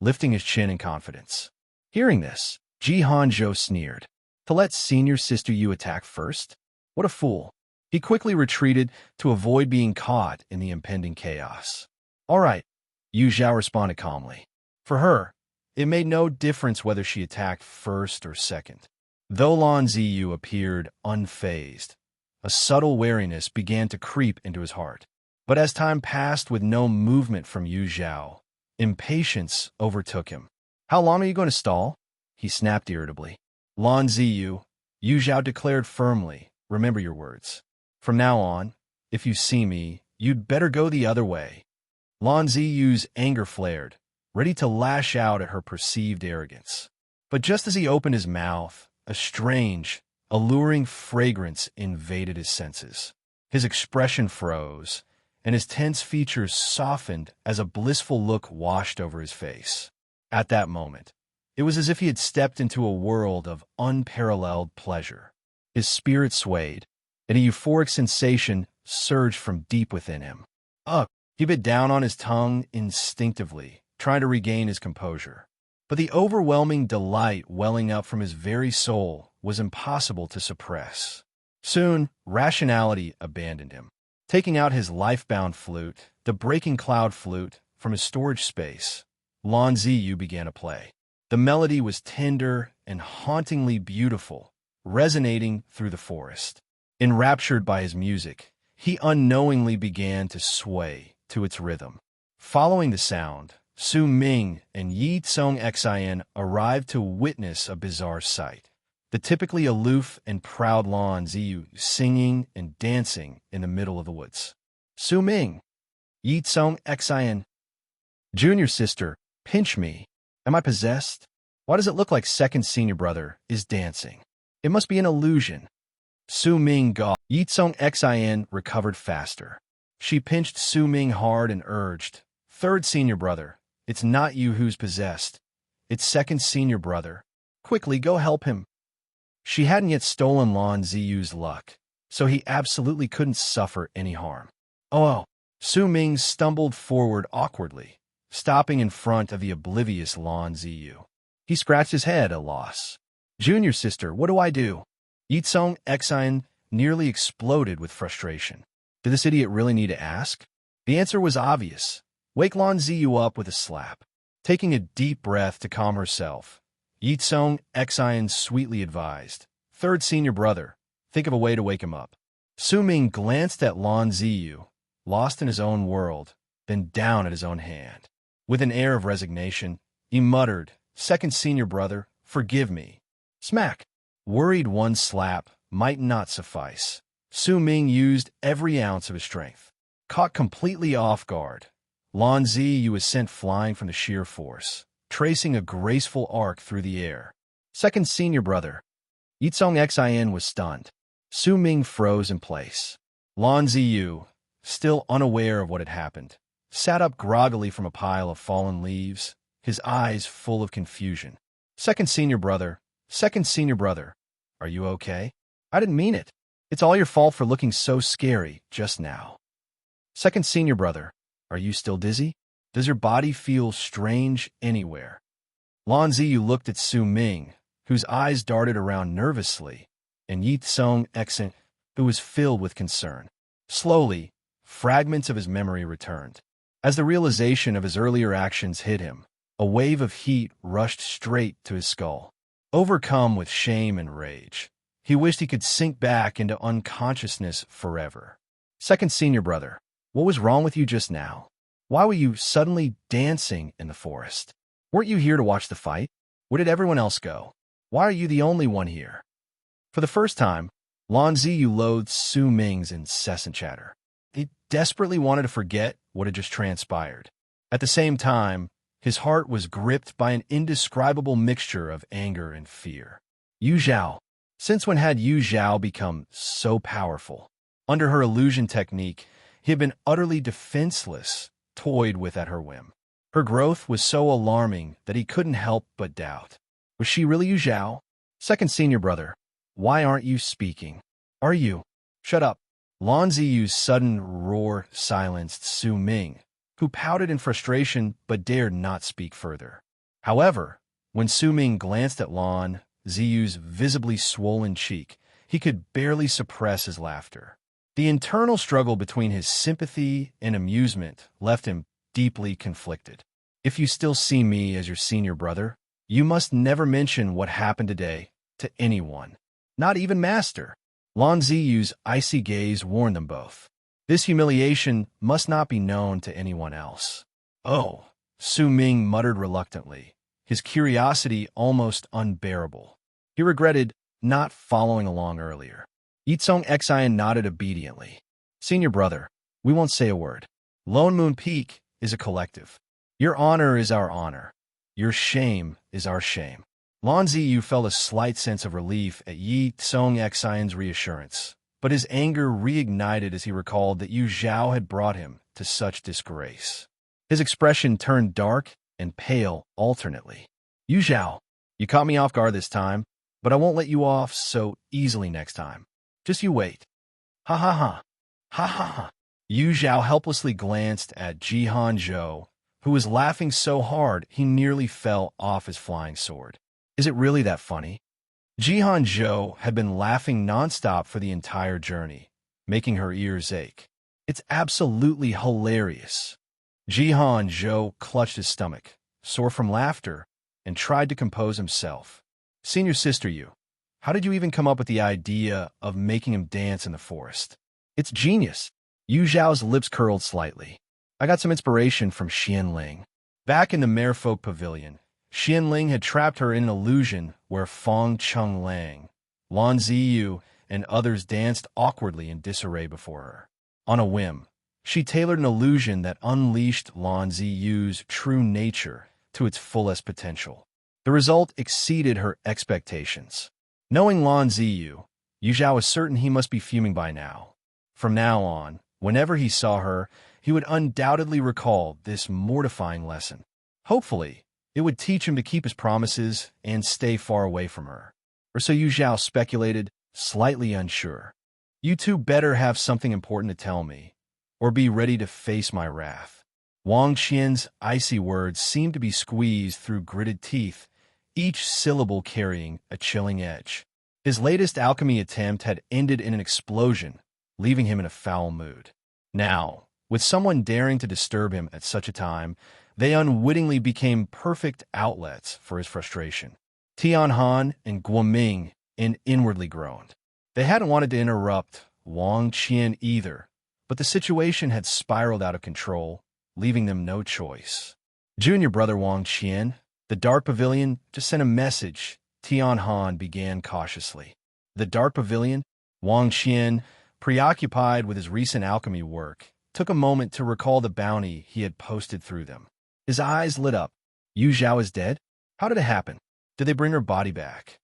lifting his chin in confidence. Hearing this, Jihan Zhou sneered. To let senior sister Yu attack first? What a fool. He quickly retreated to avoid being caught in the impending chaos. All right, Yu Zhao responded calmly. For her, it made no difference whether she attacked first or second. Though Lan Ziyu appeared unfazed, a subtle wariness began to creep into his heart. But as time passed with no movement from Yu Zhao, impatience overtook him. How long are you going to stall? He snapped irritably. Lan Ziyu, Yu Zhao declared firmly, remember your words. From now on, if you see me, you'd better go the other way. Lan Ziyu's anger flared, ready to lash out at her perceived arrogance. But just as he opened his mouth, a strange, alluring fragrance invaded his senses. His expression froze, and his tense features softened as a blissful look washed over his face. At that moment, it was as if he had stepped into a world of unparalleled pleasure. His spirit swayed, and a euphoric sensation surged from deep within him. Ugh! He bit down on his tongue instinctively, trying to regain his composure. But the overwhelming delight welling up from his very soul was impossible to suppress. Soon, rationality abandoned him. Taking out his life-bound flute, the breaking cloud flute, from his storage space, Lan Ziyu began to play. The melody was tender and hauntingly beautiful, resonating through the forest. Enraptured by his music, he unknowingly began to sway to its rhythm. Following the sound, Su Ming and Ye Cong Xin arrived to witness a bizarre sight. The typically aloof and proud Lan Ziyu singing and dancing in the middle of the woods. Su Ming, Ye Cong Xin. Junior sister, pinch me. Am I possessed? Why does it look like second senior brother is dancing? It must be an illusion. Su Ming gawked. Ye Cong Xin recovered faster. She pinched Su Ming hard and urged, third senior brother, it's not you who's possessed. It's second senior brother. Quickly, go help him. She hadn't yet stolen Lan Ziyu's luck, so he absolutely couldn't suffer any harm. Oh, Su Ming stumbled forward awkwardly, stopping in front of the oblivious Lan Ziyu. He scratched his head, a loss. Junior sister, what do I do? Ye Cong Xin nearly exploded with frustration. Did this idiot really need to ask? The answer was obvious. Wake Lan Ziyu up with a slap. Taking a deep breath to calm herself, Ye Cong Xin sweetly advised, "Third senior brother, think of a way to wake him up." Su Ming glanced at Lan Ziyu, lost in his own world, then down at his own hand. With an air of resignation, he muttered, "Second senior brother, forgive me." Smack! Worried one slap might not suffice. Su Ming used every ounce of his strength. Caught completely off guard, Lan Ziyu was sent flying from the sheer force, tracing a graceful arc through the air. Second senior brother. Ye Cong Xin was stunned. Su Ming froze in place. Lan Ziyu, still unaware of what had happened, sat up groggily from a pile of fallen leaves, his eyes full of confusion. Second senior brother, are you okay? I didn't mean it. It's all your fault for looking so scary just now. Second senior brother, are you still dizzy? Does your body feel strange anywhere? Lan Ziyu looked at Su Ming, whose eyes darted around nervously, and Ye Cong Xin, who was filled with concern. Slowly, fragments of his memory returned. As the realization of his earlier actions hit him, a wave of heat rushed straight to his skull. Overcome with shame and rage, he wished he could sink back into unconsciousness forever. Second senior brother, what was wrong with you just now? Why were you suddenly dancing in the forest? Weren't you here to watch the fight? Where did everyone else go? Why are you the only one here? For the first time, Lan Ziyu loathed Su Ming's incessant chatter. He desperately wanted to forget what had just transpired. At the same time, his heart was gripped by an indescribable mixture of anger and fear. Yu Zhao. Since when had Yu Zhao become so powerful? Under her illusion technique, he had been utterly defenseless, toyed with at her whim. Her growth was so alarming that he couldn't help but doubt. Was she really Yu Zhao? Second senior brother, why aren't you speaking? Are you? Shut up. Lan Ziyu's sudden roar silenced Su Ming, who pouted in frustration but dared not speak further. However, when Su Ming glanced at Lan Ziyu's visibly swollen cheek, he could barely suppress his laughter. The internal struggle between his sympathy and amusement left him deeply conflicted. If you still see me as your senior brother, you must never mention what happened today to anyone, not even Master. Lan Ziyu's icy gaze warned them both. This humiliation must not be known to anyone else. Oh, Su Ming muttered reluctantly, his curiosity almost unbearable. He regretted not following along earlier. Ye Cong Xin nodded obediently. Senior brother, we won't say a word. Lone Moon Peak is a collective. Your honor is our honor. Your shame is our shame. Lan Ziyu felt a slight sense of relief at Ye Cong Xin's reassurance, but his anger reignited as he recalled that Yu Zhao had brought him to such disgrace. His expression turned dark and pale alternately. Yu Zhao, you caught me off guard this time, but I won't let you off so easily next time. Just you wait. Ha ha ha. Ha ha ha. Yu Zhao helplessly glanced at Jihan Zhou, who was laughing so hard he nearly fell off his flying sword. Is it really that funny? Jihan Zhou had been laughing nonstop for the entire journey, making her ears ache. It's absolutely hilarious. Jihan Zhou clutched his stomach, sore from laughter, and tried to compose himself. Senior sister Yu, how did you even come up with the idea of making him dance in the forest? It's genius. Yu Zhao's lips curled slightly. I got some inspiration from Xianling. Back in the Merfolk Pavilion, Xianling had trapped her in an illusion where Feng Chenglang, Lan Ziyu, and others danced awkwardly in disarray before her. On a whim, she tailored an illusion that unleashed Lan Ziyu's true nature to its fullest potential. The result exceeded her expectations. Knowing Lan Ziyu, Yu Zhao was certain he must be fuming by now. From now on, whenever he saw her, he would undoubtedly recall this mortifying lesson. Hopefully, It would teach him to keep his promises and stay far away from her. Or so Yu Zhao speculated, slightly unsure. You two better have something important to tell me, or be ready to face my wrath. Wang Qian's icy words seemed to be squeezed through gritted teeth, each syllable carrying a chilling edge. His latest alchemy attempt had ended in an explosion, leaving him in a foul mood. Now, with someone daring to disturb him at such a time, they unwittingly became perfect outlets for his frustration. Tianhan and Guoming inwardly groaned. They hadn't wanted to interrupt Wang Qian either, but the situation had spiraled out of control, leaving them no choice. Junior brother Wang Qian, the Dark Pavilion, just sent a message, Tianhan began cautiously. The Dark Pavilion? Wang Qian, preoccupied with his recent alchemy work, took a moment to recall the bounty he had posted through them. His eyes lit up. Yu Zhao is dead? How did it happen? Did they bring her body back?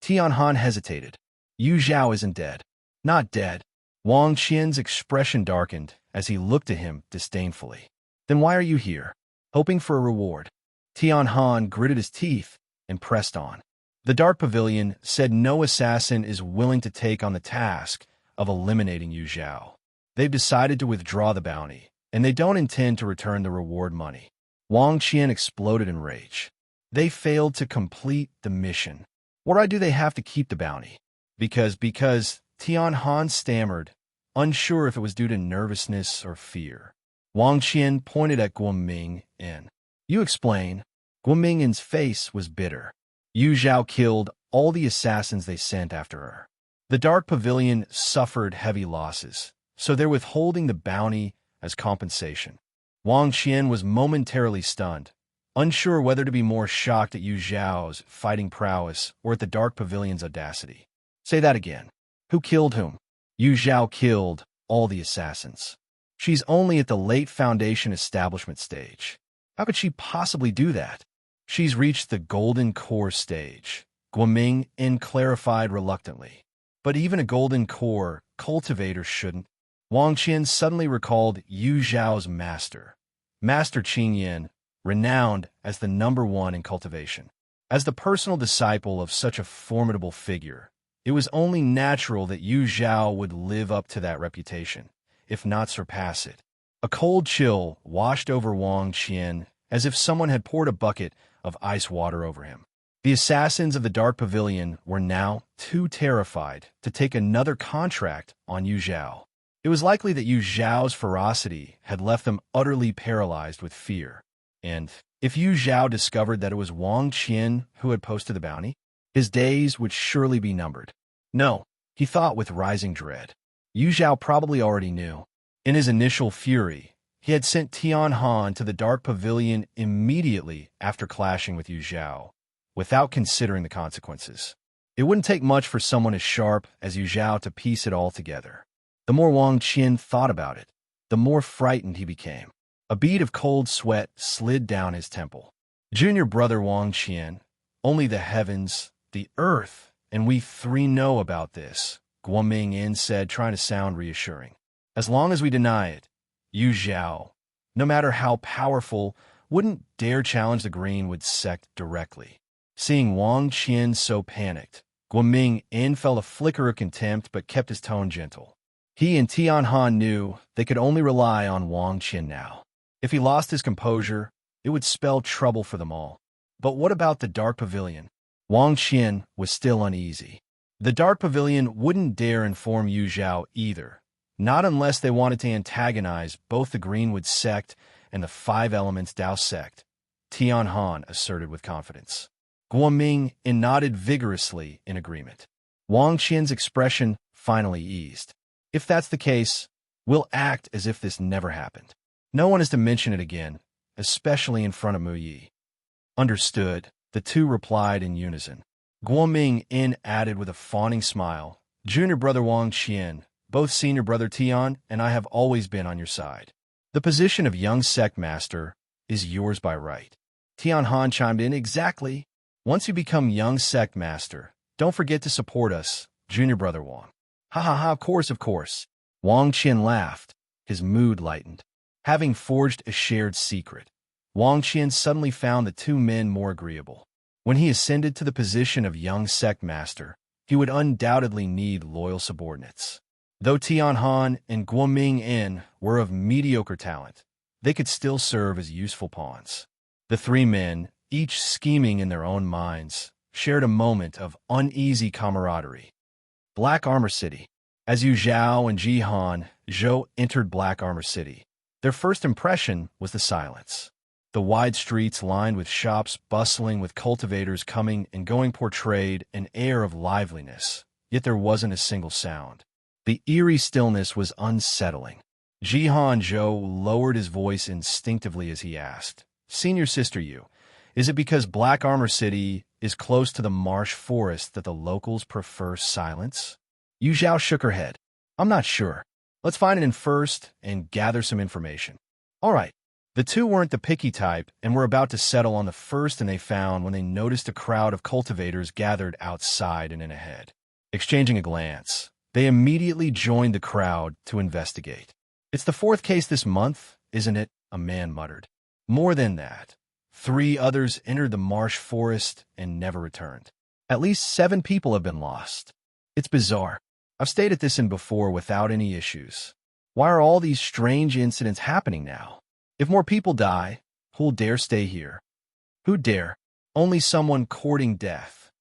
Tianhan hesitated. Yu Zhao isn't dead. Not dead. Wang Qian's expression darkened as he looked at him disdainfully. Then why are you here? Hoping for a reward. Tianhan gritted his teeth and pressed on. The Dark Pavilion said no assassin is willing to take on the task of eliminating Yu Zhao. They've decided to withdraw the bounty, and they don't intend to return the reward money. Wang Qian exploded in rage. They failed to complete the mission. Why do they have to keep the bounty? Because Tianhan stammered, unsure if it was due to nervousness or fear. Wang Qian pointed at Guoming and, You explain. Guoming's face was bitter. Yu Zhao killed all the assassins they sent after her. The Dark Pavilion suffered heavy losses, so they're withholding the bounty as compensation. Wang Qian was momentarily stunned, unsure whether to be more shocked at Yu Zhao's fighting prowess or at the Dark Pavilion's audacity. Say that again. Who killed whom? Yu Zhao killed all the assassins. She's only at the late Foundation establishment stage. How could she possibly do that? She's reached the Golden Core stage, Guoming clarified reluctantly. But even a Golden Core cultivator shouldn't. Wang Qian suddenly recalled Yu Zhao's master, Master Qingyan, renowned as the #1 in cultivation. As the personal disciple of such a formidable figure, it was only natural that Yu Zhao would live up to that reputation, if not surpass it. A cold chill washed over Wang Qian as if someone had poured a bucket of ice water over him. The assassins of the Dark Pavilion were now too terrified to take another contract on Yu Zhao. It was likely that Yu Zhao's ferocity had left them utterly paralyzed with fear. And if Yu Zhao discovered that it was Wang Qian who had posted the bounty, his days would surely be numbered. No, he thought with rising dread. Yu Zhao probably already knew. In his initial fury, he had sent Tianhan to the Dark Pavilion immediately after clashing with Yu Zhao, without considering the consequences. It wouldn't take much for someone as sharp as Yu Zhao to piece it all together. The more Wang Qian thought about it, the more frightened he became. A bead of cold sweat slid down his temple. Junior brother Wang Qian, only the heavens, the earth, and we three know about this, Guoming said, trying to sound reassuring. As long as we deny it, Yu Zhao, no matter how powerful, wouldn't dare challenge the Greenwood sect directly. Seeing Wang Qian so panicked, Guoming felt a flicker of contempt but kept his tone gentle. He and Tianhan knew they could only rely on Wang Qian now. If he lost his composure, it would spell trouble for them all. But what about the Dark Pavilion? Wang Qian was still uneasy. The Dark Pavilion wouldn't dare inform Yu Zhao either, not unless they wanted to antagonize both the Greenwood sect and the Five Elements Dao sect, Tianhan asserted with confidence. Guoming nodded vigorously in agreement. Wang Qian's expression finally eased. If that's the case, we'll act as if this never happened. No one is to mention it again, especially in front of Mu Yi. Understood, the two replied in unison. Guoming added with a fawning smile, Junior brother Wang Qian, both senior brother Tian and I have always been on your side. The position of young sect master is yours by right. Tianhan chimed in, Exactly. Once you become young sect master, don't forget to support us, Junior brother Wang. Ha ha ha, of course. Wang Qian laughed, his mood lightened. Having forged a shared secret, Wang Qian suddenly found the two men more agreeable. When he ascended to the position of young sect master, he would undoubtedly need loyal subordinates. Though Tianhan and Guoming En were of mediocre talent, they could still serve as useful pawns. The three men, each scheming in their own minds, shared a moment of uneasy camaraderie. Black Armor City. As Yu Zhao and Zhao entered Black Armor City, their first impression was the silence. The wide streets lined with shops bustling with cultivators coming and going portrayed an air of liveliness, yet there wasn't a single sound. The eerie stillness was unsettling. Zhao lowered his voice instinctively as he asked, "Senior Sister Yu, is it because Black Armor City is close to the marsh forest that the locals prefer silence?" Yu Zhao shook her head. "I'm not sure. Let's find it in first and gather some information." All right. The two weren't the picky type and were about to settle on the first and they found when they noticed a crowd of cultivators gathered outside and in ahead. Exchanging a glance, they immediately joined the crowd to investigate. "It's the fourth case this month, isn't it?" a man muttered. "More than that. 3 others entered the marsh forest and never returned. At least 7 people have been lost. It's bizarre. I've stayed at this inn before without any issues. Why are all these strange incidents happening now? If more people die, who'll dare stay here? Who dare? Only someone courting death."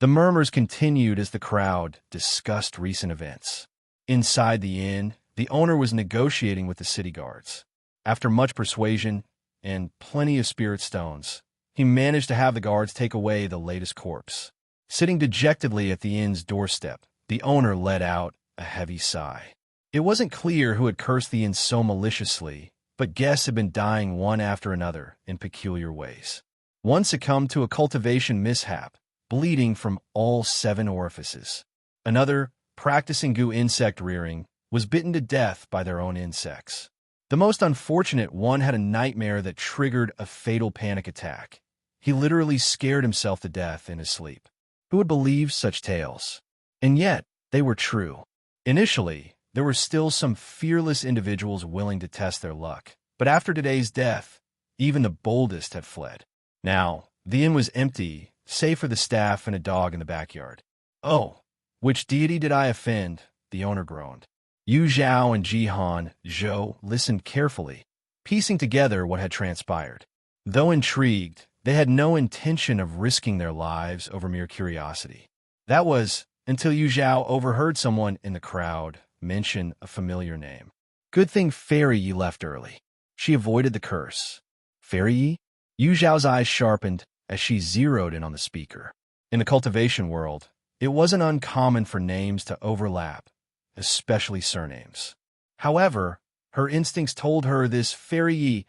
The murmurs continued as the crowd discussed recent events. Inside the inn, the owner was negotiating with the city guards. After much persuasion and plenty of spirit stones, he managed to have the guards take away the latest corpse. Sitting dejectedly at the inn's doorstep, the owner let out a heavy sigh. It wasn't clear who had cursed the inn so maliciously, but guests had been dying one after another in peculiar ways. One succumbed to a cultivation mishap, bleeding from all 7 orifices. Another, practicing goo insect rearing, was bitten to death by their own insects. The most unfortunate one had a nightmare that triggered a fatal panic attack. He literally scared himself to death in his sleep. Who would believe such tales? And yet, they were true. Initially, there were still some fearless individuals willing to test their luck. But after today's death, even the boldest had fled. Now, the inn was empty, save for the staff and a dog in the backyard. "Oh, which deity did I offend?" the owner groaned. Yu Zhao and Zhao listened carefully, piecing together what had transpired. Though intrigued, they had no intention of risking their lives over mere curiosity. That was until Yu Zhao overheard someone in the crowd mention a familiar name. "Good thing Fairy Yi left early. She avoided the curse." "Fairy Yi?" Yu Zhao's eyes sharpened as she zeroed in on the speaker. In the cultivation world, it wasn't uncommon for names to overlap, especially surnames. However, her instincts told her this Fairy Yi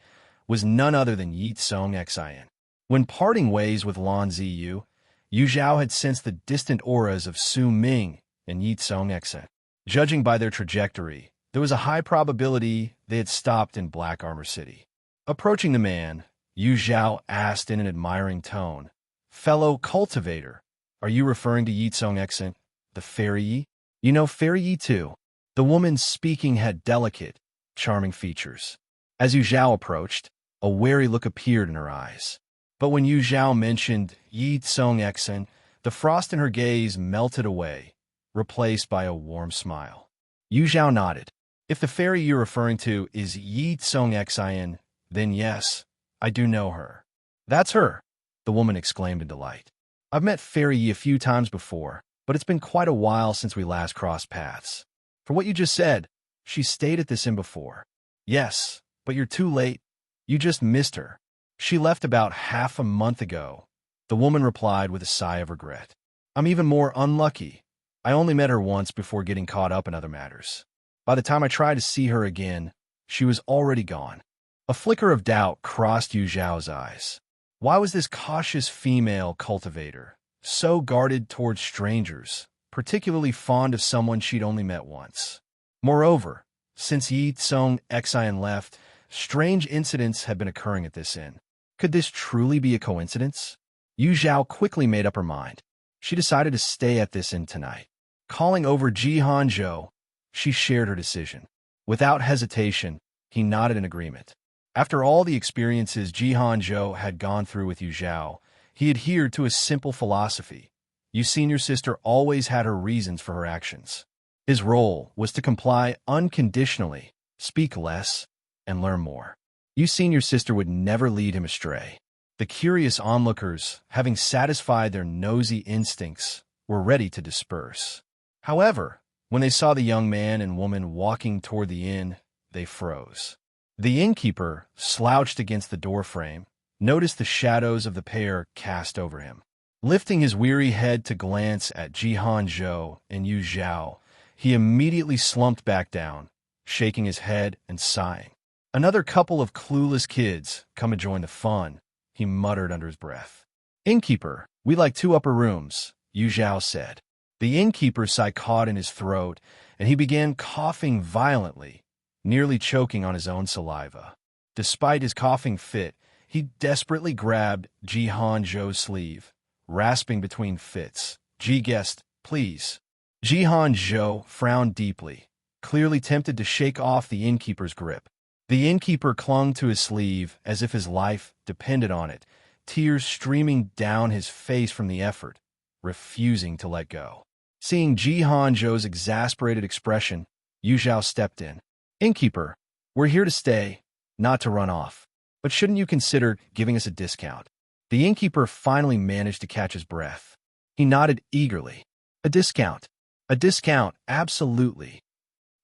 was none other than Ye Cong Xin. When parting ways with Lan Ziyu, Yu Zhao had sensed the distant auras of Su Ming and Ye Cong Xin. Judging by their trajectory, there was a high probability they had stopped in Black Armor City. Approaching the man, Yu Zhao asked in an admiring tone, "Fellow cultivator, are you referring to Ye Cong Xin, the Fairy Yi?" "You know Fairy Yi too." The woman speaking had delicate, charming features. As Yu Zhao approached, a wary look appeared in her eyes. But when Yu Zhao mentioned Ye Cong Xin, the frost in her gaze melted away, replaced by a warm smile. Yu Zhao nodded. "If the fairy you're referring to is Ye Cong Xin, then yes, I do know her." "That's her," the woman exclaimed in delight. "I've met Fairy Yi a few times before, but it's been quite a while since we last crossed paths. For what you just said, she stayed at this inn before." "Yes, but you're too late. You just missed her. She left about half a month ago," the woman replied with a sigh of regret. "I'm even more unlucky. I only met her once before getting caught up in other matters. By the time I tried to see her again, she was already gone." A flicker of doubt crossed Yu Zhao's eyes. Why was this cautious female cultivator so guarded towards strangers, particularly fond of someone she'd only met once? Moreover, since Ye Cong Xin left, strange incidents had been occurring at this inn. Could this truly be a coincidence? Yu Zhao quickly made up her mind. She decided to stay at this inn tonight. Calling over Zhao, she shared her decision. Without hesitation, he nodded in agreement. After all the experiences Zhao had gone through with Yu Zhao, he adhered to a simple philosophy. Yu senior sister always had her reasons for her actions. His role was to comply unconditionally, speak less, and learn more. Yu senior sister would never lead him astray. The curious onlookers, having satisfied their nosy instincts, were ready to disperse. However, when they saw the young man and woman walking toward the inn, they froze. The innkeeper, slouched against the doorframe, noticed the shadows of the pair cast over him. Lifting his weary head to glance at Zhao and Yu Zhao, he immediately slumped back down, shaking his head and sighing. "Another couple of clueless kids come to join the fun," he muttered under his breath. "Innkeeper, we'd like 2 upper rooms," Yu Zhao said. The innkeeper's sigh caught in his throat, and he began coughing violently, nearly choking on his own saliva. Despite his coughing fit, he desperately grabbed Zhao's sleeve, rasping between fits. "Guest, please." Zhao frowned deeply, clearly tempted to shake off the innkeeper's grip. The innkeeper clung to his sleeve as if his life depended on it, tears streaming down his face from the effort, refusing to let go. Seeing Zhao's exasperated expression, Yu Zhao stepped in. "Innkeeper, we're here to stay, not to run off. But shouldn't you consider giving us a discount?" The innkeeper finally managed to catch his breath. He nodded eagerly. "A discount. A discount, absolutely."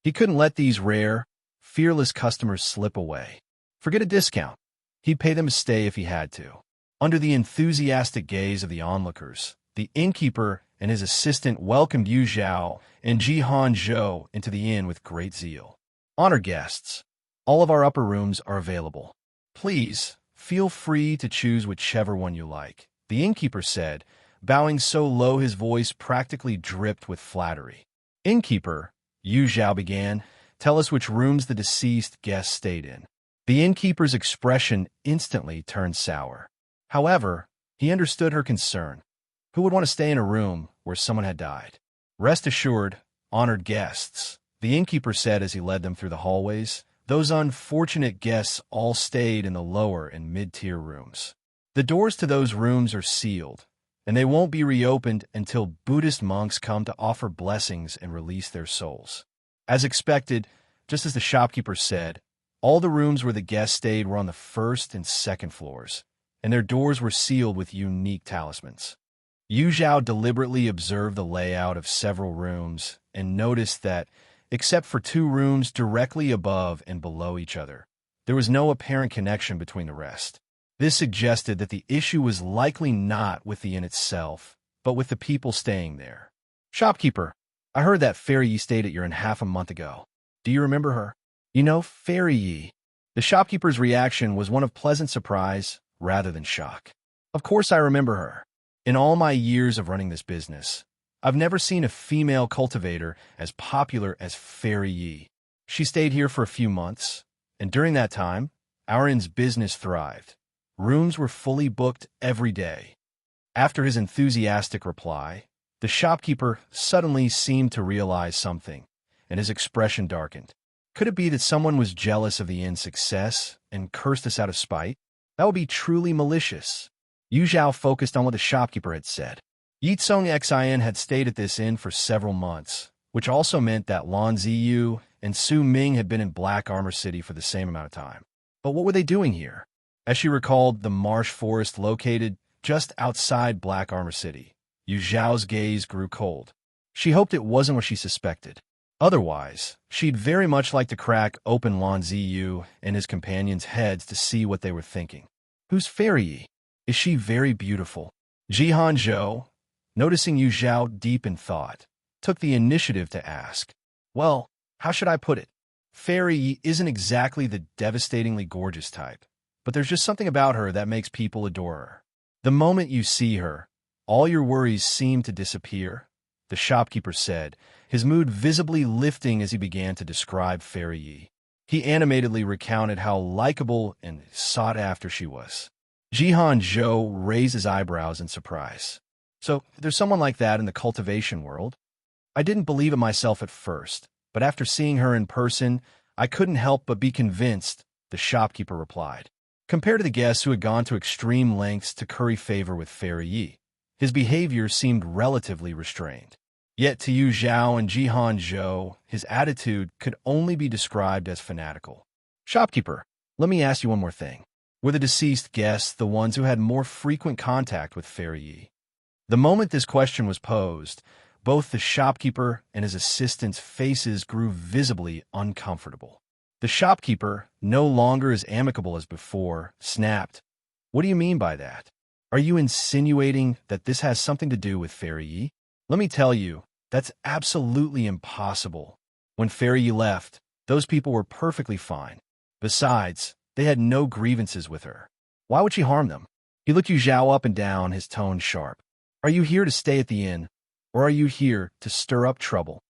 He couldn't let these rare, fearless customers slip away. Forget a discount. He'd pay them to stay if he had to. Under the enthusiastic gaze of the onlookers, the innkeeper and his assistant welcomed Yu Zhao and Zhao into the inn with great zeal. "Honored guests, all of our upper rooms are available. Please, feel free to choose whichever one you like," the innkeeper said, bowing so low his voice practically dripped with flattery. "Innkeeper," Yu Zhao began, "tell us which rooms the deceased guest stayed in." The innkeeper's expression instantly turned sour. However, he understood her concern. Who would want to stay in a room where someone had died? "Rest assured, honored guests," the innkeeper said as he led them through the hallways, "those unfortunate guests all stayed in the lower and mid-tier rooms. The doors to those rooms are sealed, and they won't be reopened until Buddhist monks come to offer blessings and release their souls." As expected, just as the shopkeeper said, all the rooms where the guests stayed were on the 1st and 2nd floors, and their doors were sealed with unique talismans. Yu Zhao deliberately observed the layout of several rooms and noticed that, except for 2 rooms directly above and below each other, there was no apparent connection between the rest. This suggested that the issue was likely not with the inn itself, but with the people staying there. "Shopkeeper, I heard that Fairy Yi stayed at your inn half a month ago. Do you remember her?" "You know, Fairy Yi." The shopkeeper's reaction was one of pleasant surprise rather than shock. "Of course I remember her. In all my years of running this business, I've never seen a female cultivator as popular as Fairy Yi. She stayed here for a few months, and during that time, our inn's business thrived. Rooms were fully booked every day." After his enthusiastic reply, the shopkeeper suddenly seemed to realize something, and his expression darkened. Could it be that someone was jealous of the inn's success and cursed us out of spite? That would be truly malicious. Yu Zhao focused on what the shopkeeper had said. Ye Cong Xin had stayed at this inn for several months, which also meant that Lan Ziyu and Su Ming had been in Black Armor City for the same amount of time. But what were they doing here? As she recalled the marsh forest located just outside Black Armor City, Yu Zhao's gaze grew cold. She hoped it wasn't what she suspected. Otherwise, she'd very much like to crack open Lan Ziyu and his companions' heads to see what they were thinking. "Who's Fairy Yi? Is she very beautiful?" Zhao, noticing Yu Zhao deep in thought, took the initiative to ask. "Well, how should I put it? Fairy Yi isn't exactly the devastatingly gorgeous type, but there's just something about her that makes people adore her. The moment you see her, all your worries seem to disappear," the shopkeeper said, his mood visibly lifting as he began to describe Fairy Yi. He animatedly recounted how likable and sought after she was. Zhao raised his eyebrows in surprise. "So, there's someone like that in the cultivation world?" "I didn't believe it myself at first, but after seeing her in person, I couldn't help but be convinced," the the shopkeeper replied. Compared to the guests who had gone to extreme lengths to curry favor with Fairy Yi, his behavior seemed relatively restrained. Yet to Yu Zhao and Jihan Zhou, his attitude could only be described as fanatical. Shopkeeper, let me ask you one more thing. Were the deceased guests the ones who had more frequent contact with Fairy Yi? The moment this question was posed, both the shopkeeper and his assistant's faces grew visibly uncomfortable. The shopkeeper, no longer as amicable as before, snapped. What do you mean by that? Are you insinuating that this has something to do with Fairy Yi? Let me tell you, that's absolutely impossible. When Fairy Yi left, those people were perfectly fine. Besides, they had no grievances with her. Why would she harm them? He looked Yu Zhao up and down, his tone sharp. Are you here to stay at the inn, or are you here to stir up trouble?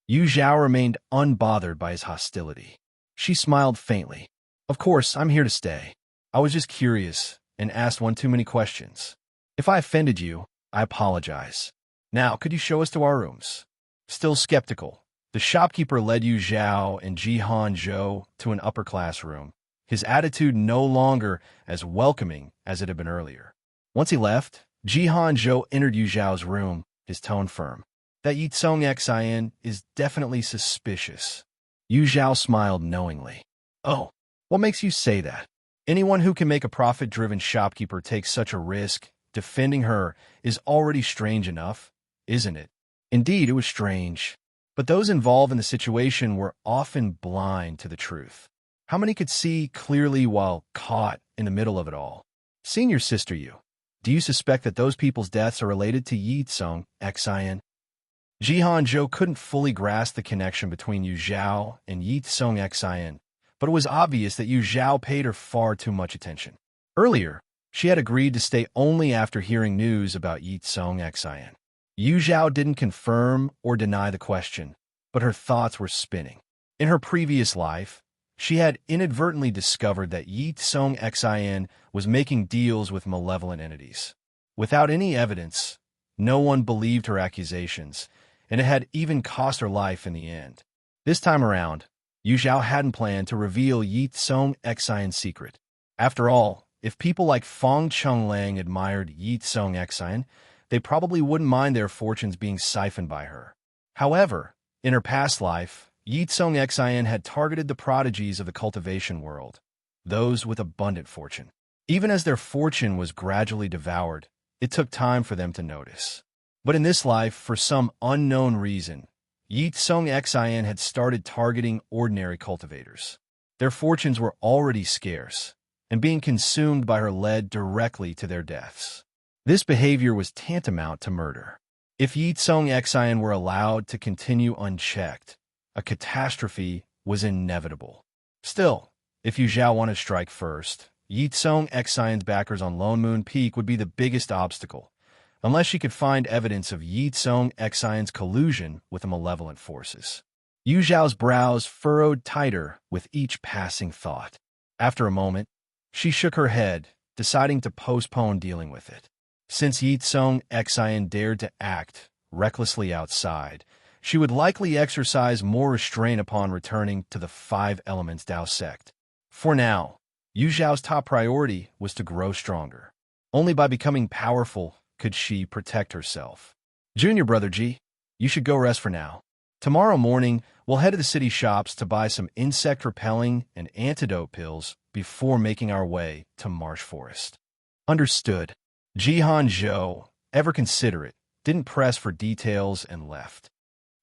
Yu Zhao remained unbothered by his hostility. She smiled faintly. Of course, I'm here to stay. I was just curious and asked one too many questions. If I offended you, I apologize. Now, could you show us to our rooms? Still skeptical, the shopkeeper led Yu Zhao and Jihan Zhou to an upper-class room, his attitude no longer as welcoming as it had been earlier. Once he left, Jihan Zhou entered Yu Zhao's room, his tone firm. That Ye Cong Xin is definitely suspicious. Yu Zhao smiled knowingly. Oh, what makes you say that? Anyone who can make a profit-driven shopkeeper take such a risk, defending her, is already strange enough, isn't it? Indeed, it was strange. But those involved in the situation were often blind to the truth. How many could see clearly while caught in the middle of it all? Seeing your sister, do you suspect that those people's deaths are related to Ye Cong Xin? Jihan Zhou couldn't fully grasp the connection between Yu Zhao and Ye Cong Xin, but it was obvious that Yu Zhao paid her far too much attention. Earlier, she had agreed to stay only after hearing news about Ye Cong Xin. Yu Zhao didn't confirm or deny the question, but her thoughts were spinning. In her previous life, she had inadvertently discovered that Ye Cong Xin was making deals with malevolent entities. Without any evidence, no one believed her accusations, and it had even cost her life in the end. This time around, Yu Zhao hadn't planned to reveal Ye Cong Xin's secret. After all, if people like Feng Chenglang admired Ye Cong Xin, they probably wouldn't mind their fortunes being siphoned by her. However, in her past life, Ye Cong Xin had targeted the prodigies of the cultivation world, those with abundant fortune. Even as their fortune was gradually devoured, it took time for them to notice. But in this life, for some unknown reason, Ye Cong Xin had started targeting ordinary cultivators. Their fortunes were already scarce, and being consumed by her led directly to their deaths. This behavior was tantamount to murder. If Ye Cong Xin were allowed to continue unchecked, a catastrophe was inevitable. Still, if Yu Zhao wanted to strike first, Ye Cong Xin's backers on Lone Moon Peak would be the biggest obstacle, unless she could find evidence of Ye Cong Xin's collusion with the malevolent forces. Yu Zhao's brows furrowed tighter with each passing thought. After a moment, she shook her head, deciding to postpone dealing with it. Since Ye Cong Xin dared to act recklessly outside, she would likely exercise more restraint upon returning to the Five Elements Dao sect. For now, Yu Zhao's top priority was to grow stronger. Only by becoming powerful could she protect herself. Junior brother G, you should go rest for now. Tomorrow morning, we'll head to the city shops to buy some insect-repelling and antidote pills before making our way to Marsh Forest. Understood. Jihan Zhou, ever considerate, didn't press for details and left.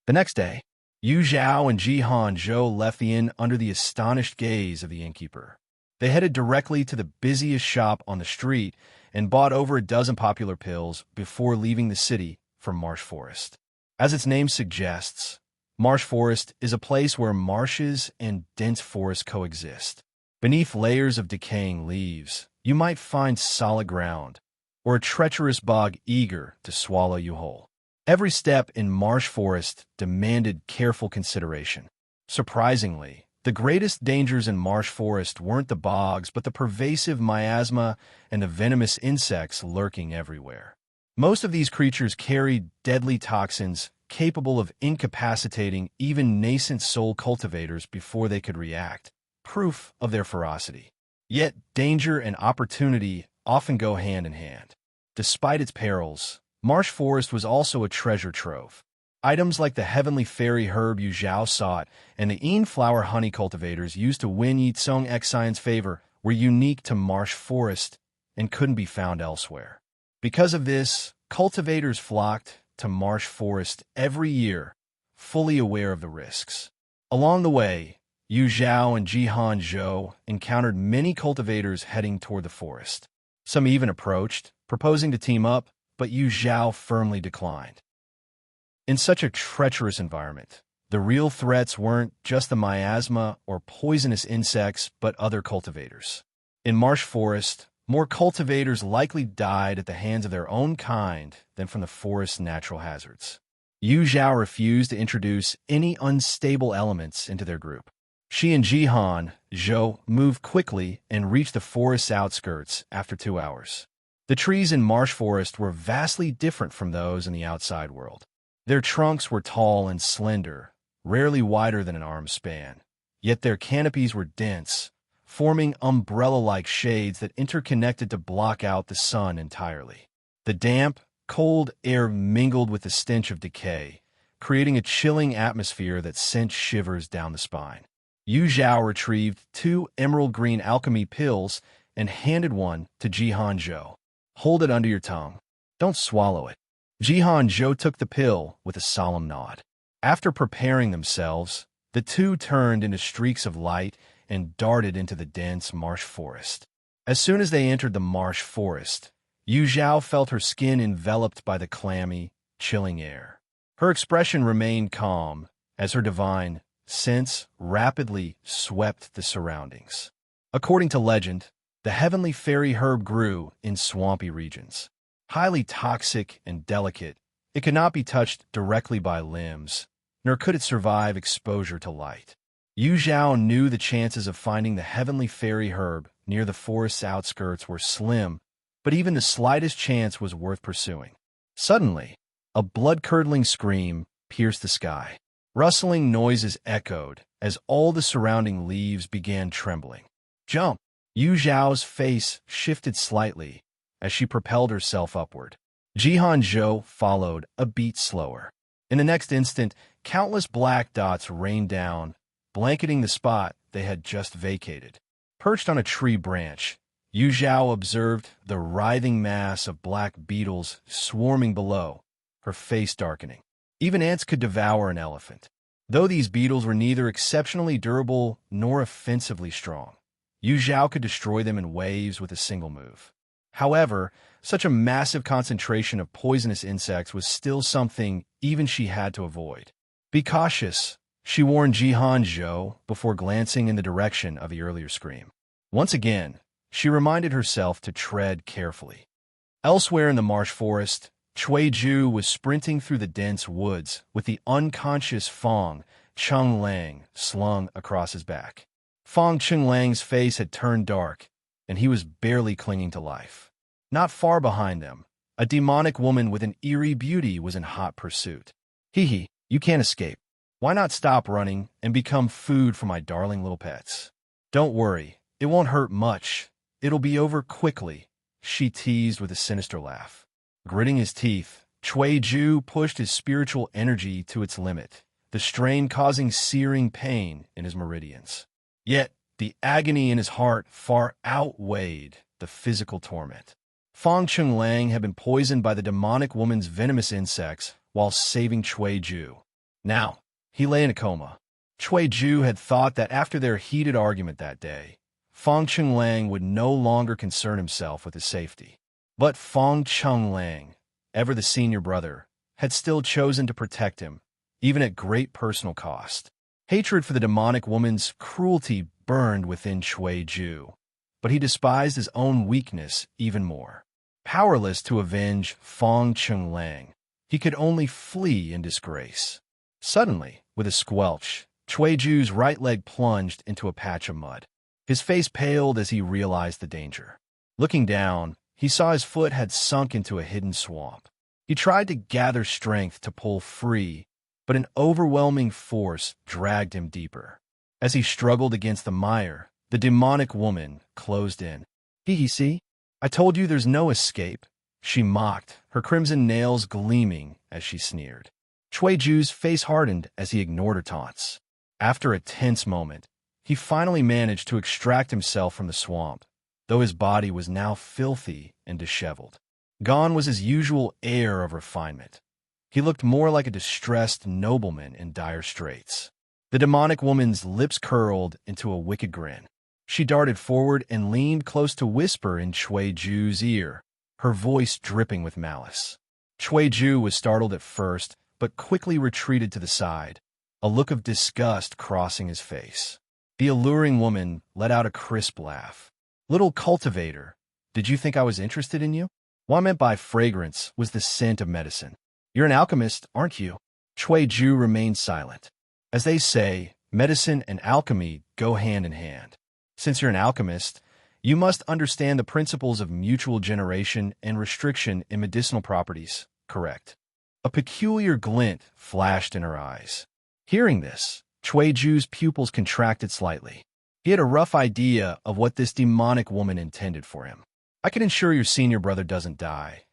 The next day, Yu Zhao and Jihan Zhou left the inn under the astonished gaze of the innkeeper. They headed directly to the busiest shop on the street and bought over a dozen popular pills before leaving the city for Marsh Forest. As its name suggests, Marsh Forest is a place where marshes and dense forests coexist. Beneath layers of decaying leaves, you might find solid ground, or a treacherous bog eager to swallow you whole. Every step in Marsh Forest demanded careful consideration. Surprisingly, the greatest dangers in Marsh Forest weren't the bogs, but the pervasive miasma and the venomous insects lurking everywhere. Most of these creatures carried deadly toxins capable of incapacitating even nascent soul cultivators before they could react, proof of their ferocity. Yet danger and opportunity often go hand in hand. Despite its perils, marsh forest was also a treasure trove. Items like the heavenly fairy herb Zhao sought and the Yin flower honey cultivators used to win Ye Cong Xin's favor were unique to marsh forest and couldn't be found elsewhere. Because of this, cultivators flocked to marsh forest every year, fully aware of the risks. Along the way, Yu Zhao and Jihan Zhou encountered many cultivators heading toward the forest. Some even approached, proposing to team up, but Yu Zhao firmly declined. In such a treacherous environment, the real threats weren't just the miasma or poisonous insects, but other cultivators. In marsh forest, more cultivators likely died at the hands of their own kind than from the forest's natural hazards. Yu Zhao refused to introduce any unstable elements into their group. She and Jihan Zhou moved quickly and reached the forest's outskirts after 2 hours. The trees in marsh forest were vastly different from those in the outside world. Their trunks were tall and slender, rarely wider than an arm's span. Yet their canopies were dense, forming umbrella-like shades that interconnected to block out the sun entirely. The damp, cold air mingled with the stench of decay, creating a chilling atmosphere that sent shivers down the spine. Yu Zhao retrieved 2 emerald green alchemy pills and handed one to Jihan Zhou. "Hold it under your tongue. Don't swallow it." Jihan Zhou took the pill with a solemn nod. After preparing themselves, the two turned into streaks of light and darted into the dense marsh forest. As soon as they entered the marsh forest, Yu Zhao felt her skin enveloped by the clammy, chilling air. Her expression remained calm as her divine sense rapidly swept the surroundings. According to legend, the heavenly fairy herb grew in swampy regions. Highly toxic and delicate, it could not be touched directly by limbs, nor could it survive exposure to light. Yu Zhao knew the chances of finding the heavenly fairy herb near the forest's outskirts were slim, but even the slightest chance was worth pursuing. Suddenly, a blood-curdling scream pierced the sky. Rustling noises echoed as all the surrounding leaves began trembling. "Jump!" Yu Zhao's face shifted slightly as she propelled herself upward. Jihan Zhou followed a beat slower. In the next instant, countless black dots rained down, blanketing the spot they had just vacated. Perched on a tree branch, Yu Zhao observed the writhing mass of black beetles swarming below, her face darkening. Even ants could devour an elephant. Though these beetles were neither exceptionally durable nor offensively strong, Yu Zhao could destroy them in waves with a single move. However, such a massive concentration of poisonous insects was still something even she had to avoid. "Be cautious," she warned Jihan Zhou before glancing in the direction of the earlier scream. Once again, she reminded herself to tread carefully. Elsewhere in the marsh forest, Cui Ju was sprinting through the dense woods with the unconscious Fong Chenglang slung across his back. Fong Chenglang's face had turned dark, and he was barely clinging to life. Not far behind them, a demonic woman with an eerie beauty was in hot pursuit. "Hee, you can't escape. Why not stop running and become food for my darling little pets? Don't worry, it won't hurt much. It'll be over quickly," she teased with a sinister laugh. Gritting his teeth, Cui Ju pushed his spiritual energy to its limit, the strain causing searing pain in his meridians. Yet, the agony in his heart far outweighed the physical torment. Fong Chenglang had been poisoned by the demonic woman's venomous insects while saving Cui Ju. Now, he lay in a coma. Cui Ju had thought that after their heated argument that day, Fong Chenglang would no longer concern himself with his safety. But Fong Chenglang, ever the senior brother, had still chosen to protect him, even at great personal cost. Hatred for the demonic woman's cruelty burned within Cui Ju, but he despised his own weakness even more. Powerless to avenge Fong Chenglang, he could only flee in disgrace. Suddenly, with a squelch, Cui Ju's right leg plunged into a patch of mud. His face paled as he realized the danger. Looking down, he saw his foot had sunk into a hidden swamp. He tried to gather strength to pull free, but an overwhelming force dragged him deeper. As he struggled against the mire, the demonic woman closed in. See? I told you there's no escape, she mocked, her crimson nails gleaming as she sneered. Ju's face hardened as he ignored her taunts. After a tense moment, he finally managed to extract himself from the swamp, though his body was now filthy and disheveled. Gone was his usual air of refinement. He looked more like a distressed nobleman in dire straits. The demonic woman's lips curled into a wicked grin. She darted forward and leaned close to whisper in Ju's ear, her voice dripping with malice. Ju was startled at first, but quickly retreated to the side, a look of disgust crossing his face. The alluring woman let out a crisp laugh. Little cultivator, did you think I was interested in you? What I meant by fragrance was the scent of medicine. You're an alchemist, aren't you? Ju remained silent. As they say, medicine and alchemy go hand in hand. Since you're an alchemist, you must understand the principles of mutual generation and restriction in medicinal properties, correct? A peculiar glint flashed in her eyes. Hearing this, Ju's pupils contracted slightly. He had a rough idea of what this demonic woman intended for him. I can ensure your senior brother doesn't die,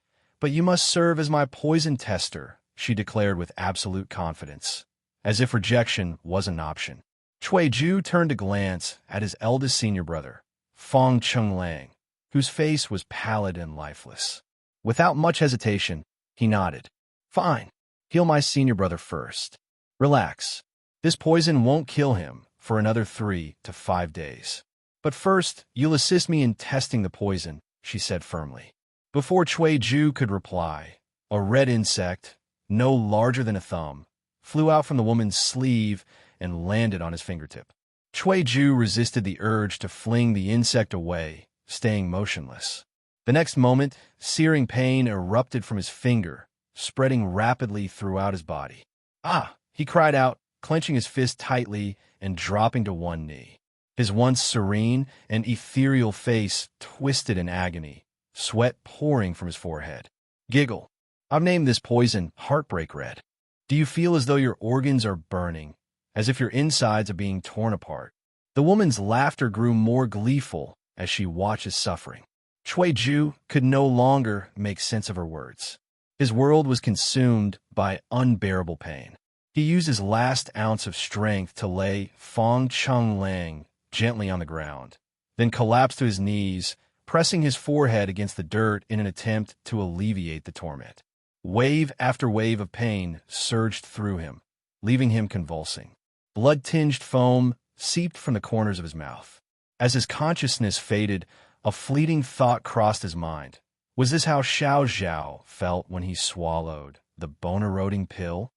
but you must serve as my poison tester, she declared with absolute confidence, as if rejection was an option. Ju turned to glance at his eldest senior brother, Fong Chenglang, whose face was pallid and lifeless. Without much hesitation, he nodded. Fine, heal my senior brother first. Relax. This poison won't kill him for another 3 to 5 days. But first, you'll assist me in testing the poison, she said firmly. Before Ju could reply, a red insect, no larger than a thumb, flew out from the woman's sleeve and landed on his fingertip. Ju resisted the urge to fling the insect away, staying motionless. The next moment, searing pain erupted from his finger, spreading rapidly throughout his body. Ah! He cried out, clenching his fist tightly and dropping to one knee. His once serene and ethereal face twisted in agony, sweat pouring from his forehead. Giggle. I've named this poison Heartbreak Red. Do you feel as though your organs are burning, as if your insides are being torn apart? The woman's laughter grew more gleeful as she watched his suffering. Ju could no longer make sense of her words. His world was consumed by unbearable pain. He used his last ounce of strength to lay Fong Chenglang gently on the ground, then collapsed to his knees, pressing his forehead against the dirt in an attempt to alleviate the torment. Wave after wave of pain surged through him, leaving him convulsing. Blood-tinged foam seeped from the corners of his mouth. As his consciousness faded, a fleeting thought crossed his mind. Was this how Zhao felt when he swallowed the bone-eroding pill?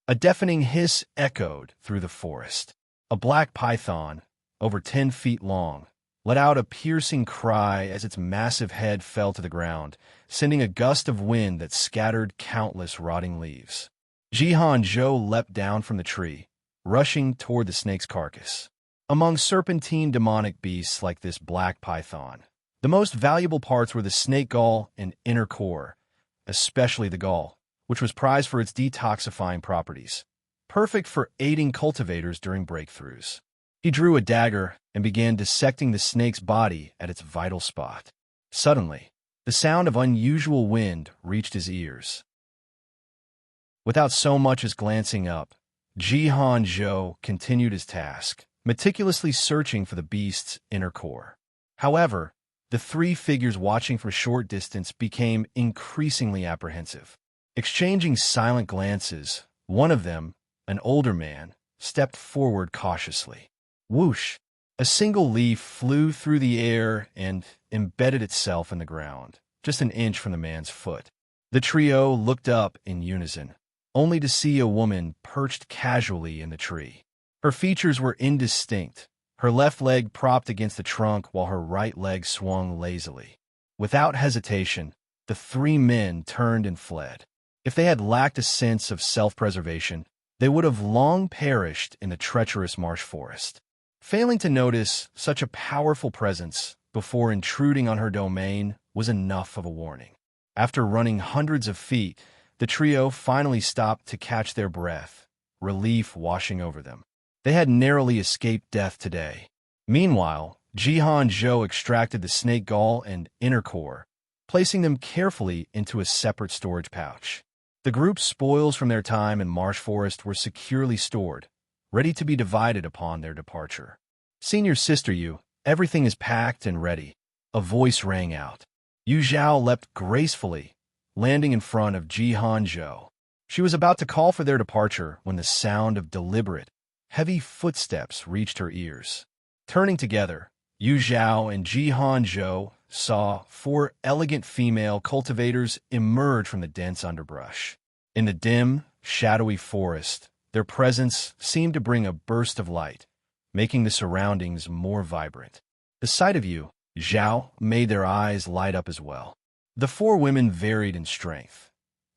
A deafening hiss echoed through the forest. A black python, over 10 feet long, let out a piercing cry as its massive head fell to the ground, sending a gust of wind that scattered countless rotting leaves. Zhao leapt down from the tree, rushing toward the snake's carcass. Among serpentine demonic beasts like this black python, the most valuable parts were the snake gall and inner core, especially the gall, which was prized for its detoxifying properties, perfect for aiding cultivators during breakthroughs. He drew a dagger and began dissecting the snake's body at its vital spot. Suddenly, the sound of unusual wind reached his ears. Without so much as glancing up, Zhao continued his task, meticulously searching for the beast's inner core. However, the 3 figures watching from a short distance became increasingly apprehensive. Exchanging silent glances, one of them, an older man, stepped forward cautiously. Whoosh! A single leaf flew through the air and embedded itself in the ground, just an inch from the man's foot. The trio looked up in unison, only to see a woman perched casually in the tree. Her features were indistinct, her left leg propped against the trunk while her right leg swung lazily. Without hesitation, the 3 men turned and fled. If they had lacked a sense of self-preservation, they would have long perished in the treacherous marsh forest. Failing to notice such a powerful presence before intruding on her domain was enough of a warning. After running hundreds of feet, the trio finally stopped to catch their breath, relief washing over them. They had narrowly escaped death today. Meanwhile, Jihan Zhou extracted the snake gall and inner core, placing them carefully into a separate storage pouch. The group's spoils from their time in marsh forest were securely stored, ready to be divided upon their departure. Senior sister Yu, everything is packed and ready. A voice rang out. Yu Zhao leapt gracefully, landing in front of Jihan Zhou. She was about to call for their departure when the sound of deliberate, heavy footsteps reached her ears. Turning together, Yu Zhao and Jihan Zhou saw 4 elegant female cultivators emerge from the dense underbrush. In the dim, shadowy forest, their presence seemed to bring a burst of light, making the surroundings more vibrant. The sight of Yu Zhao made their eyes light up as well. The 4 women varied in strength.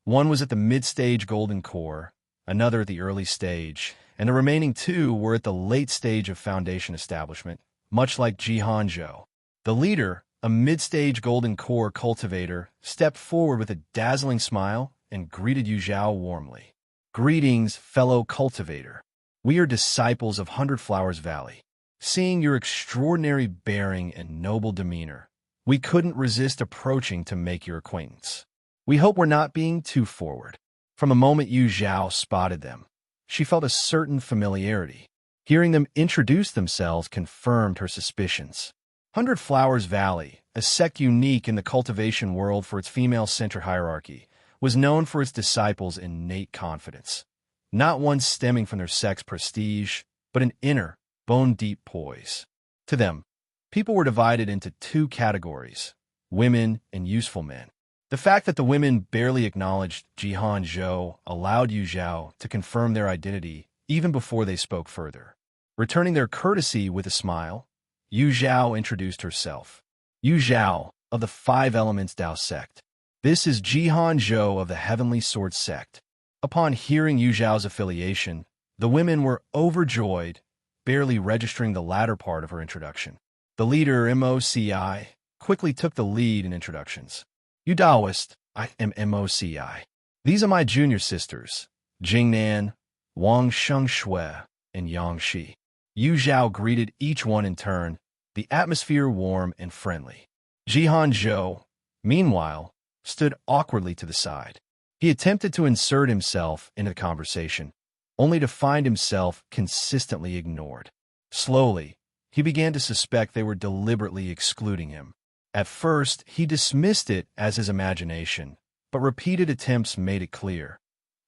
One was at the mid-stage golden core, another at the early stage, and the remaining 2 were at the late stage of foundation establishment, much like Jihan Zhou. The leader, a mid-stage golden core cultivator, stepped forward with a dazzling smile and greeted Yu Zhao warmly. Greetings, fellow cultivator. We are disciples of Hundred Flowers Valley. Seeing your extraordinary bearing and noble demeanor, we couldn't resist approaching to make your acquaintance. We hope we're not being too forward. From the moment Yu Zhao spotted them, she felt a certain familiarity. Hearing them introduce themselves confirmed her suspicions. Hundred Flowers Valley, a sect unique in the cultivation world for its female-centered hierarchy, was known for its disciples' innate confidence, not one stemming from their sect's prestige, but an inner, bone-deep poise. To them, people were divided into 2 categories, women and useful men. The fact that the women barely acknowledged Jihan Zhou allowed Yu Zhao to confirm their identity even before they spoke further. Returning their courtesy with a smile, Yu Zhao introduced herself. Yu Zhao, of the 5 Elements Dao sect. This is Jihan Zhou of the Heavenly Sword sect. Upon hearing Yu Zhao's affiliation, the women were overjoyed, barely registering the latter part of her introduction. The leader, MOCI, quickly took the lead in introductions. You Taoist, I am MOCI. These are my junior sisters, Jingnan, Wang Shengshui, and Yang Shi. Yu Zhao greeted each one in turn, the atmosphere warm and friendly. Jihan Zhou, meanwhile, stood awkwardly to the side. He attempted to insert himself into the conversation, only to find himself consistently ignored. Slowly, he began to suspect they were deliberately excluding him. At first, he dismissed it as his imagination, but repeated attempts made it clear.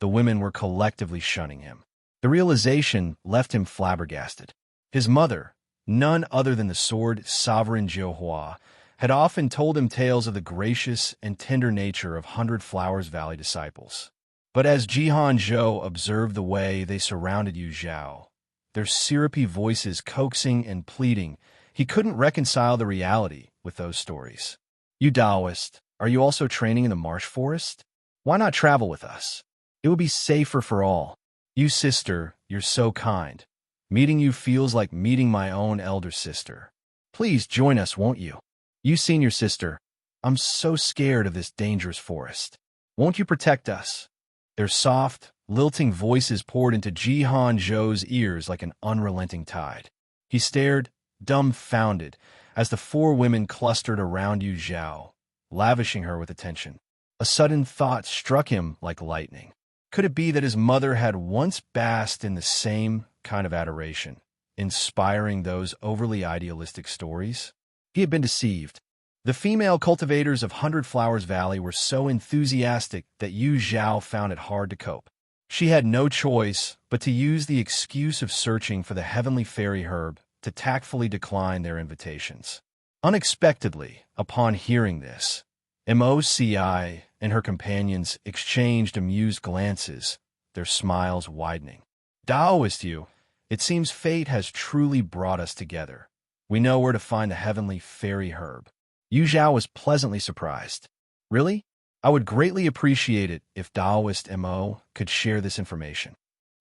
The women were collectively shunning him. The realization left him flabbergasted. His mother, none other than the sword sovereign Jiuhua, had often told him tales of the gracious and tender nature of Hundred Flowers Valley disciples. But as Jihan Zhou observed the way they surrounded Yu Zhao, their syrupy voices coaxing and pleading, he couldn't reconcile the reality with those stories. You Taoist, are you also training in the marsh forest? Why not travel with us? It would be safer for all. You sister, you're so kind. Meeting you feels like meeting my own elder sister. Please join us, won't you? You senior sister, I'm so scared of this dangerous forest. Won't you protect us? Their soft, lilting voices poured into Jihan Zhou's ears like an unrelenting tide. He stared, dumbfounded, as the 4 women clustered around Yu Zhao, lavishing her with attention. A sudden thought struck him like lightning. Could it be that his mother had once basked in the same kind of adoration, inspiring those overly idealistic stories? He had been deceived. The female cultivators of Hundred Flowers Valley were so enthusiastic that Yu Zhao found it hard to cope. She had no choice but to use the excuse of searching for the heavenly fairy herb to tactfully decline their invitations. Unexpectedly, upon hearing this, MOCI and her companions exchanged amused glances, their smiles widening. Taoist you, it seems fate has truly brought us together. We know where to find the heavenly fairy herb. Yu Zhao was pleasantly surprised. Really? I would greatly appreciate it if Taoist MO could share this information.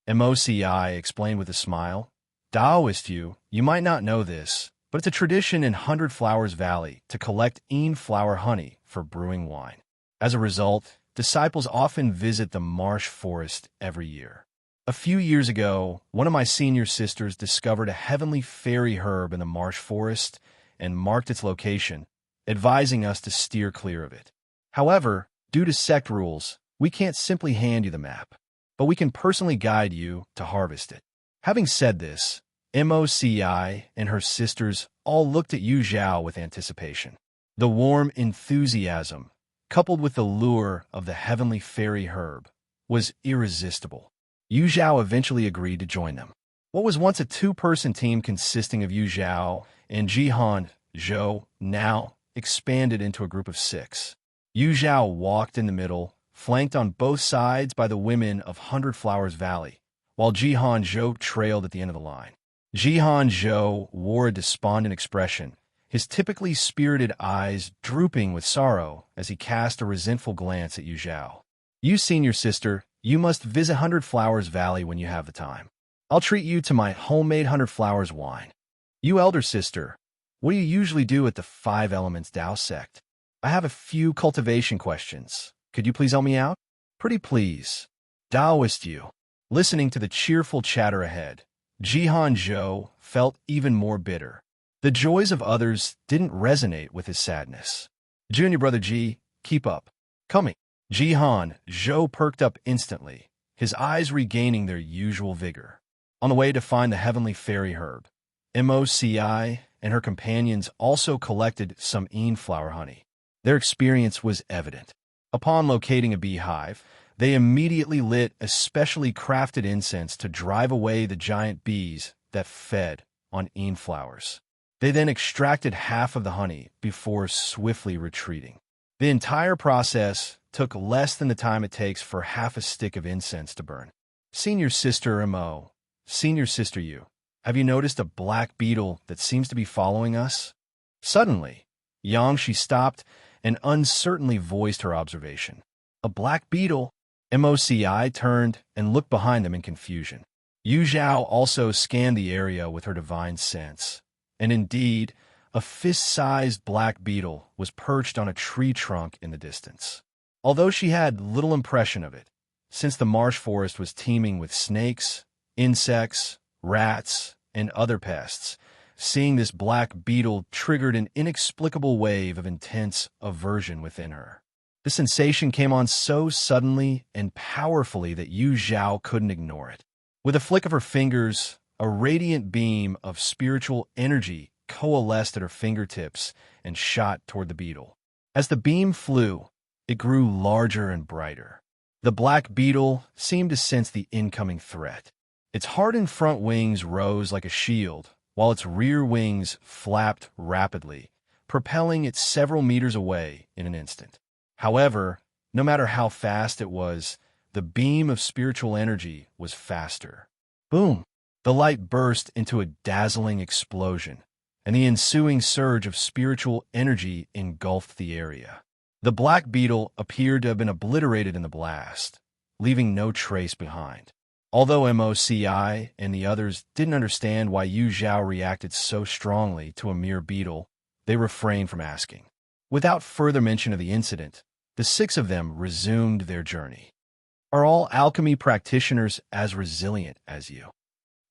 MOCI explained with a smile. Taoist you might not know this, but it's a tradition in Hundred Flowers Valley to collect flower honey for brewing wine. As a result, disciples often visit the marsh forest every year. A few years ago, one of my senior sisters discovered a heavenly fairy herb in the marsh forest and marked its location, advising us to steer clear of it. However, due to sect rules, we can't simply hand you the map, but we can personally guide you to harvest it. Having said this, Moci and her sisters all looked at Yu Zhao with anticipation. The warm enthusiasm, coupled with the lure of the heavenly fairy herb, was irresistible. Yu Zhao eventually agreed to join them. What was once a two-person team consisting of Yu Zhao and Jihan Zhou now expanded into a group of 6. Yu Zhao walked in the middle, flanked on both sides by the women of Hundred Flowers Valley, while Jihan Zhou trailed at the end of the line. Jihan Zhou wore a despondent expression, his typically spirited eyes drooping with sorrow as he cast a resentful glance at Yu Zhao. You senior sister, you must visit Hundred Flowers Valley when you have the time. I'll treat you to my homemade Hundred Flowers wine. You elder sister, what do you usually do at the Five Elements Dao sect? I have a few cultivation questions. Could you please help me out? Pretty please. Taoist you. Listening to the cheerful chatter ahead, Jihan Zhou felt even more bitter. The joys of others didn't resonate with his sadness. Junior brother Ji, keep up. Coming. Jihan Zhou perked up instantly, his eyes regaining their usual vigor. On the way to find the heavenly fairy herb, Moci and her companions also collected some flower honey. Their experience was evident. Upon locating a beehive, they immediately lit a specially crafted incense to drive away the giant bees that fed on flowers. They then extracted half of the honey before swiftly retreating. The entire process took less than the time it takes for half a stick of incense to burn. Senior sister Mo, senior sister Yu, have you noticed a black beetle that seems to be following us? Suddenly, Yangshi stopped and uncertainly voiced her observation. A black beetle? Moci turned and looked behind them in confusion. Yu Zhao also scanned the area with her divine sense. And indeed, a fist-sized black beetle was perched on a tree trunk in the distance. Although she had little impression of it, since the marsh forest was teeming with snakes, insects, rats, and other pests, seeing this black beetle triggered an inexplicable wave of intense aversion within her. The sensation came on so suddenly and powerfully that Yu Zhao couldn't ignore it. With a flick of her fingers, a radiant beam of spiritual energy coalesced at her fingertips and shot toward the beetle. As the beam flew, it grew larger and brighter. The black beetle seemed to sense the incoming threat. Its hardened front wings rose like a shield, while its rear wings flapped rapidly, propelling it several meters away in an instant. However, no matter how fast it was, the beam of spiritual energy was faster. Boom! The light burst into a dazzling explosion, and the ensuing surge of spiritual energy engulfed the area. The black beetle appeared to have been obliterated in the blast, leaving no trace behind. Although Moci and the others didn't understand why Yu Zhao reacted so strongly to a mere beetle, they refrained from asking. Without further mention of the incident, the 6 of them resumed their journey. Are all alchemy practitioners as resilient as you?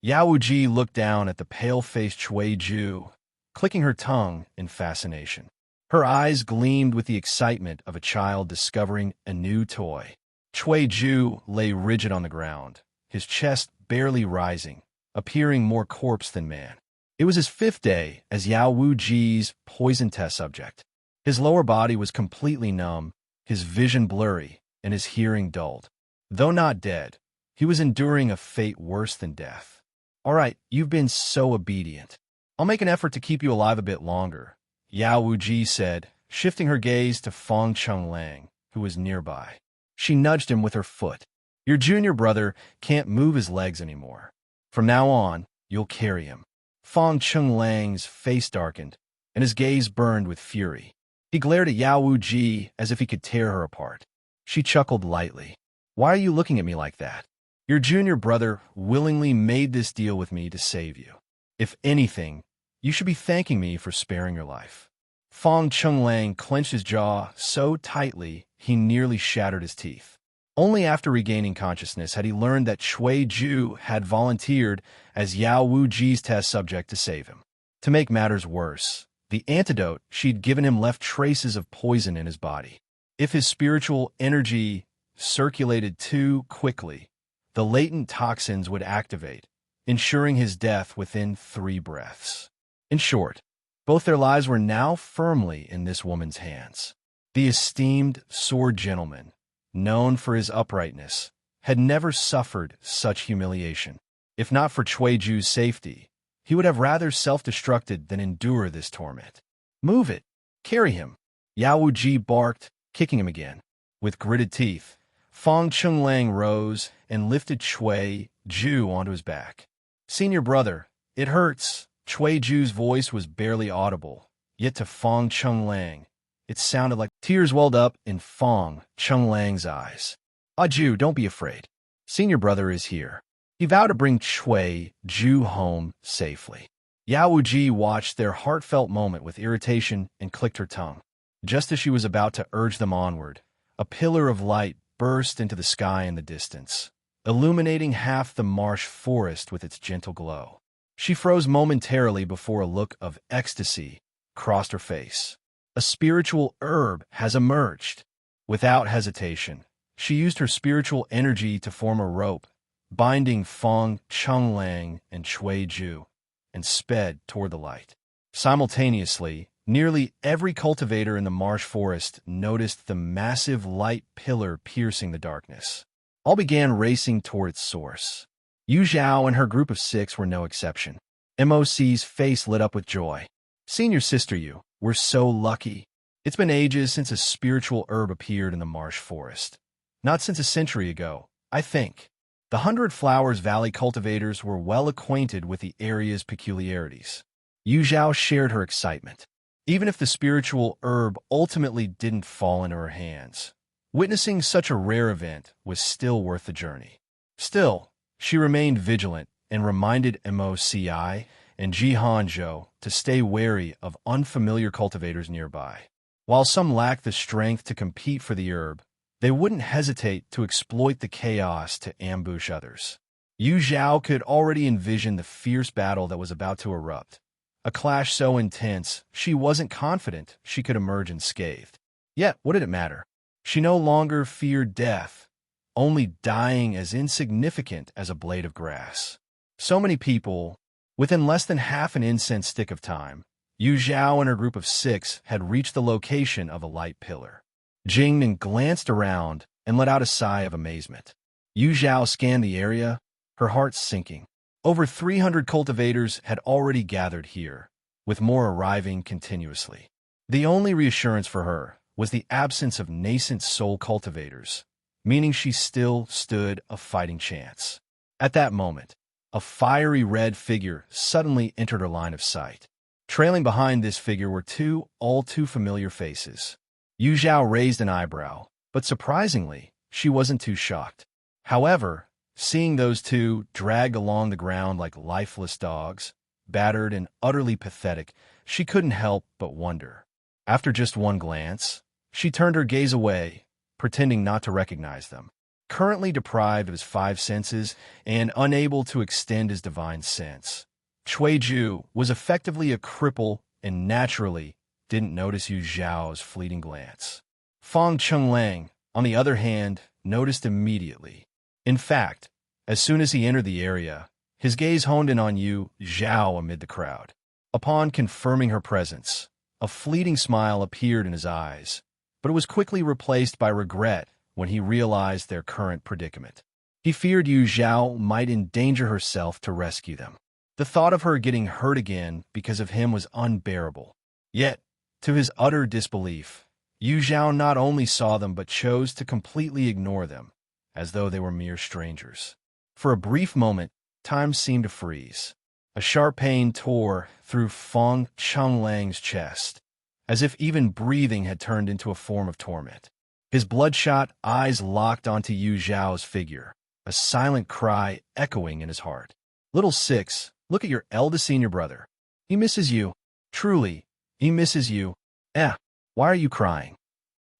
Yao Ji looked down at the pale-faced Cui Ju, clicking her tongue in fascination. Her eyes gleamed with the excitement of a child discovering a new toy. Cui Ju lay rigid on the ground, his chest barely rising, appearing more corpse than man. It was his 5th day as Yao Wuji's poison test subject. His lower body was completely numb, his vision blurry, and his hearing dulled. Though not dead, he was enduring a fate worse than death. All right, you've been so obedient. I'll make an effort to keep you alive a bit longer, Yao Wuji said, shifting her gaze to Fong Chenglang, who was nearby. She nudged him with her foot. Your junior brother can't move his legs anymore. From now on, you'll carry him. Fong Chenglang's face darkened, and his gaze burned with fury. He glared at Yao Wuji as if he could tear her apart. She chuckled lightly. Why are you looking at me like that? Your junior brother willingly made this deal with me to save you. If anything, you should be thanking me for sparing your life. Fong Chenglang clenched his jaw so tightly he nearly shattered his teeth. Only after regaining consciousness had he learned that Cui Ju had volunteered as Yao Wuji's test subject to save him. To make matters worse, the antidote she'd given him left traces of poison in his body. If his spiritual energy circulated too quickly, the latent toxins would activate, ensuring his death within 3 breaths. In short, both their lives were now firmly in this woman's hands. The esteemed sword gentleman, known for his uprightness, had never suffered such humiliation. If not for Cui Ju's safety, he would have rather self-destructed than endure this torment. "Move it! Carry him!" Yao Wuji barked, kicking him again. With gritted teeth, Fong Chunlang rose and lifted Cui Ju onto his back. "Senior brother, it hurts." Cui Ju's voice was barely audible, yet to Fong Chunlang, it sounded like tears welled up in Fong Chunlang's eyes. "Ah, Ju, don't be afraid. Senior brother is here." He vowed to bring Cui Ju home safely. Yao Wuji watched their heartfelt moment with irritation and clicked her tongue. Just as she was about to urge them onward, a pillar of light burst into the sky in the distance, illuminating half the marsh forest with its gentle glow. She froze momentarily before a look of ecstasy crossed her face. A spiritual herb has emerged. Without hesitation, she used her spiritual energy to form a rope, binding Fong Chunlang and Cui Ju, and sped toward the light. Simultaneously, nearly every cultivator in the marsh forest noticed the massive light pillar piercing the darkness. All began racing toward its source. Yu Zhao and her group of 6 were no exception. MOC's face lit up with joy. "Senior sister Yu, we're so lucky. It's been ages since a spiritual herb appeared in the marsh forest. Not since a century ago, I think." The 100 Flowers Valley cultivators were well acquainted with the area's peculiarities. Yu Zhao shared her excitement. Even if the spiritual herb ultimately didn't fall into her hands, witnessing such a rare event was still worth the journey. Still, she remained vigilant and reminded MOCI and Jihanzhou to stay wary of unfamiliar cultivators nearby. While some lacked the strength to compete for the herb, they wouldn't hesitate to exploit the chaos to ambush others. Yu Zhao could already envision the fierce battle that was about to erupt, a clash so intense she wasn't confident she could emerge unscathed. Yet, what did it matter? She no longer feared death, only dying as insignificant as a blade of grass. So many people, within less than half an incense stick of time, Yu Zhao and her group of 6 had reached the location of a light pillar. Jingnan glanced around and let out a sigh of amazement. Yu Zhao scanned the area, her heart sinking. Over 300 cultivators had already gathered here, with more arriving continuously. The only reassurance for her was the absence of nascent soul cultivators, meaning she still stood a fighting chance. At that moment, a fiery red figure suddenly entered her line of sight. Trailing behind this figure were 2 all too familiar faces. Yu Zhao raised an eyebrow, but surprisingly, she wasn't too shocked. However, seeing those 2 dragged along the ground like lifeless dogs, battered and utterly pathetic, she couldn't help but wonder. After just one glance, she turned her gaze away, pretending not to recognize them. Currently deprived of his 5 senses and unable to extend his divine sense, Cui Ju was effectively a cripple and naturally didn't notice Yu Zhao's fleeting glance. Fong Chunlang, on the other hand, noticed immediately. In fact, as soon as he entered the area, his gaze honed in on Yu Zhao amid the crowd. Upon confirming her presence, a fleeting smile appeared in his eyes, but it was quickly replaced by regret when he realized their current predicament. He feared Yu Zhao might endanger herself to rescue them. The thought of her getting hurt again because of him was unbearable. Yet, to his utter disbelief, Yu Zhao not only saw them but chose to completely ignore them, as though they were mere strangers. For a brief moment, time seemed to freeze. A sharp pain tore through Fong Chunlang's chest, as if even breathing had turned into a form of torment. His bloodshot eyes locked onto Yu Zhao's figure, a silent cry echoing in his heart. "Little 6, look at your eldest senior brother. He misses you. Truly, he misses you. Why are you crying?"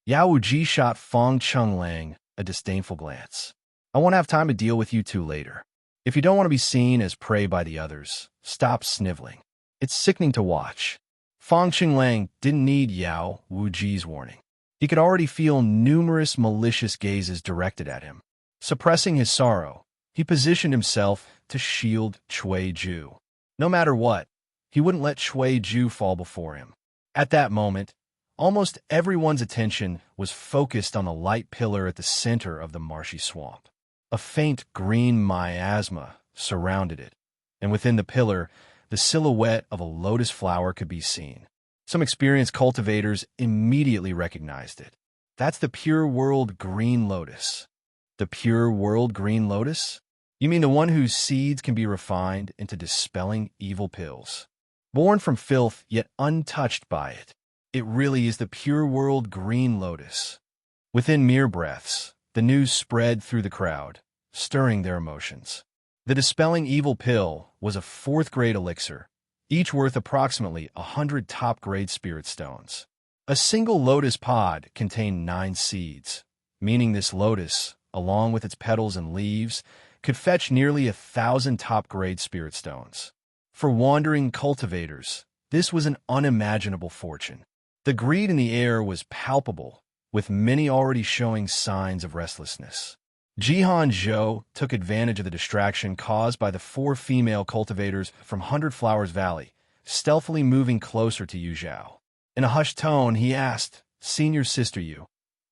Yao Wuji shot Fong Chunlang a disdainful glance. I won't have time to deal with you two later. If you don't want to be seen as prey by the others, stop sniveling. It's sickening to watch. Fang Qinglang didn't need Yao Wuji's warning. He could already feel numerous malicious gazes directed at him. Suppressing his sorrow, he positioned himself to shield Cui Ju. No matter what, he wouldn't let Cui Ju fall before him. At that moment, almost everyone's attention was focused on the light pillar at the center of the marshy swamp. A faint green miasma surrounded it, and within the pillar, the silhouette of a lotus flower could be seen. Some experienced cultivators immediately recognized it. That's the pure world green lotus. The pure world green lotus? You mean the one whose seeds can be refined into dispelling evil pills? Born from filth, yet untouched by it. It really is the pure world green lotus. Within mere breaths, the news spread through the crowd, stirring their emotions. The dispelling evil pill was a fourth-grade elixir, each worth approximately 100 top-grade spirit stones. A single lotus pod contained 9 seeds, meaning this lotus, along with its petals and leaves, could fetch nearly 1,000 top-grade spirit stones. For wandering cultivators, this was an unimaginable fortune. The greed in the air was palpable, with many already showing signs of restlessness. Jihan Zhou took advantage of the distraction caused by the 4 female cultivators from Hundred Flowers Valley, stealthily moving closer to Yu Zhao. In a hushed tone, he asked, "Senior Sister Yu,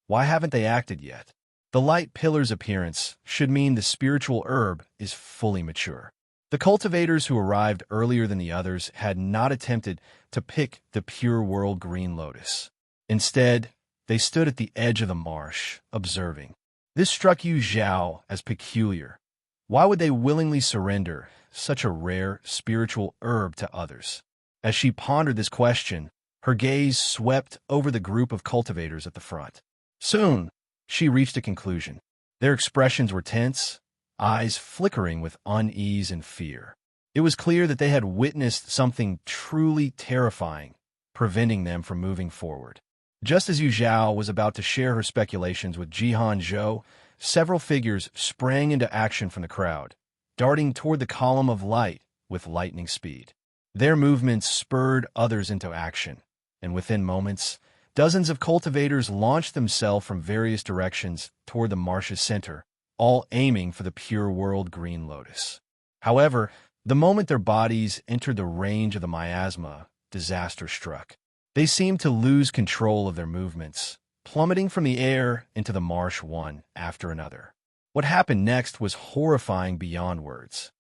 why haven't they acted yet?" The light pillar's appearance should mean the spiritual herb is fully mature. The cultivators who arrived earlier than the others had not attempted to pick the pure world green lotus. Instead, they stood at the edge of the marsh, observing. This struck Yu Zhao as peculiar. Why would they willingly surrender such a rare spiritual herb to others? As she pondered this question, her gaze swept over the group of cultivators at the front. Soon, she reached a conclusion. Their expressions were tense, eyes flickering with unease and fear. It was clear that they had witnessed something truly terrifying, preventing them from moving forward. Just as Yu Zhao was about to share her speculations with Jihan Zhou, several figures sprang into action from the crowd, darting toward the column of light with lightning speed. Their movements spurred others into action, and within moments, dozens of cultivators launched themselves from various directions toward the marsh's center, all aiming for the pure world green lotus. However, the moment their bodies entered the range of the miasma, disaster struck. They seemed to lose control of their movements, plummeting from the air into the marsh one after another. What happened next was horrifying beyond words.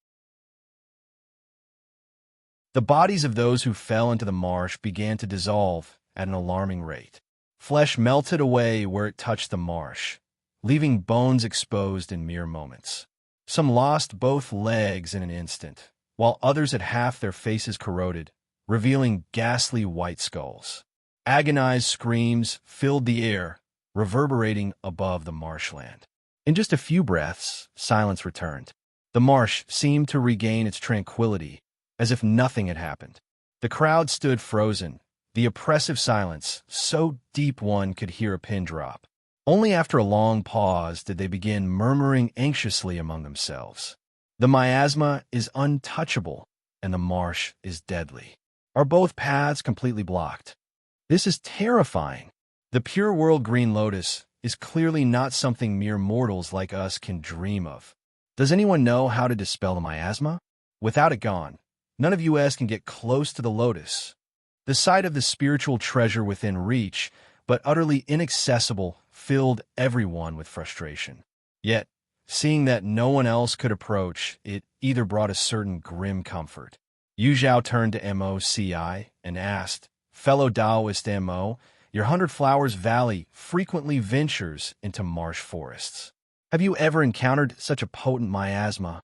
The bodies of those who fell into the marsh began to dissolve at an alarming rate. Flesh melted away where it touched the marsh, leaving bones exposed in mere moments. Some lost both legs in an instant, while others had half their faces corroded, revealing ghastly white skulls. Agonized screams filled the air, reverberating above the marshland. In just a few breaths, silence returned. The marsh seemed to regain its tranquility, as if nothing had happened. The crowd stood frozen, the oppressive silence so deep one could hear a pin drop. Only after a long pause did they begin murmuring anxiously among themselves. The miasma is untouchable, and the marsh is deadly. Are both paths completely blocked? This is terrifying. The pure world green lotus is clearly not something mere mortals like us can dream of. Does anyone know how to dispel the miasma? Without it gone, none of us can get close to the lotus. The sight of the spiritual treasure within reach, but utterly inaccessible, filled everyone with frustration. Yet, seeing that no one else could approach, it either brought a certain grim comfort. Yu Zhao turned to Moci and asked, "Fellow Taoist Mo, your Hundred Flowers Valley frequently ventures into marsh forests. Have you ever encountered such a potent miasma?"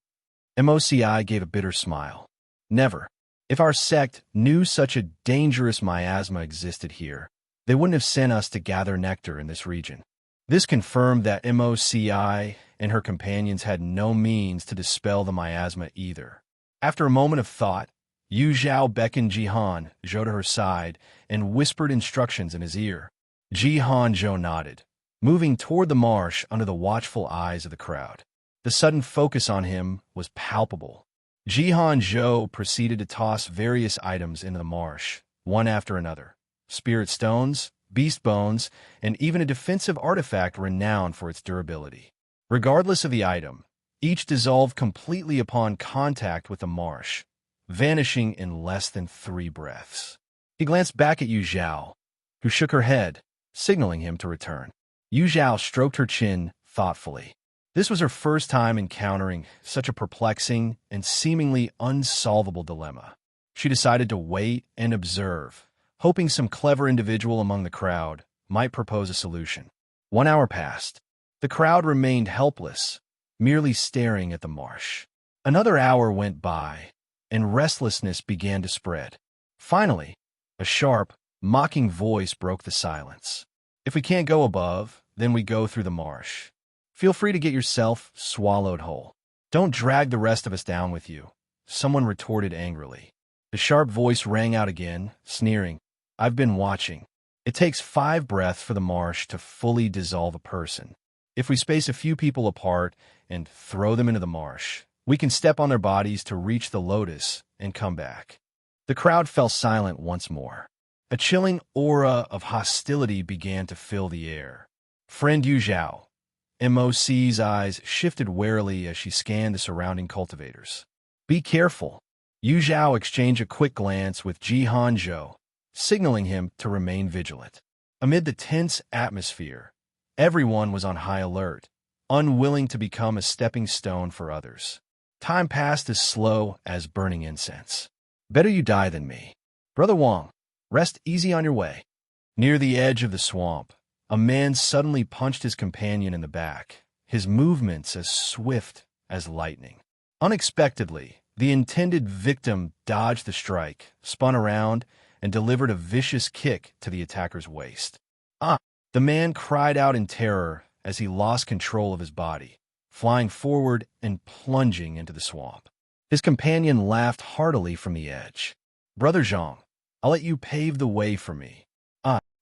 Moci gave a bitter smile. "Never. If our sect knew such a dangerous miasma existed here, they wouldn't have sent us to gather nectar in this region." This confirmed that Moci and her companions had no means to dispel the miasma either. After a moment of thought, Yu Zhao beckoned Jihan Zhou to her side and whispered instructions in his ear. Jihan Zhou nodded, moving toward the marsh under the watchful eyes of the crowd. The sudden focus on him was palpable. Zhao proceeded to toss various items into the marsh, one after another. Spirit stones, beast bones, and even a defensive artifact renowned for its durability. Regardless of the item, each dissolved completely upon contact with the marsh, vanishing in less than 3 breaths. He glanced back at Zhao, who shook her head, signaling him to return. Zhao stroked her chin thoughtfully. This was her first time encountering such a perplexing and seemingly unsolvable dilemma. She decided to wait and observe, hoping some clever individual among the crowd might propose a solution. 1 hour passed. The crowd remained helpless, merely staring at the marsh. Another hour went by, and restlessness began to spread. Finally, a sharp, mocking voice broke the silence. If we can't go above, then we go through the marsh. Feel free to get yourself swallowed whole. Don't drag the rest of us down with you, someone retorted angrily. The sharp voice rang out again, sneering. I've been watching. It takes 5 breaths for the marsh to fully dissolve a person. If we space a few people apart and throw them into the marsh, we can step on their bodies to reach the lotus and come back. The crowd fell silent once more. A chilling aura of hostility began to fill the air. Friend Zhao, MOC's eyes shifted warily as she scanned the surrounding cultivators. Be careful. Zhao exchanged a quick glance with Zhao, signaling him to remain vigilant. Amid the tense atmosphere, everyone was on high alert, unwilling to become a stepping stone for others. Time passed as slow as burning incense. Better you die than me. Brother Wang, rest easy on your way. Near the edge of the swamp, a man suddenly punched his companion in the back, his movements as swift as lightning. Unexpectedly, the intended victim dodged the strike, spun around, and delivered a vicious kick to the attacker's waist. Ah! The man cried out in terror as he lost control of his body, flying forward and plunging into the swamp. His companion laughed heartily from the edge. Brother Zhang, I'll let you pave the way for me.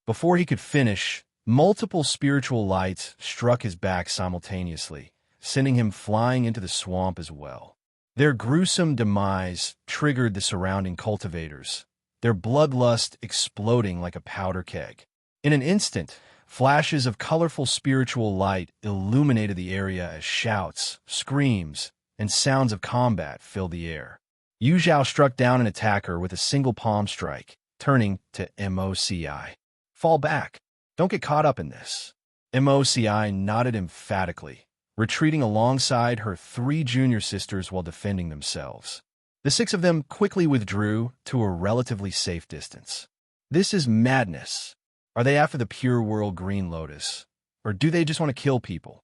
Before he could finish, multiple spiritual lights struck his back simultaneously, sending him flying into the swamp as well. Their gruesome demise triggered the surrounding cultivators, their bloodlust exploding like a powder keg. In an instant, flashes of colorful spiritual light illuminated the area as shouts, screams, and sounds of combat filled the air. Zhao struck down an attacker with a single palm strike, turning to MOCI. Fall back. Don't get caught up in this. MOCI nodded emphatically, retreating alongside her 3 junior sisters while defending themselves. The 6 of them quickly withdrew to a relatively safe distance. This is madness. Are they after the pure world green lotus? Or do they just want to kill people?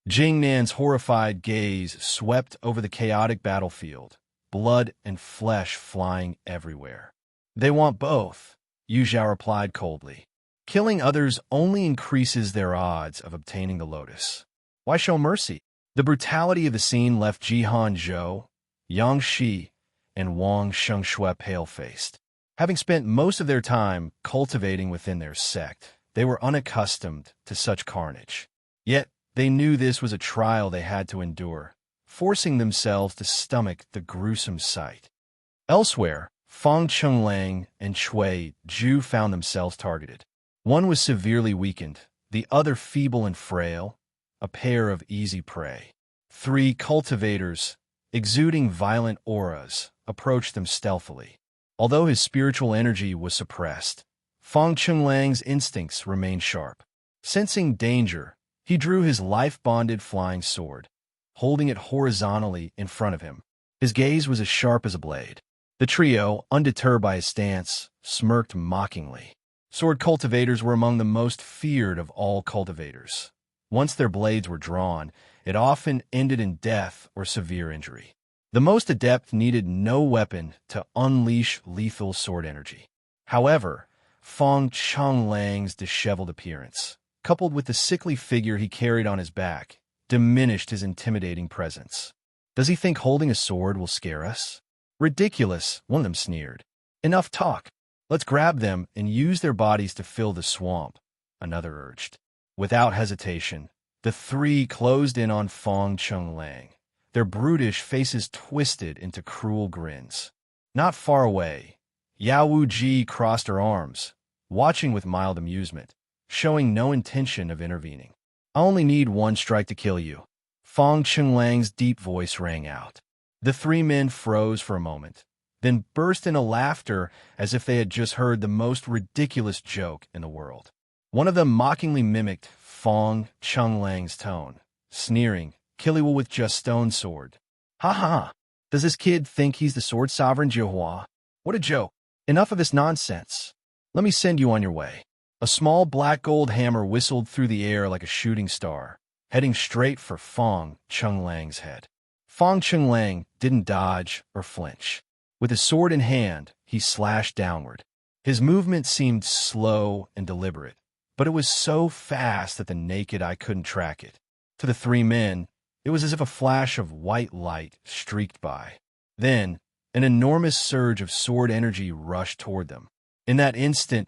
Jingnan's horrified gaze swept over the chaotic battlefield, blood and flesh flying everywhere. They want both, Zhao replied coldly. Killing others only increases their odds of obtaining the lotus. Why show mercy? The brutality of the scene left Zhao, Yang Shi, and Wang Shengshui pale-faced. Having spent most of their time cultivating within their sect, they were unaccustomed to such carnage. Yet, they knew this was a trial they had to endure, forcing themselves to stomach the gruesome sight. Elsewhere, Fang Chenglang and Cui Zhu found themselves targeted. One was severely weakened, the other feeble and frail, a pair of easy prey. 3 cultivators, exuding violent auras, approached them stealthily. Although his spiritual energy was suppressed, Fang Chenglan's instincts remained sharp. Sensing danger, he drew his life-bonded flying sword, holding it horizontally in front of him. His gaze was as sharp as a blade. The trio, undeterred by his stance, smirked mockingly. Sword cultivators were among the most feared of all cultivators. Once their blades were drawn, it often ended in death or severe injury. The most adept needed no weapon to unleash lethal sword energy. However, Fang Chonglang's disheveled appearance, coupled with the sickly figure he carried on his back, diminished his intimidating presence. Does he think holding a sword will scare us? Ridiculous, one of them sneered. Enough talk. Let's grab them and use their bodies to fill the swamp, another urged. Without hesitation, the three closed in on Fong Chenglang, their brutish faces twisted into cruel grins. Not far away, Yao Wuji crossed her arms, watching with mild amusement, showing no intention of intervening. "I only need one strike to kill you." Fong Chenglang's deep voice rang out. The three men froze for a moment, then burst into laughter as if they had just heard the most ridiculous joke in the world. One of them mockingly mimicked Fong Chenglang's tone, sneering, "Kill you with just stone sword. Ha ha! Does this kid think he's the sword sovereign Jiahua? What a joke! Enough of this nonsense. Let me send you on your way." A small black gold hammer whistled through the air like a shooting star, heading straight for Fong Chenglang's head. Fong Chenglang didn't dodge or flinch. With his sword in hand, he slashed downward. His movement seemed slow and deliberate, but it was so fast that the naked eye couldn't track it. To the three men, it was as if a flash of white light streaked by. Then, an enormous surge of sword energy rushed toward them. In that instant,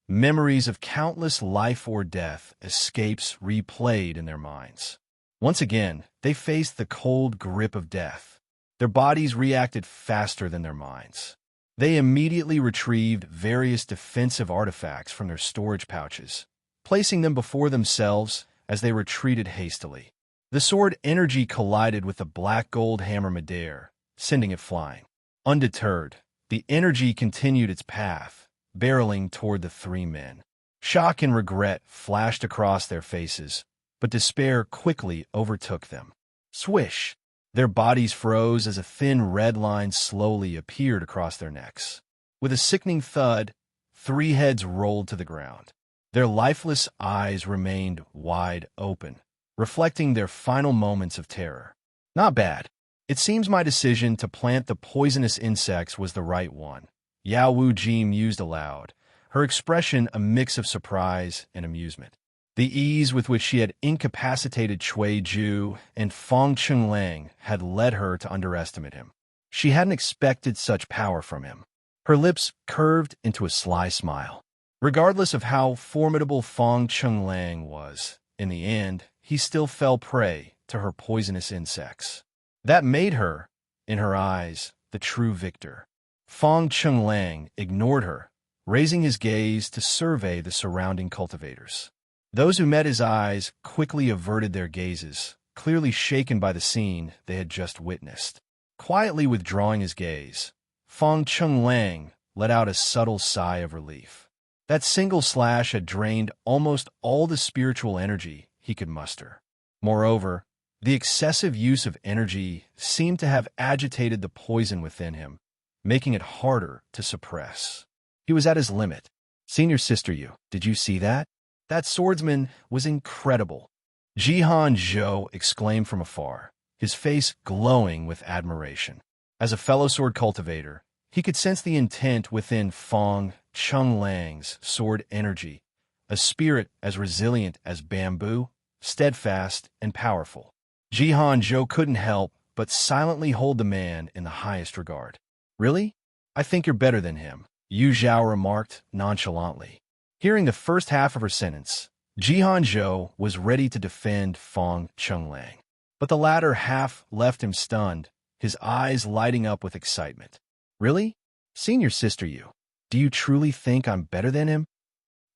memories of countless life or death escapes replayed in their minds. Once again, they faced the cold grip of death. Their bodies reacted faster than their minds. They immediately retrieved various defensive artifacts from their storage pouches, placing them before themselves as they retreated hastily. The sword energy collided with the black gold hammer midair, sending it flying. Undeterred, the energy continued its path, barreling toward the three men. Shock and regret flashed across their faces, but despair quickly overtook them. Swish! Their bodies froze as a thin red line slowly appeared across their necks. With a sickening thud, three heads rolled to the ground. Their lifeless eyes remained wide open, reflecting their final moments of terror. Not bad. It seems my decision to plant the poisonous insects was the right one, Yao Wuji mused aloud, her expression a mix of surprise and amusement. The ease with which she had incapacitated Cui Ju and Fong Chenglang had led her to underestimate him. She hadn't expected such power from him. Her lips curved into a sly smile. Regardless of how formidable Fong Chenglang was, in the end, he still fell prey to her poisonous insects. That made her, in her eyes, the true victor. Fong Chenglang ignored her, raising his gaze to survey the surrounding cultivators. Those who met his eyes quickly averted their gazes, clearly shaken by the scene they had just witnessed. Quietly withdrawing his gaze, Fong Chenglang let out a subtle sigh of relief. That single slash had drained almost all the spiritual energy he could muster. Moreover, the excessive use of energy seemed to have agitated the poison within him, making it harder to suppress. He was at his limit. "Senior sister Yu, did you see that? That swordsman was incredible," Jihan Zhou exclaimed from afar, his face glowing with admiration. As a fellow sword cultivator, he could sense the intent within Fong Chenglang's sword energy, a spirit as resilient as bamboo, steadfast and powerful. Jihan Zhou couldn't help but silently hold the man in the highest regard. "Really? I think you're better than him," Yu Zhao remarked nonchalantly. Hearing the first half of her sentence, Jihan Zhou was ready to defend Fong Chenglang. But the latter half left him stunned, his eyes lighting up with excitement. "Really? Senior sister Yu, do you truly think I'm better than him?"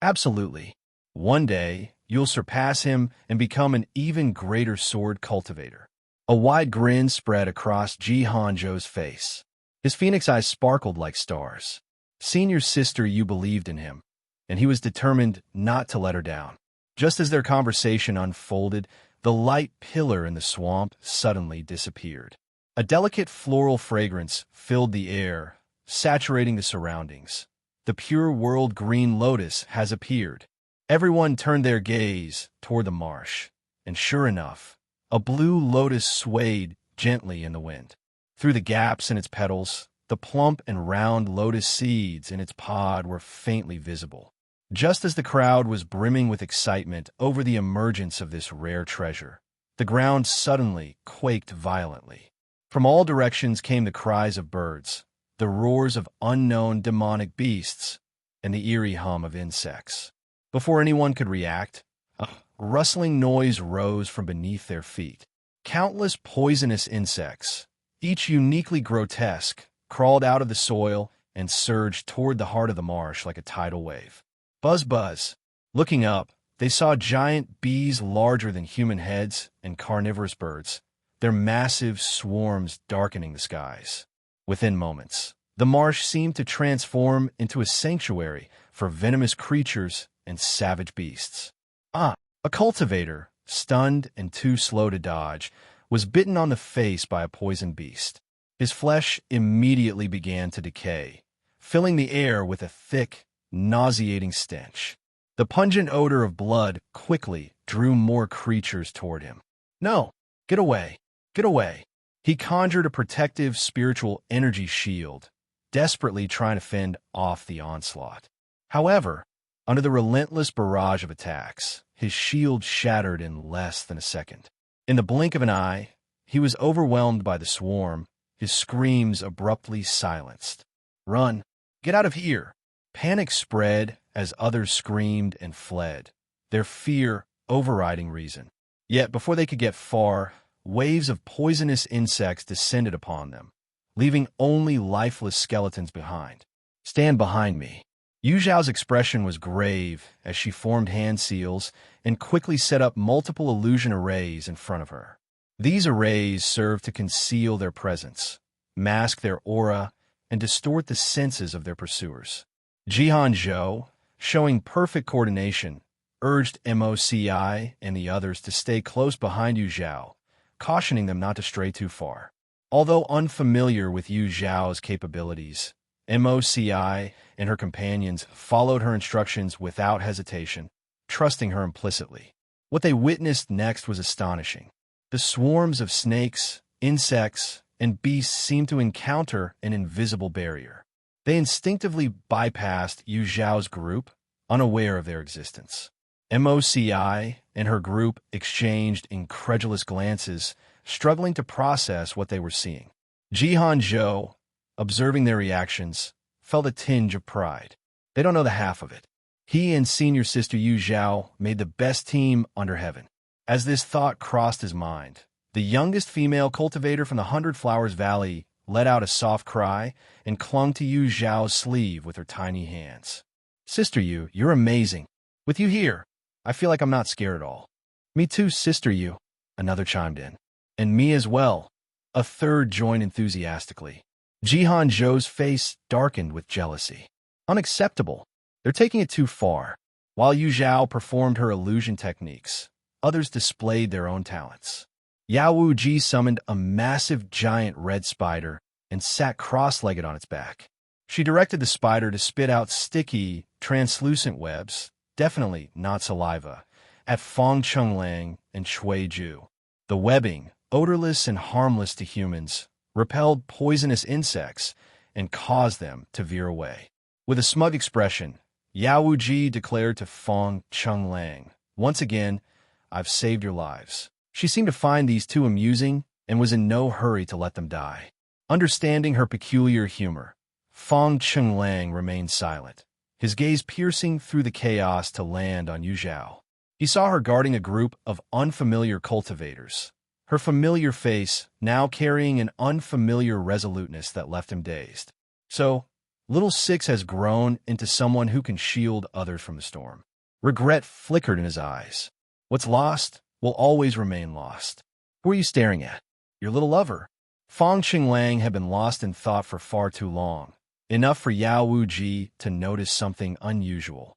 "Absolutely. One day, you'll surpass him and become an even greater sword cultivator." A wide grin spread across Jihan Zhou's face. His phoenix eyes sparkled like stars. Senior sister Yu believed in him, and he was determined not to let her down. Just as their conversation unfolded, the light pillar in the swamp suddenly disappeared. A delicate floral fragrance filled the air, saturating the surroundings. The pure world green lotus has appeared. Everyone turned their gaze toward the marsh, and sure enough, a blue lotus swayed gently in the wind. Through the gaps in its petals, the plump and round lotus seeds in its pod were faintly visible. Just as the crowd was brimming with excitement over the emergence of this rare treasure, the ground suddenly quaked violently. From all directions came the cries of birds, the roars of unknown demonic beasts, and the eerie hum of insects. Before anyone could react, rustling noise rose from beneath their feet. Countless poisonous insects, each uniquely grotesque, crawled out of the soil and surged toward the heart of the marsh like a tidal wave. Buzz, buzz. Looking up, they saw giant bees larger than human heads and carnivorous birds, their massive swarms darkening the skies. Within moments, the marsh seemed to transform into a sanctuary for venomous creatures and savage beasts. A cultivator, stunned and too slow to dodge, was bitten on the face by a poisoned beast. His flesh immediately began to decay, filling the air with a thick, nauseating stench. The pungent odor of blood quickly drew more creatures toward him. No, get away, get away. He conjured a protective spiritual energy shield, desperately trying to fend off the onslaught. However, under the relentless barrage of attacks, his shield shattered in less than a second. In the blink of an eye, he was overwhelmed by the swarm, his screams abruptly silenced. Run! Get out of here! Panic spread as others screamed and fled, their fear overriding reason. Yet before they could get far, waves of poisonous insects descended upon them, leaving only lifeless skeletons behind. Stand behind me. Yu Zhao's expression was grave as she formed hand seals and quickly set up multiple illusion arrays in front of her. These arrays served to conceal their presence, mask their aura, and distort the senses of their pursuers. Zhao, showing perfect coordination, urged MOCI and the others to stay close behind Yu Zhao, cautioning them not to stray too far. Although unfamiliar with Yu Zhao's capabilities, MOCI and her companions followed her instructions without hesitation, trusting her implicitly. What they witnessed next was astonishing. The swarms of snakes, insects, and beasts seemed to encounter an invisible barrier. They instinctively bypassed Yu Zhao's group, unaware of their existence. MOCI and her group exchanged incredulous glances, struggling to process what they were seeing. Zhao, observing their reactions, felt a tinge of pride. They don't know the half of it. He and senior sister Yu Zhao made the best team under heaven. As this thought crossed his mind, the youngest female cultivator from the Hundred Flowers Valley let out a soft cry and clung to Yu Zhao's sleeve with her tiny hands. Sister Yu, you're amazing. With you here, I feel like I'm not scared at all. Me too, Sister Yu, another chimed in. And me as well, a third joined enthusiastically. Zhao's face darkened with jealousy. Unacceptable. They're taking it too far. While Yu Zhao performed her illusion techniques, others displayed their own talents. Yao Wuji summoned a massive giant red spider and sat cross-legged on its back. She directed the spider to spit out sticky, translucent webs, definitely not saliva, at Fong Chenglang and Shui Ju. The webbing, odorless and harmless to humans, repelled poisonous insects and caused them to veer away. With a smug expression, Yao Wuji declared to Fong Chenglang, once again, I've saved your lives. She seemed to find these two amusing and was in no hurry to let them die. Understanding her peculiar humor, Fong Chenglang remained silent, his gaze piercing through the chaos to land on Yu Zhao. He saw her guarding a group of unfamiliar cultivators, her familiar face now carrying an unfamiliar resoluteness that left him dazed. So, Little Six has grown into someone who can shield others from the storm. Regret flickered in his eyes. What's lost will always remain lost. Who are you staring at? Your little lover. Fong Chenglang had been lost in thought for far too long, enough for Yao Wuji to notice something unusual.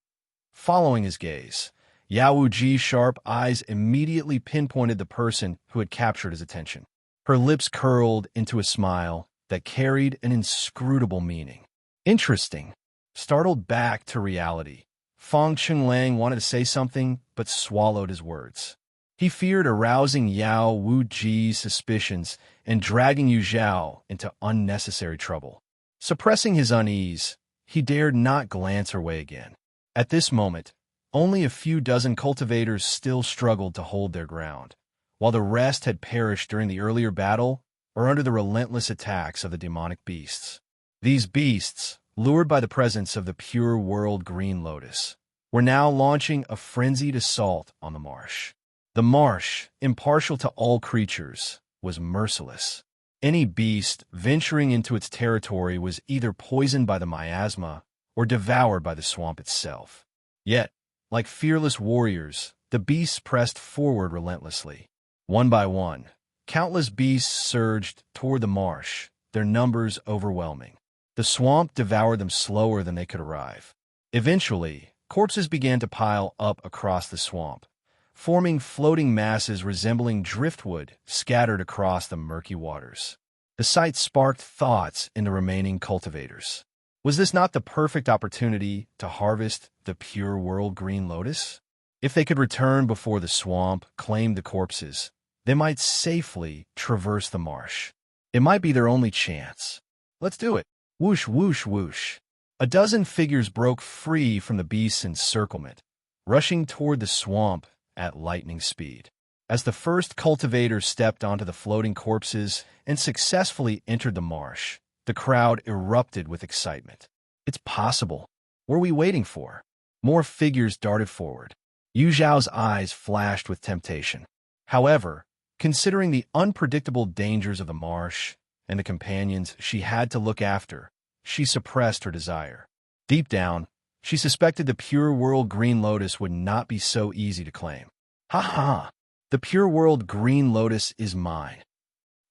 Following his gaze, Yao Wuji's sharp eyes immediately pinpointed the person who had captured his attention. Her lips curled into a smile that carried an inscrutable meaning. Interesting. Startled back to reality, Fong Chenglang wanted to say something but swallowed his words. He feared arousing Yao Wuji's suspicions and dragging Yu Zhao into unnecessary trouble. Suppressing his unease, he dared not glance her way again. At this moment, only a few dozen cultivators still struggled to hold their ground, while the rest had perished during the earlier battle or under the relentless attacks of the demonic beasts. These beasts, lured by the presence of the pure world green lotus, were were now launching a frenzied assault on the marsh. The marsh, impartial to all creatures, was merciless. Any beast venturing into its territory was either poisoned by the miasma or devoured by the swamp itself. Yet, like fearless warriors, the beasts pressed forward relentlessly. One by one, countless beasts surged toward the marsh, their numbers overwhelming. The swamp devoured them slower than they could arrive. Eventually, corpses began to pile up across the swamp, forming floating masses resembling driftwood scattered across the murky waters. The sight sparked thoughts in the remaining cultivators. Was this not the perfect opportunity to harvest the pure world green lotus? If they could return before the swamp claimed the corpses, they might safely traverse the marsh. It might be their only chance. Let's do it. Whoosh, whoosh, whoosh. A dozen figures broke free from the beast's encirclement, rushing toward the swamp at lightning speed. As the first cultivator stepped onto the floating corpses and successfully entered the marsh, the crowd erupted with excitement. It's possible. What are we waiting for? More figures darted forward. Yu Zhao's eyes flashed with temptation. However, considering the unpredictable dangers of the marsh and the companions she had to look after, she suppressed her desire. Deep down, she suspected the pure world green lotus would not be so easy to claim. Ha ha! The pure world green lotus is mine.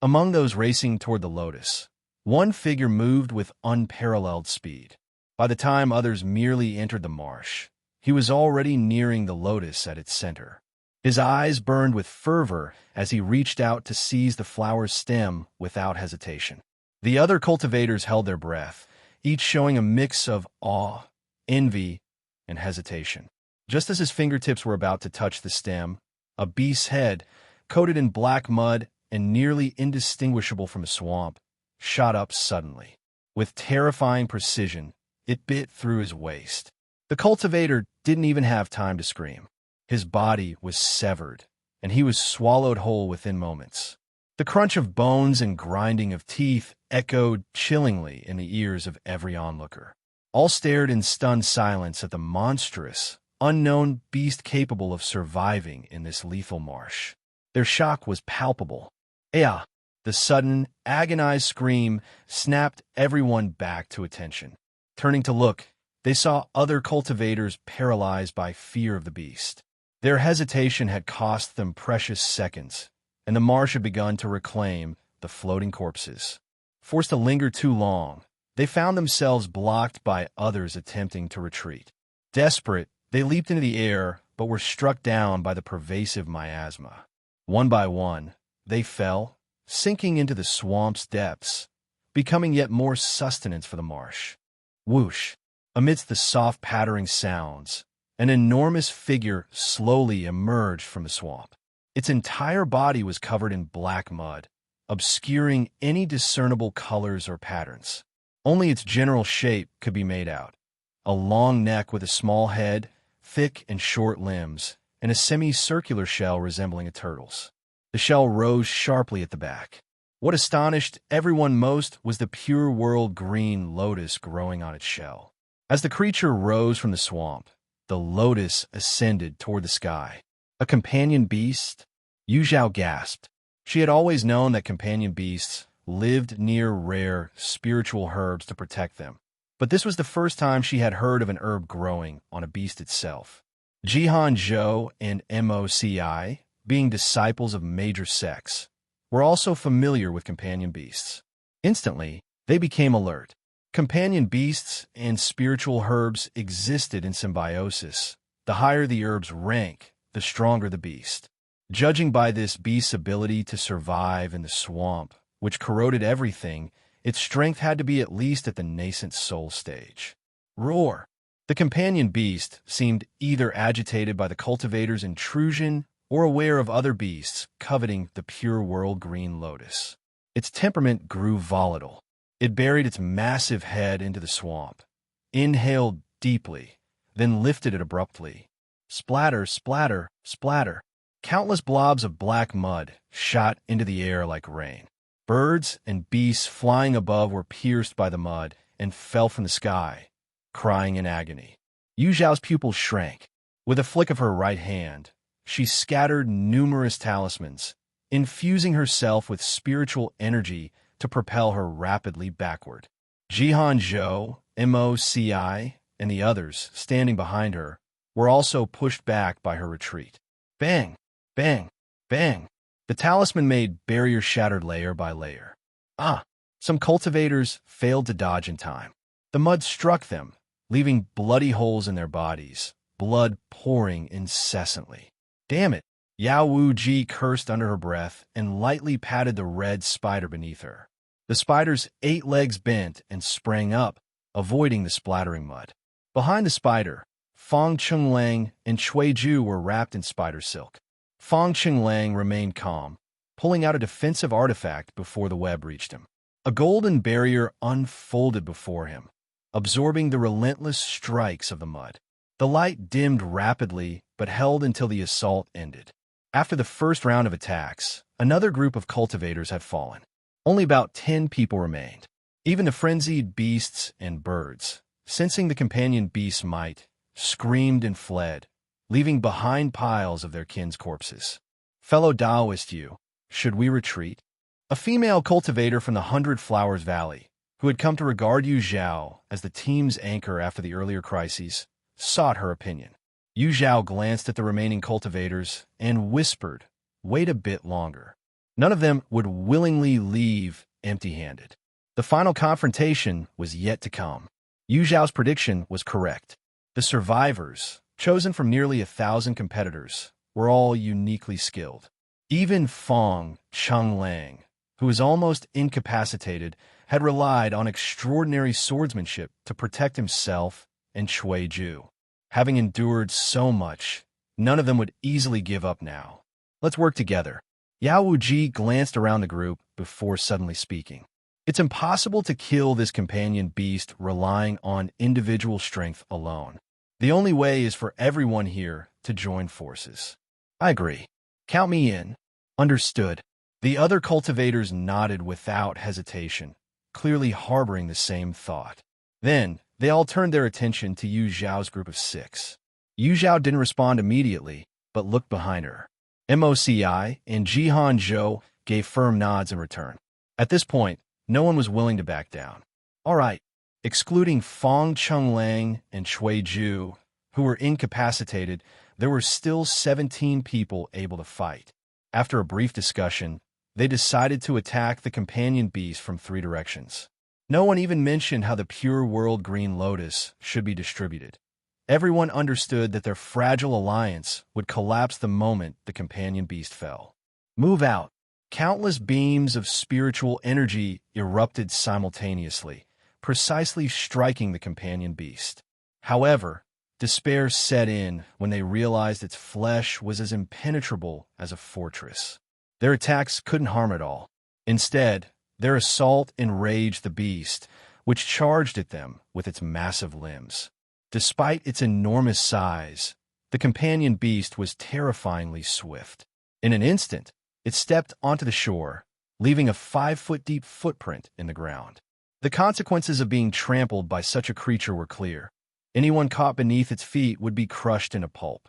Among those racing toward the lotus, one figure moved with unparalleled speed. By the time others merely entered the marsh, he was already nearing the lotus at its center. His eyes burned with fervor as he reached out to seize the flower's stem without hesitation. The other cultivators held their breath, each showing a mix of awe, envy, and hesitation. Just as his fingertips were about to touch the stem, a beast's head, coated in black mud and nearly indistinguishable from a swamp, shot up suddenly. With terrifying precision, it bit through his waist. The cultivator didn't even have time to scream. His body was severed, and he was swallowed whole within moments. The crunch of bones and grinding of teeth echoed chillingly in the ears of every onlooker. All stared in stunned silence at the monstrous, unknown beast capable of surviving in this lethal marsh. Their shock was palpable. "Aya!" The sudden, agonized scream snapped everyone back to attention. Turning to look, they saw other cultivators paralyzed by fear of the beast. Their hesitation had cost them precious seconds, and the marsh had begun to reclaim the floating corpses. Forced to linger too long, they found themselves blocked by others attempting to retreat. Desperate, they leaped into the air, but were struck down by the pervasive miasma. One by one, they fell, sinking into the swamp's depths, becoming yet more sustenance for the marsh. Whoosh! Amidst the soft pattering sounds, an enormous figure slowly emerged from the swamp. Its entire body was covered in black mud, obscuring any discernible colors or patterns. Only its general shape could be made out. A long neck with a small head, thick and short limbs, and a semicircular shell resembling a turtle's. The shell rose sharply at the back. What astonished everyone most was the pure world green lotus growing on its shell. As the creature rose from the swamp, the lotus ascended toward the sky. A companion beast? Yu Zhao gasped. She had always known that companion beasts lived near rare, spiritual herbs to protect them. But this was the first time she had heard of an herb growing on a beast itself. Jihan Zhou and Moci, being disciples of major sects, were also familiar with companion beasts. Instantly, they became alert. Companion beasts and spiritual herbs existed in symbiosis. The higher the herb's rank, the stronger the beast. Judging by this beast's ability to survive in the swamp, which corroded everything, its strength had to be at least at the nascent soul stage. Roar! The companion beast seemed either agitated by the cultivator's intrusion or aware of other beasts coveting the pure world green lotus. Its temperament grew volatile. It buried its massive head into the swamp, inhaled deeply, then lifted it abruptly. Splatter, splatter, splatter. Countless blobs of black mud shot into the air like rain. Birds and beasts flying above were pierced by the mud and fell from the sky, crying in agony. Yu Zhao's pupils shrank. With a flick of her right hand, she scattered numerous talismans, infusing herself with spiritual energy to propel her rapidly backward. Jihan Zhou, Moci, and the others, standing behind her, were also pushed back by her retreat. Bang! Bang! Bang! The talisman made barrier shattered layer by layer. Some cultivators failed to dodge in time. The mud struck them, leaving bloody holes in their bodies, blood pouring incessantly. Damn it! Yao Wuji cursed under her breath and lightly patted the red spider beneath her. The spider's 8 legs bent and sprang up, avoiding the splattering mud. Behind the spider, Fong Chenglang and Cui Ju were wrapped in spider silk. Fong Chenglang remained calm, pulling out a defensive artifact before the web reached him. A golden barrier unfolded before him, absorbing the relentless strikes of the mud. The light dimmed rapidly, but held until the assault ended. After the first round of attacks, another group of cultivators had fallen. Only about 10 people remained. Even the frenzied beasts and birds, sensing the companion beast's might, screamed and fled, leaving behind piles of their kin's corpses. Fellow Taoist Yu, should we retreat? A female cultivator from the 100 Flowers Valley, who had come to regard Yu Zhao as the team's anchor after the earlier crises, sought her opinion. Yu Zhao glanced at the remaining cultivators and whispered, "Wait a bit longer." None of them would willingly leave empty-handed. The final confrontation was yet to come. Yu Zhao's prediction was correct. The survivors, chosen from nearly 1,000 competitors, were all uniquely skilled. Even Fong Chenglang, who was almost incapacitated, had relied on extraordinary swordsmanship to protect himself and Cui Ju. Having endured so much, none of them would easily give up now. Let's work together. Yao Wuji glanced around the group before suddenly speaking. It's impossible to kill this companion beast relying on individual strength alone. The only way is for everyone here to join forces. I agree. Count me in. Understood. The other cultivators nodded without hesitation, clearly harboring the same thought. Then, they all turned their attention to Yu Zhao's group of 6. Yu Zhao didn't respond immediately, but looked behind her. Moci and Jihan Zhou gave firm nods in return. At this point, no one was willing to back down. All right, excluding Fong Chenglang and Cui Ju, who were incapacitated, there were still 17 people able to fight. After a brief discussion, they decided to attack the companion beast from 3 directions. No one even mentioned how the pure world green lotus should be distributed. Everyone understood that their fragile alliance would collapse the moment the companion beast fell. Move out. Countless beams of spiritual energy erupted simultaneously, precisely striking the companion beast. However, despair set in when they realized its flesh was as impenetrable as a fortress. Their attacks couldn't harm it all. Instead, their assault enraged the beast, which charged at them with its massive limbs. Despite its enormous size, the companion beast was terrifyingly swift. In an instant, it stepped onto the shore, leaving a 5-foot-deep footprint in the ground. The consequences of being trampled by such a creature were clear. Anyone caught beneath its feet would be crushed into pulp.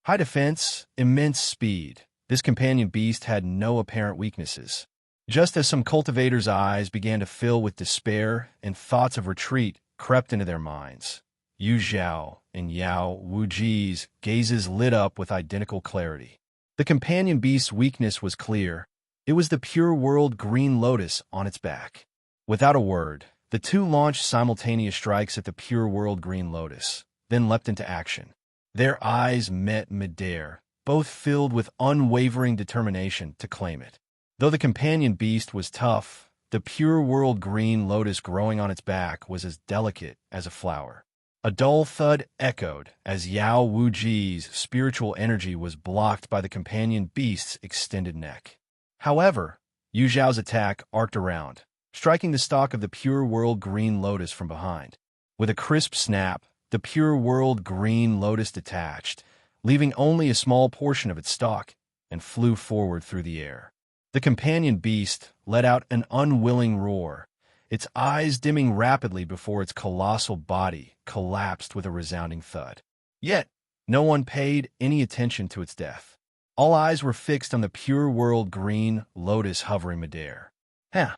High defense, immense speed. This companion beast had no apparent weaknesses. Just as some cultivators' eyes began to fill with despair and thoughts of retreat crept into their minds, Yu Zhao and Yao Wuji's gazes lit up with identical clarity. The companion beast's weakness was clear. It was the pure world green lotus on its back. Without a word, the 2 launched simultaneous strikes at the pure world green lotus, then leapt into action. Their eyes met midair, both filled with unwavering determination to claim it. Though the companion beast was tough, the pure world green lotus growing on its back was as delicate as a flower. A dull thud echoed as Yao Wuji's spiritual energy was blocked by the companion beast's extended neck. However, Yu Zhao's attack arced around, striking the stalk of the pure world green lotus from behind. With a crisp snap, the pure world green lotus detached, leaving only a small portion of its stalk, and flew forward through the air. The companion beast let out an unwilling roar, its eyes dimming rapidly before its colossal body collapsed with a resounding thud. Yet, no one paid any attention to its death. All eyes were fixed on the pure world green lotus hovering midair. Huh.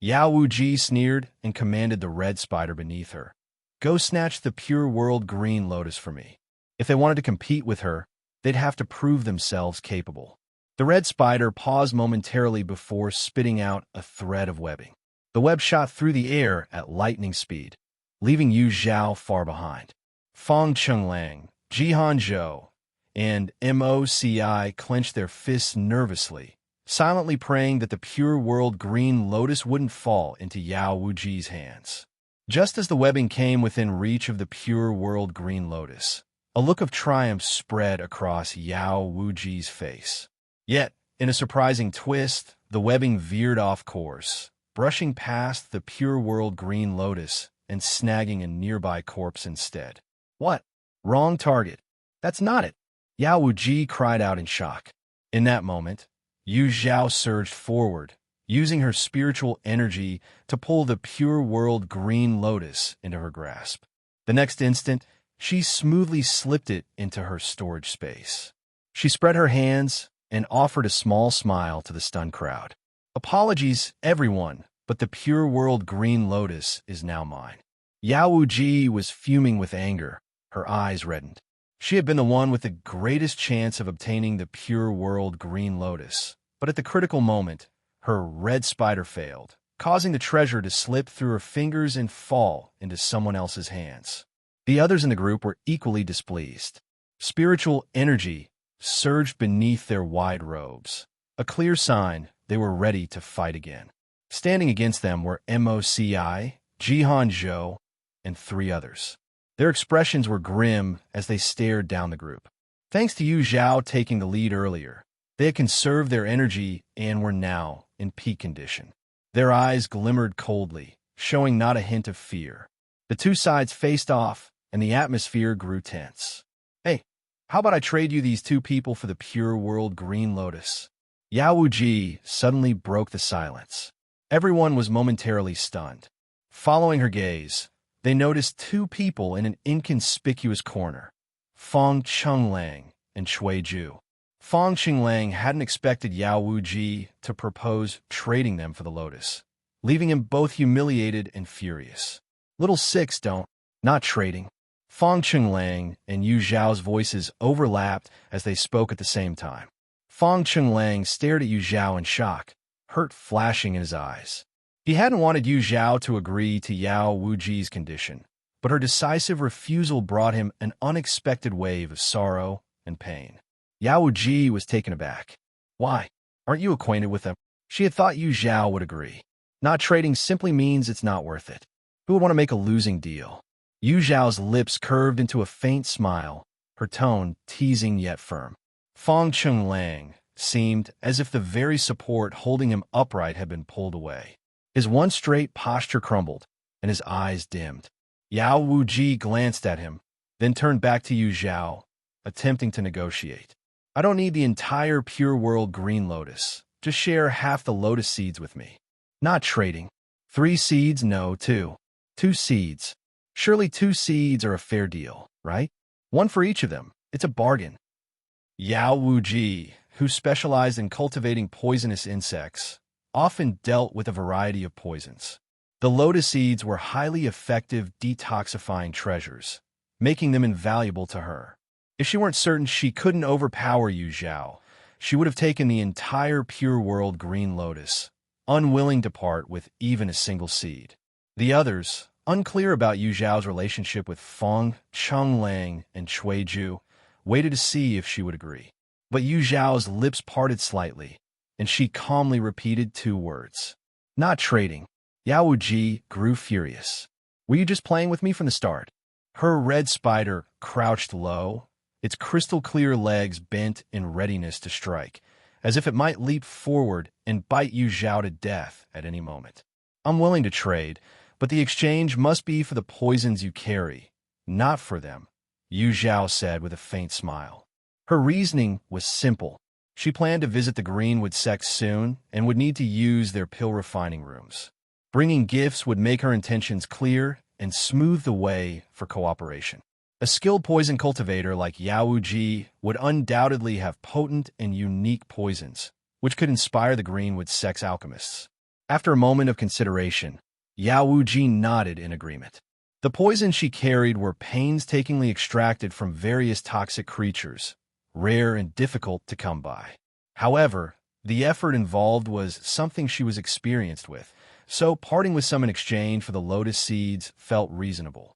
Yao Wuji sneered and commanded the red spider beneath her. Go snatch the pure world green lotus for me. If they wanted to compete with her, they'd have to prove themselves capable. The red spider paused momentarily before spitting out a thread of webbing. The web shot through the air at lightning speed, leaving Yu Zhao far behind. Fang Chenglang, Jihan Zhou, and Moci clenched their fists nervously, silently praying that the pure world green lotus wouldn't fall into Yao Wuji's hands. Just as the webbing came within reach of the pure world green lotus, a look of triumph spread across Yao Wuji's face. Yet, in a surprising twist, the webbing veered off course, brushing past the pure world green lotus and snagging a nearby corpse instead. What? Wrong target. That's not it. Yao Wuji cried out in shock. In that moment, Yu Zhao surged forward, using her spiritual energy to pull the pure world green lotus into her grasp. The next instant, she smoothly slipped it into her storage space. She spread her hands and offered a small smile to the stunned crowd. Apologies, everyone, but the pure world green lotus is now mine. Yao Wuji was fuming with anger, her eyes reddened. She had been the one with the greatest chance of obtaining the pure world green lotus, but at the critical moment, her red spider failed, causing the treasure to slip through her fingers and fall into someone else's hands. The others in the group were equally displeased. Spiritual energy surged beneath their wide robes, a clear sign they were ready to fight again. Standing against them were Moci, Jihan Zhou, and 3 others. Their expressions were grim as they stared down the group. Thanks to Yu Zhao taking the lead earlier, they had conserved their energy and were now in peak condition. Their eyes glimmered coldly, showing not a hint of fear. The two sides faced off, and the atmosphere grew tense. Hey, how about I trade you these 2 people for the pure world green lotus? Yao Wuji suddenly broke the silence. Everyone was momentarily stunned. Following her gaze, they noticed 2 people in an inconspicuous corner, Fang Chenglang and Cui Ju. Fang Chenglang hadn't expected Yao Wuji to propose trading them for the lotus, leaving him both humiliated and furious. Little six don't, not trading. Fang Chenglang and Yu Zhao's voices overlapped as they spoke at the same time. Fang Chenglang stared at Yu Zhao in shock, hurt flashing in his eyes. He hadn't wanted Yu Zhao to agree to Yao Wuji's condition, but her decisive refusal brought him an unexpected wave of sorrow and pain. Yao Wuji was taken aback. Why? Aren't you acquainted with them? She had thought Yu Zhao would agree. Not trading simply means it's not worth it. Who would want to make a losing deal? Yu Zhao's lips curved into a faint smile, her tone teasing yet firm. Fang Chenglang seemed as if the very support holding him upright had been pulled away. His one straight posture crumbled, and his eyes dimmed. Yao Wuji glanced at him, then turned back to Yu Zhao, attempting to negotiate. I don't need the entire pure world green lotus. Just share half the lotus seeds with me. Not trading. 3 seeds? No, 2. 2 seeds. Surely 2 seeds are a fair deal, right? 1 for each of them. It's a bargain. Yao Wuji, who specialized in cultivating poisonous insects, often dealt with a variety of poisons. The lotus seeds were highly effective detoxifying treasures, making them invaluable to her. If she weren't certain she couldn't overpower Yu Zhao, she would have taken the entire pure world green lotus, unwilling to part with even a single seed. The others, unclear about Yu Zhao's relationship with Fang Chenglang and Cui Ju, waited to see if she would agree. But Yu Zhao's lips parted slightly, and she calmly repeated 2 words. Not trading. Yao Wuji grew furious. Were you just playing with me from the start? Her red spider crouched low, its crystal-clear legs bent in readiness to strike, as if it might leap forward and bite Yu Zhao to death at any moment. I'm willing to trade, but the exchange must be for the poisons you carry, not for them, Yu Zhao said with a faint smile. Her reasoning was simple. She planned to visit the Greenwood sect soon and would need to use their pill refining rooms. Bringing gifts would make her intentions clear and smooth the way for cooperation. A skilled poison cultivator like Yao Ji would undoubtedly have potent and unique poisons, which could inspire the Greenwood sex alchemists. After a moment of consideration, Yao Ji nodded in agreement. The poisons she carried were painstakingly extracted from various toxic creatures, rare and difficult to come by. However, the effort involved was something she was experienced with, so parting with some in exchange for the lotus seeds felt reasonable.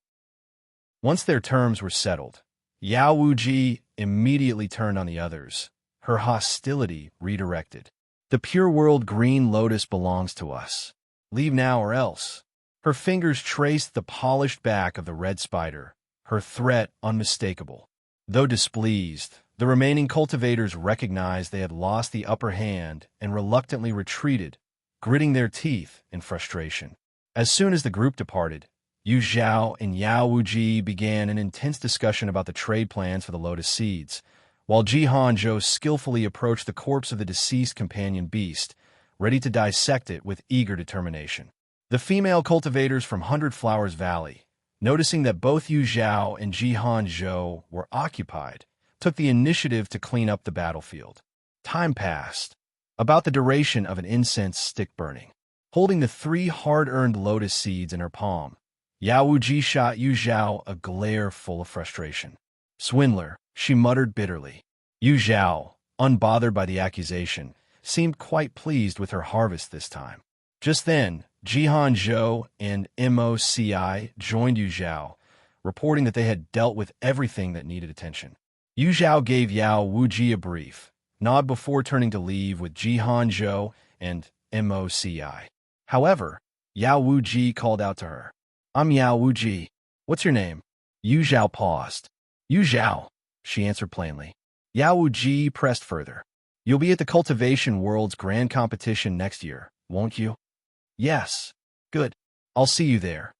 Once their terms were settled, Yao Wuji immediately turned on the others, her hostility redirected. The pure world green lotus belongs to us. Leave now or else. Her fingers traced the polished back of the red spider, her threat unmistakable. Though displeased, the remaining cultivators recognized they had lost the upper hand and reluctantly retreated, gritting their teeth in frustration. As soon as the group departed, Yu Zhao and Yao Wuji began an intense discussion about the trade plans for the lotus seeds, while Ji Hanzhou skillfully approached the corpse of the deceased companion beast, ready to dissect it with eager determination. The female cultivators from Hundred Flowers Valley, noticing that both Yu Zhao and Ji Hanzhou were occupied, took the initiative to clean up the battlefield. Time passed, about the duration of an incense stick burning. Holding the 3 hard-earned lotus seeds in her palm, Yao Wuji shot Yu Zhao a glare full of frustration. Swindler, she muttered bitterly. Yu Zhao, unbothered by the accusation, seemed quite pleased with her harvest this time. Just then, Ji Hanzhou and MOCI joined Yu Zhao, reporting that they had dealt with everything that needed attention. Yu Zhao gave Yao Wuji a brief nod before turning to leave with Ji Hanzhou and MOCI. However, Yao Wuji called out to her. I'm Yao Wuji. What's your name? Yu Zhao paused. Yu Zhao, she answered plainly. Yao Wuji pressed further. You'll be at the Cultivation World's grand competition next year, won't you? Yes. Good. I'll see you there,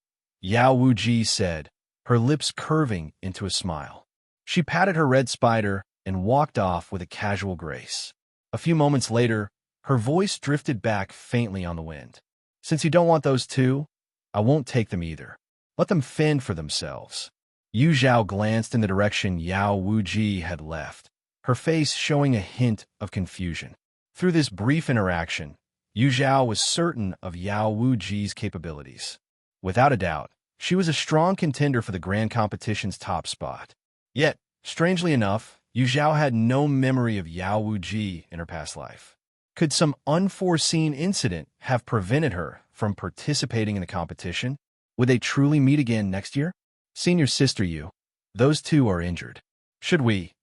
Yao Wuji said, her lips curving into a smile. She patted her red spider and walked off with a casual grace. A few moments later, her voice drifted back faintly on the wind. Since you don't want those two, I won't take them either. Let them fend for themselves. Yu Zhao glanced in the direction Yao Wuji had left, her face showing a hint of confusion. Through this brief interaction, Yu Zhao was certain of Yao Wuji's capabilities. Without a doubt, she was a strong contender for the grand competition's top spot. Yet, strangely enough, Yu Zhao had no memory of Yao Wuji in her past life. Could some unforeseen incident have prevented her from participating in the competition? Would they truly meet again next year? Senior sister Yu, those two are injured. Should we?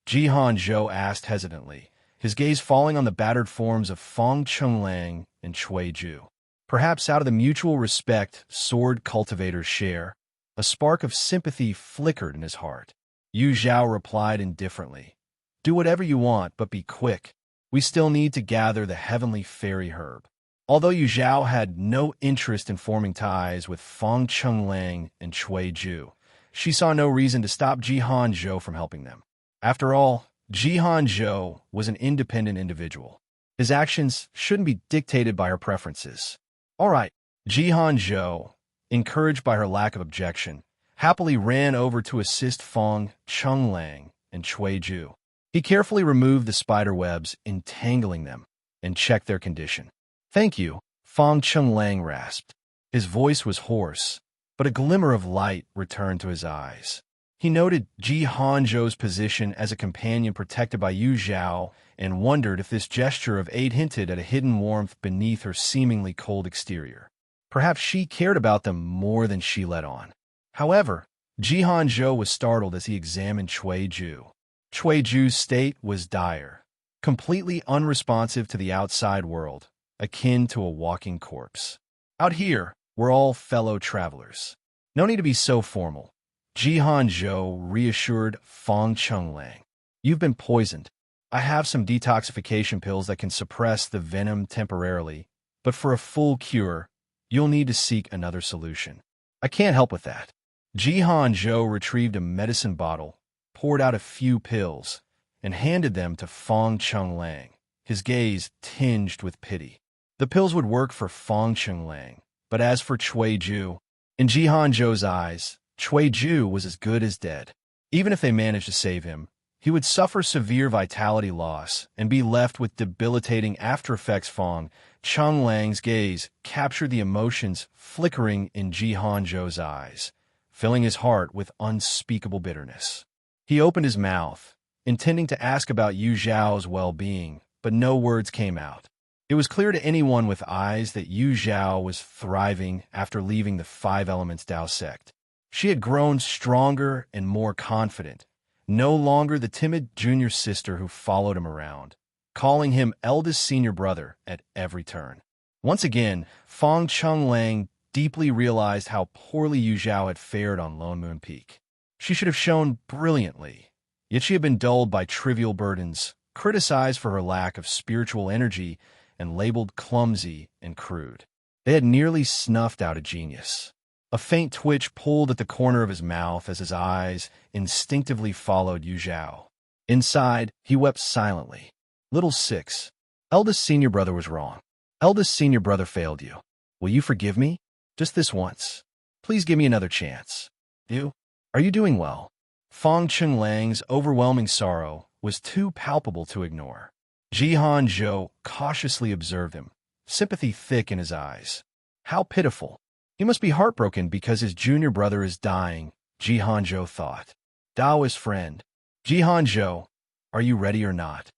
Ji Hanzhou asked hesitantly, his gaze falling on the battered forms of Fong Chenglang and Cui Ju. Perhaps out of the mutual respect sword cultivators share, a spark of sympathy flickered in his heart. Yu Zhao replied indifferently. Do whatever you want, but be quick. We still need to gather the heavenly fairy herb. Although Yu Zhao had no interest in forming ties with Fong Chenglang and Cui Ju, she saw no reason to stop Ji Hanzhou from helping them. After all, Ji Hanzhou was an independent individual. His actions shouldn't be dictated by her preferences. All right, Ji Hanzhou, encouraged by her lack of objection, happily ran over to assist Fong Chenglang and Cui Ju. He carefully removed the spider webs, entangling them, and checked their condition. Thank you, Fong Chenglang rasped. His voice was hoarse, but a glimmer of light returned to his eyes. He noted Ji Hanzhou's position as a companion protected by Yu Zhao and wondered if this gesture of aid hinted at a hidden warmth beneath her seemingly cold exterior. Perhaps she cared about them more than she let on. However, Ji Hanzhou was startled as he examined Cui Ju. Cui Ju's state was dire, completely unresponsive to the outside world, akin to a walking corpse. Out here, we're all fellow travelers. No need to be so formal, Ji Hanzhou reassured Fong Chenglang. You've been poisoned. I have some detoxification pills that can suppress the venom temporarily, but for a full cure, you'll need to seek another solution. I can't help with that. Ji Hanzhou retrieved a medicine bottle, poured out a few pills, and handed them to Fong Chenglang, his gaze tinged with pity. The pills would work for Fong Chenglang, But as for Cui Ju, in Jihan Zhou's eyes, Cui Ju was as good as dead. Even if they managed to save him, he would suffer severe vitality loss and be left with debilitating after-effects. Fong Changlang's gaze captured the emotions flickering in Jihan Zhou's eyes, filling his heart with unspeakable bitterness. He opened his mouth, intending to ask about Yu Zhao's well-being, but no words came out. It was clear to anyone with eyes that Yu Zhao was thriving after leaving the Five Elements Dao sect. She had grown stronger and more confident, no longer the timid junior sister who followed him around, calling him eldest senior brother at every turn. Once again, Fong Chenglang deeply realized how poorly Yu Zhao had fared on Lone Moon Peak. She should have shown brilliantly, yet she had been dulled by trivial burdens, criticized for her lack of spiritual energy, and labeled clumsy and crude. They had nearly snuffed out a genius. A faint twitch pulled at the corner of his mouth as his eyes instinctively followed Yu Zhao. Inside, he wept silently. Little Six, eldest senior brother was wrong. Eldest senior brother failed you. Will you forgive me? Just this once. Please give me another chance. Are you doing well? Fong Chenglang's overwhelming sorrow was too palpable to ignore. Jihan Zhou cautiously observed him, sympathy thick in his eyes. How pitiful. He must be heartbroken because his junior brother is dying, Jihan Zhou thought. Daoist friend. Jihan Zhou, are you ready or not?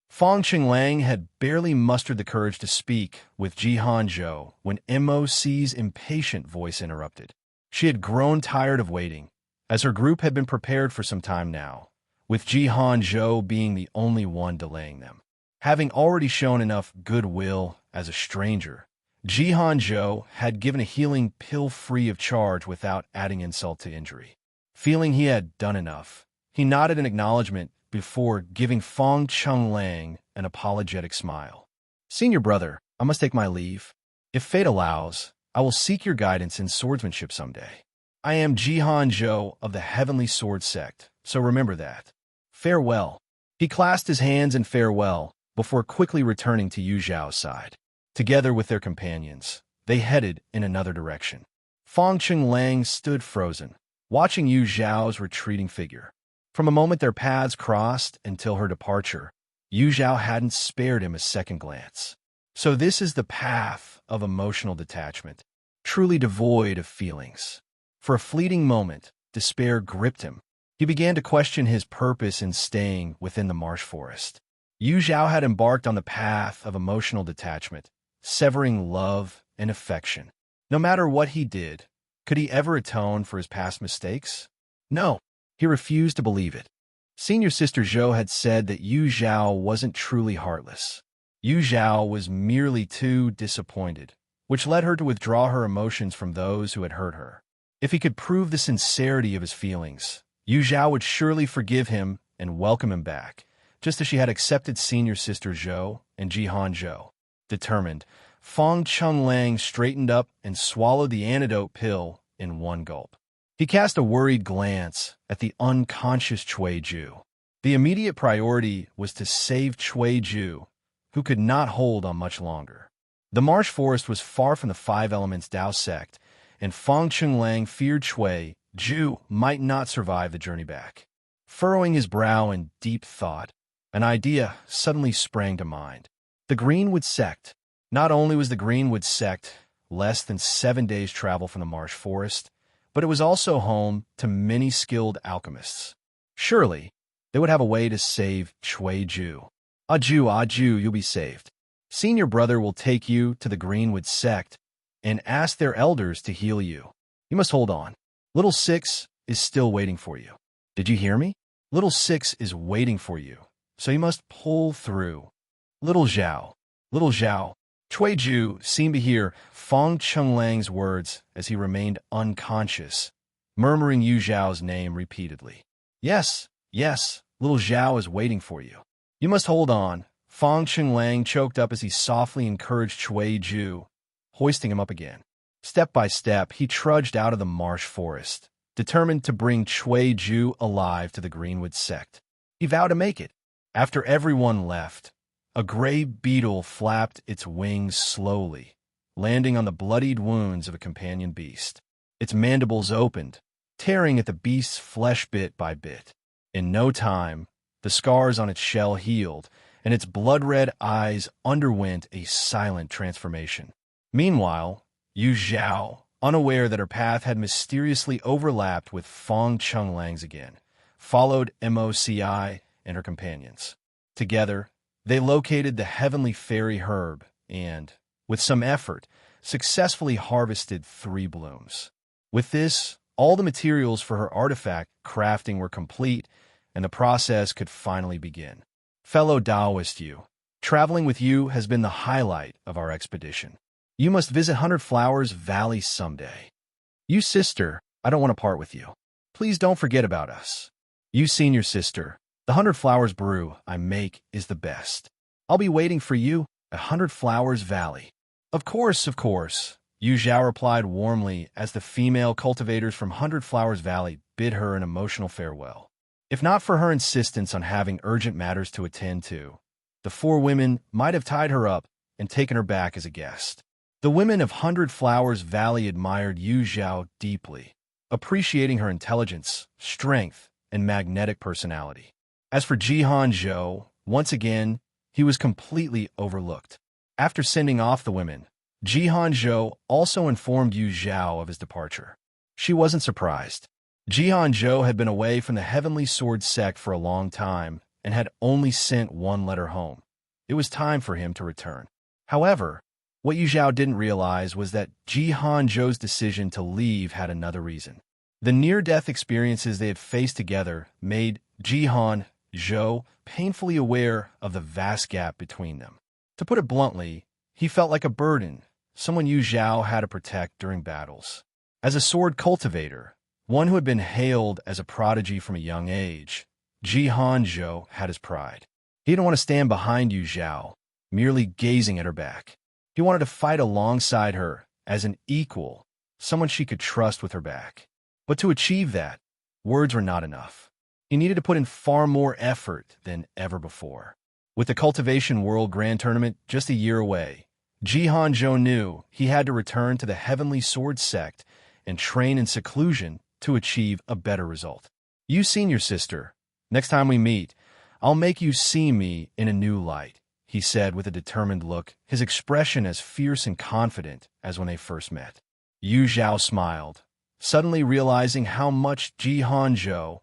Fong Chenglang had barely mustered the courage to speak with Jihan Zhou when MOC's impatient voice interrupted. She had grown tired of waiting, as her group had been prepared for some time now, with Jihan Zhou being the only one delaying them. Having already shown enough goodwill as a stranger, Jihan Zhou had given a healing pill free of charge without adding insult to injury. Feeling he had done enough, he nodded in acknowledgement before giving Fong Chenglang an apologetic smile. Senior brother, I must take my leave. If fate allows, I will seek your guidance in swordsmanship someday. I am Jihan Zhou of the Heavenly Sword Sect, so remember that. Farewell. He clasped his hands in farewell before quickly returning to Yu Zhao's side. Together with their companions, they headed in another direction. Fong Chenglang stood frozen, watching Yu Zhao's retreating figure. From a moment their paths crossed until her departure, Yu Zhao hadn't spared him a second glance. So this is the path of emotional detachment, truly devoid of feelings. For a fleeting moment, despair gripped him. He began to question his purpose in staying within the marsh forest. Yu Zhao had embarked on the path of emotional detachment, severing love and affection. No matter what he did, could he ever atone for his past mistakes? No, he refused to believe it. Senior Sister Zhou had said that Yu Zhao wasn't truly heartless. Yu Zhao was merely too disappointed, which led her to withdraw her emotions from those who had hurt her. If he could prove the sincerity of his feelings, Yu Zhao would surely forgive him and welcome him back, just as she had accepted Senior Sister Zhou and Jihan Zhou. Determined, Fong Chenglang straightened up and swallowed the antidote pill in one gulp. He cast a worried glance at the unconscious Cui Ju. The immediate priority was to save Cui Ju, who could not hold on much longer. The marsh forest was far from the Five Elements Dao sect, and Fong Chenglang feared Cui Ju might not survive the journey back. Furrowing his brow in deep thought, an idea suddenly sprang to mind. The Greenwood sect. Not only was the Greenwood sect less than 7 days' travel from the marsh forest, but it was also home to many skilled alchemists. Surely, they would have a way to save Cui Ju. Ju, you'll be saved. Senior brother will take you to the Greenwood sect and ask their elders to heal you. You must hold on. Little Six is still waiting for you. Did you hear me? Little Six is waiting for you, so you must pull through. Little Zhao. Cui Ju seemed to hear Fong Chenglang's words as he remained unconscious, murmuring Yu Zhao's name repeatedly. Yes, little Zhao is waiting for you. You must hold on. Fong Chenglang choked up as he softly encouraged Cui Ju, hoisting him up again. Step by step, he trudged out of the marsh forest, determined to bring Cui Ju alive to the Greenwood sect. He vowed to make it. After everyone left, a gray beetle flapped its wings slowly, landing on the bloodied wounds of a companion beast. Its mandibles opened, tearing at the beast's flesh bit by bit. In no time, the scars on its shell healed, and its blood-red eyes underwent a silent transformation. Meanwhile, Yu Zhao, unaware that her path had mysteriously overlapped with Fong Chunglang's again, followed Moci and her companions. Together, they located the heavenly fairy herb and, with some effort, successfully harvested 3 blooms. With this, all the materials for her artifact crafting were complete, and the process could finally begin. Fellow Taoist Yu, traveling with you has been the highlight of our expedition. You must visit Hundred Flowers Valley someday. You sister, I don't want to part with you. Please don't forget about us. You senior sister, the Hundred Flowers brew I make is the best. I'll be waiting for you at Hundred Flowers Valley. Of course, Yu Zhao replied warmly as the female cultivators from Hundred Flowers Valley bid her an emotional farewell. If not for her insistence on having urgent matters to attend to, the 4 women might have tied her up and taken her back as a guest. The women of Hundred Flowers Valley admired Yu Zhao deeply, appreciating her intelligence, strength, and magnetic personality. As for Jihan Zhou, once again, he was completely overlooked. After sending off the women, Jihan Zhou also informed Yu Zhao of his departure. She wasn't surprised. Jihan Zhou had been away from the Heavenly Sword sect for a long time and had only sent 1 letter home. It was time for him to return. However, what Yu Zhao didn't realize was that Jihan Zhou's decision to leave had another reason. The near-death experiences they had faced together made Jihan Zhou painfully aware of the vast gap between them. To put it bluntly, he felt like a burden, someone Yu Zhao had to protect during battles. As a sword cultivator, one who had been hailed as a prodigy from a young age, Jihan Zhou had his pride. He didn't want to stand behind Yu Zhao, merely gazing at her back. He wanted to fight alongside her as an equal, someone she could trust with her back. But to achieve that, words were not enough. He needed to put in far more effort than ever before. With the Cultivation World Grand Tournament just a year away, Jihan Zhou knew he had to return to the Heavenly Sword sect and train in seclusion to achieve a better result. You senior sister, next time we meet, I'll make you see me in a new light, he said with a determined look, his expression as fierce and confident as when they first met. Yu Zhao smiled, suddenly realizing how much Jihan Zhou,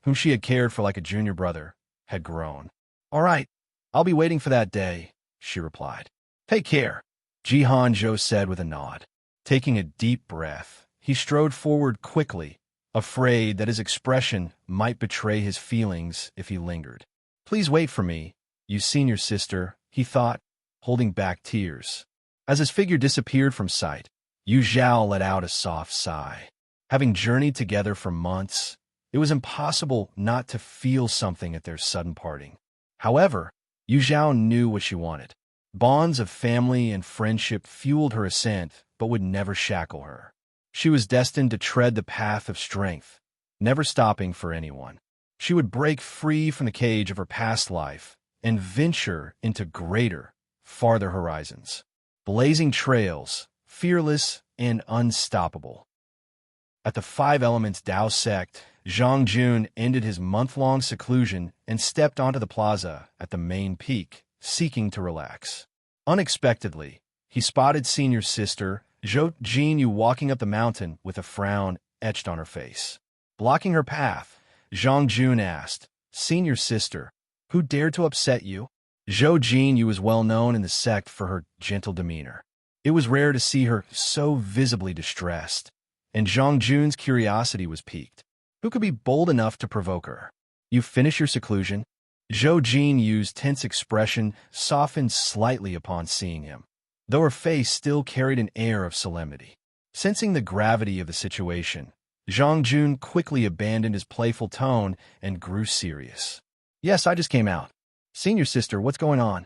whom she had cared for like a junior brother, had grown. All right, I'll be waiting for that day, she replied. Take care, Jihan Zhou said with a nod. Taking a deep breath, he strode forward quickly, afraid that his expression might betray his feelings if he lingered. Please wait for me, you senior sister, he thought, holding back tears. As his figure disappeared from sight, Yu Zhao let out a soft sigh. Having journeyed together for months, it was impossible not to feel something at their sudden parting. However, Yu Zhao knew what she wanted. Bonds of family and friendship fueled her ascent, but would never shackle her. She was destined to tread the path of strength, never stopping for anyone. She would break free from the cage of her past life and venture into greater, farther horizons. Blazing trails, fearless and unstoppable. At the Five Elements Tao sect, Zhang Jun ended his month-long seclusion and stepped onto the plaza at the main peak, seeking to relax. Unexpectedly, he spotted senior sister Zhou Jinyu walking up the mountain with a frown etched on her face. Blocking her path, Zhang Jun asked, Senior sister, who dared to upset you? Zhou Jinyu was well known in the sect for her gentle demeanor. It was rare to see her so visibly distressed, and Zhang Jun's curiosity was piqued. Who could be bold enough to provoke her? You finish your seclusion? Zhou Jinyu's tense expression softened slightly upon seeing him, though her face still carried an air of solemnity. Sensing the gravity of the situation, Zhang Jun quickly abandoned his playful tone and grew serious. Yes, I just came out. Senior sister, what's going on?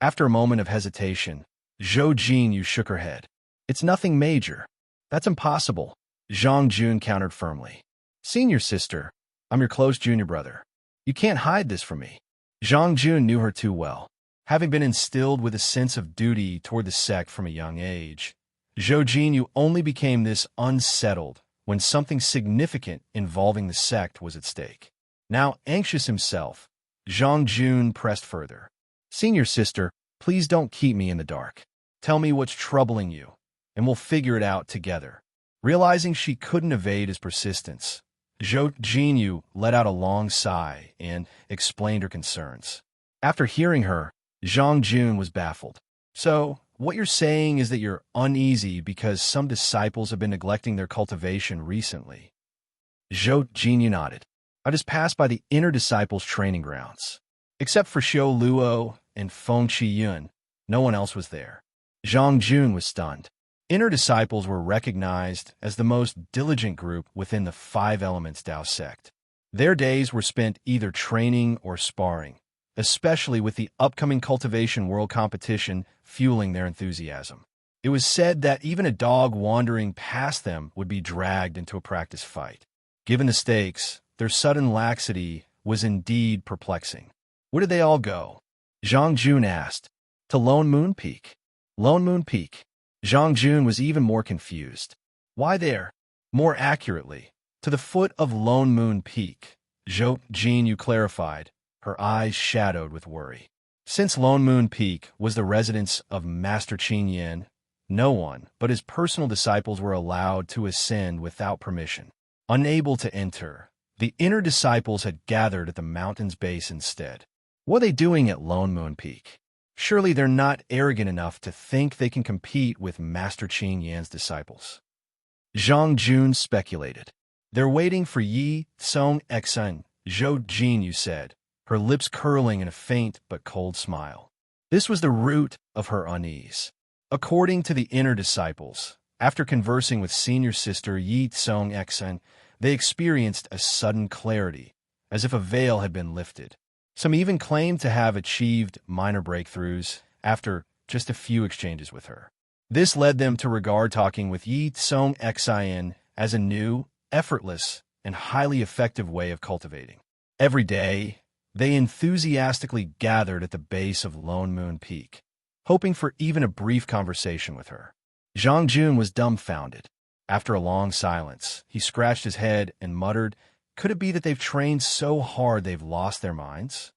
After a moment of hesitation, Zhou Jinyu shook her head. It's nothing major. That's impossible, Zhang Jun countered firmly. Senior sister, I'm your close junior brother. You can't hide this from me. Zhang Jun knew her too well. Having been instilled with a sense of duty toward the sect from a young age, Zhao Jinyu only became this unsettled when something significant involving the sect was at stake. Now anxious himself, Zhang Jun pressed further. "Senior sister, please don't keep me in the dark. Tell me what's troubling you, and we'll figure it out together." Realizing she couldn't evade his persistence, Zhao Jinyu let out a long sigh and explained her concerns. After hearing her, Zhang Jun was baffled. "So, what you're saying is that you're uneasy because some disciples have been neglecting their cultivation recently?" Zhao Jinyu nodded. "I just passed by the inner disciples' training grounds. Except for Xiao Luo and Feng Qiyun, no one else was there." Zhang Jun was stunned. Inner disciples were recognized as the most diligent group within the Five Elements Dao sect. Their days were spent either training or sparring, especially with the upcoming Cultivation World Competition fueling their enthusiasm. It was said that even a dog wandering past them would be dragged into a practice fight. Given the stakes, their sudden laxity was indeed perplexing. "Where did they all go?" Zhang Jun asked. "To Lone Moon Peak." Lone Moon Peak. Zhang Jun was even more confused. "Why there?" "More accurately, to the foot of Lone Moon Peak," Zhao Jinyu clarified, her eyes shadowed with worry. Since Lone Moon Peak was the residence of Master Qin Yin, no one but his personal disciples were allowed to ascend without permission. Unable to enter, the inner disciples had gathered at the mountain's base instead. What are they doing at Lone Moon Peak? Surely they're not arrogant enough to think they can compete with Master Qin Yan's disciples. Zhang Jun speculated. "They're waiting for Ye Cong Xin," Zhao Jinyu said, her lips curling in a faint but cold smile. This was the root of her unease. According to the inner disciples, after conversing with senior sister Ye Cong Xin, they experienced a sudden clarity, as if a veil had been lifted. Some even claimed to have achieved minor breakthroughs after just a few exchanges with her. This led them to regard talking with Ye Cong Xin as a new, effortless, and highly effective way of cultivating. Every day, they enthusiastically gathered at the base of Lone Moon Peak, hoping for even a brief conversation with her. Zhang Jun was dumbfounded. After a long silence, he scratched his head and muttered, "Could it be that they've trained so hard they've lost their minds?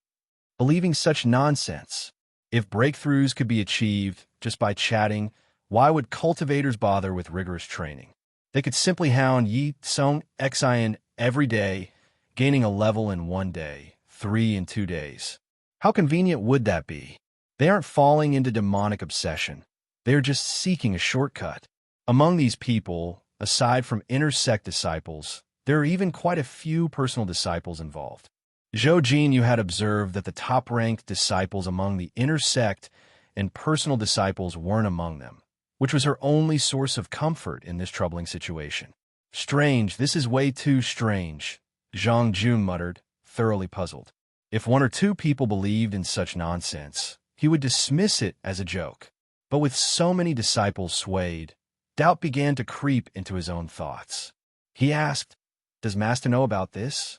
Believing such nonsense. If breakthroughs could be achieved just by chatting, why would cultivators bother with rigorous training? They could simply hound Ye Cong Xin every day, gaining a level in 1 day, 3 in 2 days. How convenient would that be? They aren't falling into demonic obsession. They are just seeking a shortcut." Among these people, aside from inner sect disciples, there are even quite a few personal disciples involved. Zhao Jinyu had observed that the top-ranked disciples among the inner sect and personal disciples weren't among them, which was her only source of comfort in this troubling situation. "Strange, this is way too strange," Zhang Jun muttered, thoroughly puzzled. If 1 or 2 people believed in such nonsense, he would dismiss it as a joke. But with so many disciples swayed, doubt began to creep into his own thoughts. He asked, "Does Master know about this?"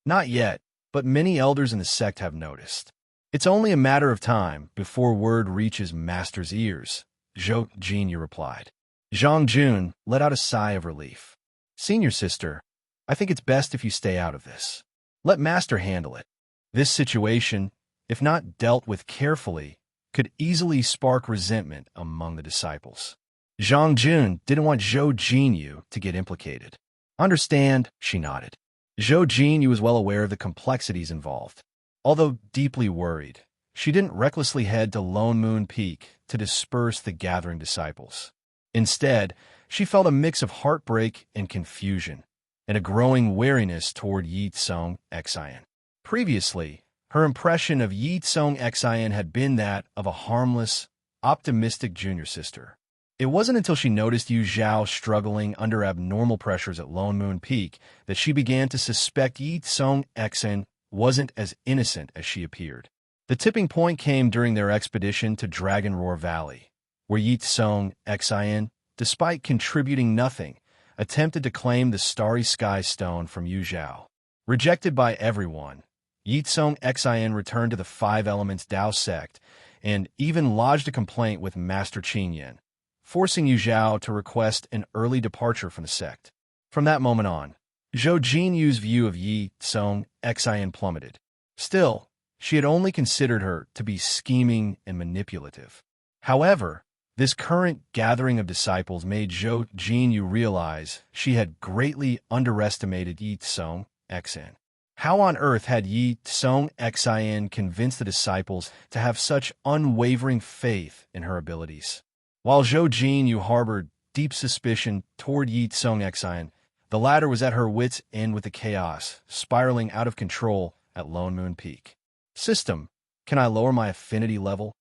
"Not yet, but many elders in the sect have noticed. It's only a matter of time before word reaches Master's ears," Zhao Jinyu replied. Zhang Jun let out a sigh of relief. "Senior sister, I think it's best if you stay out of this. Let Master handle it. This situation, if not dealt with carefully, could easily spark resentment among the disciples." Zhang Jun didn't want Zhao Jinyu to get implicated. "Understand," she nodded. Zhao Jinyu was well aware of the complexities involved. Although deeply worried, she didn't recklessly head to Lone Moon Peak to disperse the gathering disciples. Instead, she felt a mix of heartbreak and confusion, and a growing wariness toward Ye Cong Xin. Previously, her impression of Ye Cong Xin had been that of a harmless, optimistic junior sister. It wasn't until she noticed Yu Zhao struggling under abnormal pressures at Lone Moon Peak that she began to suspect Ye Cong Xin wasn't as innocent as she appeared. The tipping point came during their expedition to Dragon Roar Valley, where Ye Cong Xin, despite contributing nothing, attempted to claim the Starry Sky Stone from Yu Zhao. Rejected by everyone, Ye Cong Xin returned to the Five Elements Dao sect and even lodged a complaint with Master Qin Yin, forcing Yu Zhao to request an early departure from the sect. From that moment on, Zhou Jinyu's view of Ye Cong Xin plummeted. Still, she had only considered her to be scheming and manipulative. However, this current gathering of disciples made Zhou Jinyu realize she had greatly underestimated Ye Cong Xin. How on earth had Ye Cong Xin convinced the disciples to have such unwavering faith in her abilities? While Zhou Jinyu harbored deep suspicion toward Ye Cong Xin, the latter was at her wits' end with the chaos spiraling out of control at Lone Moon Peak. System, can I lower my affinity level?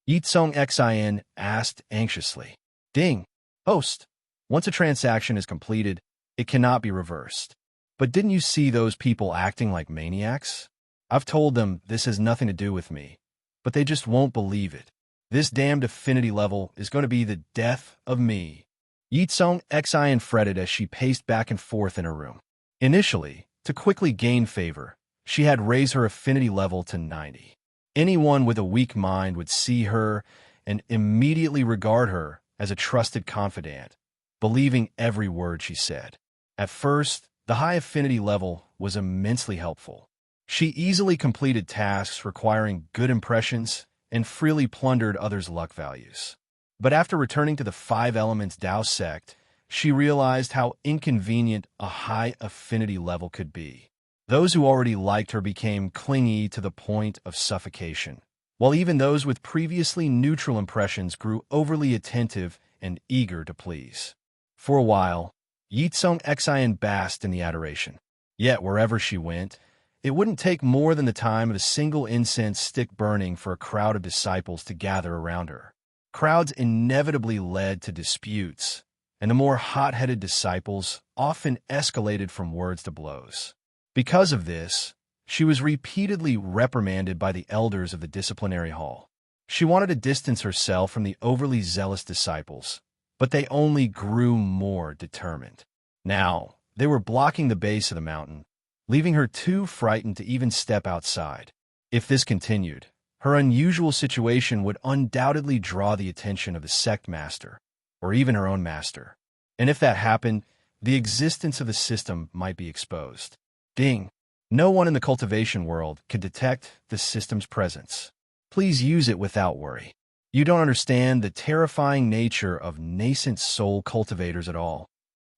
Ye Cong Xin asked anxiously. Ding. Host, once a transaction is completed, it cannot be reversed. But didn't you see those people acting like maniacs? I've told them this has nothing to do with me, but they just won't believe it. This damned affinity level is going to be the death of me. Ye Cong Xin fretted as she paced back and forth in her room. Initially, to quickly gain favor, she had raised her affinity level to 90. Anyone with a weak mind would see her and immediately regard her as a trusted confidant, believing every word she said. At first, the high affinity level was immensely helpful. She easily completed tasks requiring good impressions and freely plundered others' luck values. But after returning to the Five Elements Dao sect, she realized how inconvenient a high affinity level could be. Those who already liked her became clingy to the point of suffocation, while even those with previously neutral impressions grew overly attentive and eager to please. For a while, Ye Cong Xin basked in the adoration. Yet wherever she went, it wouldn't take more than the time of a single incense stick burning for a crowd of disciples to gather around her. Crowds inevitably led to disputes, and the more hot-headed disciples often escalated from words to blows. Because of this, she was repeatedly reprimanded by the elders of the disciplinary hall. She wanted to distance herself from the overly zealous disciples, but they only grew more determined. Now, they were blocking the base of the mountain, leaving her too frightened to even step outside. If this continued, her unusual situation would undoubtedly draw the attention of the sect master, or even her own master. And if that happened, the existence of the system might be exposed. Ding. No one in the cultivation world could detect the system's presence. Please use it without worry. You don't understand the terrifying nature of nascent soul cultivators at all.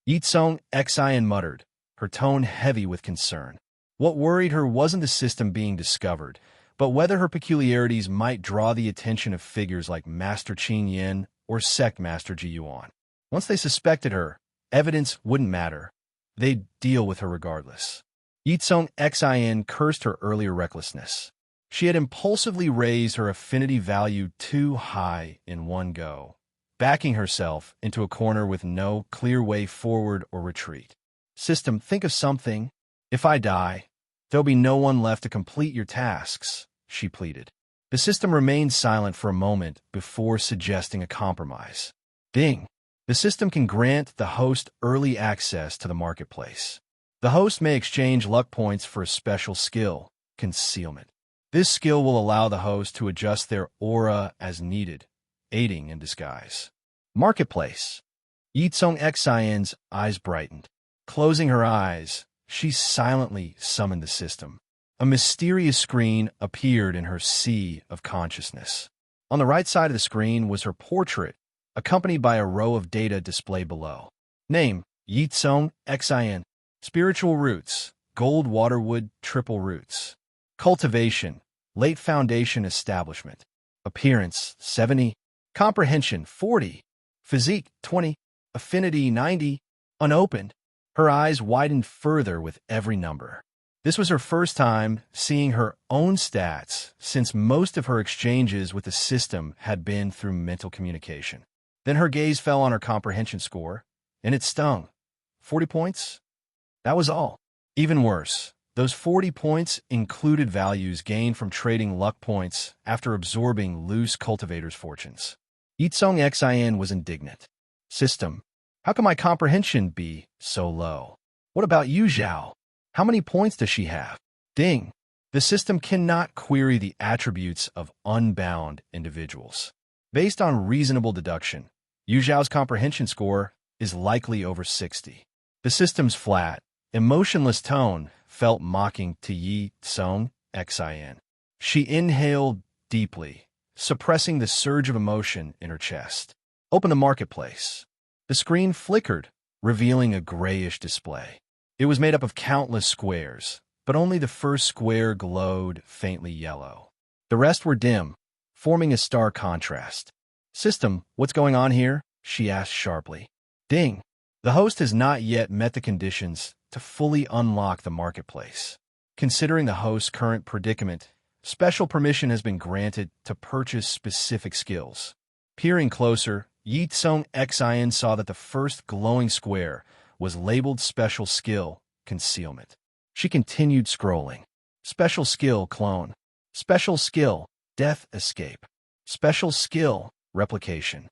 Ye Cong Xin muttered, her tone heavy with concern. What worried her wasn't the system being discovered, but whether her peculiarities might draw the attention of figures like Master Qin Yin or Sect Master Ji Yuan. Once they suspected her, evidence wouldn't matter. They'd deal with her regardless. Ye Cong Xin cursed her earlier recklessness. She had impulsively raised her affinity value too high in one go, backing herself into a corner with no clear way forward or retreat. System, think of something. If I die, there'll be no one left to complete your tasks, she pleaded. The system remained silent for a moment before suggesting a compromise. Ding. The system can grant the host early access to the marketplace. The host may exchange luck points for a special skill, concealment. This skill will allow the host to adjust their aura as needed, aiding in disguise. Marketplace. Ye Cong Xin's eyes brightened. Closing her eyes, she silently summoned the system. A mysterious screen appeared in her sea of consciousness. On the right side of the screen was her portrait, accompanied by a row of data displayed below. Name, Ye Cong Xin. Spiritual roots, gold waterwood triple roots. Cultivation, late foundation establishment. Appearance, 70. Comprehension, 40. Physique, 20. Affinity, 90. Unopened. Her eyes widened further with every number. This was her first time seeing her own stats since most of her exchanges with the system had been through mental communication. Then her gaze fell on her comprehension score, and it stung. 40 points? That was all. Even worse, those 40 points included values gained from trading luck points after absorbing loose cultivators' fortunes. Ye Cong Xin was indignant. System, how can my comprehension be so low? What about you, Zhao? How many points does she have? Ding. The system cannot query the attributes of unbound individuals. Based on reasonable deduction, Yu Zhao's comprehension score is likely over 60. The system's flat, emotionless tone felt mocking to Ye Cong Xin. She inhaled deeply, suppressing the surge of emotion in her chest. Open the marketplace. The screen flickered, revealing a grayish display. It was made up of countless squares, but only the first square glowed faintly yellow. The rest were dim, forming a stark contrast. "System, what's going on here?" she asked sharply. Ding. The host has not yet met the conditions to fully unlock the marketplace. Considering the host's current predicament, special permission has been granted to purchase specific skills. Peering closer, Ye Cong Xin saw that the first glowing square was labeled Special Skill Concealment. She continued scrolling. Special Skill Clone. Special Skill Death Escape. Special Skill Replication.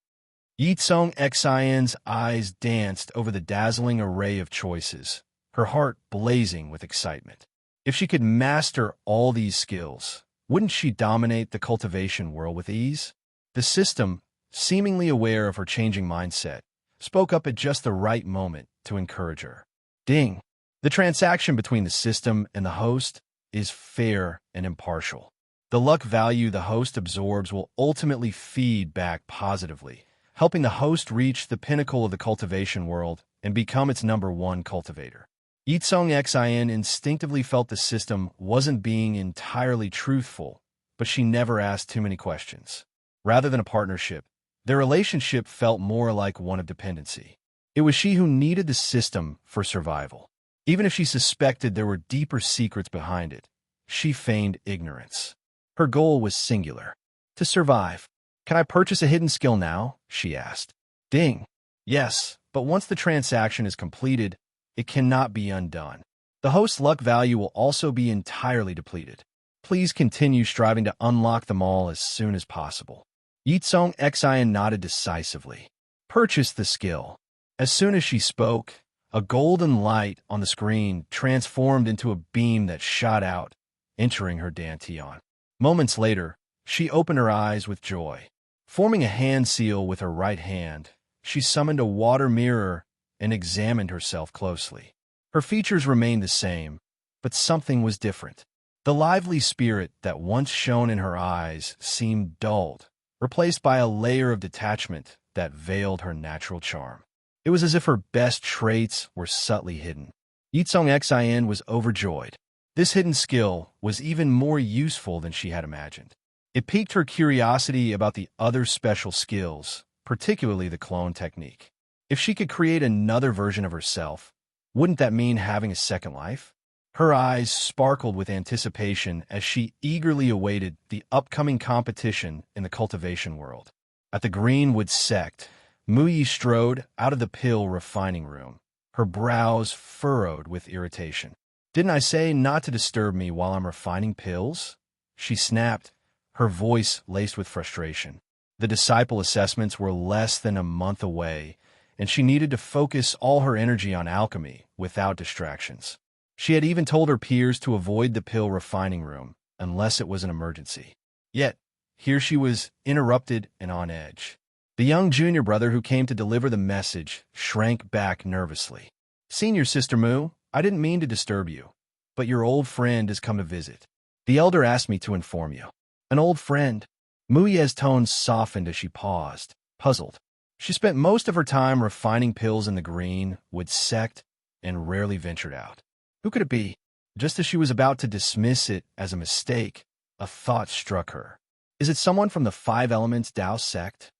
Ye Cong Xin's eyes danced over the dazzling array of choices, her heart blazing with excitement. If she could master all these skills, wouldn't she dominate the cultivation world with ease? The system, seemingly aware of her changing mindset, spoke up at just the right moment to encourage her. Ding. The transaction between the system and the host is fair and impartial. The luck value the host absorbs will ultimately feed back positively, helping the host reach the pinnacle of the cultivation world and become its #1 cultivator. Ye Cong Xin instinctively felt the system wasn't being entirely truthful, but she never asked too many questions. Rather than a partnership, their relationship felt more like one of dependency. It was she who needed the system for survival. Even if she suspected there were deeper secrets behind it, she feigned ignorance. Her goal was singular: to survive. "Can I purchase a hidden skill now?" she asked. Ding. Yes, but once the transaction is completed, it cannot be undone. The host's luck value will also be entirely depleted. Please continue striving to unlock them all as soon as possible. Ye Cong Xin nodded decisively. Purchase the skill. As soon as she spoke, a golden light on the screen transformed into a beam that shot out, entering her dantian. Moments later, she opened her eyes with joy. Forming a hand seal with her right hand, she summoned a water mirror and examined herself closely. Her features remained the same, but something was different. The lively spirit that once shone in her eyes seemed dulled, replaced by a layer of detachment that veiled her natural charm. It was as if her best traits were subtly hidden. Ye Cong Xin was overjoyed. This hidden skill was even more useful than she had imagined. It piqued her curiosity about the other special skills, particularly the clone technique. If she could create another version of herself, wouldn't that mean having a second life? Her eyes sparkled with anticipation as she eagerly awaited the upcoming competition in the cultivation world. At the Greenwood sect, Muyi strode out of the pill refining room, her brows furrowed with irritation. "Didn't I say not to disturb me while I'm refining pills?" she snapped, her voice laced with frustration. The disciple assessments were less than a month away, and she needed to focus all her energy on alchemy without distractions. She had even told her peers to avoid the pill refining room, unless it was an emergency. Yet, here she was, interrupted and on edge. The young junior brother who came to deliver the message shrank back nervously. "Senior Sister Mu, I didn't mean to disturb you, but your old friend has come to visit. The elder asked me to inform you." An old friend? Muye's tone softened as she paused, puzzled. She spent most of her time refining pills in the Greenwood sect and rarely ventured out. Who could it be? Just as she was about to dismiss it as a mistake, a thought struck her. Is it someone from the Five Elements Tao sect?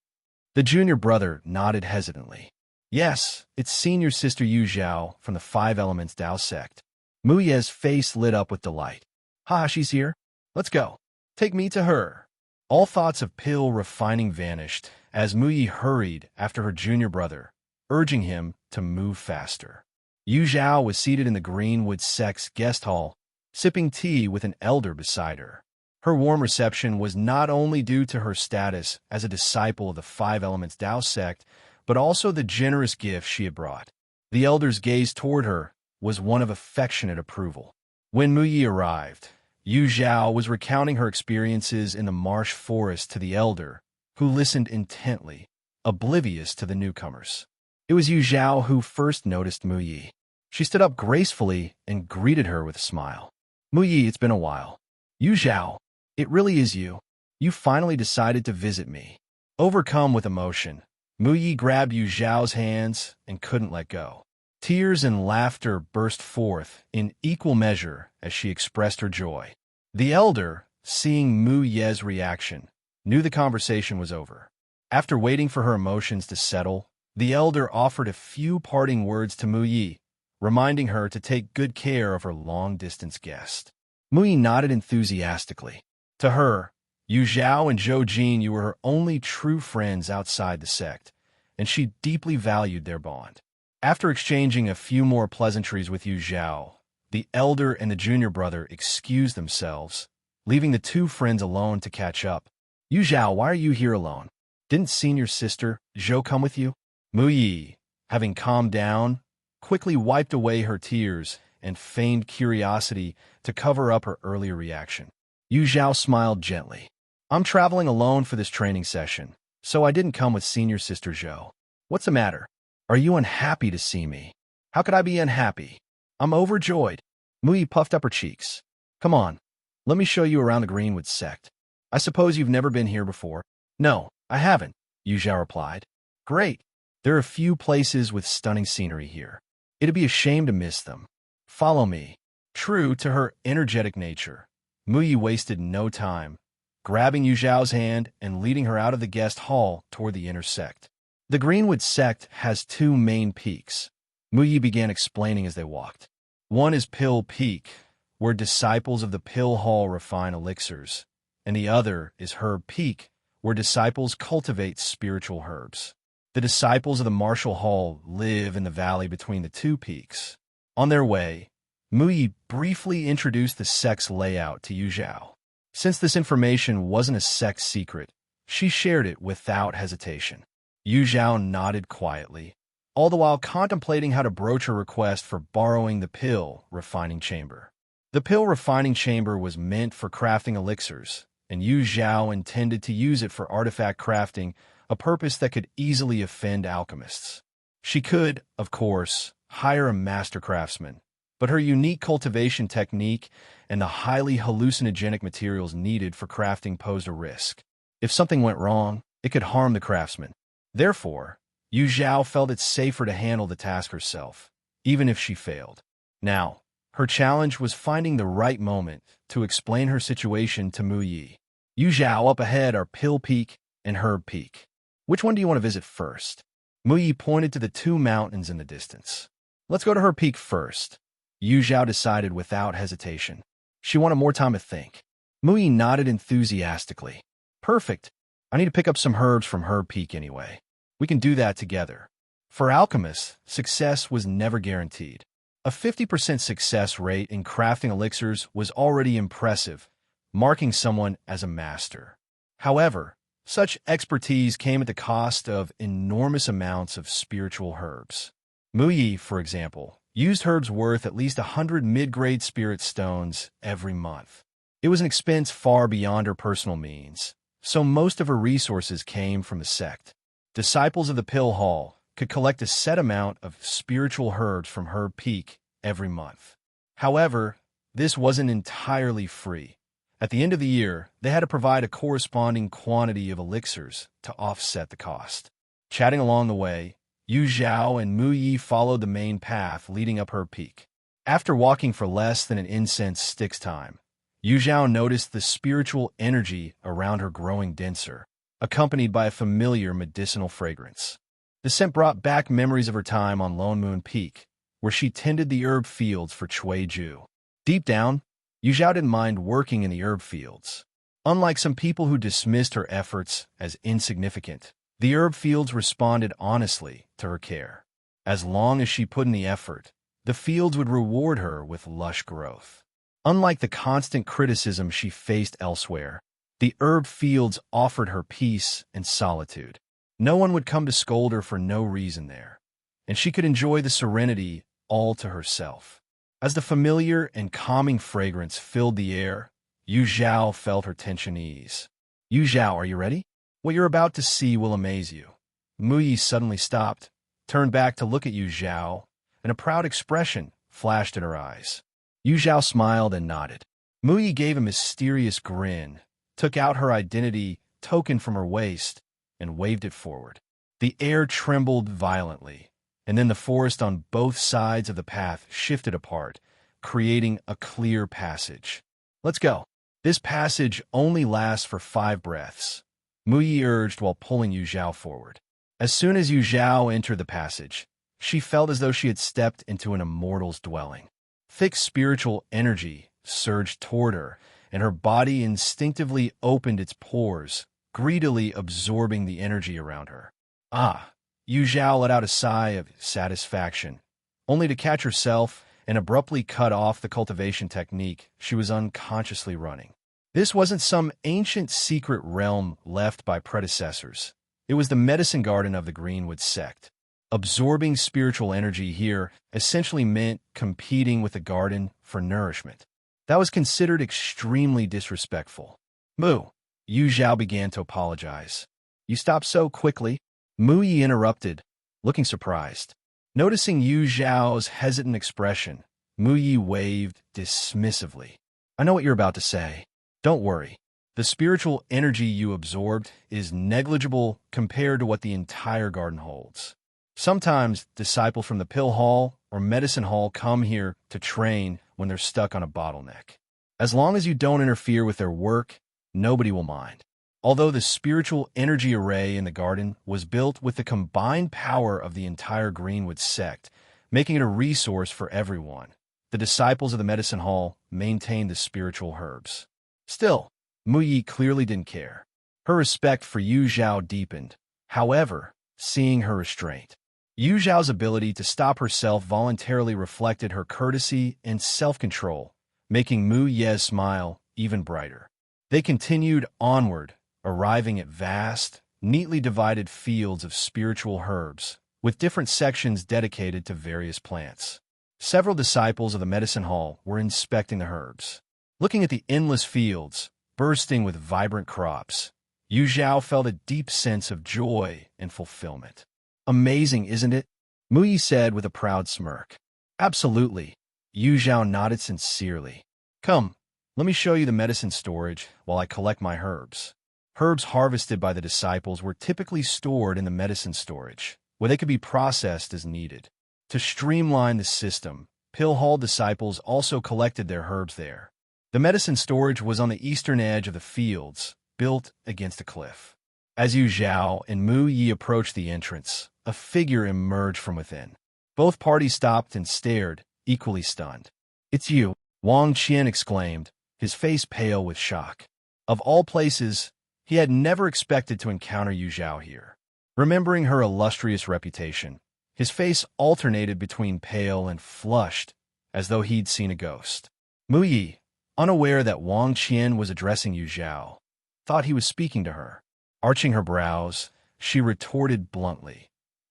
The junior brother nodded hesitantly. Yes, it's senior sister Yu Zhao from the Five Elements Tao sect. Muye's face lit up with delight. "Ha, she's here. Let's go. Take me to her." All thoughts of pill refining vanished as Muyi hurried after her junior brother, urging him to move faster. Yu Zhao was seated in the Greenwood sect's guest hall, sipping tea with an elder beside her. Her warm reception was not only due to her status as a disciple of the Five Elements Tao sect, but also the generous gift she had brought. The elder's gaze toward her was one of affectionate approval. When Muyi arrived, Yu Zhao was recounting her experiences in the marsh forest to the elder, who listened intently, oblivious to the newcomers. It was Yu Zhao who first noticed Mu Yi. She stood up gracefully and greeted her with a smile. Mu Yi, it's been a while. Yu Zhao, it really is you. You finally decided to visit me. Overcome with emotion, Mu Yi grabbed Yu Zhao's hands and couldn't let go. Tears and laughter burst forth in equal measure as she expressed her joy. The elder, seeing Mu Ye's reaction, knew the conversation was over. After waiting for her emotions to settle, the elder offered a few parting words to Mu Yi, reminding her to take good care of her long-distance guest. Mu Yi nodded enthusiastically. To her, Yu Zhao and Zhou Jin were her only true friends outside the sect, and she deeply valued their bond. After exchanging a few more pleasantries with Yu Zhao, the elder and the junior brother excused themselves, leaving the two friends alone to catch up. Yu Zhao, why are you here alone? Didn't senior sister, Zhou, come with you? Mu Yi, having calmed down, quickly wiped away her tears and feigned curiosity to cover up her earlier reaction. Yu Zhao smiled gently. I'm traveling alone for this training session, so I didn't come with senior sister Zhou. What's the matter? Are you unhappy to see me? How could I be unhappy? I'm overjoyed. Mu Yi puffed up her cheeks. Come on, let me show you around the Greenwood sect. I suppose you've never been here before? No, I haven't, Yu Zhao replied. Great. There are a few places with stunning scenery here. It'd be a shame to miss them. Follow me. True to her energetic nature, Mu Yi wasted no time, grabbing Yu Zhao's hand and leading her out of the guest hall toward the inner sect. The Greenwood sect has two main peaks, Mu Yi began explaining as they walked. One is Pill Peak, where disciples of the Pill Hall refine elixirs, and the other is Herb Peak, where disciples cultivate spiritual herbs. The disciples of the Martial Hall live in the valley between the two peaks. On their way, Mu Yi briefly introduced the sect's layout to Yu Zhao. Since this information wasn't a sect secret, she shared it without hesitation. Yu Zhao nodded quietly, all the while contemplating how to broach her request for borrowing the pill refining chamber. The pill refining chamber was meant for crafting elixirs, and Yu Zhao intended to use it for artifact crafting, a purpose that could easily offend alchemists. She could, of course, hire a master craftsman, but her unique cultivation technique and the highly hallucinogenic materials needed for crafting posed a risk. If something went wrong, it could harm the craftsman. Therefore, Yu Zhao felt it safer to handle the task herself, even if she failed. Now, her challenge was finding the right moment to explain her situation to Mu Yi. Yu Zhao, up ahead are Pill Peak and Herb Peak. Which one do you want to visit first? Mu Yi pointed to the two mountains in the distance. Let's go to Herb Peak first, Yu Zhao decided without hesitation. She wanted more time to think. Mu Yi nodded enthusiastically. Perfect. I need to pick up some herbs from Herb Peak anyway. We can do that together. For alchemists, success was never guaranteed. A 50% success rate in crafting elixirs was already impressive, marking someone as a master. However, such expertise came at the cost of enormous amounts of spiritual herbs. Mu Yi, for example, used herbs worth at least 100 mid-grade spirit stones every month. It was an expense far beyond her personal means, so most of her resources came from the sect. Disciples of the Pill Hall could collect a set amount of spiritual herbs from Herb Peak every month. However, this wasn't entirely free. At the end of the year, they had to provide a corresponding quantity of elixirs to offset the cost. Chatting along the way, Yu Zhao and Mu Yi followed the main path leading up Herb Peak. After walking for less than an incense stick's time, Yu Zhao noticed the spiritual energy around her growing denser, accompanied by a familiar medicinal fragrance. The scent brought back memories of her time on Lone Moon Peak, where she tended the herb fields for Cui Ju. Deep down, Yu Zhao didn't mind working in the herb fields. Unlike some people who dismissed her efforts as insignificant, the herb fields responded honestly to her care. As long as she put in the effort, the fields would reward her with lush growth. Unlike the constant criticism she faced elsewhere, the herb fields offered her peace and solitude. No one would come to scold her for no reason there, and she could enjoy the serenity all to herself. As the familiar and calming fragrance filled the air, Yu Zhao felt her tension ease. Yu Zhao, are you ready? What you're about to see will amaze you. Mu Yi suddenly stopped, turned back to look at Yu Zhao, and a proud expression flashed in her eyes. Yu Zhao smiled and nodded. Mu Yi gave a mysterious grin, took out her identity token from her waist, and waved it forward. The air trembled violently, and then the forest on both sides of the path shifted apart, creating a clear passage. Let's go. This passage only lasts for 5 breaths, Mu Yi urged while pulling Yu Zhao forward. As soon as Yu Zhao entered the passage, she felt as though she had stepped into an immortal's dwelling. Thick spiritual energy surged toward her, and her body instinctively opened its pores, greedily absorbing the energy around her. Ah! Yu Zhao let out a sigh of satisfaction, only to catch herself and abruptly cut off the cultivation technique she was unconsciously running. This wasn't some ancient secret realm left by predecessors. It was the medicine garden of the Greenwood sect. Absorbing spiritual energy here essentially meant competing with the garden for nourishment. That was considered extremely disrespectful. Yu Zhao began to apologize. You stopped so quickly? Mu Yi interrupted, looking surprised. Noticing Yu Zhao's hesitant expression, Mu Yi waved dismissively. I know what you're about to say. Don't worry. The spiritual energy you absorbed is negligible compared to what the entire garden holds. Sometimes disciples from the pill hall or medicine hall come here to train when they're stuck on a bottleneck. As long as you don't interfere with their work, nobody will mind. Although the spiritual energy array in the garden was built with the combined power of the entire Greenwood sect, making it a resource for everyone, the disciples of the medicine hall maintained the spiritual herbs. Still, Mu Yi clearly didn't care. Her respect for Yu Zhao deepened, however, seeing her restraint. Yu Zhao's ability to stop herself voluntarily reflected her courtesy and self-control, making Mu Ye's smile even brighter. They continued onward, arriving at vast, neatly divided fields of spiritual herbs, with different sections dedicated to various plants. Several disciples of the medicine hall were inspecting the herbs. Looking at the endless fields, bursting with vibrant crops, Yu Zhao felt a deep sense of joy and fulfillment. Amazing, isn't it? Mu Yi said with a proud smirk. Absolutely. Yu Zhao nodded sincerely. Come, let me show you the medicine storage while I collect my herbs. Herbs harvested by the disciples were typically stored in the medicine storage, where they could be processed as needed. To streamline the system, pill hall disciples also collected their herbs there. The medicine storage was on the eastern edge of the fields, built against a cliff. As Yu Zhao and Mu Yi approached the entrance, a figure emerged from within. Both parties stopped and stared, equally stunned. It's you, Wang Qian exclaimed, his face pale with shock. Of all places, he had never expected to encounter Yu Zhao here. Remembering her illustrious reputation, his face alternated between pale and flushed, as though he'd seen a ghost. Mu Yi, unaware that Wang Qian was addressing Yu Zhao, thought he was speaking to her. Arching her brows, she retorted bluntly,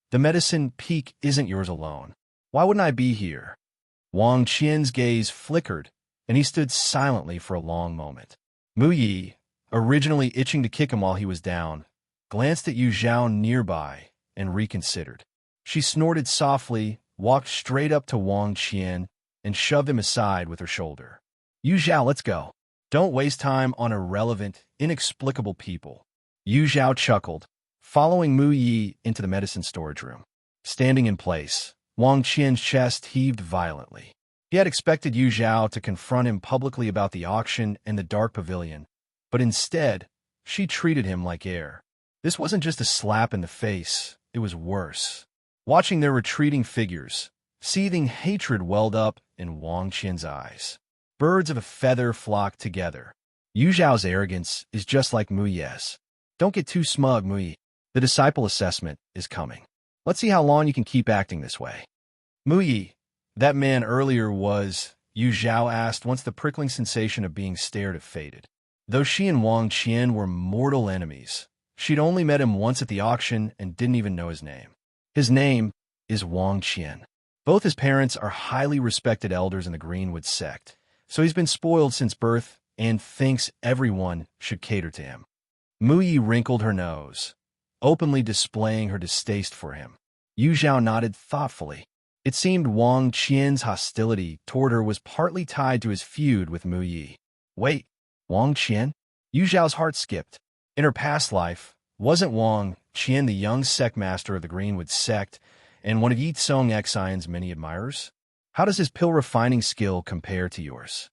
"The medicine peak isn't yours alone. Why wouldn't I be here?" Wang Qian's gaze flickered, and he stood silently for a long moment. Mu Yi, originally itching to kick him while he was down, glanced at Yu Zhao nearby and reconsidered. She snorted softly, walked straight up to Wang Qian, and shoved him aside with her shoulder. Yu Zhao, let's go. Don't waste time on irrelevant, inexplicable people. Yu Zhao chuckled, following Mu Yi into the medicine storage room. Standing in place, Wang Qian's chest heaved violently. He had expected Yu Zhao to confront him publicly about the auction and the dark pavilion, but instead, she treated him like air. This wasn't just a slap in the face, it was worse. Watching their retreating figures, seething hatred welled up in Wang Qian's eyes. Birds of a feather flocked together. Yu Zhao's arrogance is just like Mu Ye's. Don't get too smug, Mu Yi. The disciple assessment is coming. Let's see how long you can keep acting this way. Mu Yi, that man earlier was, Yu Zhao asked once the prickling sensation of being stared at faded. Though she and Wang Qian were mortal enemies, she'd only met him once at the auction and didn't even know his name. His name is Wang Qian. Both his parents are highly respected elders in the Greenwood sect, so he's been spoiled since birth and thinks everyone should cater to him. Mu Yi wrinkled her nose, openly displaying her distaste for him. Yu Zhao nodded thoughtfully. It seemed Wang Qian's hostility toward her was partly tied to his feud with Mu Yi. Wait, Wang Qian? Yu Zhao's heart skipped. In her past life, wasn't Wang Qian the young sect master of the Greenwood sect and one of Ye Cong Xin's many admirers? How does his pill refining skill compare to yours?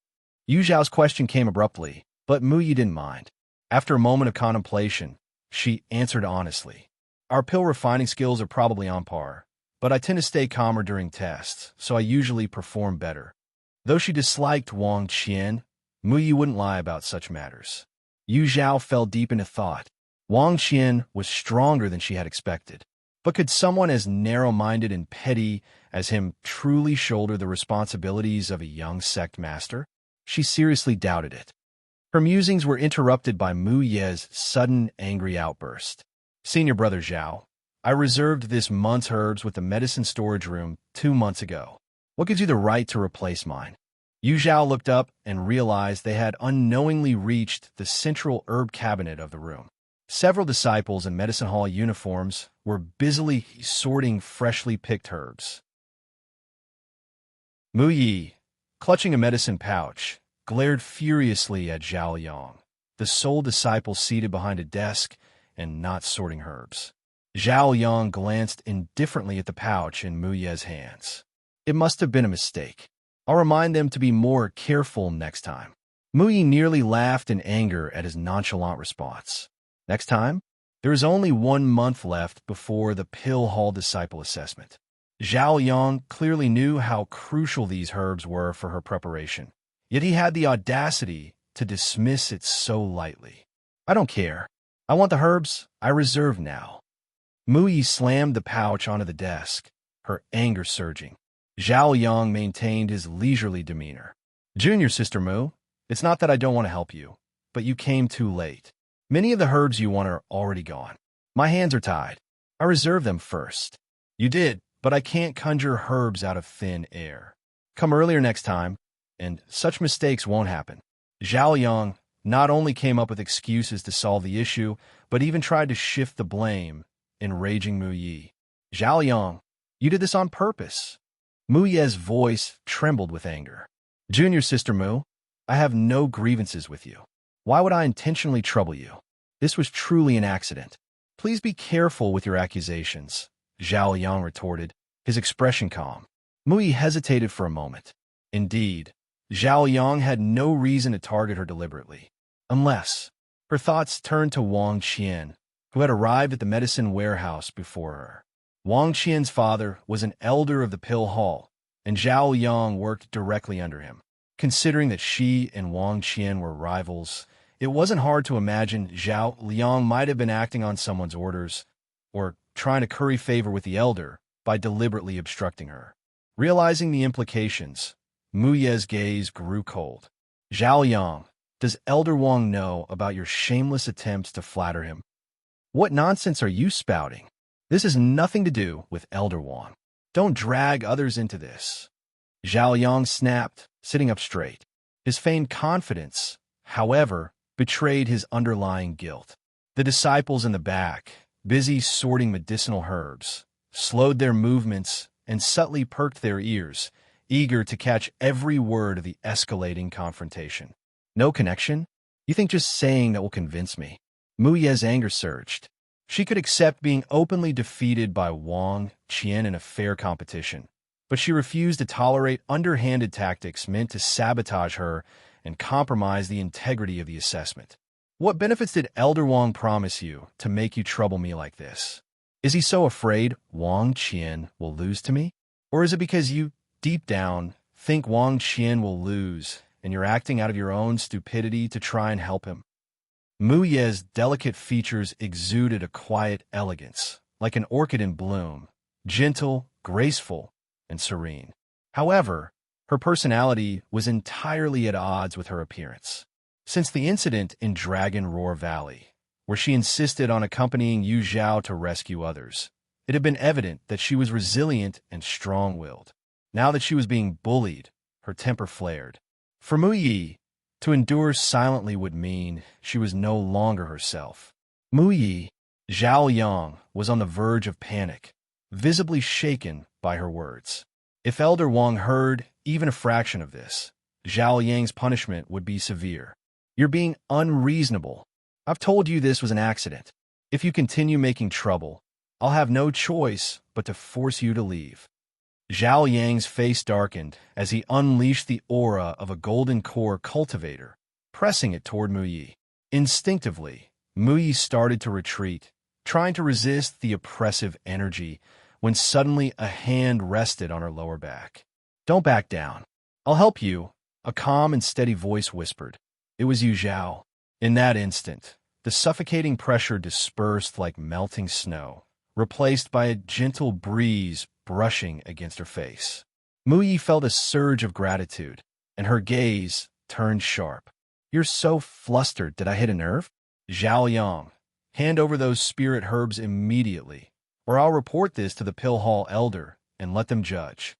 Yu Zhao's question came abruptly, but Mu Yi didn't mind. After a moment of contemplation, she answered honestly. Our pill refining skills are probably on par, but I tend to stay calmer during tests, so I usually perform better. Though she disliked Wang Qian, Mu Yi wouldn't lie about such matters. Yu Zhao fell deep into thought. Wang Qian was stronger than she had expected. But could someone as narrow-minded and petty as him truly shoulder the responsibilities of a young sect master? She seriously doubted it. Her musings were interrupted by Mu Ye's sudden, angry outburst. Senior Brother Zhao, I reserved this month's herbs with the medicine storage room 2 months ago. What gives you the right to replace mine? Yu Zhao looked up and realized they had unknowingly reached the central herb cabinet of the room. Several disciples in medicine hall uniforms were busily sorting freshly picked herbs. Mu Yi, clutching a medicine pouch, glared furiously at Zhao Yang, the sole disciple seated behind a desk and not sorting herbs. Zhao Yang glanced indifferently at the pouch in Mu Ye's hands. It must have been a mistake. I'll remind them to be more careful next time. Mu Yi nearly laughed in anger at his nonchalant response. Next time? There is only 1 month left before the Pill Hall Disciple Assessment. Zhao Yang clearly knew how crucial these herbs were for her preparation, yet he had the audacity to dismiss it so lightly. I don't care. I want the herbs I reserve now. Mu Yi slammed the pouch onto the desk, her anger surging. Zhao Yang maintained his leisurely demeanor. Junior Sister Mu, it's not that I don't want to help you, but you came too late. Many of the herbs you want are already gone. My hands are tied. I reserved them first. You did, but I can't conjure herbs out of thin air. Come earlier next time, and such mistakes won't happen. Zhao Yang not only came up with excuses to solve the issue, but even tried to shift the blame, enraging Mu Yi. Zhao Yang, you did this on purpose. Mu Ye's voice trembled with anger. Junior Sister Mu, I have no grievances with you. Why would I intentionally trouble you? This was truly an accident. Please be careful with your accusations, Zhao Yang retorted, his expression calm. Mu Yi hesitated for a moment. Indeed, Zhao Yang had no reason to target her deliberately. Unless her thoughts turned to Wang Qian, who had arrived at the medicine warehouse before her. Wang Qian's father was an elder of the Pill Hall, and Zhao Yang worked directly under him. Considering that she and Wang Qian were rivals, it wasn't hard to imagine Zhao Liang might have been acting on someone's orders or trying to curry favor with the elder by deliberately obstructing her. Realizing the implications, Mu Ye's gaze grew cold. Zhao Yang, does Elder Wang know about your shameless attempts to flatter him? What nonsense are you spouting? This has nothing to do with Elder Wang. Don't drag others into this. Zhao Yang snapped, sitting up straight. His feigned confidence, however, betrayed his underlying guilt. The disciples in the back, busy sorting medicinal herbs, slowed their movements and subtly perked their ears, eager to catch every word of the escalating confrontation. No connection? You think just saying that will convince me? Mu Ye's anger surged. She could accept being openly defeated by Wang Qian in a fair competition, but she refused to tolerate underhanded tactics meant to sabotage her and compromise the integrity of the assessment. What benefits did Elder Wang promise you to make you trouble me like this? Is he so afraid Wang Qian will lose to me? Or is it because you, deep down, think Wang Qian will lose and you're acting out of your own stupidity to try and help him? Mu Ye's delicate features exuded a quiet elegance, like an orchid in bloom, gentle, graceful, and serene. However, her personality was entirely at odds with her appearance. Since the incident in Dragon Roar Valley, where she insisted on accompanying Yu Zhao to rescue others, it had been evident that she was resilient and strong-willed. Now that she was being bullied, her temper flared. For Mu Yi, To endure silently would mean she was no longer herself. Mu Yi, Zhao Yang, was on the verge of panic, visibly shaken by her words. If Elder Wang heard even a fraction of this, Zhao Yang's punishment would be severe. You're being unreasonable. I've told you this was an accident. If you continue making trouble, I'll have no choice but to force you to leave. Zhao Yang's face darkened as he unleashed the aura of a golden core cultivator, pressing it toward Mu Yi. Instinctively, Mu Yi started to retreat, trying to resist the oppressive energy, when suddenly a hand rested on her lower back. Don't back down. I'll help you, a calm and steady voice whispered. It was you, Zhao. In that instant, the suffocating pressure dispersed like melting snow, replaced by a gentle breeze brushing against her face. Mu Yi felt a surge of gratitude, and her gaze turned sharp. You're so flustered, did I hit a nerve? Zhao Yang, hand over those spirit herbs immediately, or I'll report this to the Pill Hall elder and let them judge.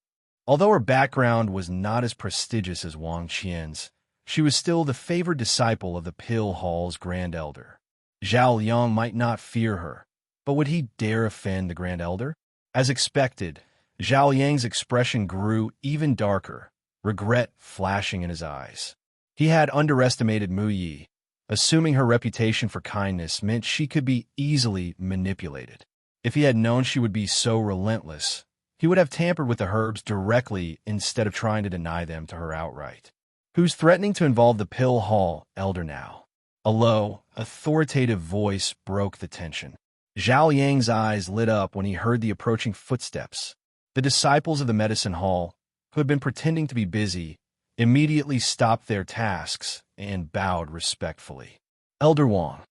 Although her background was not as prestigious as Wang Qian's, she was still the favored disciple of the Pill Hall's Grand Elder. Zhao Yang might not fear her, but would he dare offend the Grand Elder? As expected, Zhao Yang's expression grew even darker, regret flashing in his eyes. He had underestimated Mu Yi, assuming her reputation for kindness meant she could be easily manipulated. If he had known she would be so relentless, he would have tampered with the herbs directly instead of trying to deny them to her outright. Who's threatening to involve the Pill Hall elder now? A low, authoritative voice broke the tension. Zhao Yang's eyes lit up when he heard the approaching footsteps. The disciples of the medicine hall, who had been pretending to be busy, immediately stopped their tasks and bowed respectfully. Elder Wang,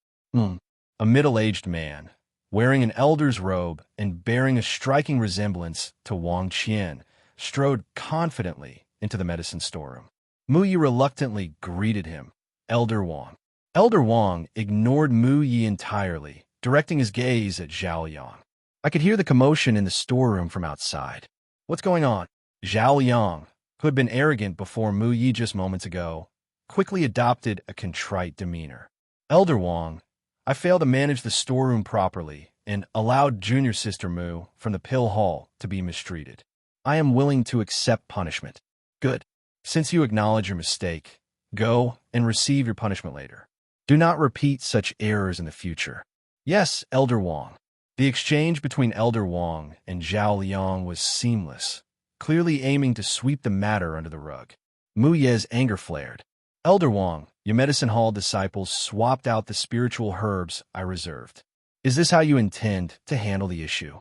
a middle-aged man, wearing an elder's robe and bearing a striking resemblance to Wang Qian, strode confidently into the medicine storeroom. Mu Yi reluctantly greeted him. Elder Wang. Elder Wang ignored Mu Yi entirely, directing his gaze at Zhao Yang. I could hear the commotion in the storeroom from outside. What's going on? Zhao Yang, who had been arrogant before Mu Yi just moments ago, quickly adopted a contrite demeanor. Elder Wang, I failed to manage the storeroom properly and allowed junior sister Mu from the Pill Hall to be mistreated. I am willing to accept punishment. Good. Since you acknowledge your mistake, go and receive your punishment later. Do not repeat such errors in the future. Yes, Elder Wang. The exchange between Elder Wang and Zhao Yang was seamless, clearly aiming to sweep the matter under the rug. Mu Ye's anger flared. Elder Wang, your medicine hall disciples swapped out the spiritual herbs I reserved. Is this how you intend to handle the issue?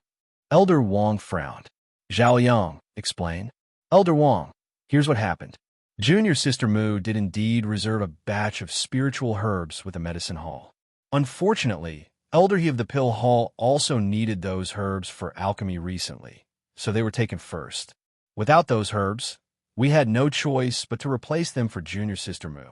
Elder Wang frowned. Zhao Yang, explain. Elder Wang, here's what happened. Junior Sister Mu did indeed reserve a batch of spiritual herbs with the medicine hall. Unfortunately, Elder He of the Pill Hall also needed those herbs for alchemy recently, so they were taken first. Without those herbs, we had no choice but to replace them for Junior Sister Mu.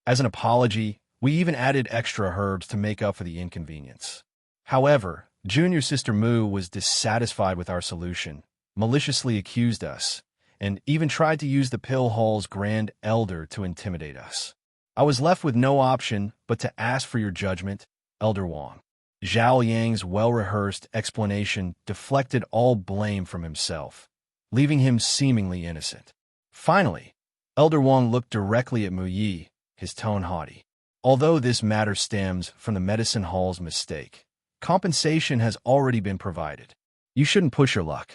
As an apology, we even added extra herbs to make up for the inconvenience. However, Junior Sister Mu was dissatisfied with our solution, maliciously accused us, and even tried to use the Pill Hall's Grand Elder to intimidate us. I was left with no option but to ask for your judgment, Elder Wang. Zhao Yang's well-rehearsed explanation deflected all blame from himself, leaving him seemingly innocent. Finally, Elder Wang looked directly at Mu Yi, his tone haughty. Although this matter stems from the medicine hall's mistake, compensation has already been provided. You shouldn't push your luck.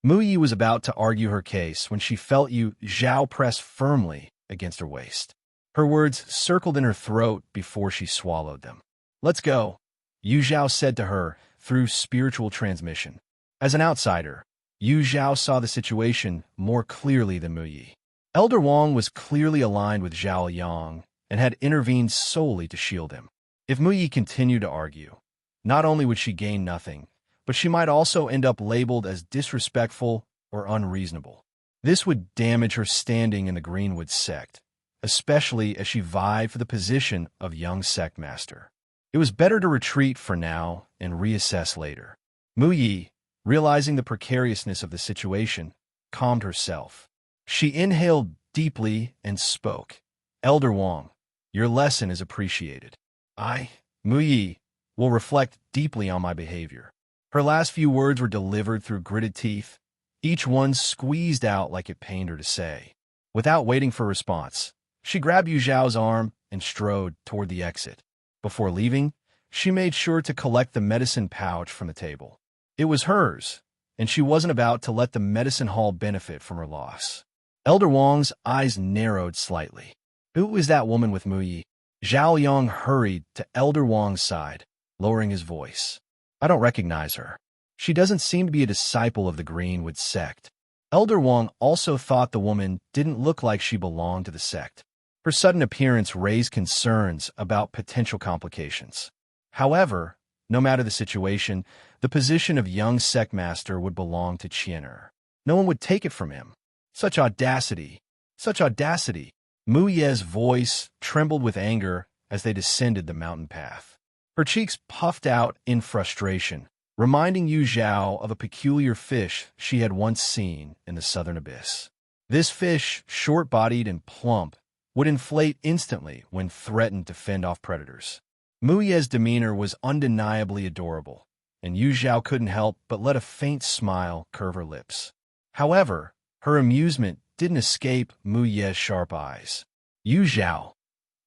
Mu Yi was about to argue her case when she felt Zhao press firmly against her waist. Her words circled in her throat before she swallowed them. Let's go, Zhao said to her through spiritual transmission. As an outsider, Zhao saw the situation more clearly than Mu Yi. Elder Wang was clearly aligned with Zhao Yang and had intervened solely to shield him. If Mu Yi continued to argue, not only would she gain nothing, but she might also end up labeled as disrespectful or unreasonable. This would damage her standing in the Greenwood sect, especially as she vied for the position of young sect master. It was better to retreat for now and reassess later. Mu Yi, realizing the precariousness of the situation, calmed herself. She inhaled deeply and spoke. Elder Wang, your lesson is appreciated. I, Mu Yi, will reflect deeply on my behavior. Her last few words were delivered through gritted teeth, each one squeezed out like it pained her to say. Without waiting for a response, she grabbed Yu Zhao's arm and strode toward the exit. Before leaving, she made sure to collect the medicine pouch from the table. It was hers, and she wasn't about to let the medicine hall benefit from her loss. Elder Wang's eyes narrowed slightly. Who is that woman with Mu Yi? Zhao Yang hurried to Elder Wang's side, lowering his voice. I don't recognize her. She doesn't seem to be a disciple of the Greenwood sect. Elder Wang also thought the woman didn't look like she belonged to the sect. Her sudden appearance raised concerns about potential complications. However, no matter the situation, the position of young sect master would belong to Qianer. No one would take it from him. Such audacity! Such audacity! Mu Ye's voice trembled with anger as they descended the mountain path. Her cheeks puffed out in frustration, reminding Yu Zhao of a peculiar fish she had once seen in the southern abyss. This fish, short-bodied and plump, would inflate instantly when threatened to fend off predators. Mu Ye's demeanor was undeniably adorable, and Yu Zhao couldn't help but let a faint smile curve her lips. However, her amusement didn't escape Mu Ye's sharp eyes. Yu Zhao,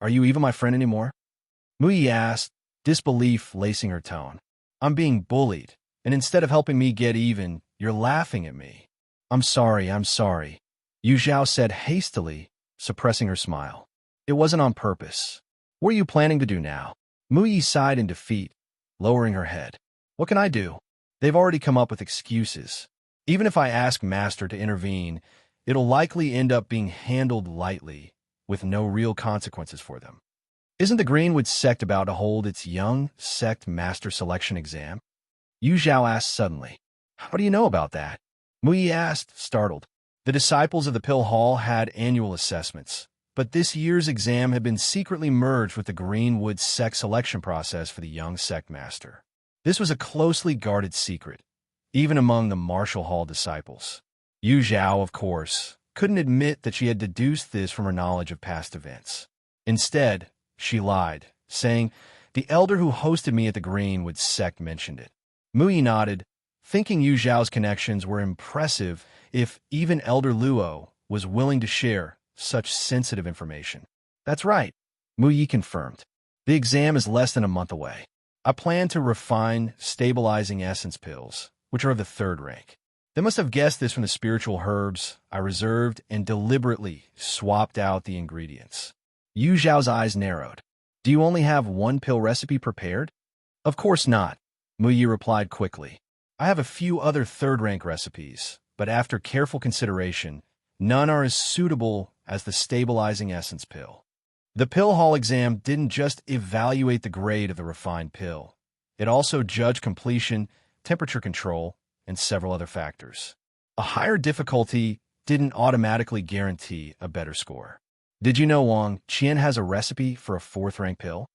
are you even my friend anymore? Mu Ye asked, disbelief lacing her tone. I'm being bullied, and instead of helping me get even, you're laughing at me. I'm sorry. Yu Zhao said hastily, suppressing her smile. It wasn't on purpose. What are you planning to do now? Mu Ye sighed in defeat, lowering her head. What can I do? They've already come up with excuses. Even if I ask Master to intervene, it'll likely end up being handled lightly, with no real consequences for them. Isn't the Greenwood sect about to hold its young sect master selection exam? Yu Zhao asked suddenly. How do you know about that? Mu Ye asked, startled. The disciples of the Pill Hall had annual assessments, but this year's exam had been secretly merged with the Greenwood sect selection process for the young sect master. This was a closely guarded secret, even among the Marshall Hall disciples. Yu Zhao, of course, couldn't admit that she had deduced this from her knowledge of past events. Instead, she lied, saying, the elder who hosted me at the Greenwood sect mentioned it. Mu Ye nodded, thinking Yu Zhao's connections were impressive if even Elder Luo was willing to share such sensitive information. That's right, Mu Ye confirmed. The exam is less than a month away. I plan to refine stabilizing essence pills, which are of the 3rd rank. They must have guessed this from the spiritual herbs I reserved and deliberately swapped out the ingredients. Yu Zhao's eyes narrowed. Do you only have one pill recipe prepared? Of course not, Mu Ye replied quickly. I have a few other 3rd rank recipes, but after careful consideration, none are as suitable as the stabilizing essence pill. The Pill Hall exam didn't just evaluate the grade of the refined pill. It also judged completion, temperature control, and several other factors. A higher difficulty didn't automatically guarantee a better score. Did you know Wang Qian has a recipe for a 4th rank pill?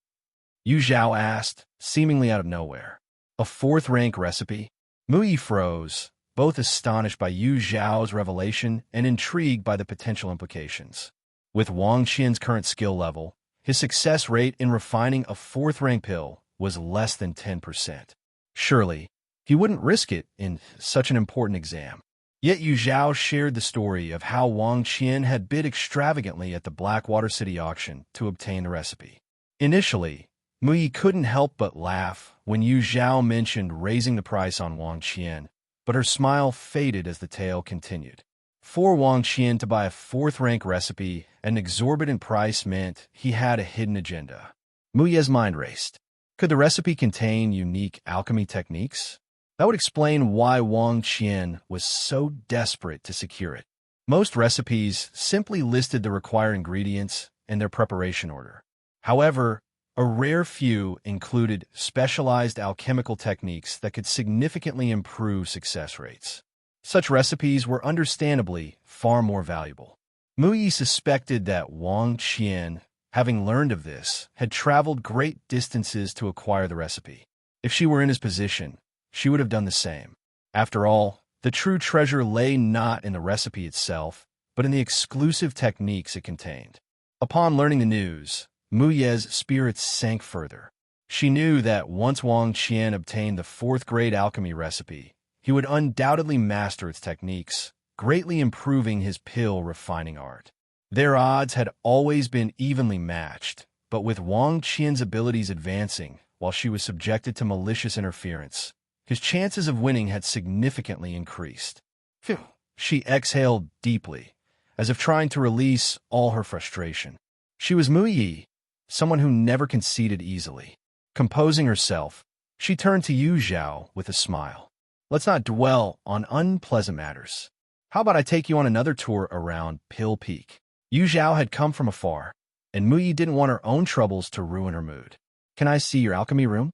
Yu Zhao asked, seemingly out of nowhere. A 4th rank recipe? Mu Ye froze, both astonished by Yu Zhao's revelation and intrigued by the potential implications. With Wang Qian's current skill level, his success rate in refining a 4th rank pill was less than 10%. Surely, he wouldn't risk it in such an important exam. Yet Yu Zhao shared the story of how Wang Qian had bid extravagantly at the Blackwater City auction to obtain the recipe. Initially, Mu Ye couldn't help but laugh when Yu Zhao mentioned raising the price on Wang Qian, but her smile faded as the tale continued. For Wang Qian to buy a 4th rank recipe at an exorbitant price meant he had a hidden agenda. Mu Ye's mind raced. Could the recipe contain unique alchemy techniques? That would explain why Wang Qian was so desperate to secure it. Most recipes simply listed the required ingredients and their preparation order. However, a rare few included specialized alchemical techniques that could significantly improve success rates. Such recipes were understandably far more valuable. Mu Ye suspected that Wang Qian, having learned of this, had traveled great distances to acquire the recipe. If she were in his position, she would have done the same. After all, the true treasure lay not in the recipe itself, but in the exclusive techniques it contained. Upon learning the news, Mu Ye's spirits sank further. She knew that once Wang Qian obtained the fourth-grade alchemy recipe, he would undoubtedly master its techniques, greatly improving his pill refining art. Their odds had always been evenly matched, but with Wang Qian's abilities advancing while she was subjected to malicious interference, his chances of winning had significantly increased. Phew! She exhaled deeply, as if trying to release all her frustration. She was Mu Ye, someone who never conceded easily. Composing herself, she turned to Zhao with a smile. Let's not dwell on unpleasant matters. How about I take you on another tour around Pill Peak? Zhao had come from afar, and Mu Ye didn't want her own troubles to ruin her mood. Can I see your alchemy room?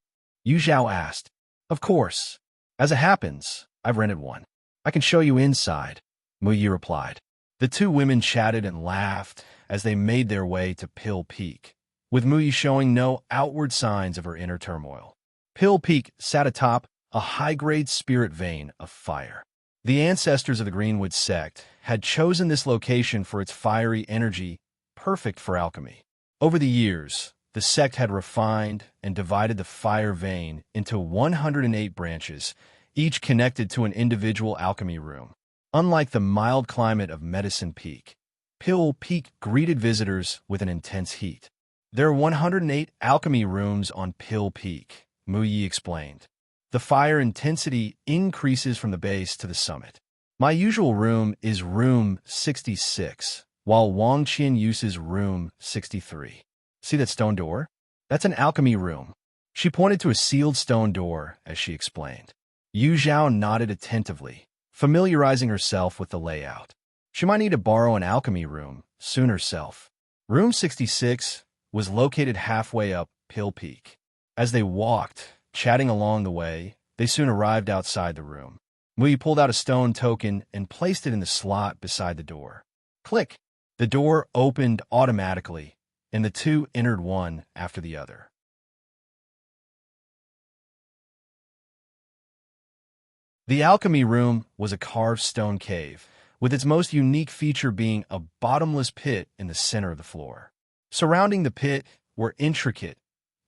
Zhao asked. Of course. As it happens, I've rented one. I can show you inside, Mu Ye replied. The two women chatted and laughed as they made their way to Pill Peak, with Mu Ye showing no outward signs of her inner turmoil. Pill Peak sat atop a high-grade spirit vein of fire. The ancestors of the Greenwood sect had chosen this location for its fiery energy, perfect for alchemy. Over the years, the sect had refined and divided the fire vein into 108 branches, each connected to an individual alchemy room. Unlike the mild climate of Medicine Peak, Pill Peak greeted visitors with an intense heat. There are 108 alchemy rooms on Pill Peak, Mu Ye explained. The fire intensity increases from the base to the summit. My usual room is room 66, while Wang Qian uses room 63. See that stone door? That's an alchemy room. She pointed to a sealed stone door as she explained. Zhao nodded attentively, familiarizing herself with the layout. She might need to borrow an alchemy room soon herself. Room 66 was located halfway up Pill Peak. As they walked, chatting along the way, they soon arrived outside the room. Mu Ye pulled out a stone token and placed it in the slot beside the door. Click! The door opened automatically, and the two entered one after the other. The alchemy room was a carved stone cave, with its most unique feature being a bottomless pit in the center of the floor. Surrounding the pit were intricate,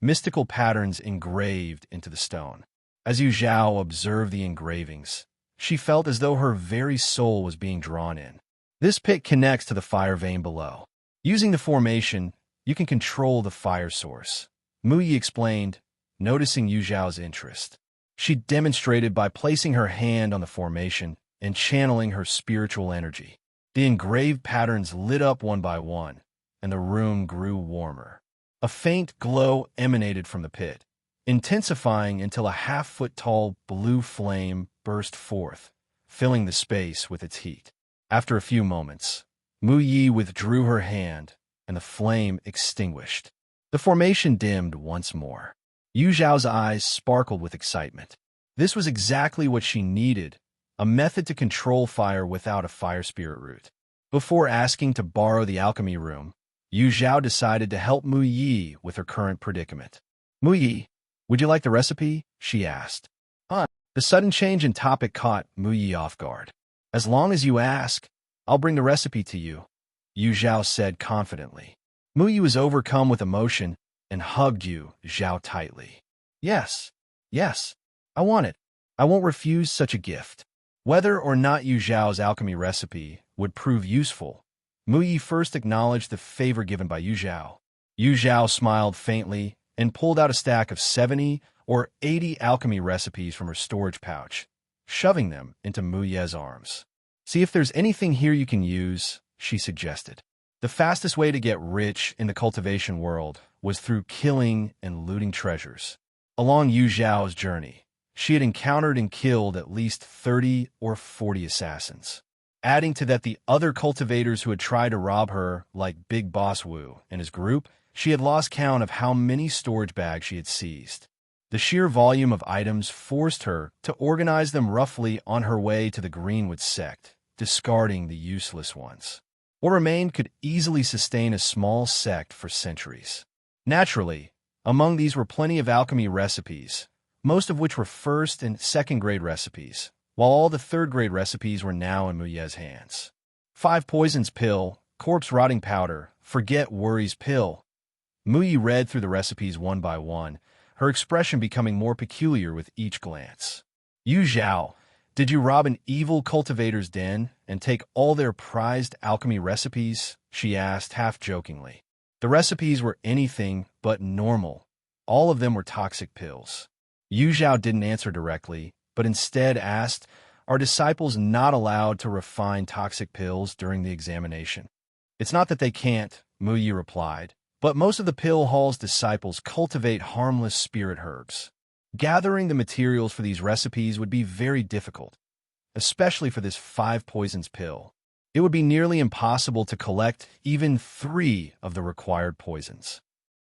mystical patterns engraved into the stone. As Zhao observed the engravings, she felt as though her very soul was being drawn in. This pit connects to the fire vein below. Using the formation, you can control the fire source, Mu Ye explained, noticing Zhao's interest. She demonstrated by placing her hand on the formation and channeling her spiritual energy. The engraved patterns lit up one by one, and the room grew warmer. A faint glow emanated from the pit, intensifying until a half-foot-tall blue flame burst forth, filling the space with its heat. After a few moments, Mu Ye withdrew her hand, and the flame extinguished. The formation dimmed once more. Zhao's eyes sparkled with excitement. This was exactly what she needed, a method to control fire without a fire spirit root. Before asking to borrow the alchemy room, Zhao decided to help Mu Ye with her current predicament. Mu Ye, would you like the recipe? She asked. The sudden change in topic caught Mu Ye off guard. As long as you ask, I'll bring the recipe to you, Zhao said confidently. Mu Ye was overcome with emotion and hugged Zhao tightly. Yes, I want it. I won't refuse such a gift. Whether or not Zhao's alchemy recipe would prove useful, Mu Ye first acknowledged the favor given by Zhao. Zhao smiled faintly and pulled out a stack of 70 or 80 alchemy recipes from her storage pouch, shoving them into Mu Ye's arms. See if there's anything here you can use, she suggested. The fastest way to get rich in the cultivation world was through killing and looting treasures. Along Zhao's journey, she had encountered and killed at least 30 or 40 assassins. Adding to that the other cultivators who had tried to rob her, like Big Boss Wu and his group, she had lost count of how many storage bags she had seized. The sheer volume of items forced her to organize them roughly on her way to the Greenwood sect, discarding the useless ones. What remained could easily sustain a small sect for centuries. Naturally, among these were plenty of alchemy recipes, most of which were first and second-grade recipes, while all the third-grade recipes were now in Mu Ye's hands. 5 poisons pill, corpse rotting powder, forget worries pill. Muyi read through the recipes one by one, her expression becoming more peculiar with each glance. You Zhao, did you rob an evil cultivator's den and take all their prized alchemy recipes? She asked half-jokingly. The recipes were anything but normal. All of them were toxic pills. Yu Zhao didn't answer directly, but instead asked, are disciples not allowed to refine toxic pills during the examination? It's not that they can't, Muyi replied, but most of the pill hall's disciples cultivate harmless spirit herbs. Gathering the materials for these recipes would be very difficult, especially for this 5 poisons pill. It would be nearly impossible to collect even 3 of the required poisons.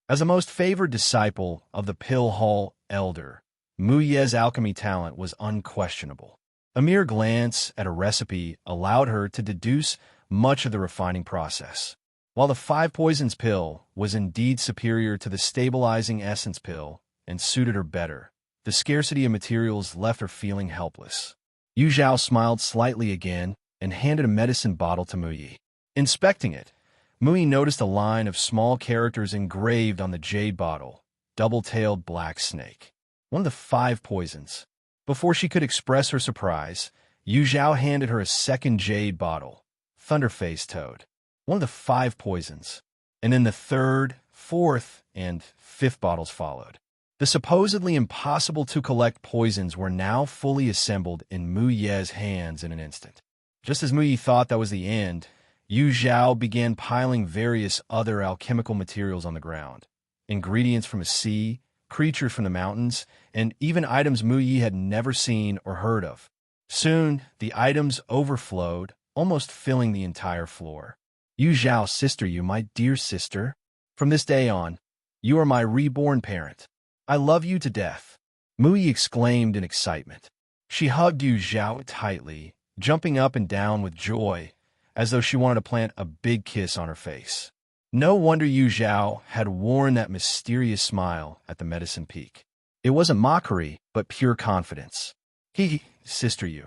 As a most favored disciple of the pill hall elder, Mu Ye's alchemy talent was unquestionable. A mere glance at a recipe allowed her to deduce much of the refining process. While the 5 poisons pill was indeed superior to the stabilizing essence pill and suited her better, the scarcity of materials left her feeling helpless. Yu Zhao smiled slightly again and handed a medicine bottle to Muyi. Inspecting it, Muyi noticed a line of small characters engraved on the jade bottle, double-tailed black snake, one of the 5 poisons. Before she could express her surprise, Yu Zhao handed her a second jade bottle, Thunderface Toad, one of the 5 poisons, and then the 3rd, 4th, and 5th bottles followed. The supposedly impossible-to-collect poisons were now fully assembled in Mu Ye's hands in an instant. Just as Mu Ye thought that was the end, Yu Zhao began piling various other alchemical materials on the ground, ingredients from a sea, creatures from the mountains, and even items Mu Ye had never seen or heard of. Soon, the items overflowed, almost filling the entire floor. Yu Zhao, sister, you, my dear sister. From this day on, you are my reborn parent. I love you to death. Mu Ye exclaimed in excitement. She hugged Yu Zhao tightly, jumping up and down with joy, as though she wanted to plant a big kiss on her face. No wonder Yu Zhao had worn that mysterious smile at the medicine peak. It wasn't mockery, but pure confidence. Sister Yu,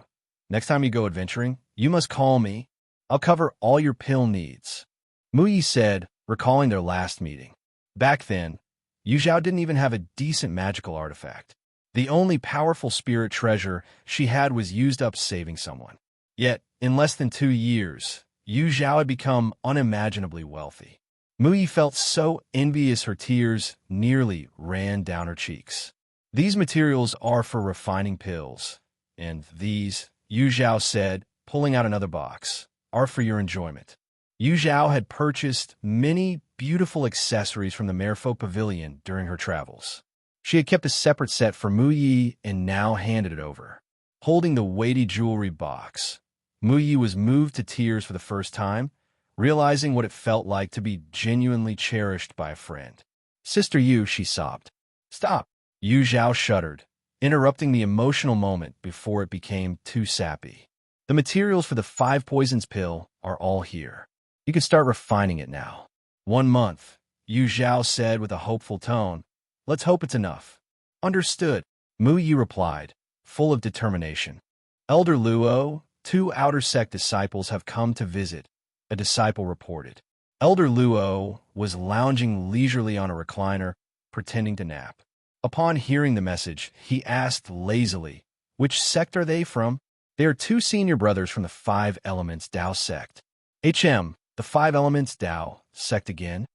next time you go adventuring, you must call me. I'll cover all your pill needs. Mu Ye said, recalling their last meeting. Back then, Yu Zhao didn't even have a decent magical artifact. The only powerful spirit treasure she had was used up saving someone. Yet, in less than 2 years, Yu Zhao had become unimaginably wealthy. Mu Ye felt so envious her tears nearly ran down her cheeks. These materials are for refining pills, and these, Yu Zhao said, pulling out another box, are for your enjoyment. Yu Zhao had purchased many beautiful accessories from the Merfolk Pavilion during her travels. She had kept a separate set for Mu Ye and now handed it over. Holding the weighty jewelry box, Mu Ye was moved to tears for the first time, realizing what it felt like to be genuinely cherished by a friend. Sister Yu, she sobbed. Stop! Yu Zhao shuddered, interrupting the emotional moment before it became too sappy. The materials for the 5 poisons pill are all here. You can start refining it now. 1 month, Yu Zhao said with a hopeful tone. Let's hope it's enough. Understood, Mu Ye replied, full of determination. Elder Luo, 2 outer sect disciples have come to visit, a disciple reported. Elder Luo was lounging leisurely on a recliner, pretending to nap. Upon hearing the message, he asked lazily, which sect are they from? They are 2 senior brothers from the 5 Elements Dao sect. The 5 Elements Dao sect again?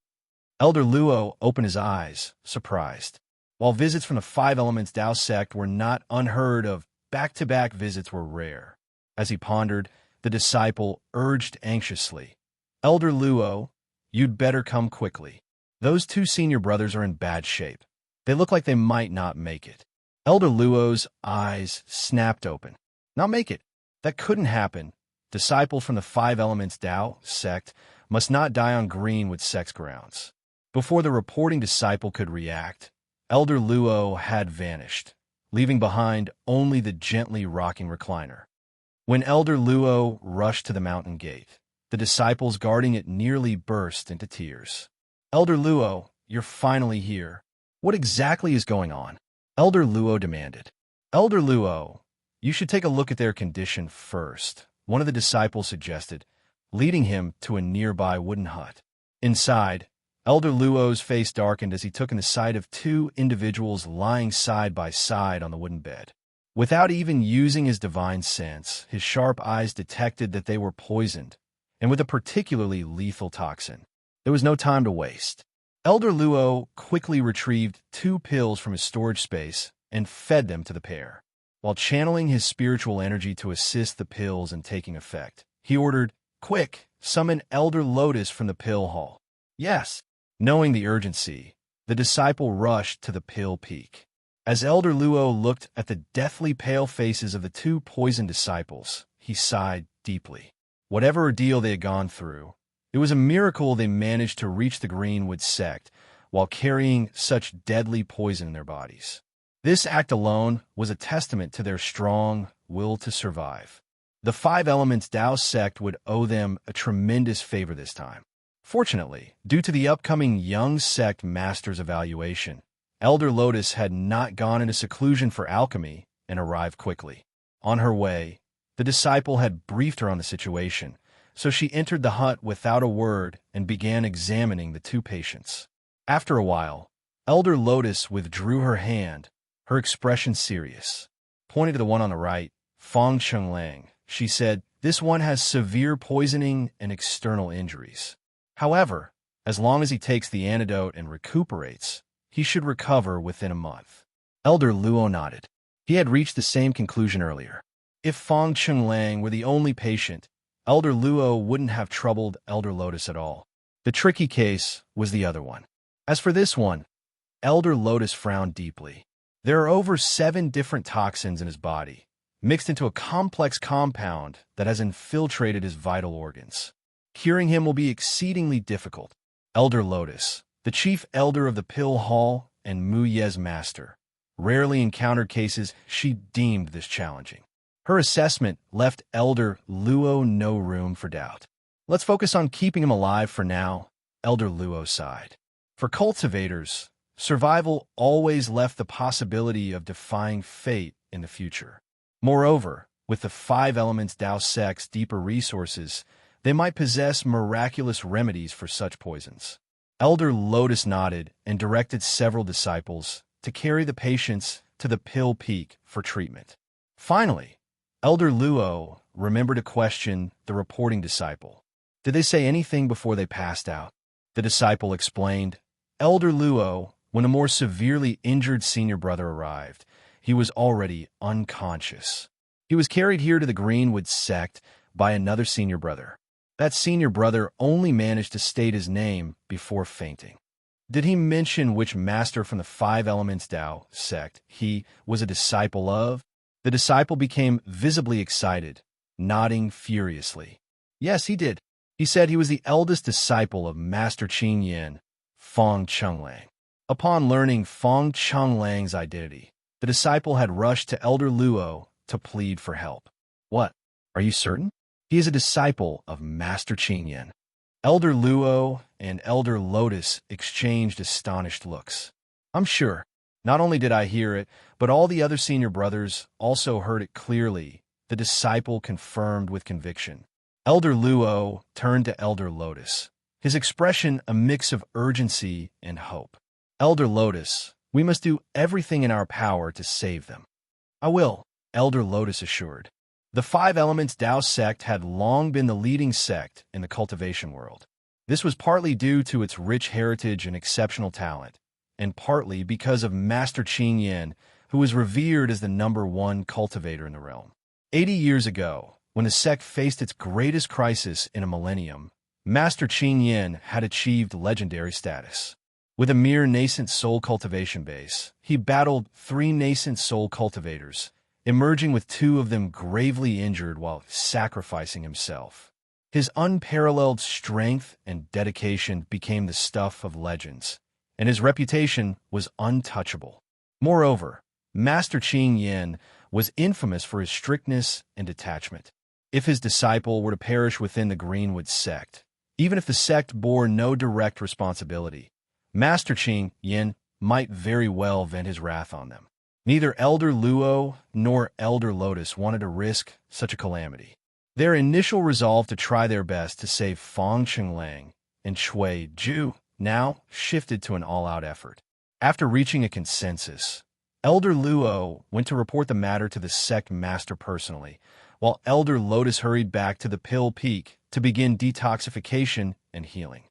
Elder Luo opened his eyes, surprised. While visits from the 5 Elements Dao sect were not unheard of, back-to-back visits were rare. As he pondered, the disciple urged anxiously, Elder Luo, you'd better come quickly. Those 2 senior brothers are in bad shape. They look like they might not make it. Elder Luo's eyes snapped open. Not make it. That couldn't happen. Disciples from the 5 Elements Dao sect must not die on Greenwood sect's grounds. Before the reporting disciple could react, Elder Luo had vanished, leaving behind only the gently rocking recliner. When Elder Luo rushed to the mountain gate, the disciples guarding it nearly burst into tears. Elder Luo, you're finally here. What exactly is going on? Elder Luo demanded. Elder Luo, you should take a look at their condition first, one of the disciples suggested, leading him to a nearby wooden hut. Inside, Elder Luo's face darkened as he took in the sight of two individuals lying side by side on the wooden bed. Without even using his divine sense, his sharp eyes detected that they were poisoned, and with a particularly lethal toxin. There was no time to waste. Elder Luo quickly retrieved 2 pills from his storage space and fed them to the pair. While channeling his spiritual energy to assist the pills in taking effect, he ordered, "Quick, summon Elder Lotus from the pill hall." "Yes." Knowing the urgency, the disciple rushed to the pill peak. As Elder Luo looked at the deathly pale faces of the 2 poisoned disciples, he sighed deeply. Whatever ordeal they had gone through, it was a miracle they managed to reach the Greenwood sect while carrying such deadly poison in their bodies. This act alone was a testament to their strong will to survive. The 5 Elements Tao sect would owe them a tremendous favor this time. Fortunately, due to the upcoming Young Sect Master's evaluation, Elder Lotus had not gone into seclusion for alchemy and arrived quickly. On her way, the disciple had briefed her on the situation, so she entered the hut without a word and began examining the 2 patients. After a while, Elder Lotus withdrew her hand, her expression serious. Pointing to the one on the right, Fong Chenglang, she said, "This one has severe poisoning and external injuries. However, as long as he takes the antidote and recuperates, he should recover within a month." Elder Luo nodded. He had reached the same conclusion earlier. If Fong Chenglang were the only patient, Elder Luo wouldn't have troubled Elder Lotus at all. The tricky case was the other one. As for this one, Elder Lotus frowned deeply. There are over 7 different toxins in his body, mixed into a complex compound that has infiltrated his vital organs. Curing him will be exceedingly difficult. Elder Lotus, the chief elder of the Pill Hall and Mu Ye's master, rarely encountered cases she deemed this challenging. Her assessment left Elder Luo no room for doubt. "Let's focus on keeping him alive for now," Elder Luo sighed. For cultivators, survival always left the possibility of defying fate in the future. Moreover, with the 5 Elements Tao sect's deeper resources, they might possess miraculous remedies for such poisons. Elder Lotus nodded and directed several disciples to carry the patients to the pill peak for treatment. Finally, Elder Luo remembered to question the reporting disciple. "Did they say anything before they passed out?" The disciple explained, "Elder Luo, when a more severely injured senior brother arrived, he was already unconscious. He was carried here to the Greenwood sect by another senior brother. That senior brother only managed to state his name before fainting." "Did he mention which master from the 5 Elements Tao sect he was a disciple of?" The disciple became visibly excited, nodding furiously. "Yes, he did. He said he was the eldest disciple of Master Qin Yin, Fong Chenglang." Upon learning Fong Chenglang's identity, the disciple had rushed to Elder Luo to plead for help. "What? Are you certain? He is a disciple of Master Qin Yin." Elder Luo and Elder Lotus exchanged astonished looks. "I'm sure. Not only did I hear it, but all the other senior brothers also heard it clearly," the disciple confirmed with conviction. Elder Luo turned to Elder Lotus, his expression a mix of urgency and hope. "Elder Lotus, we must do everything in our power to save them." "I will," Elder Lotus assured. The 5 Elements Tao sect had long been the leading sect in the cultivation world. This was partly due to its rich heritage and exceptional talent, and partly because of Master Qin Yin, who was revered as the #1 cultivator in the realm. 80 years ago, when the sect faced its greatest crisis in a millennium, Master Qin Yin had achieved legendary status. With a mere nascent soul cultivation base, he battled 3 nascent soul cultivators, emerging with 2 of them gravely injured while sacrificing himself. His unparalleled strength and dedication became the stuff of legends, and his reputation was untouchable. Moreover, Master Qin Yin was infamous for his strictness and detachment. If his disciple were to perish within the Greenwood sect, even if the sect bore no direct responsibility, Master Qin Yin might very well vent his wrath on them. Neither Elder Luo nor Elder Lotus wanted to risk such a calamity. Their initial resolve to try their best to save Fong Chenglang and Cui Ju now shifted to an all-out effort. After reaching a consensus, Elder Luo went to report the matter to the sect master personally, while Elder Lotus hurried back to the Pill Peak to begin detoxification and healing.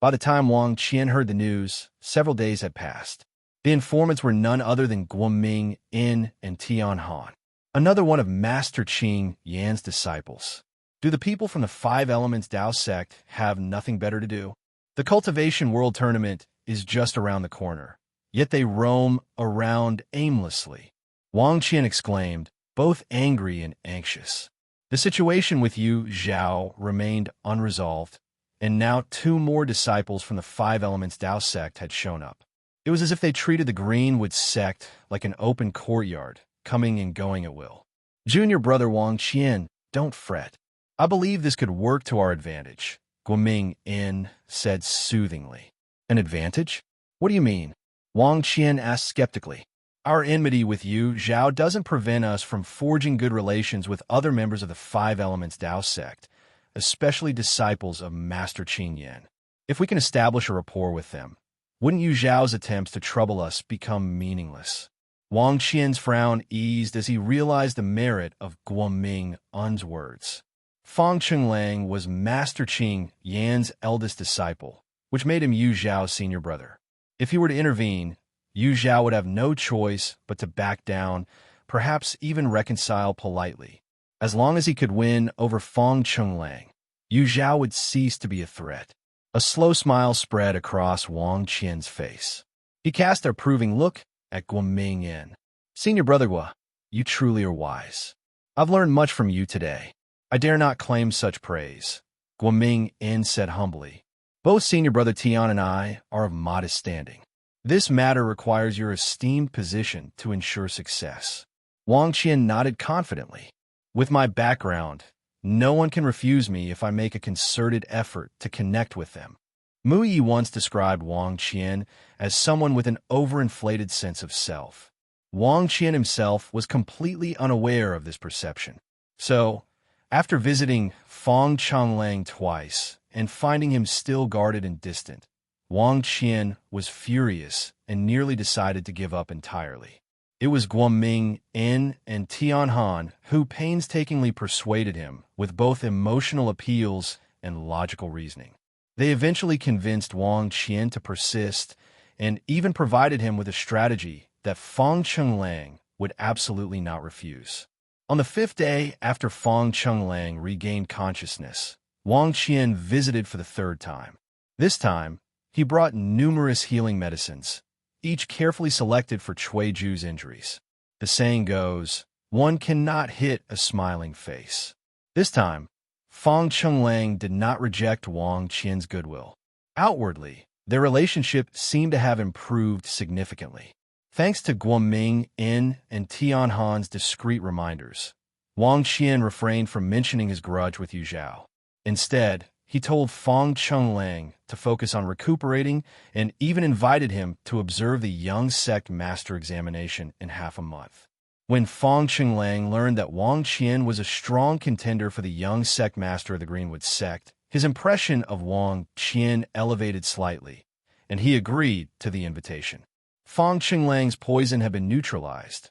By the time Wang Qian heard the news, several days had passed. The informants were none other than Guoming, In, and Tian Han, another one of Master Qing Yan's disciples. Do the people from the Five Elements Dao sect have nothing better to do? The Cultivation World Tournament is just around the corner, yet they roam around aimlessly. Wang Qian exclaimed, both angry and anxious. The situation with Yu Zhao remained unresolved, and now 2 more disciples from the Five Elements Dao sect had shown up. It was as if they treated the Greenwood sect like an open courtyard, coming and going at will. Junior brother Wang Qian, don't fret. I believe this could work to our advantage, Guoming In said soothingly. An advantage? What do you mean? Wang Qian asked skeptically. Our enmity with Yu Zhao doesn't prevent us from forging good relations with other members of the Five Elements Dao sect, especially disciples of Master Qing Yan. If we can establish a rapport with them, wouldn't Yu Zhao's attempts to trouble us become meaningless? Wang Qian's frown eased as he realized the merit of Guoming Un's words. Fong Chenglang was Master Qing Yan's eldest disciple, which made him Yu Zhao's senior brother. If he were to intervene, Yu Zhao would have no choice but to back down, perhaps even reconcile politely. As long as he could win over Fong Chenglang, Yu Zhao would cease to be a threat. A slow smile spread across Wang Qian's face. He cast an approving look at Guoming In. Senior brother Gua, you truly are wise. I've learned much from you today. I dare not claim such praise, Guoming In said humbly. Both senior brother Tian and I are of modest standing. This matter requires your esteemed position to ensure success. Wang Qian nodded confidently. With my background, no one can refuse me if I make a concerted effort to connect with them. Mu Yi once described Wang Qian as someone with an overinflated sense of self. Wang Qian himself was completely unaware of this perception. So, after visiting Fong Chenglang twice and finding him still guarded and distant, Wang Qian was furious and nearly decided to give up entirely. It was Guoming In and Tian Han who painstakingly persuaded him with both emotional appeals and logical reasoning. They eventually convinced Wang Qian to persist and even provided him with a strategy that Fong Chenglang would absolutely not refuse. On the 5th day after Fong Chenglang regained consciousness, Wang Qian visited for the 3rd time. This time, he brought numerous healing medicines, each carefully selected for Cui Ju's injuries. The saying goes, one cannot hit a smiling face. This time, Fong Chenglang did not reject Wang Qian's goodwill. Outwardly, their relationship seemed to have improved significantly. Thanks to Guoming In and Tian Han's discreet reminders, Wang Qian refrained from mentioning his grudge with Yu Zhao. Instead, he told Fong Chenglang to focus on recuperating and even invited him to observe the Young Sect Master examination in half a month. When Fong Chenglang learned that Wang Qian was a strong contender for the Young Sect Master of the Greenwood Sect, his impression of Wang Qian elevated slightly, and he agreed to the invitation. Fong Chenglang's poison had been neutralized.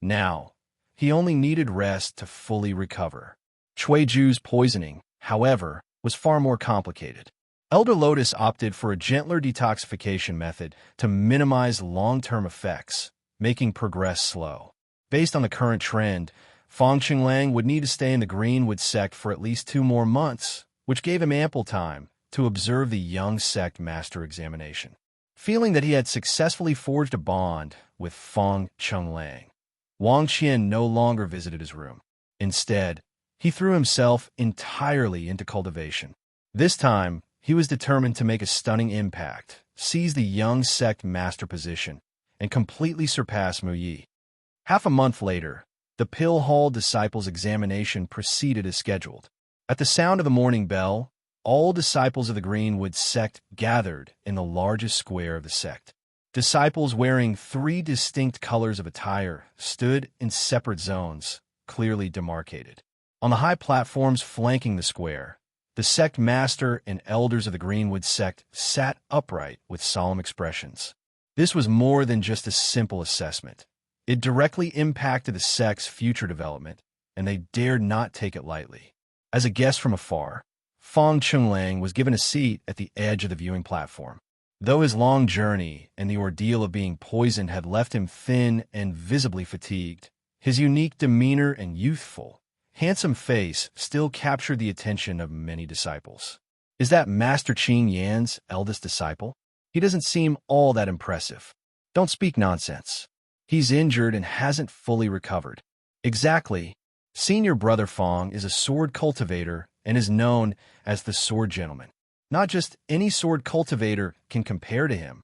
Now, he only needed rest to fully recover. Cui Ju's poisoning, however, was far more complicated. Elder Lotus opted for a gentler detoxification method to minimize long-term effects, making progress slow. Based on the current trend, Fong Chenglang would need to stay in the Greenwood sect for at least 2 more months, which gave him ample time to observe the Young Sect Master examination. Feeling that he had successfully forged a bond with Fong Chenglang, Wang Qian no longer visited his room. Instead, he threw himself entirely into cultivation. This time, he was determined to make a stunning impact, seize the Young Sect Master position, and completely surpass Mu Yi. Half a month later, the Pill Hall disciples' examination proceeded as scheduled. At the sound of the morning bell, all disciples of the Greenwood sect gathered in the largest square of the sect. Disciples wearing 3 distinct colors of attire stood in separate zones, clearly demarcated. On the high platforms flanking the square, the sect master and elders of the Greenwood sect sat upright with solemn expressions. This was more than just a simple assessment. It directly impacted the sect's future development, and they dared not take it lightly. As a guest from afar, Fong Chunlang was given a seat at the edge of the viewing platform. Though his long journey and the ordeal of being poisoned had left him thin and visibly fatigued, his unique demeanor and youthful, handsome face still captured the attention of many disciples. Is that Master Qing Yan's eldest disciple? He doesn't seem all that impressive. Don't speak nonsense. He's injured and hasn't fully recovered. Exactly. Senior Brother Fong is a sword cultivator and is known as the Sword Gentleman. Not just any sword cultivator can compare to him.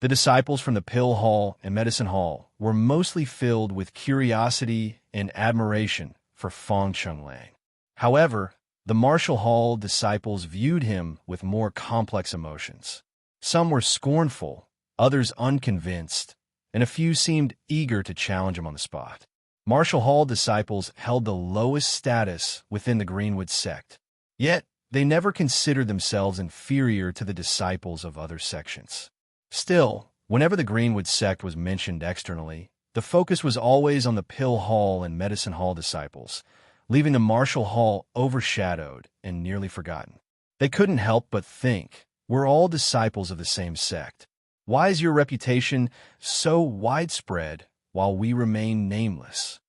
The disciples from the Pill Hall and Medicine Hall were mostly filled with curiosity and admiration for Fong Chunlang. However, the Martial Hall disciples viewed him with more complex emotions. Some were scornful, others unconvinced, and a few seemed eager to challenge him on the spot. Martial Hall disciples held the lowest status within the Greenwood sect, yet they never considered themselves inferior to the disciples of other sections. Still, whenever the Greenwood sect was mentioned externally, the focus was always on the Pill Hall and Medicine Hall disciples, leaving the Martial Hall overshadowed and nearly forgotten. They couldn't help but think, we're all disciples of the same sect. Why is your reputation so widespread while we remain nameless?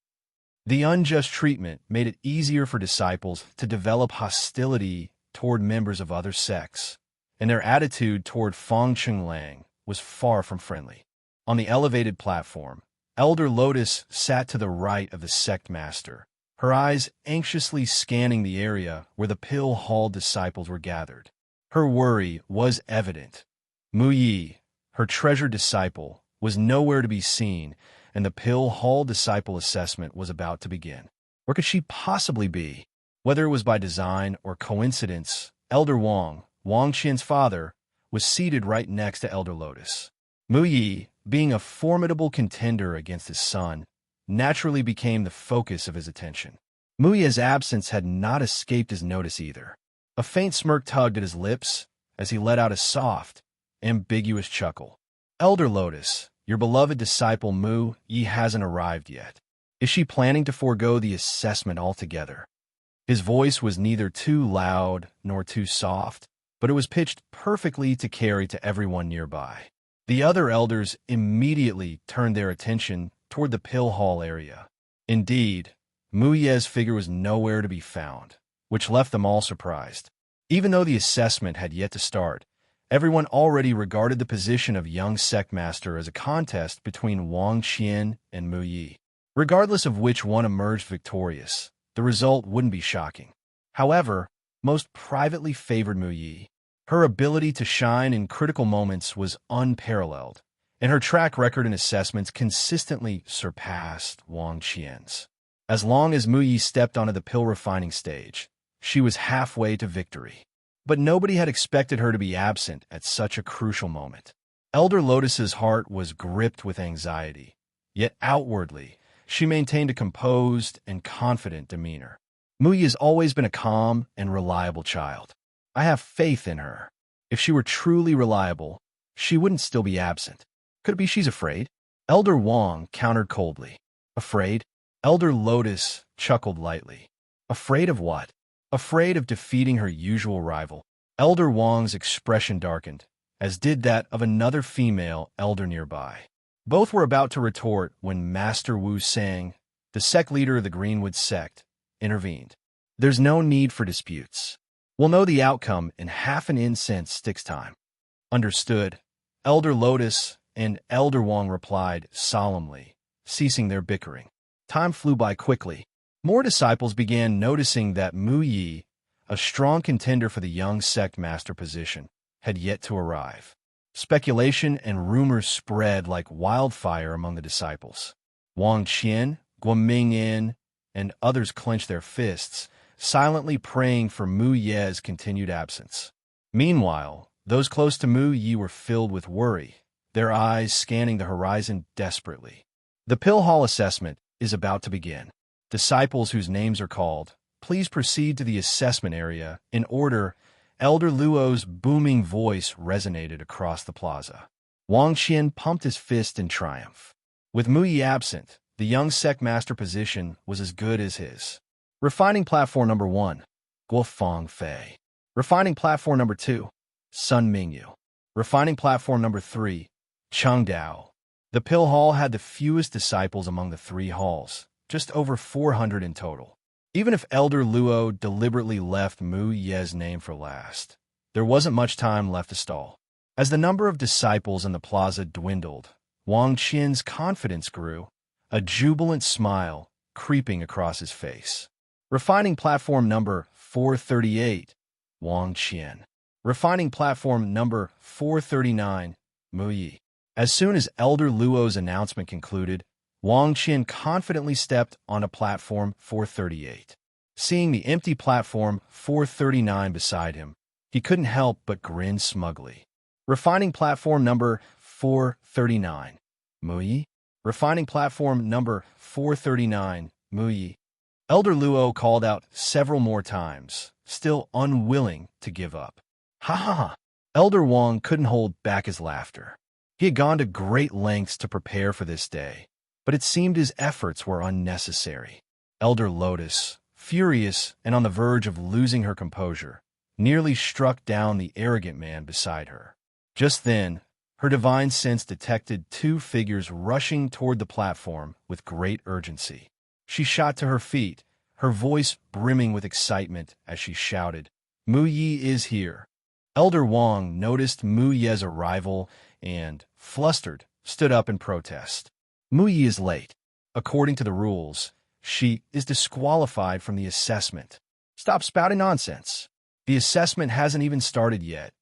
The unjust treatment made it easier for disciples to develop hostility toward members of other sects, and their attitude toward Fong Chunlang was far from friendly. On the elevated platform, Elder Lotus sat to the right of the sect master, her eyes anxiously scanning the area where the Pill Hall disciples were gathered. Her worry was evident. Mu Yi, her treasured disciple, was nowhere to be seen, and the Pill Hall disciple assessment was about to begin. Where could she possibly be? Whether it was by design or coincidence, Elder Wang Qian's father, was seated right next to Elder Lotus. Mu Yi, being a formidable contender against his son, naturally became the focus of his attention. Mu Yi's absence had not escaped his notice either. A faint smirk tugged at his lips as he let out a soft, ambiguous chuckle. Elder Lotus, your beloved disciple Mu Yi hasn't arrived yet. Is she planning to forego the assessment altogether? His voice was neither too loud nor too soft, but it was pitched perfectly to carry to everyone nearby. The other elders immediately turned their attention toward the Pill Hall area. Indeed, Mu Ye's figure was nowhere to be found, which left them all surprised. Even though the assessment had yet to start, everyone already regarded the position of young sect master as a contest between Wang Qian and Mu Yi. Regardless of which one emerged victorious, the result wouldn't be shocking. However, most privately favored Mu Yi. Her ability to shine in critical moments was unparalleled, and her track record in assessments consistently surpassed Wang Qian's. As long as Mu Yi stepped onto the pill refining stage, she was halfway to victory. But nobody had expected her to be absent at such a crucial moment. Elder Lotus's heart was gripped with anxiety, yet outwardly, she maintained a composed and confident demeanor. Mu Yi has always been a calm and reliable child. I have faith in her. If she were truly reliable, she wouldn't still be absent. Could it be she's afraid? Elder Wang countered coldly. Afraid? Elder Lotus chuckled lightly. Afraid of what? Afraid of defeating her usual rival. Elder Wang's expression darkened, as did that of another female elder nearby. Both were about to retort when Master Wu Sang, the sect leader of the Greenwood sect, intervened. There's no need for disputes. We'll know the outcome in half an incense sticks time. Understood. Elder Lotus and Elder Wang replied solemnly, ceasing their bickering. Time flew by quickly. More disciples began noticing that Mu Yi, a strong contender for the young sect master position, had yet to arrive. Speculation and rumors spread like wildfire among the disciples. Wang Qian, Guomingyan, and others clenched their fists, silently praying for Mu Ye's continued absence. Meanwhile, those close to Mu Yi were filled with worry, their eyes scanning the horizon desperately. The Pill Hall assessment is about to begin. Disciples whose names are called please proceed to the assessment area in order." Elder Luo's booming voice resonated across the plaza. Wang Qian pumped his fist in triumph. With Mu Yi absent, the young sect master position was as good as his. Refining platform number 1, Guofeng Fei. Refining platform number 2, Sun Mingyu. Refining platform number 3, Cheng Dao. The Pill Hall had the fewest disciples among the 3 halls, just over 400 in total. Even if Elder Luo deliberately left Mu Ye's name for last, there wasn't much time left to stall. As the number of disciples in the plaza dwindled, Wang Qian's confidence grew, a jubilant smile creeping across his face. Refining platform number 438, Wang Qian. Refining platform number 439, Mu Yi. As soon as Elder Luo's announcement concluded, Wang Qian confidently stepped onto platform 438. Seeing the empty platform 439 beside him, he couldn't help but grin smugly. Refining platform number 439, Mu Yi. Refining platform number 439, Mu Yi. Elder Luo called out several more times, still unwilling to give up. Ha ha ha! Elder Wang couldn't hold back his laughter. He had gone to great lengths to prepare for this day, but it seemed his efforts were unnecessary. Elder Lotus, furious and on the verge of losing her composure, nearly struck down the arrogant man beside her. Just then, her divine sense detected 2 figures rushing toward the platform with great urgency. She shot to her feet, her voice brimming with excitement as she shouted, "Mu Yi is here." Elder Wang noticed Mu Ye's arrival and, flustered, stood up in protest. Mu Yi is late. According to the rules, she is disqualified from the assessment. Stop spouting nonsense. The assessment hasn't even started yet.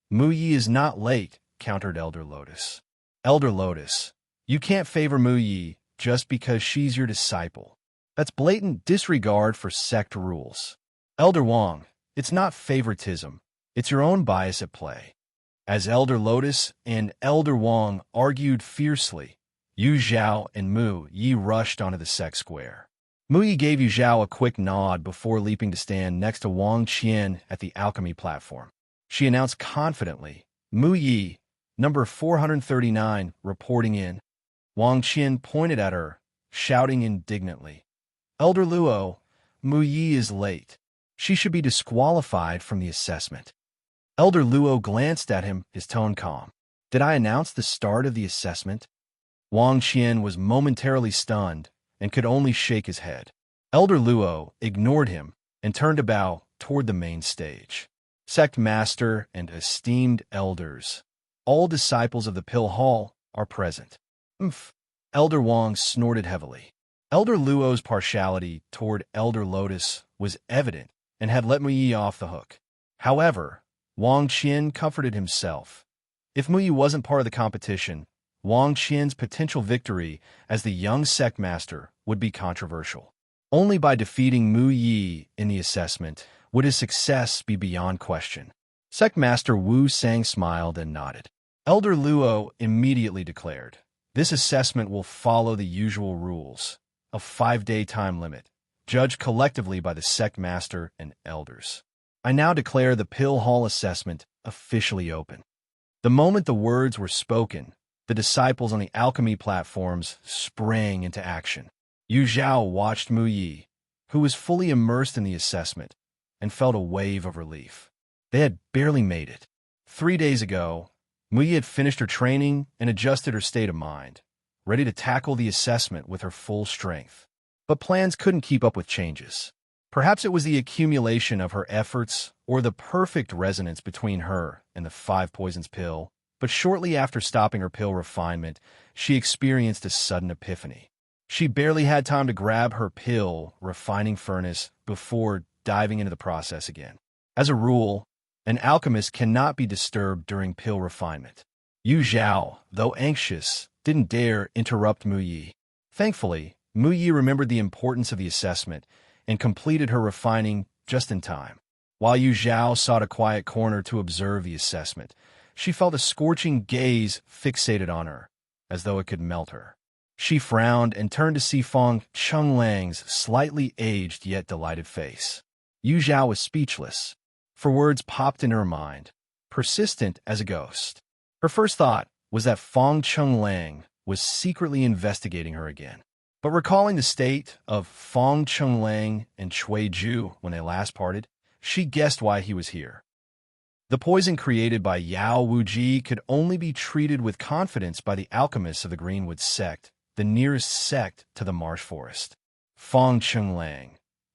Mu Yi is not late, countered Elder Lotus. Elder Lotus, you can't favor Mu Yi just because she's your disciple. That's blatant disregard for sect rules. Elder Wang, it's not favoritism. It's your own bias at play. As Elder Lotus and Elder Wang argued fiercely, Yu Zhao and Mu Yi rushed onto the sect square. Mu Yi gave Yu Zhao a quick nod before leaping to stand next to Wang Qian at the alchemy platform. She announced confidently, "Mu Yi, number 439, reporting in." Wang Qian pointed at her, shouting indignantly, "Elder Luo, Mu Yi is late. She should be disqualified from the assessment." Elder Luo glanced at him, his tone calm. "Did I announce the start of the assessment?" Wang Qian was momentarily stunned and could only shake his head. Elder Luo ignored him and turned to bow toward the main stage. "Sect Master and esteemed elders, all disciples of the Pill Hall are present." "Umph." Elder Wang snorted heavily. Elder Luo's partiality toward Elder Lotus was evident and had let Mu Yi off the hook. However, Wang Qian comforted himself. If Mu Yi wasn't part of the competition, Wang Qian's potential victory as the young sect master would be controversial. Only by defeating Mu Yi in the assessment would his success be beyond question. Sect Master Wu Sang smiled and nodded. Elder Luo immediately declared, "This assessment will follow the usual rules, a 5-day time limit, judged collectively by the sect master and elders. I now declare the Pill Hall assessment officially open." The moment the words were spoken, the disciples on the alchemy platforms sprang into action. Yu Zhao watched Mu Yi, who was fully immersed in the assessment, and felt a wave of relief. They had barely made it. 3 days ago, Mu Yi had finished her training and adjusted her state of mind, ready to tackle the assessment with her full strength. But plans couldn't keep up with changes. Perhaps it was the accumulation of her efforts or the perfect resonance between her and the 5 poisons pill, but shortly after stopping her pill refinement, she experienced a sudden epiphany. She barely had time to grab her pill refining furnace before diving into the process again. As a rule, an alchemist cannot be disturbed during pill refinement. Yu Zhao, though anxious, didn't dare interrupt Mu Yi. Thankfully, Mu Yi remembered the importance of the assessment and completed her refining just in time. While Yu Zhao sought a quiet corner to observe the assessment, she felt a scorching gaze fixated on her, as though it could melt her. She frowned and turned to see Fong Chunglang's slightly aged yet delighted face. Yu Zhao was speechless, for words popped in her mind, persistent as a ghost. Her first thought was that Fong Chunglang was secretly investigating her again. But recalling the state of Fong Chunglang and Cui Ju when they last parted, she guessed why he was here. The poison created by Yao Wuji could only be treated with confidence by the alchemists of the Greenwood sect, the nearest sect to the marsh forest. Fong Chunglang,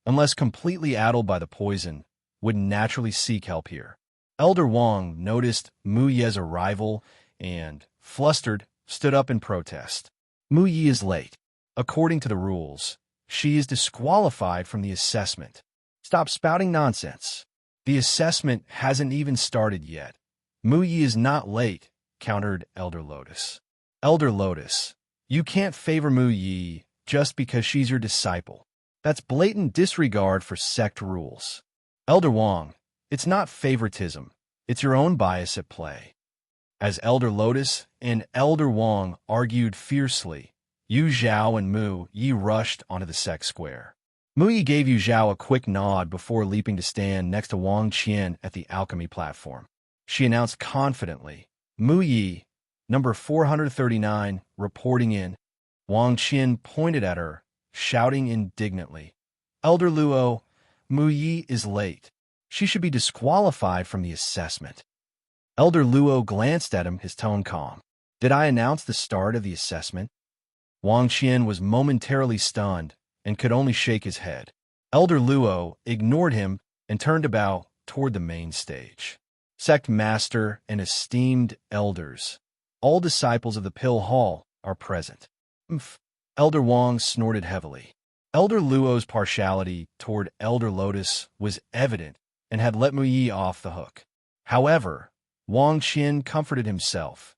unless completely addled by the poison, would naturally seek help here. Elder Wang noticed Mu Ye's arrival and, flustered, stood up in protest. Mu Ye is late. According to the rules, she is disqualified from the assessment. Stop spouting nonsense. The assessment hasn't even started yet. Mu Ye is not late, countered Elder Lotus. Elder Lotus, you can't favor Mu Ye just because she's your disciple. That's blatant disregard for sect rules. Elder Wang, it's not favoritism. It's your own bias at play. As Elder Lotus and Elder Wang argued fiercely, Yu Zhao and Mu Ye rushed onto the sect square. Mu Ye gave Yu Zhao a quick nod before leaping to stand next to Wang Qian at the alchemy platform. She announced confidently, Mu Ye, number 439, reporting in. Wang Qian pointed at her, shouting indignantly, Elder Luo, Mu Ye is late. She should be disqualified from the assessment. Elder Luo glanced at him, his tone calm. Did I announce the start of the assessment? Wang Qian was momentarily stunned and could only shake his head. Elder Luo ignored him and turned to bow toward the main stage. Sect Master and esteemed elders, all disciples of the Pill Hall, are present. Elder Wang snorted heavily. Elder Luo's partiality toward Elder Lotus was evident and had let Mu Ye off the hook. However, Wang Qian comforted himself.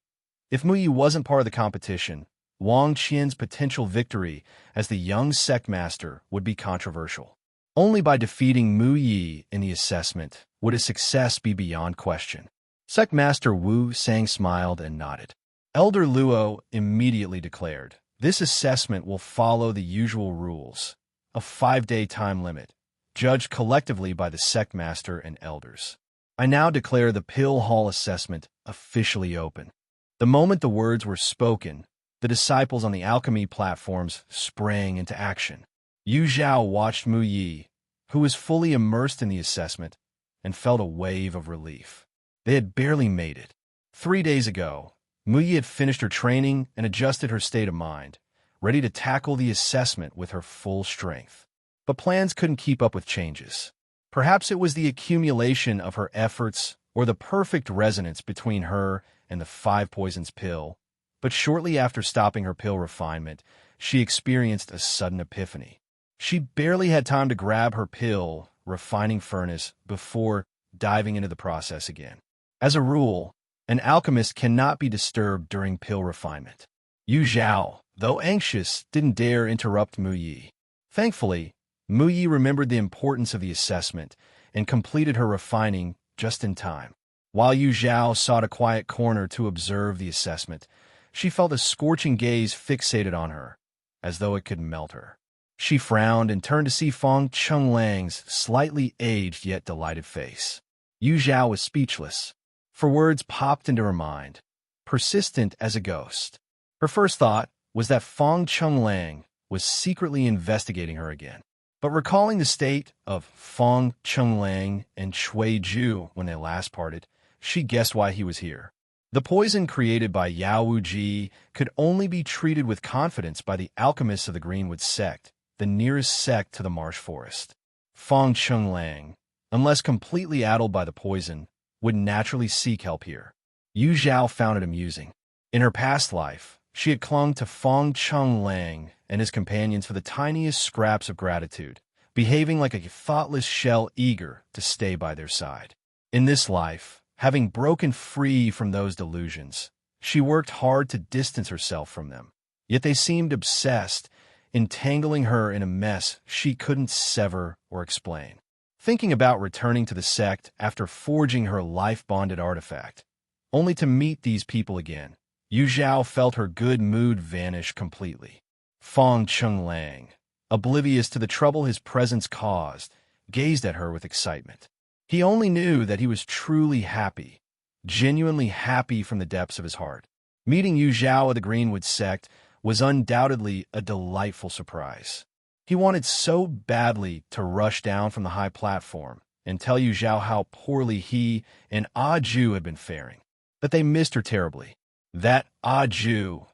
If Mu Ye wasn't part of the competition, Wang Qian's potential victory as the young sect master would be controversial. Only by defeating Mu Ye in the assessment would his success be beyond question. Sect Master Wu Sang smiled and nodded. Elder Luo immediately declared, this assessment will follow the usual rules, a 5-day time limit, judged collectively by the sect master and elders. I now declare the Pill Hall assessment officially open. The moment the words were spoken, the disciples on the alchemy platforms sprang into action. Yu Zhao watched Mu Ye, who was fully immersed in the assessment, and felt a wave of relief. They had barely made it. 3 days ago, Mu Ye had finished her training and adjusted her state of mind, ready to tackle the assessment with her full strength. But plans couldn't keep up with changes. Perhaps it was the accumulation of her efforts or the perfect resonance between her and the 5 poisons pill, but shortly after stopping her pill refinement, she experienced a sudden epiphany. She barely had time to grab her pill refining furnace before diving into the process again. As a rule, an alchemist cannot be disturbed during pill refinement. Yu Zhao, though anxious, didn't dare interrupt Mu Ye. Thankfully, Mu Ye remembered the importance of the assessment and completed her refining just in time. While Yu Zhao sought a quiet corner to observe the assessment, she felt a scorching gaze fixated on her, as though it could melt her. She frowned and turned to see Fong Chunglang's slightly aged yet delighted face. Yu Zhao was speechless, for words popped into her mind, persistent as a ghost. Her first thought was that Fong Chunglang was secretly investigating her again. But recalling the state of Fong Chunglang and Cui Ju when they last parted, she guessed why he was here. The poison created by Yao Wuji could only be treated with confidence by the alchemists of the Greenwood sect, the nearest sect to the marsh forest. Fong Chunglang, unless completely addled by the poison, would naturally seek help here. Yu Zhao found it amusing. In her past life, she had clung to Fong Chunglang and his companions for the tiniest scraps of gratitude, behaving like a thoughtless shell eager to stay by their side. In this life, having broken free from those delusions, she worked hard to distance herself from them. Yet they seemed obsessed, entangling her in a mess she couldn't sever or explain. Thinking about returning to the sect after forging her life-bonded artifact, only to meet these people again, Yu Zhao felt her good mood vanish completely. Fong Chenglang, oblivious to the trouble his presence caused, gazed at her with excitement. He only knew that he was truly happy, genuinely happy from the depths of his heart. Meeting Yu Zhao of the Greenwood sect was undoubtedly a delightful surprise. He wanted so badly to rush down from the high platform and tell Yu Zhao how poorly he and Ah Ju had been faring, that they missed her terribly. That Ah Ju,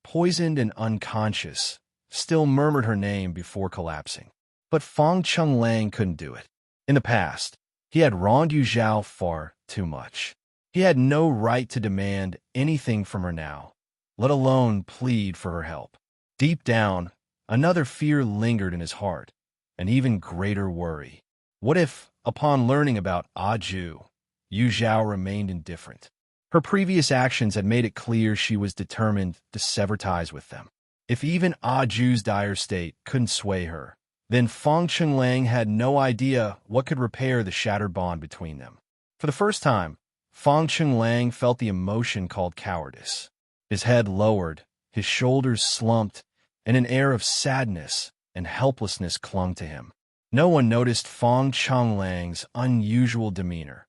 poisoned and unconscious, still murmured her name before collapsing. But Fong Chenglang couldn't do it. In the past, he had wronged Yu Zhao far too much. He had no right to demand anything from her now, let alone plead for her help. Deep down, another fear lingered in his heart, an even greater worry. What if, upon learning about Ah Ju, Yu Zhao remained indifferent? Her previous actions had made it clear she was determined to sever ties with them. If even Ah Ju's dire state couldn't sway her, then Fong Chenglang had no idea what could repair the shattered bond between them. For the first time, Fong Chenglang felt the emotion called cowardice. His head lowered, his shoulders slumped, and an air of sadness and helplessness clung to him. No one noticed Fong Chenglan's unusual demeanor.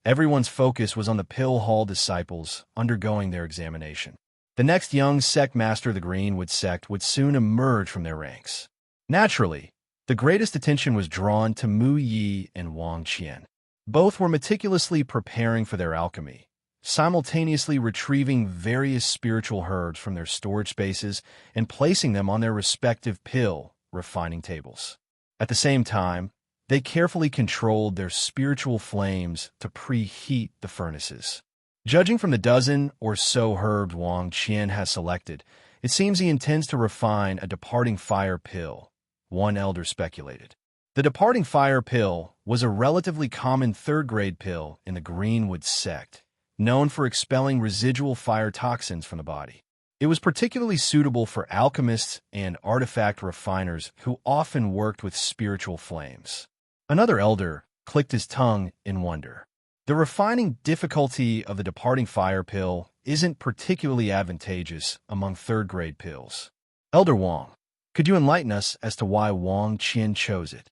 Everyone's focus was on the Pill Hall disciples undergoing their examination. The next young sect master of the Greenwood sect would soon emerge from their ranks. Naturally, the greatest attention was drawn to Mu Yi and Wang Qian. Both were meticulously preparing for their alchemy, simultaneously retrieving various spiritual herbs from their storage spaces and placing them on their respective pill refining tables. At the same time, they carefully controlled their spiritual flames to preheat the furnaces. Judging from the dozen or so herbs Wang Qian has selected, it seems he intends to refine a departing fire pill, one elder speculated. The departing fire pill was a relatively common third-grade pill in the Greenwood sect, known for expelling residual fire toxins from the body. It was particularly suitable for alchemists and artifact refiners who often worked with spiritual flames. Another elder clicked his tongue in wonder. The refining difficulty of the departing fire pill isn't particularly advantageous among third-grade pills. Elder Wang, could you enlighten us as to why Wang Qian chose it?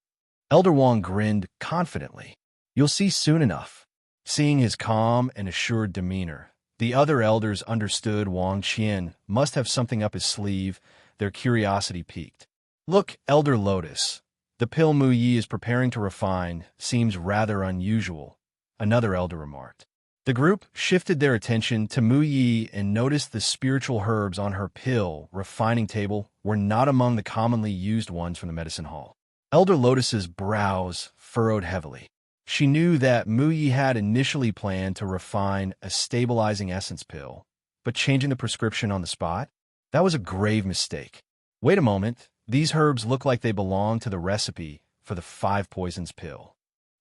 Elder Wang grinned confidently. You'll see soon enough. Seeing his calm and assured demeanor, the other elders understood Wang Qian must have something up his sleeve. Their curiosity piqued. Look, Elder Lotus, the pill Mu Yi is preparing to refine seems rather unusual, another elder remarked. The group shifted their attention to Mu Yi and noticed the spiritual herbs on her pill refining table were not among the commonly used ones from the medicine hall. Elder Lotus's brows furrowed heavily. She knew that Mu Yi had initially planned to refine a stabilizing essence pill, but changing the prescription on the spot? That was a grave mistake. Wait a moment, these herbs look like they belong to the recipe for the 5 poisons pill.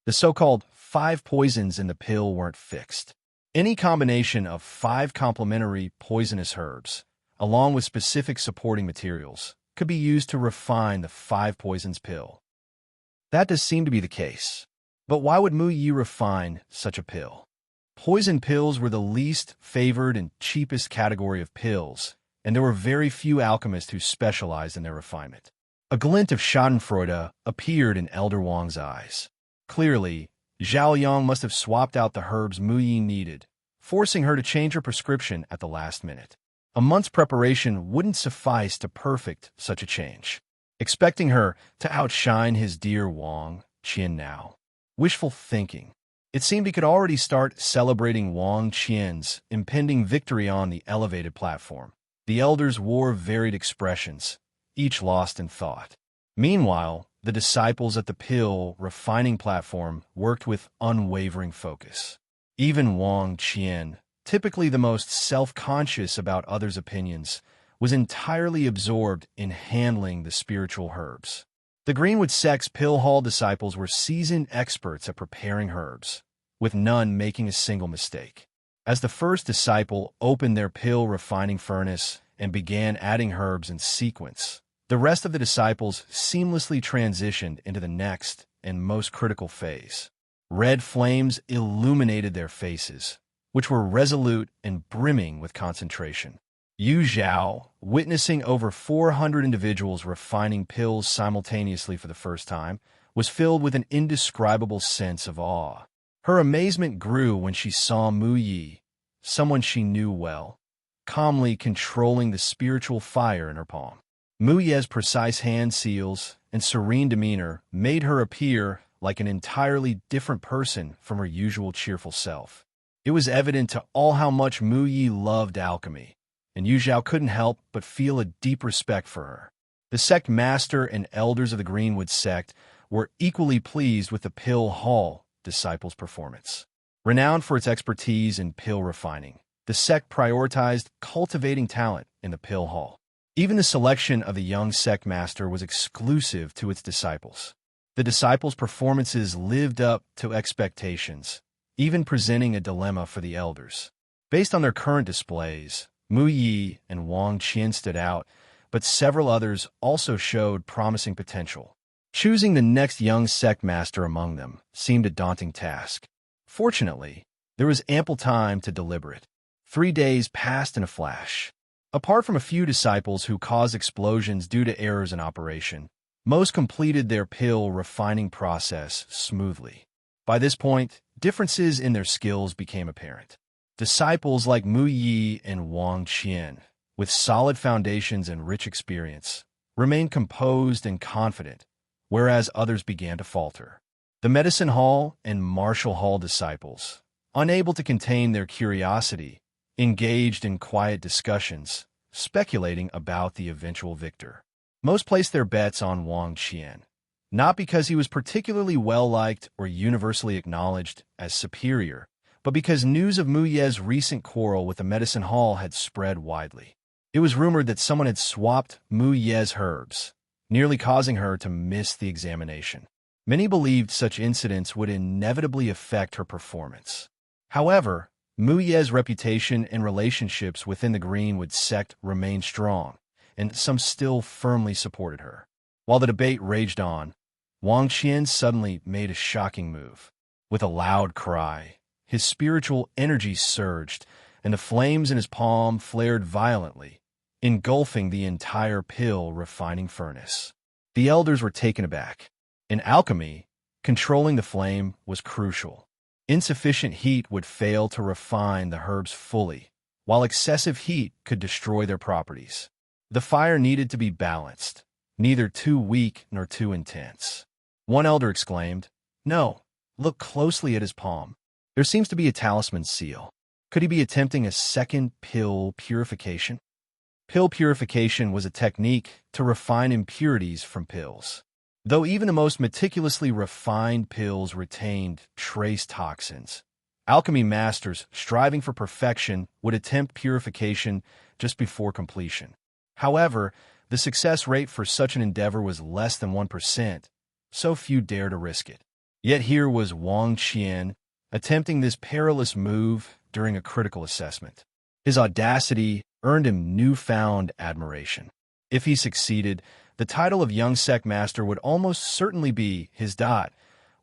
The so-called 5 poisons in the pill weren't fixed. Any combination of 5 complementary poisonous herbs, along with specific supporting materials, could be used to refine the 5 poisons pill. That does seem to be the case. But why would Mu Yi refine such a pill? Poison pills were the least favored and cheapest category of pills, and there were very few alchemists who specialized in their refinement. A glint of schadenfreude appeared in Elder Wang's eyes. Clearly, Zhao Yang must have swapped out the herbs Mu Yi needed, forcing her to change her prescription at the last minute. A month's preparation wouldn't suffice to perfect such a change. Expecting her to outshine his dear Wang Qian now. Wishful thinking. It seemed he could already start celebrating Wang Qian's impending victory on the elevated platform. The elders wore varied expressions, each lost in thought. Meanwhile, the disciples at the pill refining platform worked with unwavering focus. Even Wang Qian, typically the most self-conscious about others' opinions, was entirely absorbed in handling the spiritual herbs. The Greenwood sect's pill hall disciples were seasoned experts at preparing herbs, with none making a single mistake. As the first disciple opened their pill refining furnace and began adding herbs in sequence, the rest of the disciples seamlessly transitioned into the next and most critical phase. Red flames illuminated their faces, which were resolute and brimming with concentration. Yu Zhao, witnessing over 400 individuals refining pills simultaneously for the first time, was filled with an indescribable sense of awe. Her amazement grew when she saw Mu Yi, someone she knew well, calmly controlling the spiritual fire in her palm. Mu Ye's precise hand seals and serene demeanor made her appear like an entirely different person from her usual cheerful self. It was evident to all how much Mu Yi loved alchemy, and Yu Zhao couldn't help but feel a deep respect for her. The sect master and elders of the Greenwood sect were equally pleased with the Pill Hall disciples' performance. Renowned for its expertise in pill refining, the sect prioritized cultivating talent in the Pill Hall. Even the selection of the young sect master was exclusive to its disciples. The disciples' performances lived up to expectations, even presenting a dilemma for the elders. Based on their current displays, Mu Yi and Wang Qian stood out, but several others also showed promising potential. Choosing the next young sect master among them seemed a daunting task. Fortunately, there was ample time to deliberate. 3 days passed in a flash. Apart from a few disciples who caused explosions due to errors in operation, most completed their pill refining process smoothly. By this point, differences in their skills became apparent. Disciples like Mu Yi and Wang Qian, with solid foundations and rich experience, remained composed and confident, whereas others began to falter. The Medicine Hall and Martial Hall disciples, unable to contain their curiosity, engaged in quiet discussions, speculating about the eventual victor. Most placed their bets on Wang Qian, not because he was particularly well-liked or universally acknowledged as superior, but because news of Mu Ye's recent quarrel with the Medicine Hall had spread widely. It was rumored that someone had swapped Mu Ye's herbs, nearly causing her to miss the examination. Many believed such incidents would inevitably affect her performance. However, Mu Ye's reputation and relationships within the Greenwood sect remained strong, and some still firmly supported her. While the debate raged on, Wang Qian suddenly made a shocking move. With a loud cry, his spiritual energy surged, and the flames in his palm flared violently, engulfing the entire pill refining furnace. The elders were taken aback. In alchemy, controlling the flame was crucial. Insufficient heat would fail to refine the herbs fully, while excessive heat could destroy their properties. The fire needed to be balanced, neither too weak nor too intense. One elder exclaimed, "No, look closely at his palm. There seems to be a talisman seal. Could he be attempting a second pill purification?" Pill purification was a technique to refine impurities from pills. Though even the most meticulously refined pills retained trace toxins, alchemy masters striving for perfection would attempt purification just before completion. However, the success rate for such an endeavor was less than 1%, so few dared to risk it. Yet here was Wang Qian attempting this perilous move during a critical assessment. His audacity earned him newfound admiration. If he succeeded, the title of young sect master would almost certainly be his. Yu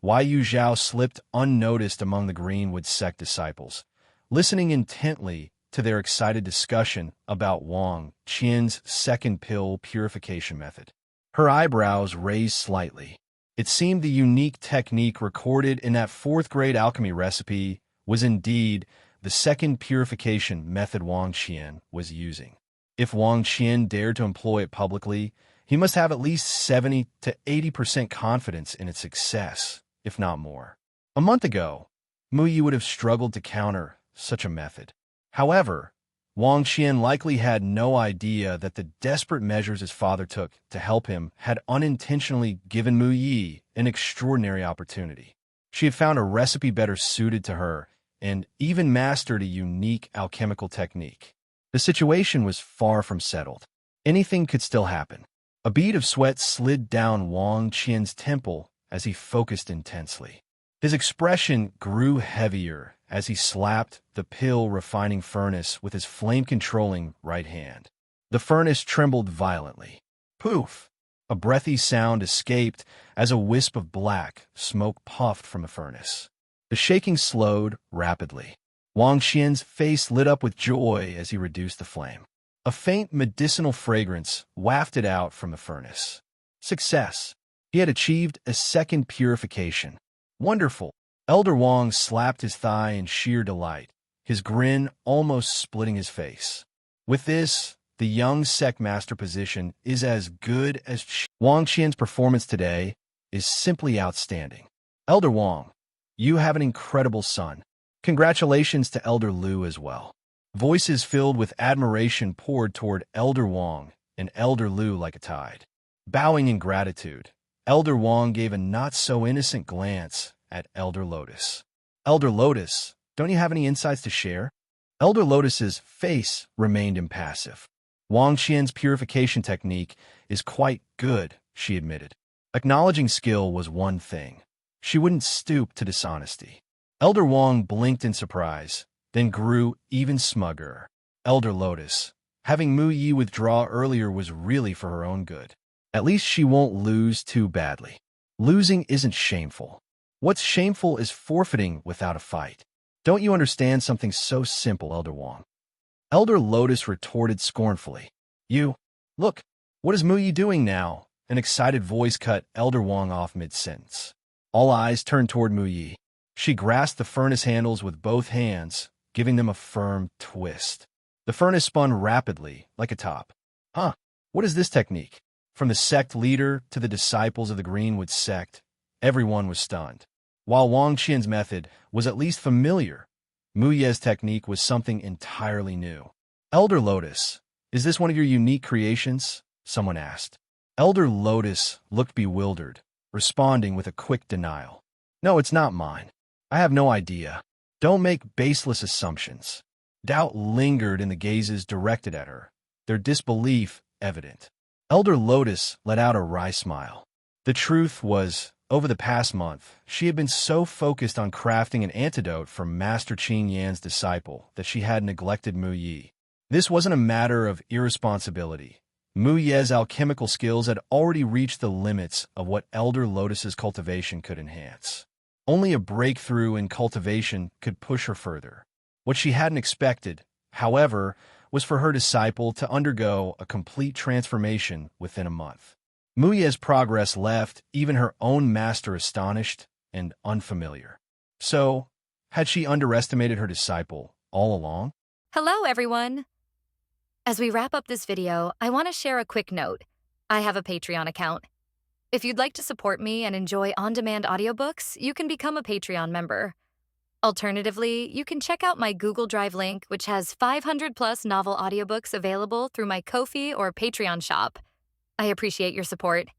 Zhao slipped unnoticed among the Greenwood sect disciples, listening intently to their excited discussion about Wang Qian's second pill purification method. Her eyebrows raised slightly. It seemed the unique technique recorded in that fourth-grade alchemy recipe was indeed the second purification method Wang Qian was using. If Wang Qian dared to employ it publicly, he must have at least 70 to 80% confidence in its success, if not more. A month ago, Mu Yi would have struggled to counter such a method. However, Wang Qian likely had no idea that the desperate measures his father took to help him had unintentionally given Mu Yi an extraordinary opportunity. She had found a recipe better suited to her and even mastered a unique alchemical technique. The situation was far from settled. Anything could still happen. A bead of sweat slid down Wang Qian's temple as he focused intensely. His expression grew heavier as he slapped the pill refining furnace with his flame-controlling right hand. The furnace trembled violently. Poof! A breathy sound escaped as a wisp of black smoke puffed from the furnace. The shaking slowed rapidly. Wang Qian's face lit up with joy as he reduced the flame. A faint medicinal fragrance wafted out from the furnace. Success. He had achieved a second purification. Wonderful. Elder Wong slapped his thigh in sheer delight, his grin almost splitting his face. With this, the young sect master position is as good as Wang Qian's performance today is simply outstanding. Elder Wang, you have an incredible son. Congratulations to Elder Liu as well. Voices filled with admiration poured toward Elder Wang and Elder Liu like a tide. Bowing in gratitude, Elder Wang gave a not-so-innocent glance at Elder Lotus. Elder Lotus, don't you have any insights to share? Elder Lotus's face remained impassive. Wang Qian's purification technique is quite good, she admitted. Acknowledging skill was one thing. She wouldn't stoop to dishonesty. Elder Wang blinked in surprise, then grew even smugger. Elder Lotus, having Mu Yi withdraw earlier was really for her own good. At least she won't lose too badly. Losing isn't shameful. What's shameful is forfeiting without a fight. Don't you understand something so simple, Elder Wang? Elder Lotus retorted scornfully. Look, what is Mu Yi doing now? An excited voice cut Elder Wang off mid-sentence. All eyes turned toward Mu Yi. She grasped the furnace handles with both hands, giving them a firm twist. The furnace spun rapidly, like a top. Huh, what is this technique? From the sect leader to the disciples of the Greenwood sect, everyone was stunned. While Wang Qian's method was at least familiar, Mu Ye's technique was something entirely new. Elder Lotus, is this one of your unique creations? Someone asked. Elder Lotus looked bewildered, responding with a quick denial. No, it's not mine. I have no idea. Don't make baseless assumptions. Doubt lingered in the gazes directed at her, their disbelief evident. Elder Lotus let out a wry smile. The truth was, over the past month, she had been so focused on crafting an antidote for Master Qin Yan's disciple that she had neglected Mu Yi. This wasn't a matter of irresponsibility. Mu Ye's alchemical skills had already reached the limits of what Elder Lotus's cultivation could enhance. Only a breakthrough in cultivation could push her further. What she hadn't expected, however, was for her disciple to undergo a complete transformation within a month. Mu Ye's progress left even her own master astonished and unfamiliar. So, had she underestimated her disciple all along? Hello, everyone. As we wrap up this video, I want to share a quick note. I have a Patreon account. If you'd like to support me and enjoy on-demand audiobooks, you can become a Patreon member. Alternatively, you can check out my Google Drive link, which has 500-plus novel audiobooks available through my Ko-fi or Patreon shop. I appreciate your support.